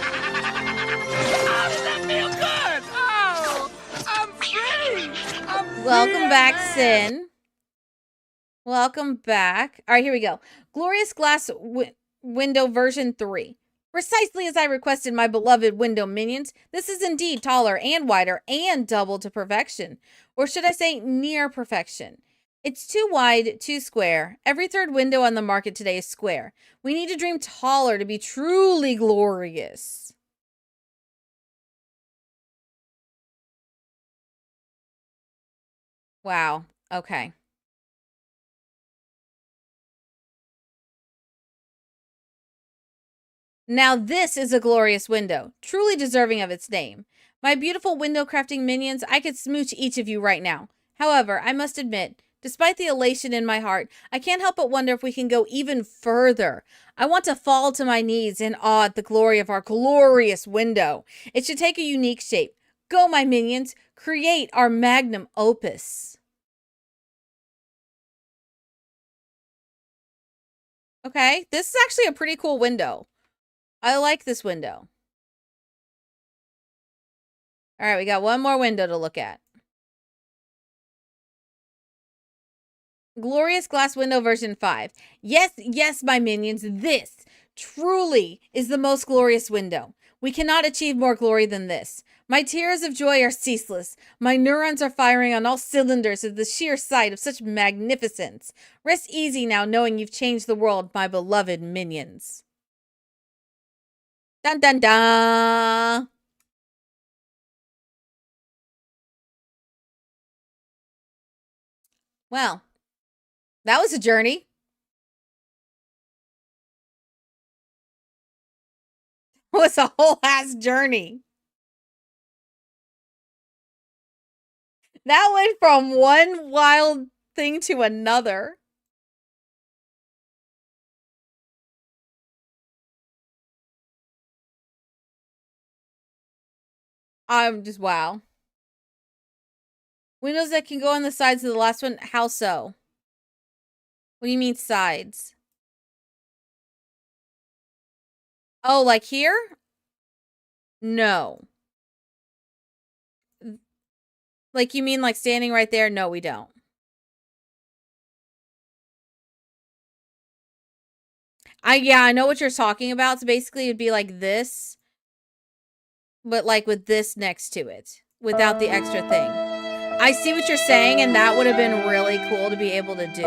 does that feel good? Oh, I'm free. I'm free Welcome back, at last. Sin. Welcome back. All right, here we go. Glorious glass window version 3. Precisely as I requested, my beloved window minions. This is indeed taller and wider and double to perfection. Or should I say near perfection. It's too wide, too square. Every third window on the market today is square. We need to dream taller to be truly glorious. Wow. Okay. Now this is a glorious window, truly deserving of its name. My beautiful window crafting minions, I could smooch each of you right now. However, I must admit, despite the elation in my heart, I can't help but wonder if we can go even further. I want to fall to my knees in awe at the glory of our glorious window. It should take a unique shape. Go, my minions, create our magnum opus. Okay, this is actually a pretty cool window. I like this window. All right, we got one more window to look at. Glorious glass window version 5. Yes, yes, my minions, this truly is the most glorious window. We cannot achieve more glory than this. My tears of joy are ceaseless. My neurons are firing on all cylinders at the sheer sight of such magnificence. Rest easy now, knowing you've changed the world, my beloved minions. Dun dun dun! Well, that was a journey. It was a whole ass journey. That went from one wild thing to another. I'm just, wow. Windows that can go on the sides of the last one. How so? What do you mean sides? Oh, like here? No. Like, you mean like standing right there? No, we don't. Yeah, I know what you're talking about. So basically it'd be like this, but like with this next to it without the extra thing. I see what you're saying, and that would have been really cool to be able to do.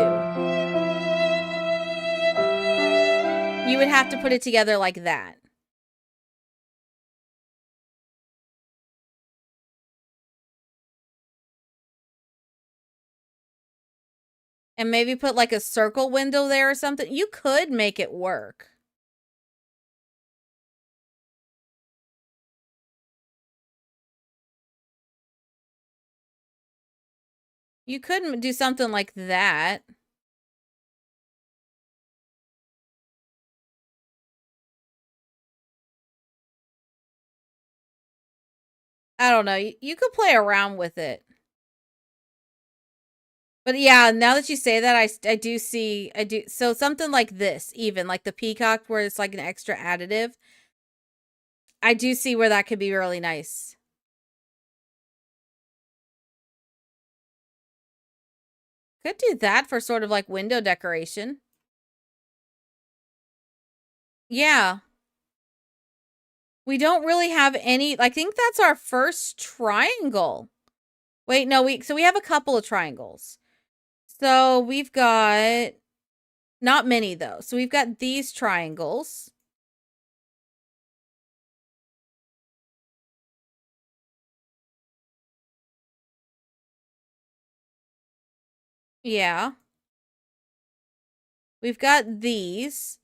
You would have to put it together like that. And maybe put like a circle window there or something. You could make it work. You could do something like that. I don't know. You could play around with it. But yeah, now that you say that, I do see, so something like this, even like the peacock where it's like an extra additive. I do see where that could be really nice. Could do that for sort of like window decoration. Yeah. We don't really have any, I think that's our first triangle. Wait, no, so we have a couple of triangles. So we've got, not many though. So we've got these triangles. Yeah. We've got these.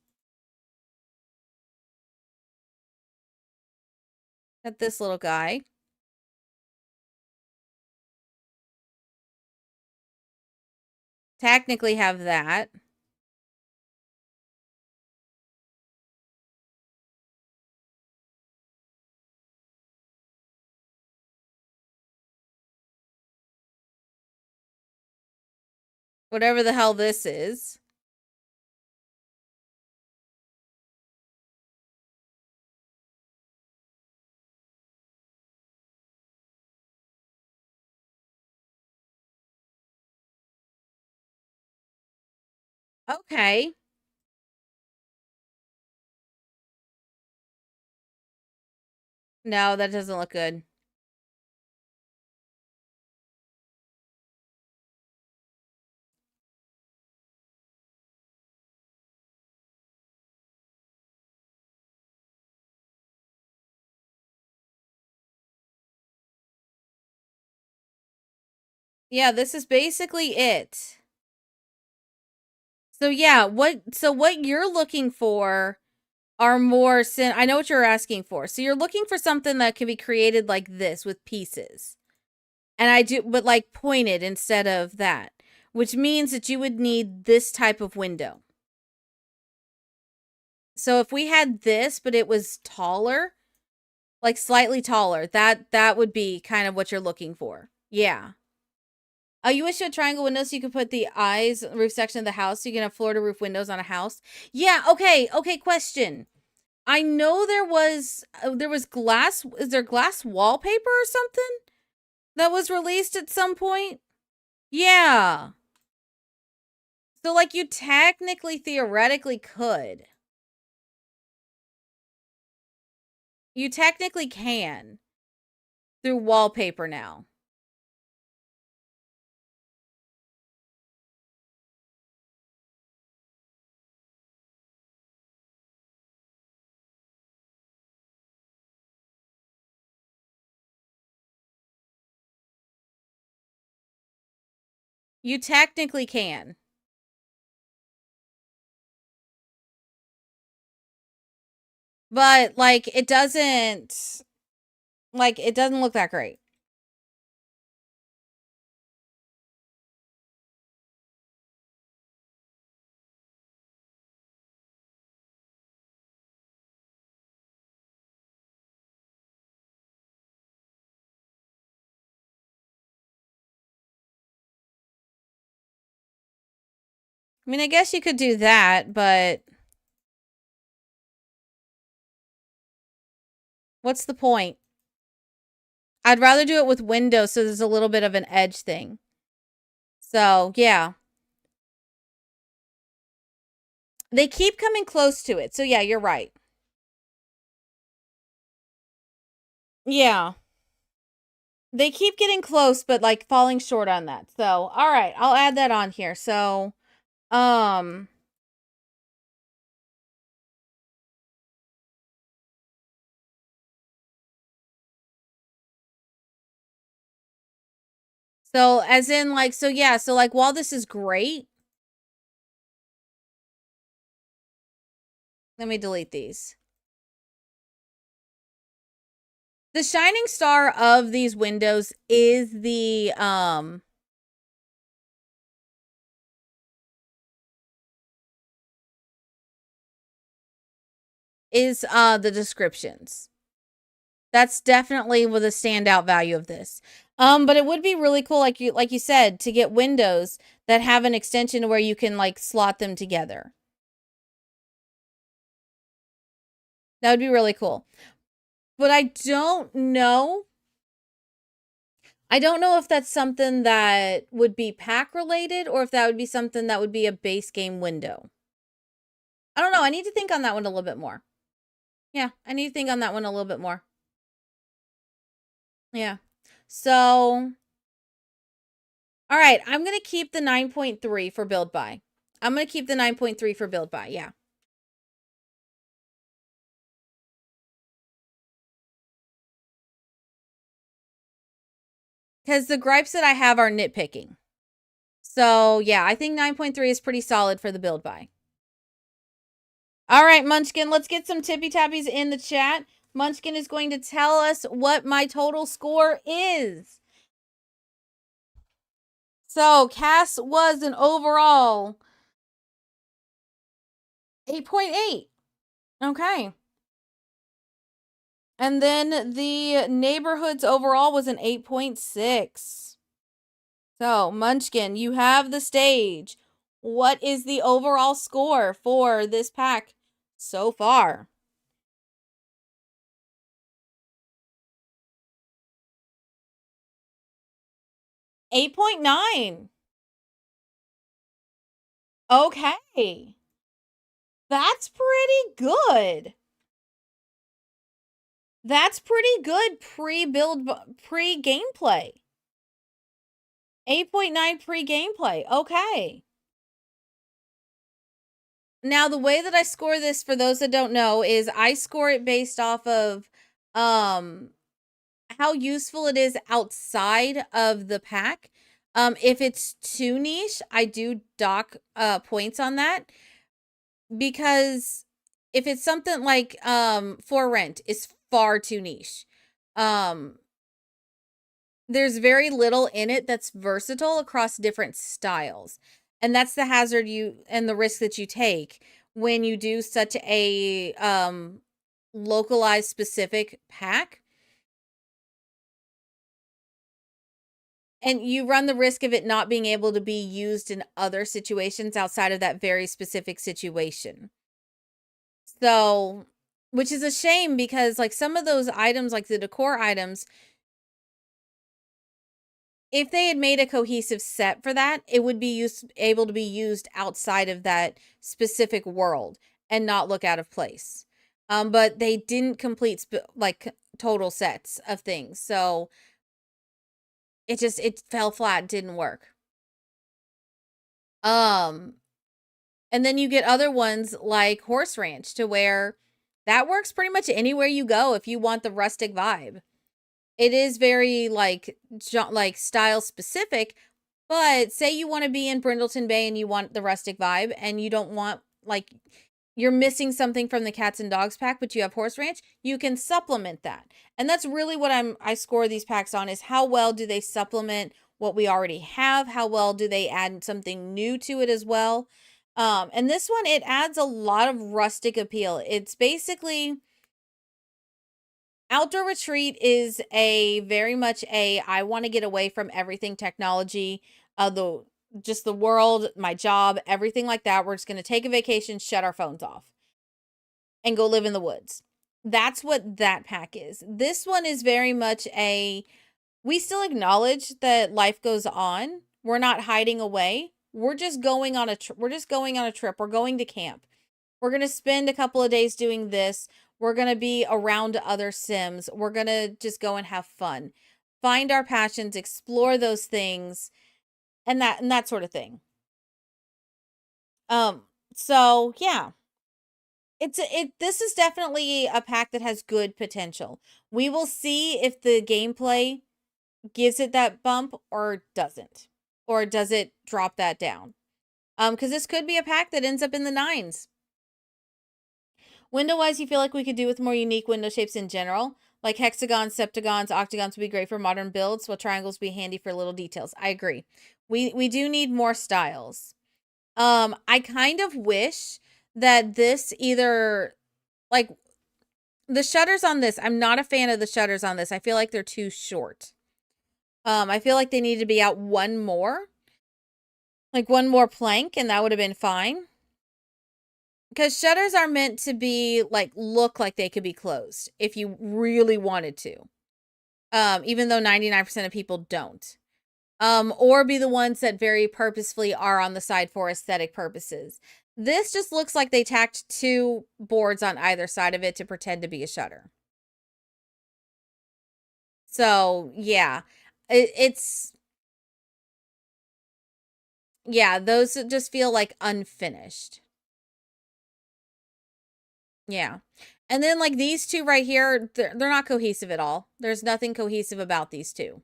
Got this little guy. Technically have that. Whatever the hell this is. Okay. No, that doesn't look good. Yeah, this is basically it. So yeah, what you're looking for are more I know what you're asking for. So you're looking for something that can be created like this with pieces. And I do, but like pointed instead of that, which means that you would need this type of window. So if we had this, but it was taller, like slightly taller, that would be kind of what you're looking for. Yeah. Oh, you wish you had triangle windows so you could put the eyes roof section of the house so you can have floor to roof windows on a house. Yeah, okay, question. I know there was glass, is there glass wallpaper or something that was released at some point? Yeah. So like you technically theoretically could. You technically can through wallpaper now. You technically can. But like it doesn't look that great. I mean, I guess you could do that, but what's the point? I'd rather do it with windows so there's a little bit of an edge thing. So, yeah. They keep coming close to it. So, yeah, you're right. Yeah. They keep getting close, but like falling short on that. So, all right, I'll add that on here. So, um, so as in like, so yeah, so like while this is great, let me delete these. The shining star of these windows is the the descriptions. That's definitely with a standout value of this. But it would be really cool, like you said, to get windows that have an extension where you can like slot them together. That would be really cool. But I don't know. I don't know if that's something that would be pack related or if that would be something that would be a base game window. I don't know. I need to think on that one a little bit more. Yeah, I need to think on that one a little bit more. Yeah. So, all right, I'm going to keep the 9.3 for build buy. I'm going to keep the 9.3 for build buy. Yeah. Because the gripes that I have are nitpicking. So, yeah, I think 9.3 is pretty solid for the build buy. All right, Munchkin, let's get some tippy tappies in the chat. Munchkin is going to tell us what my total score is. So, Cass was an overall 8.8. Okay. And then the neighborhoods overall was an 8.6. So, Munchkin, you have the stage. What is the overall score for this pack so far? 8.9. Okay. That's pretty good. That's pretty good pre-build, pre-gameplay. 8.9 pre-gameplay. Okay. Now, the way that I score this, for those that don't know, is I score it based off of how useful it is outside of the pack. If it's too niche, I do dock points on that. Because if it's something like For Rent is far too niche. There's very little in it that's versatile across different styles. And that's the hazard and the risk that you take when you do such a localized specific pack. And you run the risk of it not being able to be used in other situations outside of that very specific situation. So, which is a shame because like some of those items, like the decor items, if they had made a cohesive set for that, it would be able to be used outside of that specific world and not look out of place. But they didn't complete like total sets of things. So it fell flat, didn't work. And then you get other ones like Horse Ranch to where that works pretty much anywhere you go if you want the rustic vibe. It is very like style specific, but say you want to be in Brindleton Bay and you want the rustic vibe and you don't want like you're missing something from the Cats and Dogs pack, but you have Horse Ranch, you can supplement that. And that's really what I score these packs on, is how well do they supplement what we already have? How well do they add something new to it as well? And this one, it adds a lot of rustic appeal. It's basically Outdoor Retreat is a very much I want to get away from everything technology, just the world, my job, everything like that. We're just going to take a vacation, shut our phones off, and go live in the woods. That's what that pack is. This one is very much we still acknowledge that life goes on. We're not hiding away. We're just going on a trip. We're going to camp. We're going to spend a couple of days doing this. We're going to be around other Sims. We're going to just go and have fun. Find our passions, explore those things, and that sort of thing. So yeah. This is definitely a pack that has good potential. We will see if the gameplay gives it that bump or doesn't. Or does it drop that down? Because this could be a pack that ends up in the 9s. Window-wise, you feel like we could do with more unique window shapes in general? Like hexagons, septagons, octagons would be great for modern builds, while triangles would be handy for little details. I agree. We do need more styles. I kind of wish that this either, like, the shutters on this, I'm not a fan of the shutters on this. I feel like they're too short. I feel like they need to be out one more. Like one more plank, and that would have been fine. Because shutters are meant to be, like, look like they could be closed if you really wanted to. even though 99% of people don't. Or be the ones that very purposefully are on the side for aesthetic purposes. This just looks like they tacked 2 boards on either side of it to pretend to be a shutter. So, yeah. It's... Yeah, those just feel like unfinished. Yeah. And then, like, these 2 right here, they're not cohesive at all. There's nothing cohesive about these 2.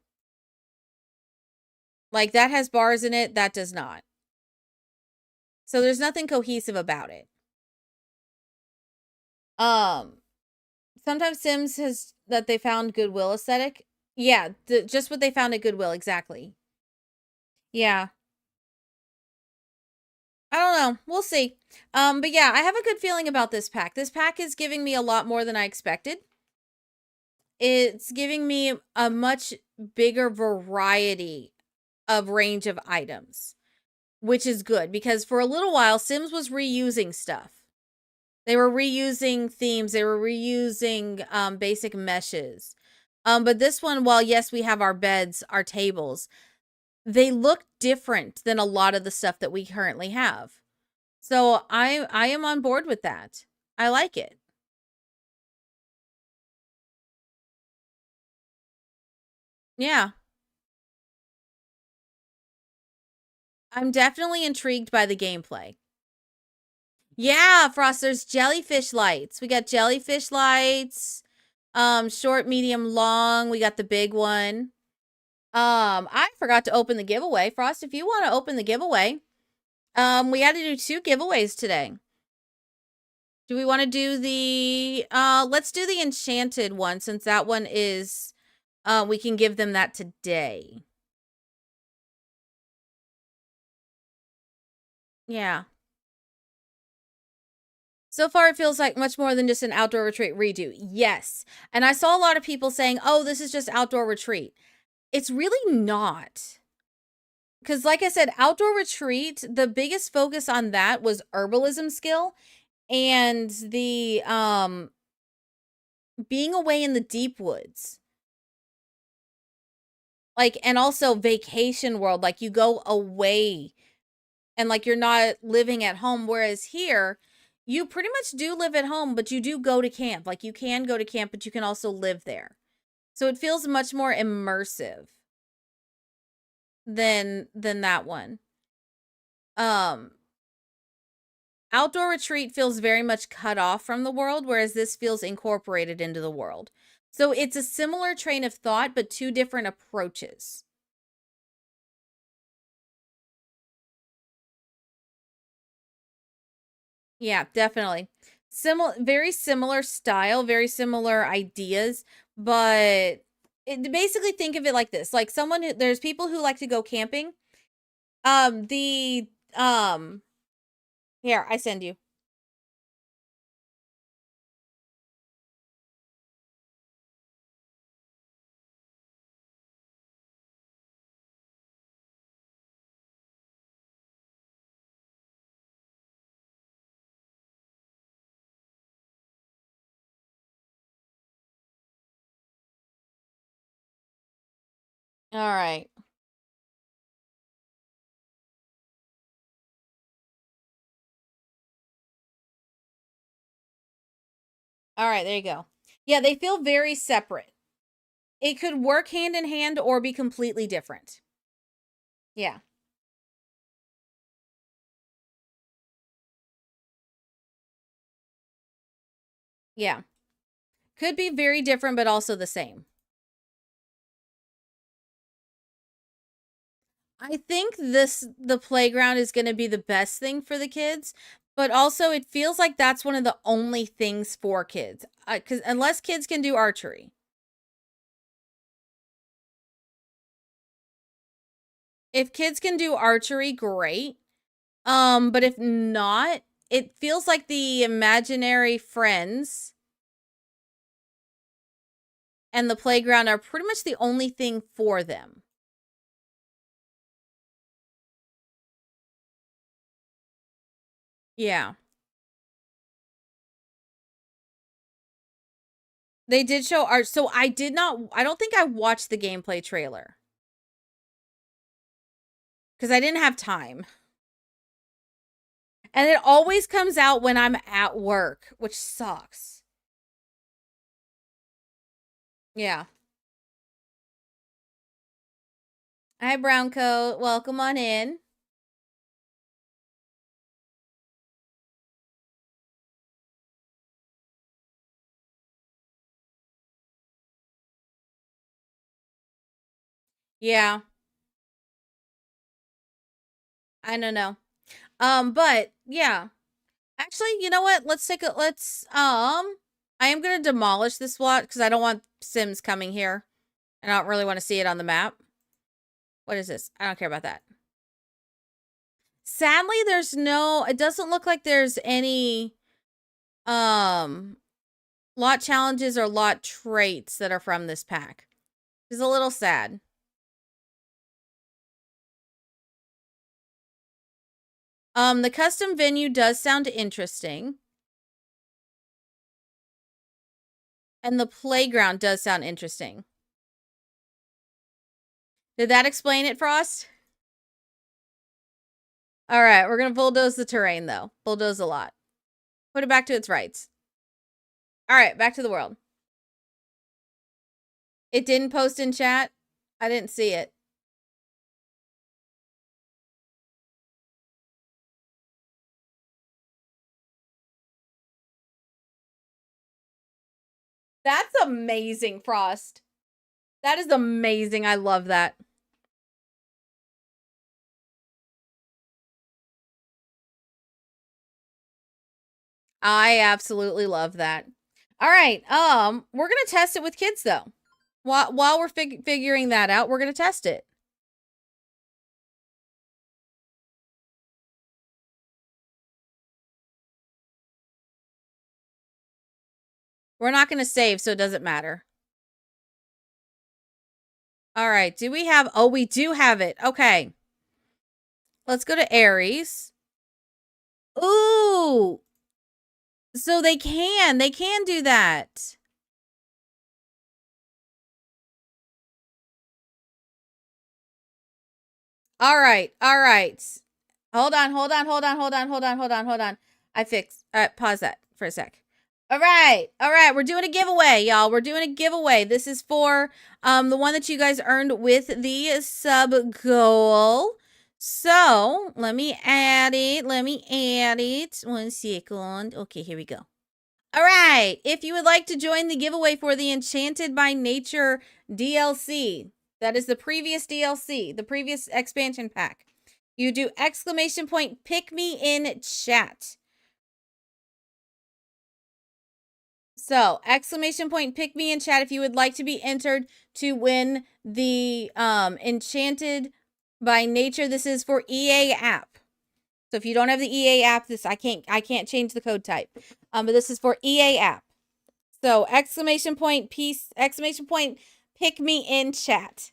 Like, that has bars in it, that does not. So there's nothing cohesive about it. Sometimes Sims has that they found Goodwill aesthetic. Yeah, just what they found at Goodwill, exactly. Yeah. I don't know. We'll see. But yeah, I have a good feeling about this pack. This pack is giving me a lot more than I expected. It's giving me a much bigger variety of range of items, which is good because for a little while, Sims was reusing stuff. They were reusing themes. They were reusing basic meshes. But this one, while yes, we have our beds, our tables, they look different than a lot of the stuff that we currently have. So I am on board with that. I like it. Yeah. I'm definitely intrigued by the gameplay. Yeah, Frost, there's jellyfish lights. We got jellyfish lights. Short, medium, long. We got the big one. I forgot to open the giveaway. Frost, if you want to open the giveaway, we had to do 2 giveaways today. Do we want to do the, let's do the enchanted one since that one is, we can give them that today. Yeah. So far, it feels like much more than just an outdoor retreat redo. Yes. And I saw a lot of people saying, oh, this is just outdoor retreat. It's really not. Because like I said, outdoor retreat, the biggest focus on that was herbalism skill and the being away in the deep woods. Like, and also vacation world, like you go away and like you're not living at home. Whereas here, you pretty much do live at home, but you do go to camp. Like you can go to camp, but you can also live there. So it feels much more immersive than that one. Outdoor retreat feels very much cut off from the world, whereas this feels incorporated into the world. So it's a similar train of thought, but 2 different approaches. Yeah, definitely. Very similar style, very similar ideas, but basically think of it like this. Like there's people who like to go camping. Here, I send you. All right. All right, there you go. Yeah, they feel very separate. It could work hand in hand or be completely different. Yeah. Yeah. Could be very different, but also the same. I think the playground is going to be the best thing for the kids, but also it feels like that's one of the only things for kids. Because unless kids can do archery. If kids can do archery, great. But if not, it feels like the imaginary friends and the playground are pretty much the only thing for them. Yeah. They did show art. So I don't think I watched the gameplay trailer. Because I didn't have time. And it always comes out when I'm at work, which sucks. Yeah. Hi, Brown Coat. Welcome on in. Yeah. I don't know. But yeah. Actually, you know what? I am gonna demolish this lot because I don't want Sims coming here. I don't really want to see it on the map. What is this? I don't care about that. Sadly, it doesn't look like there's any lot challenges or lot traits that are from this pack. It's a little sad. The custom venue does sound interesting. And the playground does sound interesting. Did that explain it, Frost? All right, we're going to bulldoze the terrain, though. Bulldoze a lot. Put it back to its rights. All right, back to the world. It didn't post in chat? I didn't see it. That's amazing, Frost. That is amazing. I love that. I absolutely love that. All right. We're going to test it with kids, though. While we're figuring that out, we're going to test it. We're not going to save, so it doesn't matter. All right. Do we have... Oh, we do have it. Okay. Let's go to Aries. Ooh. So they can do that. All right. Hold on. Pause that for a sec. All right. We're doing a giveaway, y'all. We're doing a giveaway. This is for the one that you guys earned with the sub goal. So let me add it. 1 second. Okay, here we go. All right. If you would like to join the giveaway for the Enchanted by Nature DLC, that is the previous DLC, the previous expansion pack, you do !, pick me in chat. So, ! pick me in chat if you would like to be entered to win the Enchanted by Nature. This is for EA app. So if you don't have the EA app, I can't change the code type. But this is for EA app. So ! Pick me in chat.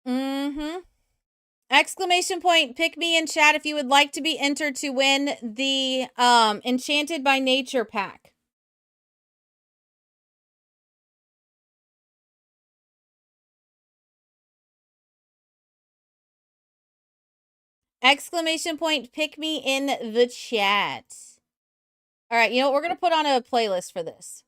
Mm-hmm. ! Pick me in chat if you would like to be entered to win the Enchanted by Nature pack. ! Pick me in the chat. All right, you know what? We're going to put on a playlist for this.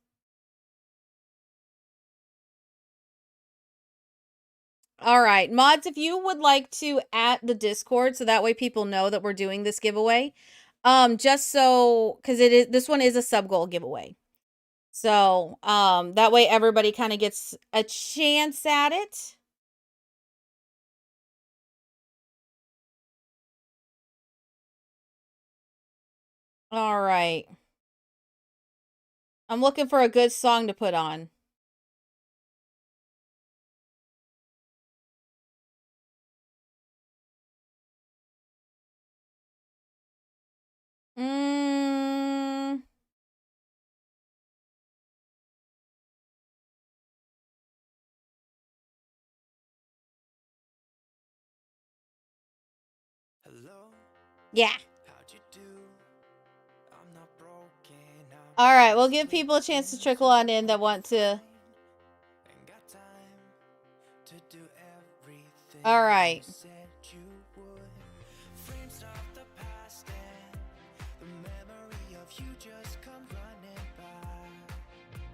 All right, mods, if you would like to add the Discord so that way people know that we're doing this giveaway, just so, because this one is a sub goal giveaway. So, that way everybody kind of gets a chance at it. All right. I'm looking for a good song to put on. Yeah. All right, we'll give people a chance to trickle on in that want to. All right.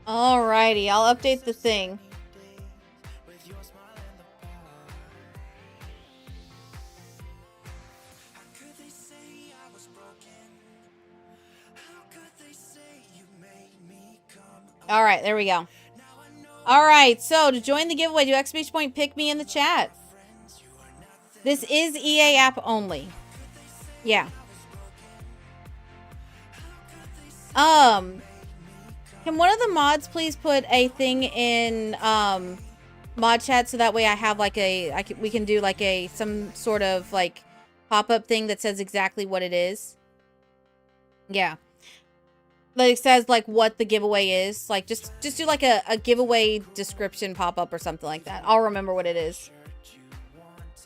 Alrighty, I'll update the thing. All right, there we go. All right, so to join the giveaway, do exclamation point pick me in the chat. This is EA app only. Yeah. Can one of the mods please put a thing in mod chat so that way I have like we can do like some sort of like pop-up thing that says exactly what it is. Yeah. Like it says like what the giveaway is. Like just do like a giveaway description pop-up or something like that. I'll remember what it is.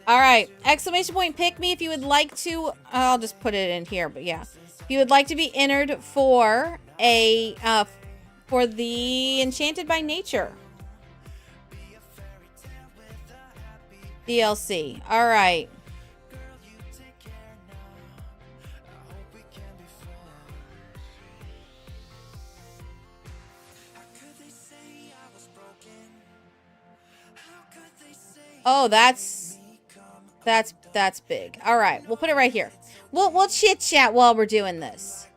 All right, exclamation point pick me if you would like to. I'll just put it in here, but yeah. If you would like to be entered for a for the Enchanted by Nature DLC. All right. Oh, that's big. All right, we'll put it right here. We'll chit chat while we're doing this.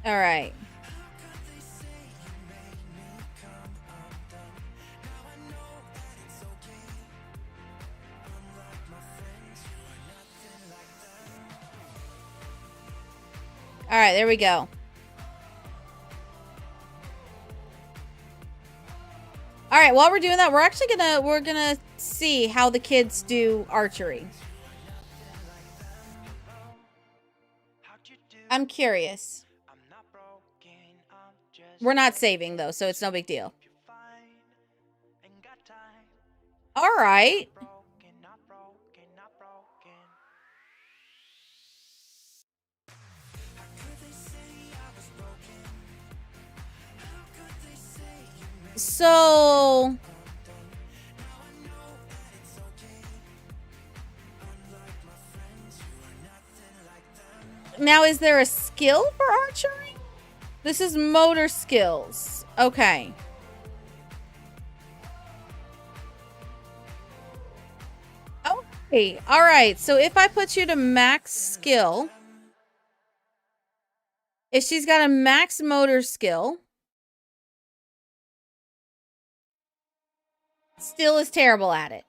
All right. All right, there we go. All right, while we're doing that, we're gonna see how the kids do archery. I'm curious. We're not saving though, so it's no big deal. All right. So now is there a skill for archery? This is motor skills. Okay. Okay. All right. So if I put you to max skill, if she's got a max motor skill, still is terrible at it.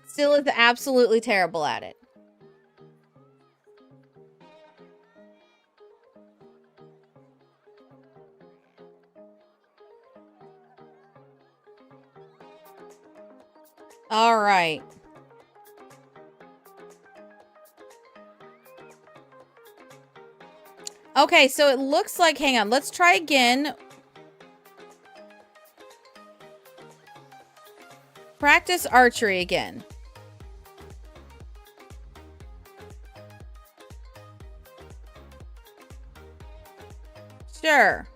Still is absolutely terrible at it. All right. Okay, so it looks like, hang on, let's try again. Practice archery again. Sure.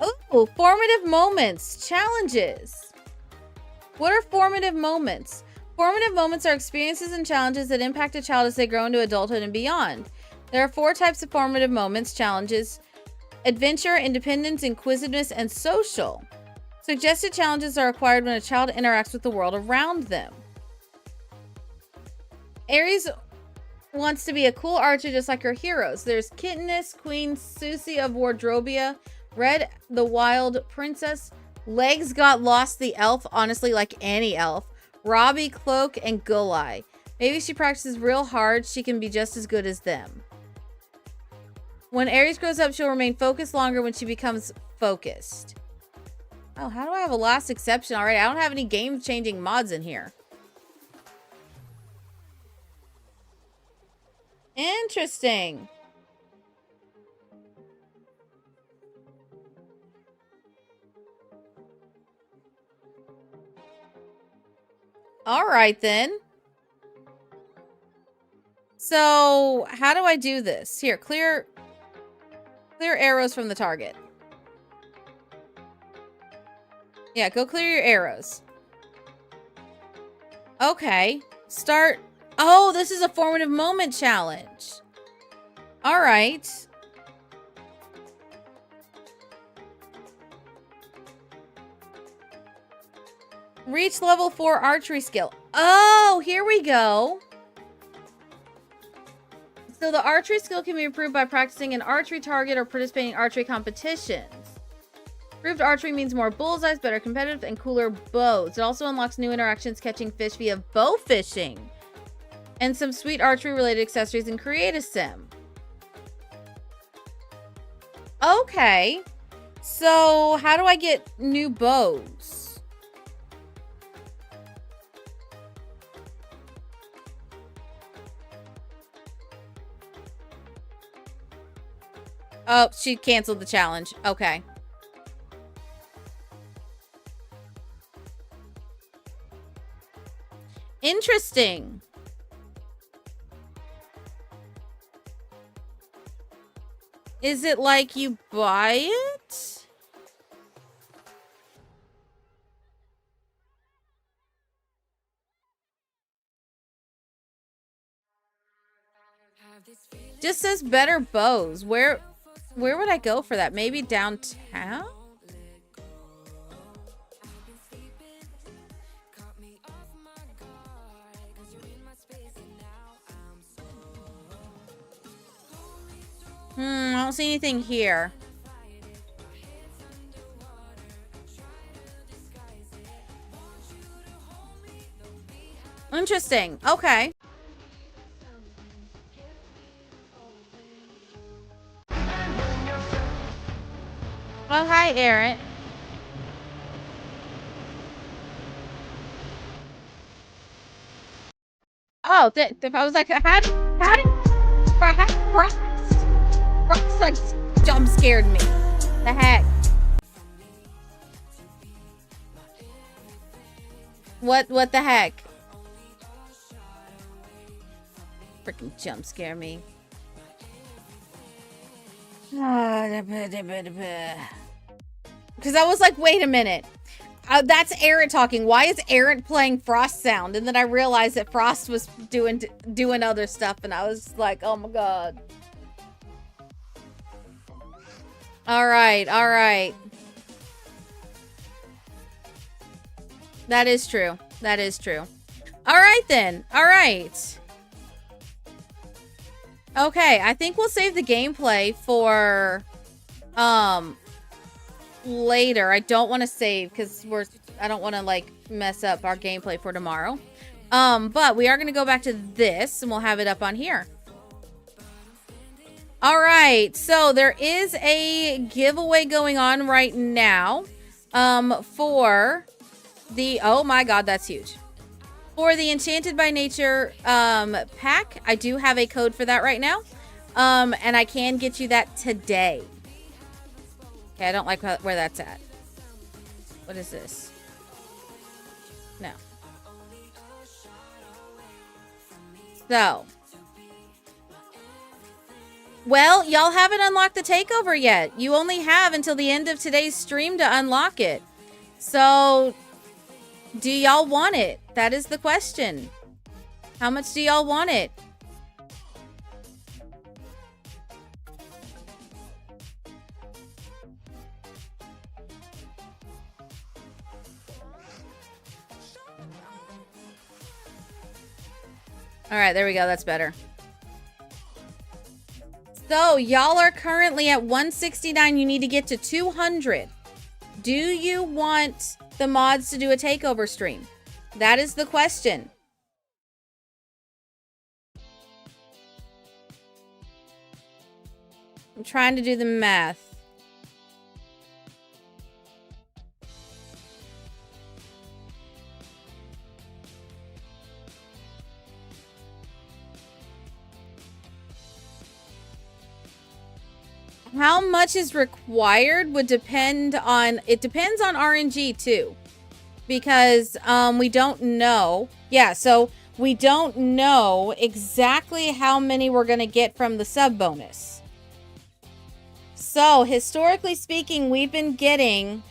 Oh, formative moments, challenges. What are formative moments? Formative moments are experiences and challenges that impact a child as they grow into adulthood and beyond. There are 4 types of formative moments, challenges: adventure, independence, inquisitiveness, and social. Suggested challenges are acquired when a child interacts with the world around them. Aries wants to be a cool archer just like her heroes. There's Kittiness, Queen Susie of Wardrobia, Red the Wild Princess, Legs Got Lost the Elf, honestly like any elf, Robbie Cloak, and Gulai. Maybe she practices real hard, she can be just as good as them. When Aries grows up, she'll remain focused longer when she becomes focused. Oh, how do I have a last exception already? I don't have any game-changing mods in here. Interesting. All right, then. So, how do I do this? Here, clear arrows from the target. Yeah, go clear your arrows. Okay. Start. Oh, this is a formative moment challenge. All right. Reach level 4 archery skill. Oh, here we go. So the archery skill can be improved by practicing an archery target or participating in archery competitions. Improved archery means more bullseyes, better competitive, and cooler bows. It also unlocks new interactions catching fish via bow fishing. And some sweet archery-related accessories in Create a Sim. Okay. So, how do I get new bows? Oh, she canceled the challenge. Okay. Interesting. Is it like you buy it? Just says better bows. Where would I go for that? Maybe downtown? I don't see anything here. Interesting. Okay. Oh, hi, Aaron. Oh, I was like, how did Frost like jump scared me? The heck? What the heck? Freaking jump scare me. Because I was like, wait a minute. That's Aaron talking. Why is Aaron playing Frost sound? And then I realized that Frost was doing other stuff, and I was like, oh my god. All right, all right. That is true. That is true. All right then. All right. Okay, I think we'll save the gameplay for later. I don't want to save because I don't want to like mess up our gameplay for tomorrow. But we are going to go back to this and we'll have it up on here. All right, so there is a giveaway going on right now for the, oh my god, that's huge. For the Enchanted by Nature pack, I do have a code for that right now. And I can get you that today. Okay, I don't like where that's at. What is this? No. So. Well, y'all haven't unlocked the takeover yet. You only have until the end of today's stream to unlock it. So, do y'all want it? That is the question. How much do y'all want it? All right, there we go. That's better. So, y'all are currently at 169. You need to get to 200. Do you want the mods to do a takeover stream? That is the question. I'm trying to do the math. How much is required would depend on, it depends on RNG too. because we don't know. Yeah, so we don't know exactly how many we're going to get from the sub bonus. So, historically speaking, we've been getting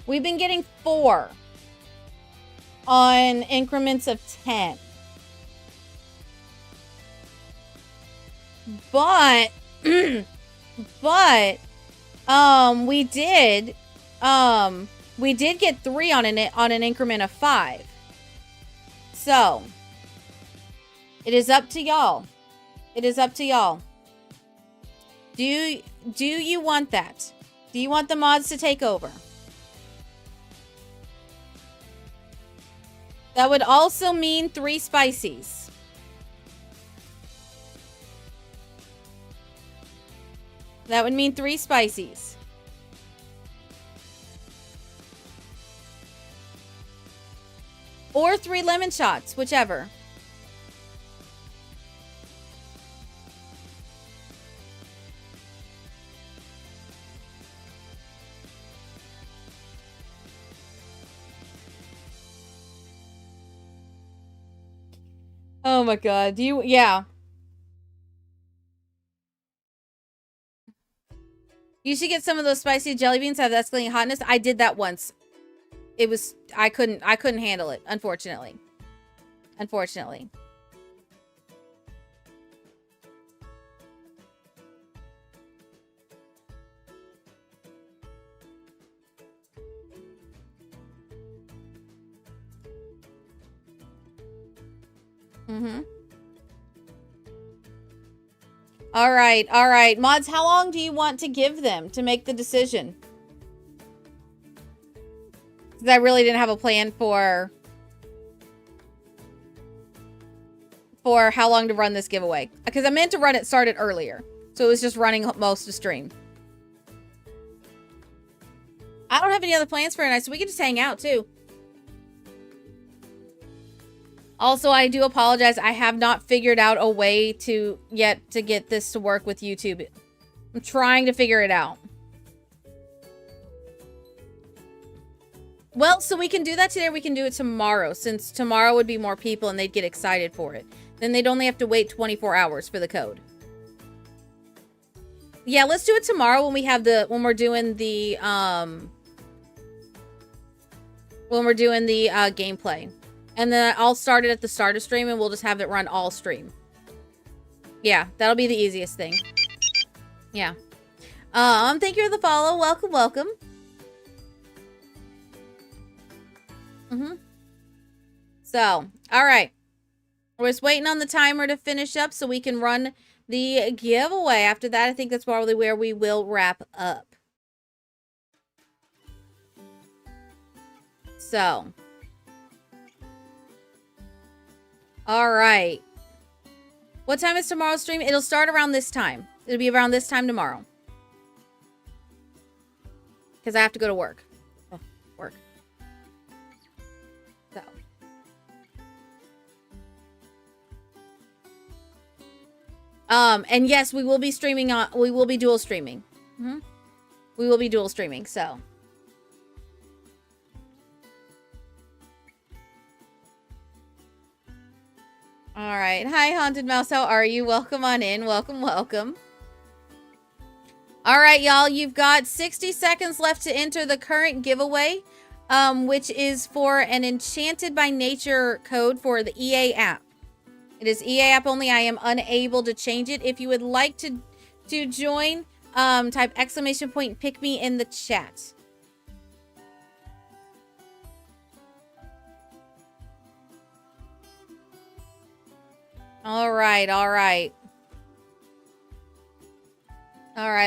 We've been getting 4 on increments of 10. But we did get 3 on an increment of 5. So, it is up to y'all. It is up to y'all. Do you want that? Do you want the mods to take over? That would also mean 3 spices. That would mean 3 spices. Or 3 lemon shots, whichever. Oh my god, yeah. You should get some of those spicy jelly beans that have escalating hotness. I did that once. I couldn't handle it, unfortunately. Unfortunately. All right. Mods, how long do you want to give them to make the decision? Because I really didn't have a plan for how long to run this giveaway. Because I meant to start it earlier. So it was just running most of stream. I don't have any other plans for tonight, so we can just hang out too. Also, I do apologize. I have not figured out a way yet to get this to work with YouTube. I'm trying to figure it out. Well, so we can do that today, or we can do it tomorrow, since tomorrow would be more people and they'd get excited for it. Then they'd only have to wait 24 hours for the code. Yeah, let's do it tomorrow when we're doing the gameplay. And then I'll start it at the start of stream and we'll just have it run all stream. Yeah, that'll be the easiest thing. Yeah. Thank you for the follow. Welcome. So, all right. We're just waiting on the timer to finish up so we can run the giveaway. After that, I think that's probably where we will wrap up. So, all right. What time is tomorrow's stream? It'll start around this time. It'll be around this time tomorrow. Because I have to go to work. Oh, work. So. And yes, we will be streaming we will be dual streaming. We will be dual streaming, so. All right. Hi, Haunted Mouse. How are you? Welcome on in. Welcome. All right, y'all. You've got 60 seconds left to enter the current giveaway, which is for an Enchanted by Nature code for the EA app. It is EA app only. I am unable to change it. If you would like to join, type ! Pick me in the chat. All right.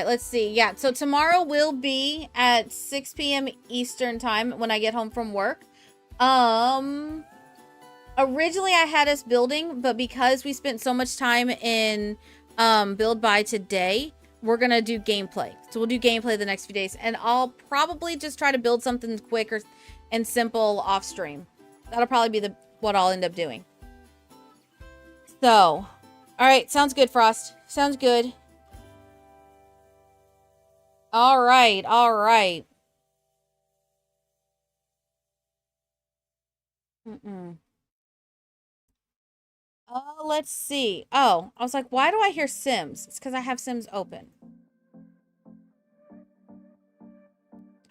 Let's see. Yeah, so tomorrow will be at 6 p.m. Eastern time when I get home from work. Originally I had us building, but because we spent so much time in build by today, we're gonna do gameplay. So we'll do gameplay the next few days, and I'll probably just try to build something quick and simple off stream. That'll probably be what I'll end up doing. So, all right, sounds good, Frost. Sounds good. All right, all right. Let's see. Oh, I was like, why do I hear Sims? It's because I have Sims open.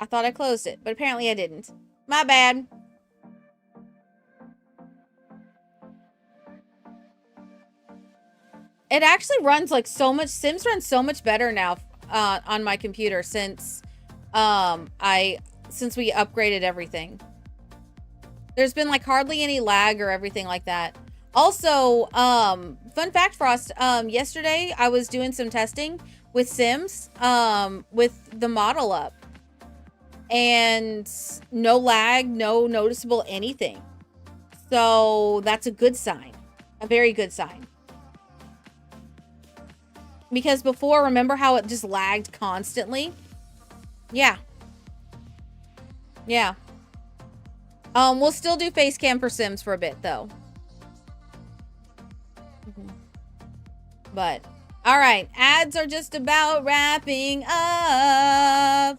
I thought I closed it, but apparently I didn't. My bad. It actually runs like so much. Sims runs so much better now on my computer since we upgraded everything. There's been like hardly any lag or everything like that. Also, fun fact, Frost, yesterday I was doing some testing with Sims, with the model up. And no lag, no noticeable anything. So that's a good sign. A very good sign. Because before, remember how it just lagged constantly? Yeah. Yeah. We'll still do face cam for Sims for a bit, though. But, all right. Ads are just about wrapping up.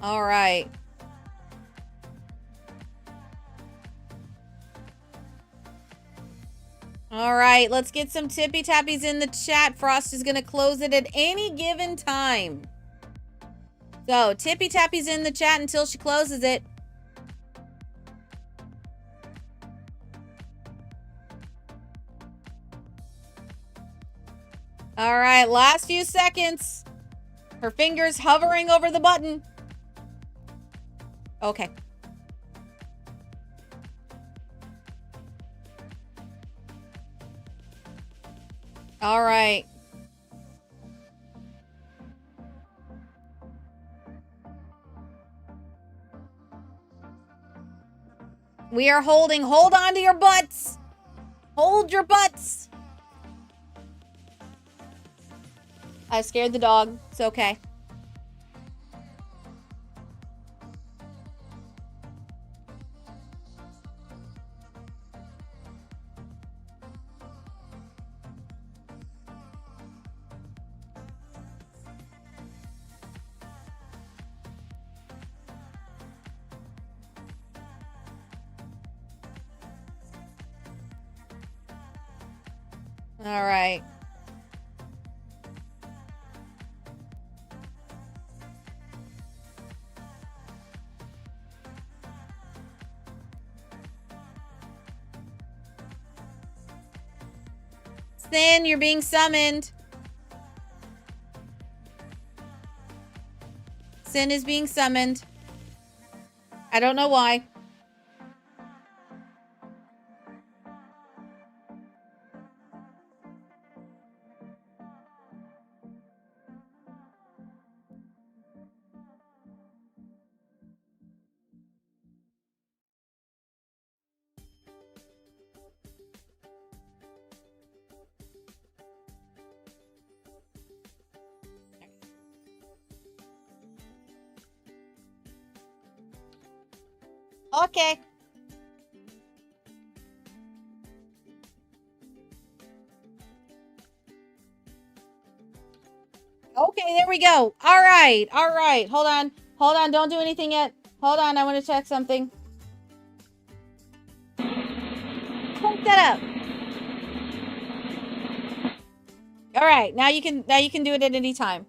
All right. All right, let's get some tippy tappies in the chat. Frost is going to close it at any given time. So, tippy tappies in the chat until she closes it. All right, last few seconds. Her fingers hovering over the button. Okay. All right. We are holding. Hold on to your butts. Hold your butts. I scared the dog. It's okay. All right. Sin, you're being summoned. Sin is being summoned. I don't know why. Okay. Okay, there we go. All right. All right. Hold on. Hold on. Don't do anything yet. Hold on. I want to check something. Hook that up. All right. Now you can do it at any time.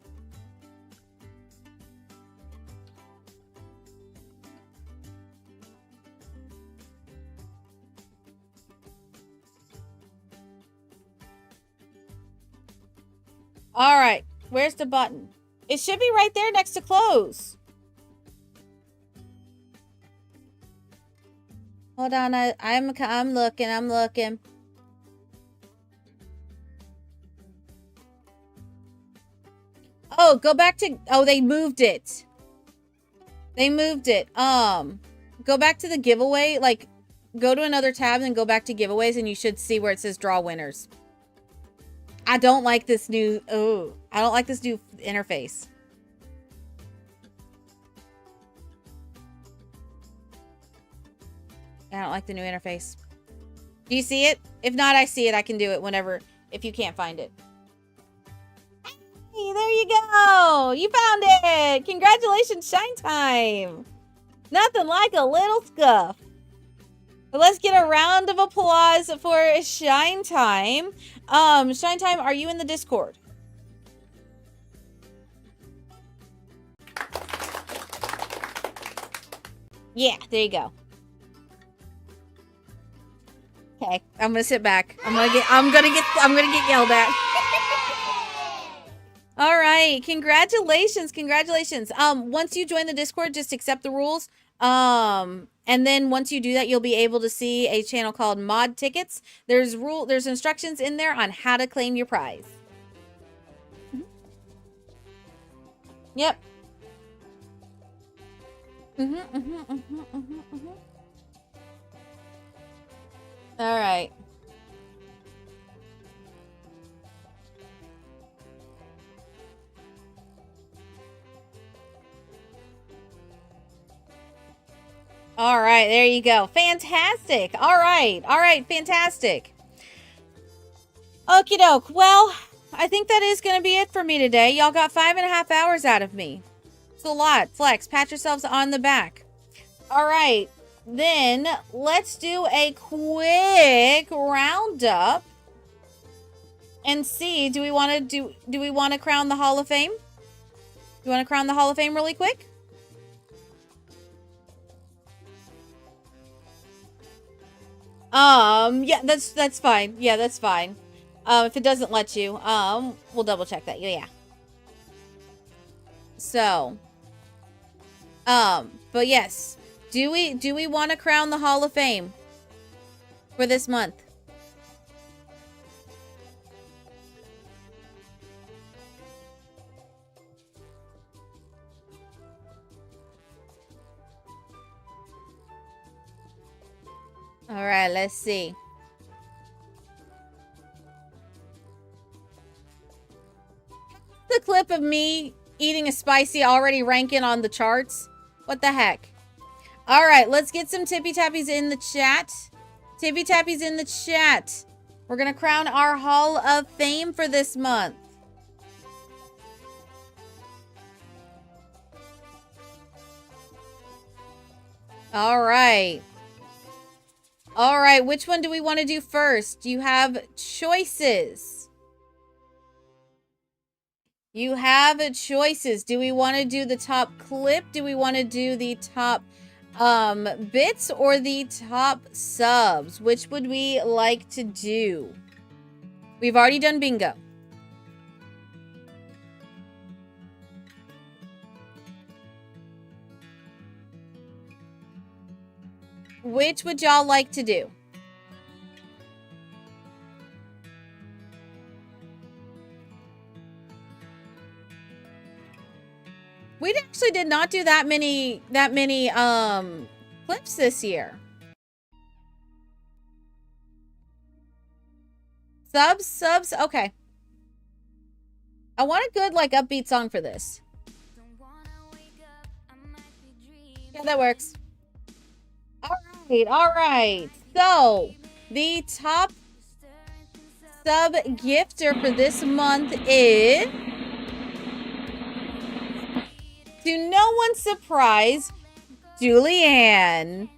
All right. Where's the button? It should be right there next to close. Hold on. I'm looking. Oh, go back to... Oh, they moved it. They moved it. Go back to the giveaway. Like, go to another tab and go back to giveaways, and you should see where it says draw winners. I don't like this new. Oh, I don't like this new interface. I don't like the new interface. Do you see it? If not, I see it. I can do it whenever, if you can't find it. Hey, there you go. You found it. Congratulations, Shine Time. Nothing like a little scuff. But let's get a round of applause for Shine Time. Shine Time, are you in the Discord? Yeah, there you go. Okay, I'm gonna sit back. I'm gonna get yelled at. All right, congratulations. Once you join the Discord, just accept the rules. And then once you do that, you'll be able to see a channel called Mod Tickets. There's instructions in there on how to claim your prize. Yep. All right. All right, there you go. Fantastic. All right, fantastic. Okie doke. Well, I think that is going to be it for me today. Y'all got 5.5 hours out of me. It's a lot. Flex, pat yourselves on the back. All right, then let's do a quick roundup and see. Do we want to crown the Hall of Fame? Do you want to crown the Hall of Fame really quick? Yeah, that's fine. Yeah, that's fine. If it doesn't let you, we'll double check that. Yeah. So, but yes, do we want to crown the Hall of Fame for this month? All right, let's see. The clip of me eating a spicy already ranking on the charts. What the heck? All right, let's get some tippy tappies in the chat. Tippy tappies in the chat. We're going to crown our Hall of Fame for this month. All right. All right, which one do we want to do first? You have choices. You have choices. Do we want to do the top clip? Do we want to do the top bits or the top subs? Which would we like to do? We've already done bingo. Which would y'all like to do? We actually did not do that many clips this year. Subs, okay. I want a good like upbeat song for this. Yeah, that works. All right. So, the top sub gifter for this month is, to no one's surprise, Julianne.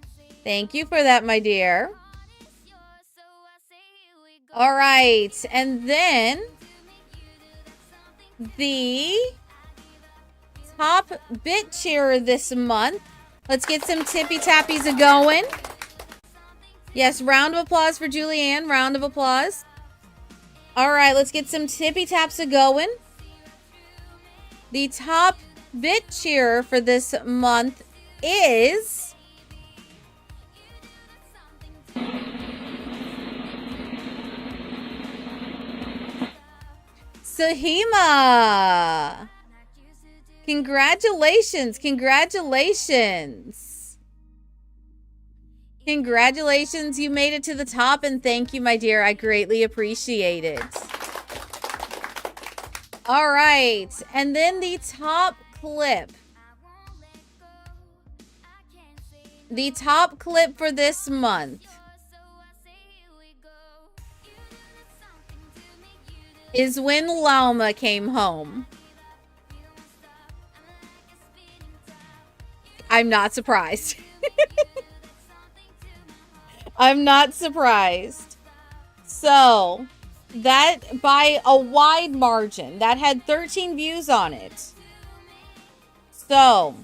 Thank you for that, my dear. All right. And then the top bit cheerer this month. Let's get some tippy tappies a-going. Yes, round of applause for Julianne. Round of applause. All right, let's get some tippy taps a-going. The top bit cheerer for this month is Sahima. Congratulations. Congratulations. Congratulations. You made it to the top, and thank you, my dear. I greatly appreciate it. All right. And then the top clip. The top clip for this month is when Llama came home. I'm not surprised. I'm not surprised. So, that by a wide margin, that had 13 views on it. So,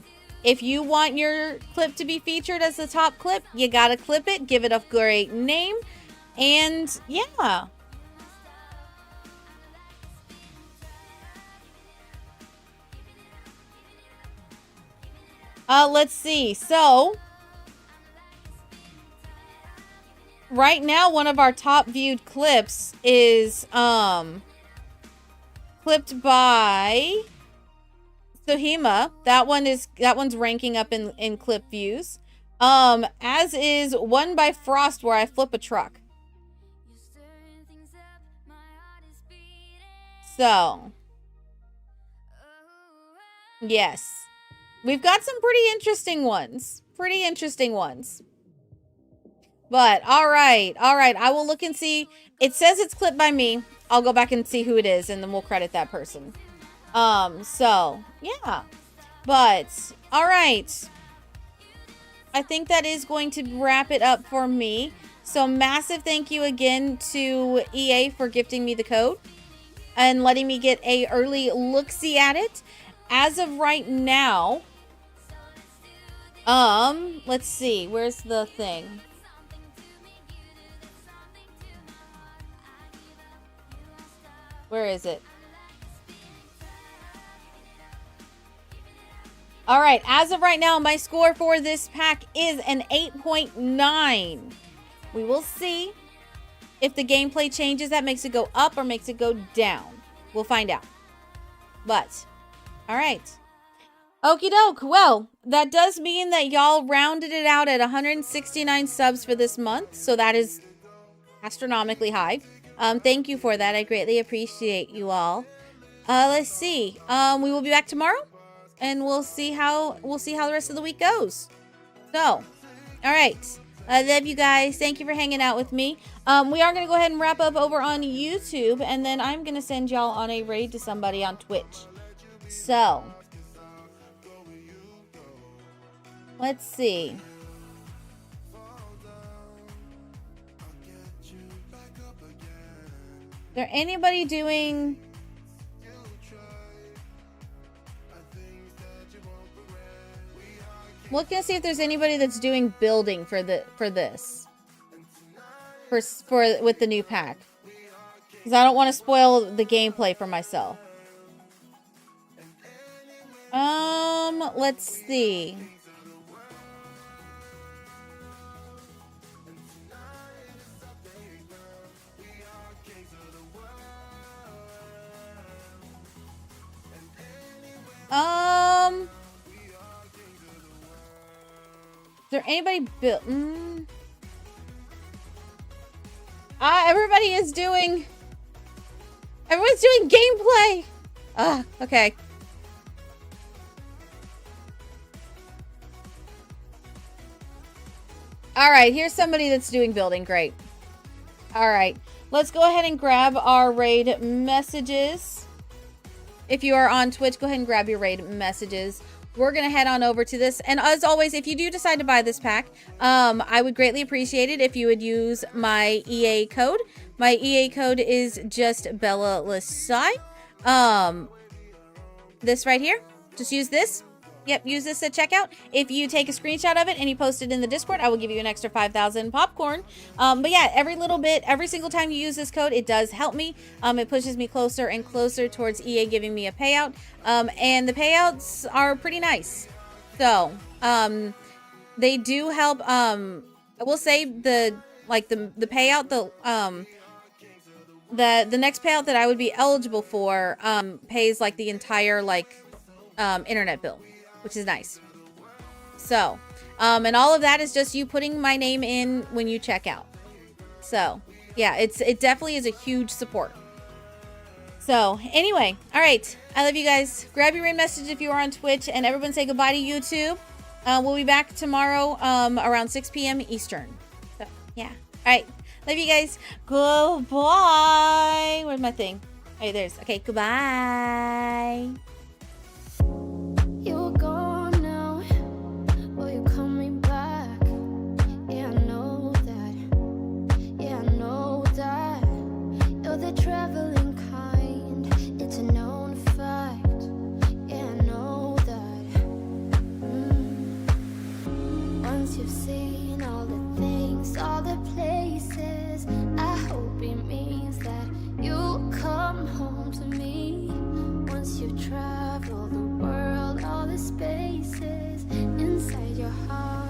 if you want your clip to be featured as the top clip, you gotta clip it, give it a great name, and yeah. Let's see. So, right now, one of our top viewed clips is clipped by Sohima. That one's ranking up in clip views. As is one by Frost where I flip a truck. So, yes. We've got some pretty interesting ones. But, all right. I will look and see. It says it's clipped by me. I'll go back and see who it is, and then we'll credit that person. So, yeah. But, all right. I think that is going to wrap it up for me. So, massive thank you again to EA for gifting me the code and letting me get a early look-see at it. As of right now, let's see. Where's the thing? Where is it? All right, as of right now, my score for this pack is an 8.9. We will see if the gameplay changes. That makes it go up or makes it go down. We'll find out. But, all right. Okie doke. Well, that does mean that y'all rounded it out at 169 subs for this month. So that is astronomically high. Thank you for that. I greatly appreciate you all. Let's see. We will be back tomorrow. And we'll see how the rest of the week goes. So, all right. I love you guys. Thank you for hanging out with me. We are going to go ahead and wrap up over on YouTube. And then I'm going to send y'all on a raid to somebody on Twitch. So, let's see. Is there anybody doing... Look and see if there's anybody that's doing building for this with the new pack, because I don't want to spoil the gameplay for myself. Let's see. Is there anybody built? Everyone's doing gameplay. Okay. All right, here's somebody that's doing building. Great. All right, let's go ahead and grab our raid messages. If you are on Twitch, go ahead and grab your raid messages. We're going to head on over to this. And as always, if you do decide to buy this pack, I would greatly appreciate it if you would use my EA code. My EA code is just BellaLessai. This right here. Just use this. Yep, use this at checkout. If you take a screenshot of it and you post it in the Discord, I will give you an extra 5,000 popcorn. But yeah, every little bit, every single time you use this code, it does help me. It pushes me closer and closer towards EA giving me a payout. And the payouts are pretty nice. So, they do help. I will say the payout, the next payout that I would be eligible for pays like the entire internet bill, which is nice. So, and all of that is just you putting my name in when you check out. So, yeah, it definitely is a huge support. So, anyway, all right. I love you guys. Grab your rain message if you are on Twitch, and everyone say goodbye to YouTube. We'll be back tomorrow around 6 p.m. Eastern. So, yeah. All right. Love you guys. Goodbye. Where's my thing? Hey, there's. Okay, goodbye. You're gone now. Will you call me back? Yeah, I know that. Yeah, I know that. You're the traveling kind. It's a known fact. Yeah, I know that. Once you've seen all the things, all the places, I hope it means that you'll come home to me. Once you've traveled the world, all the spaces inside your heart.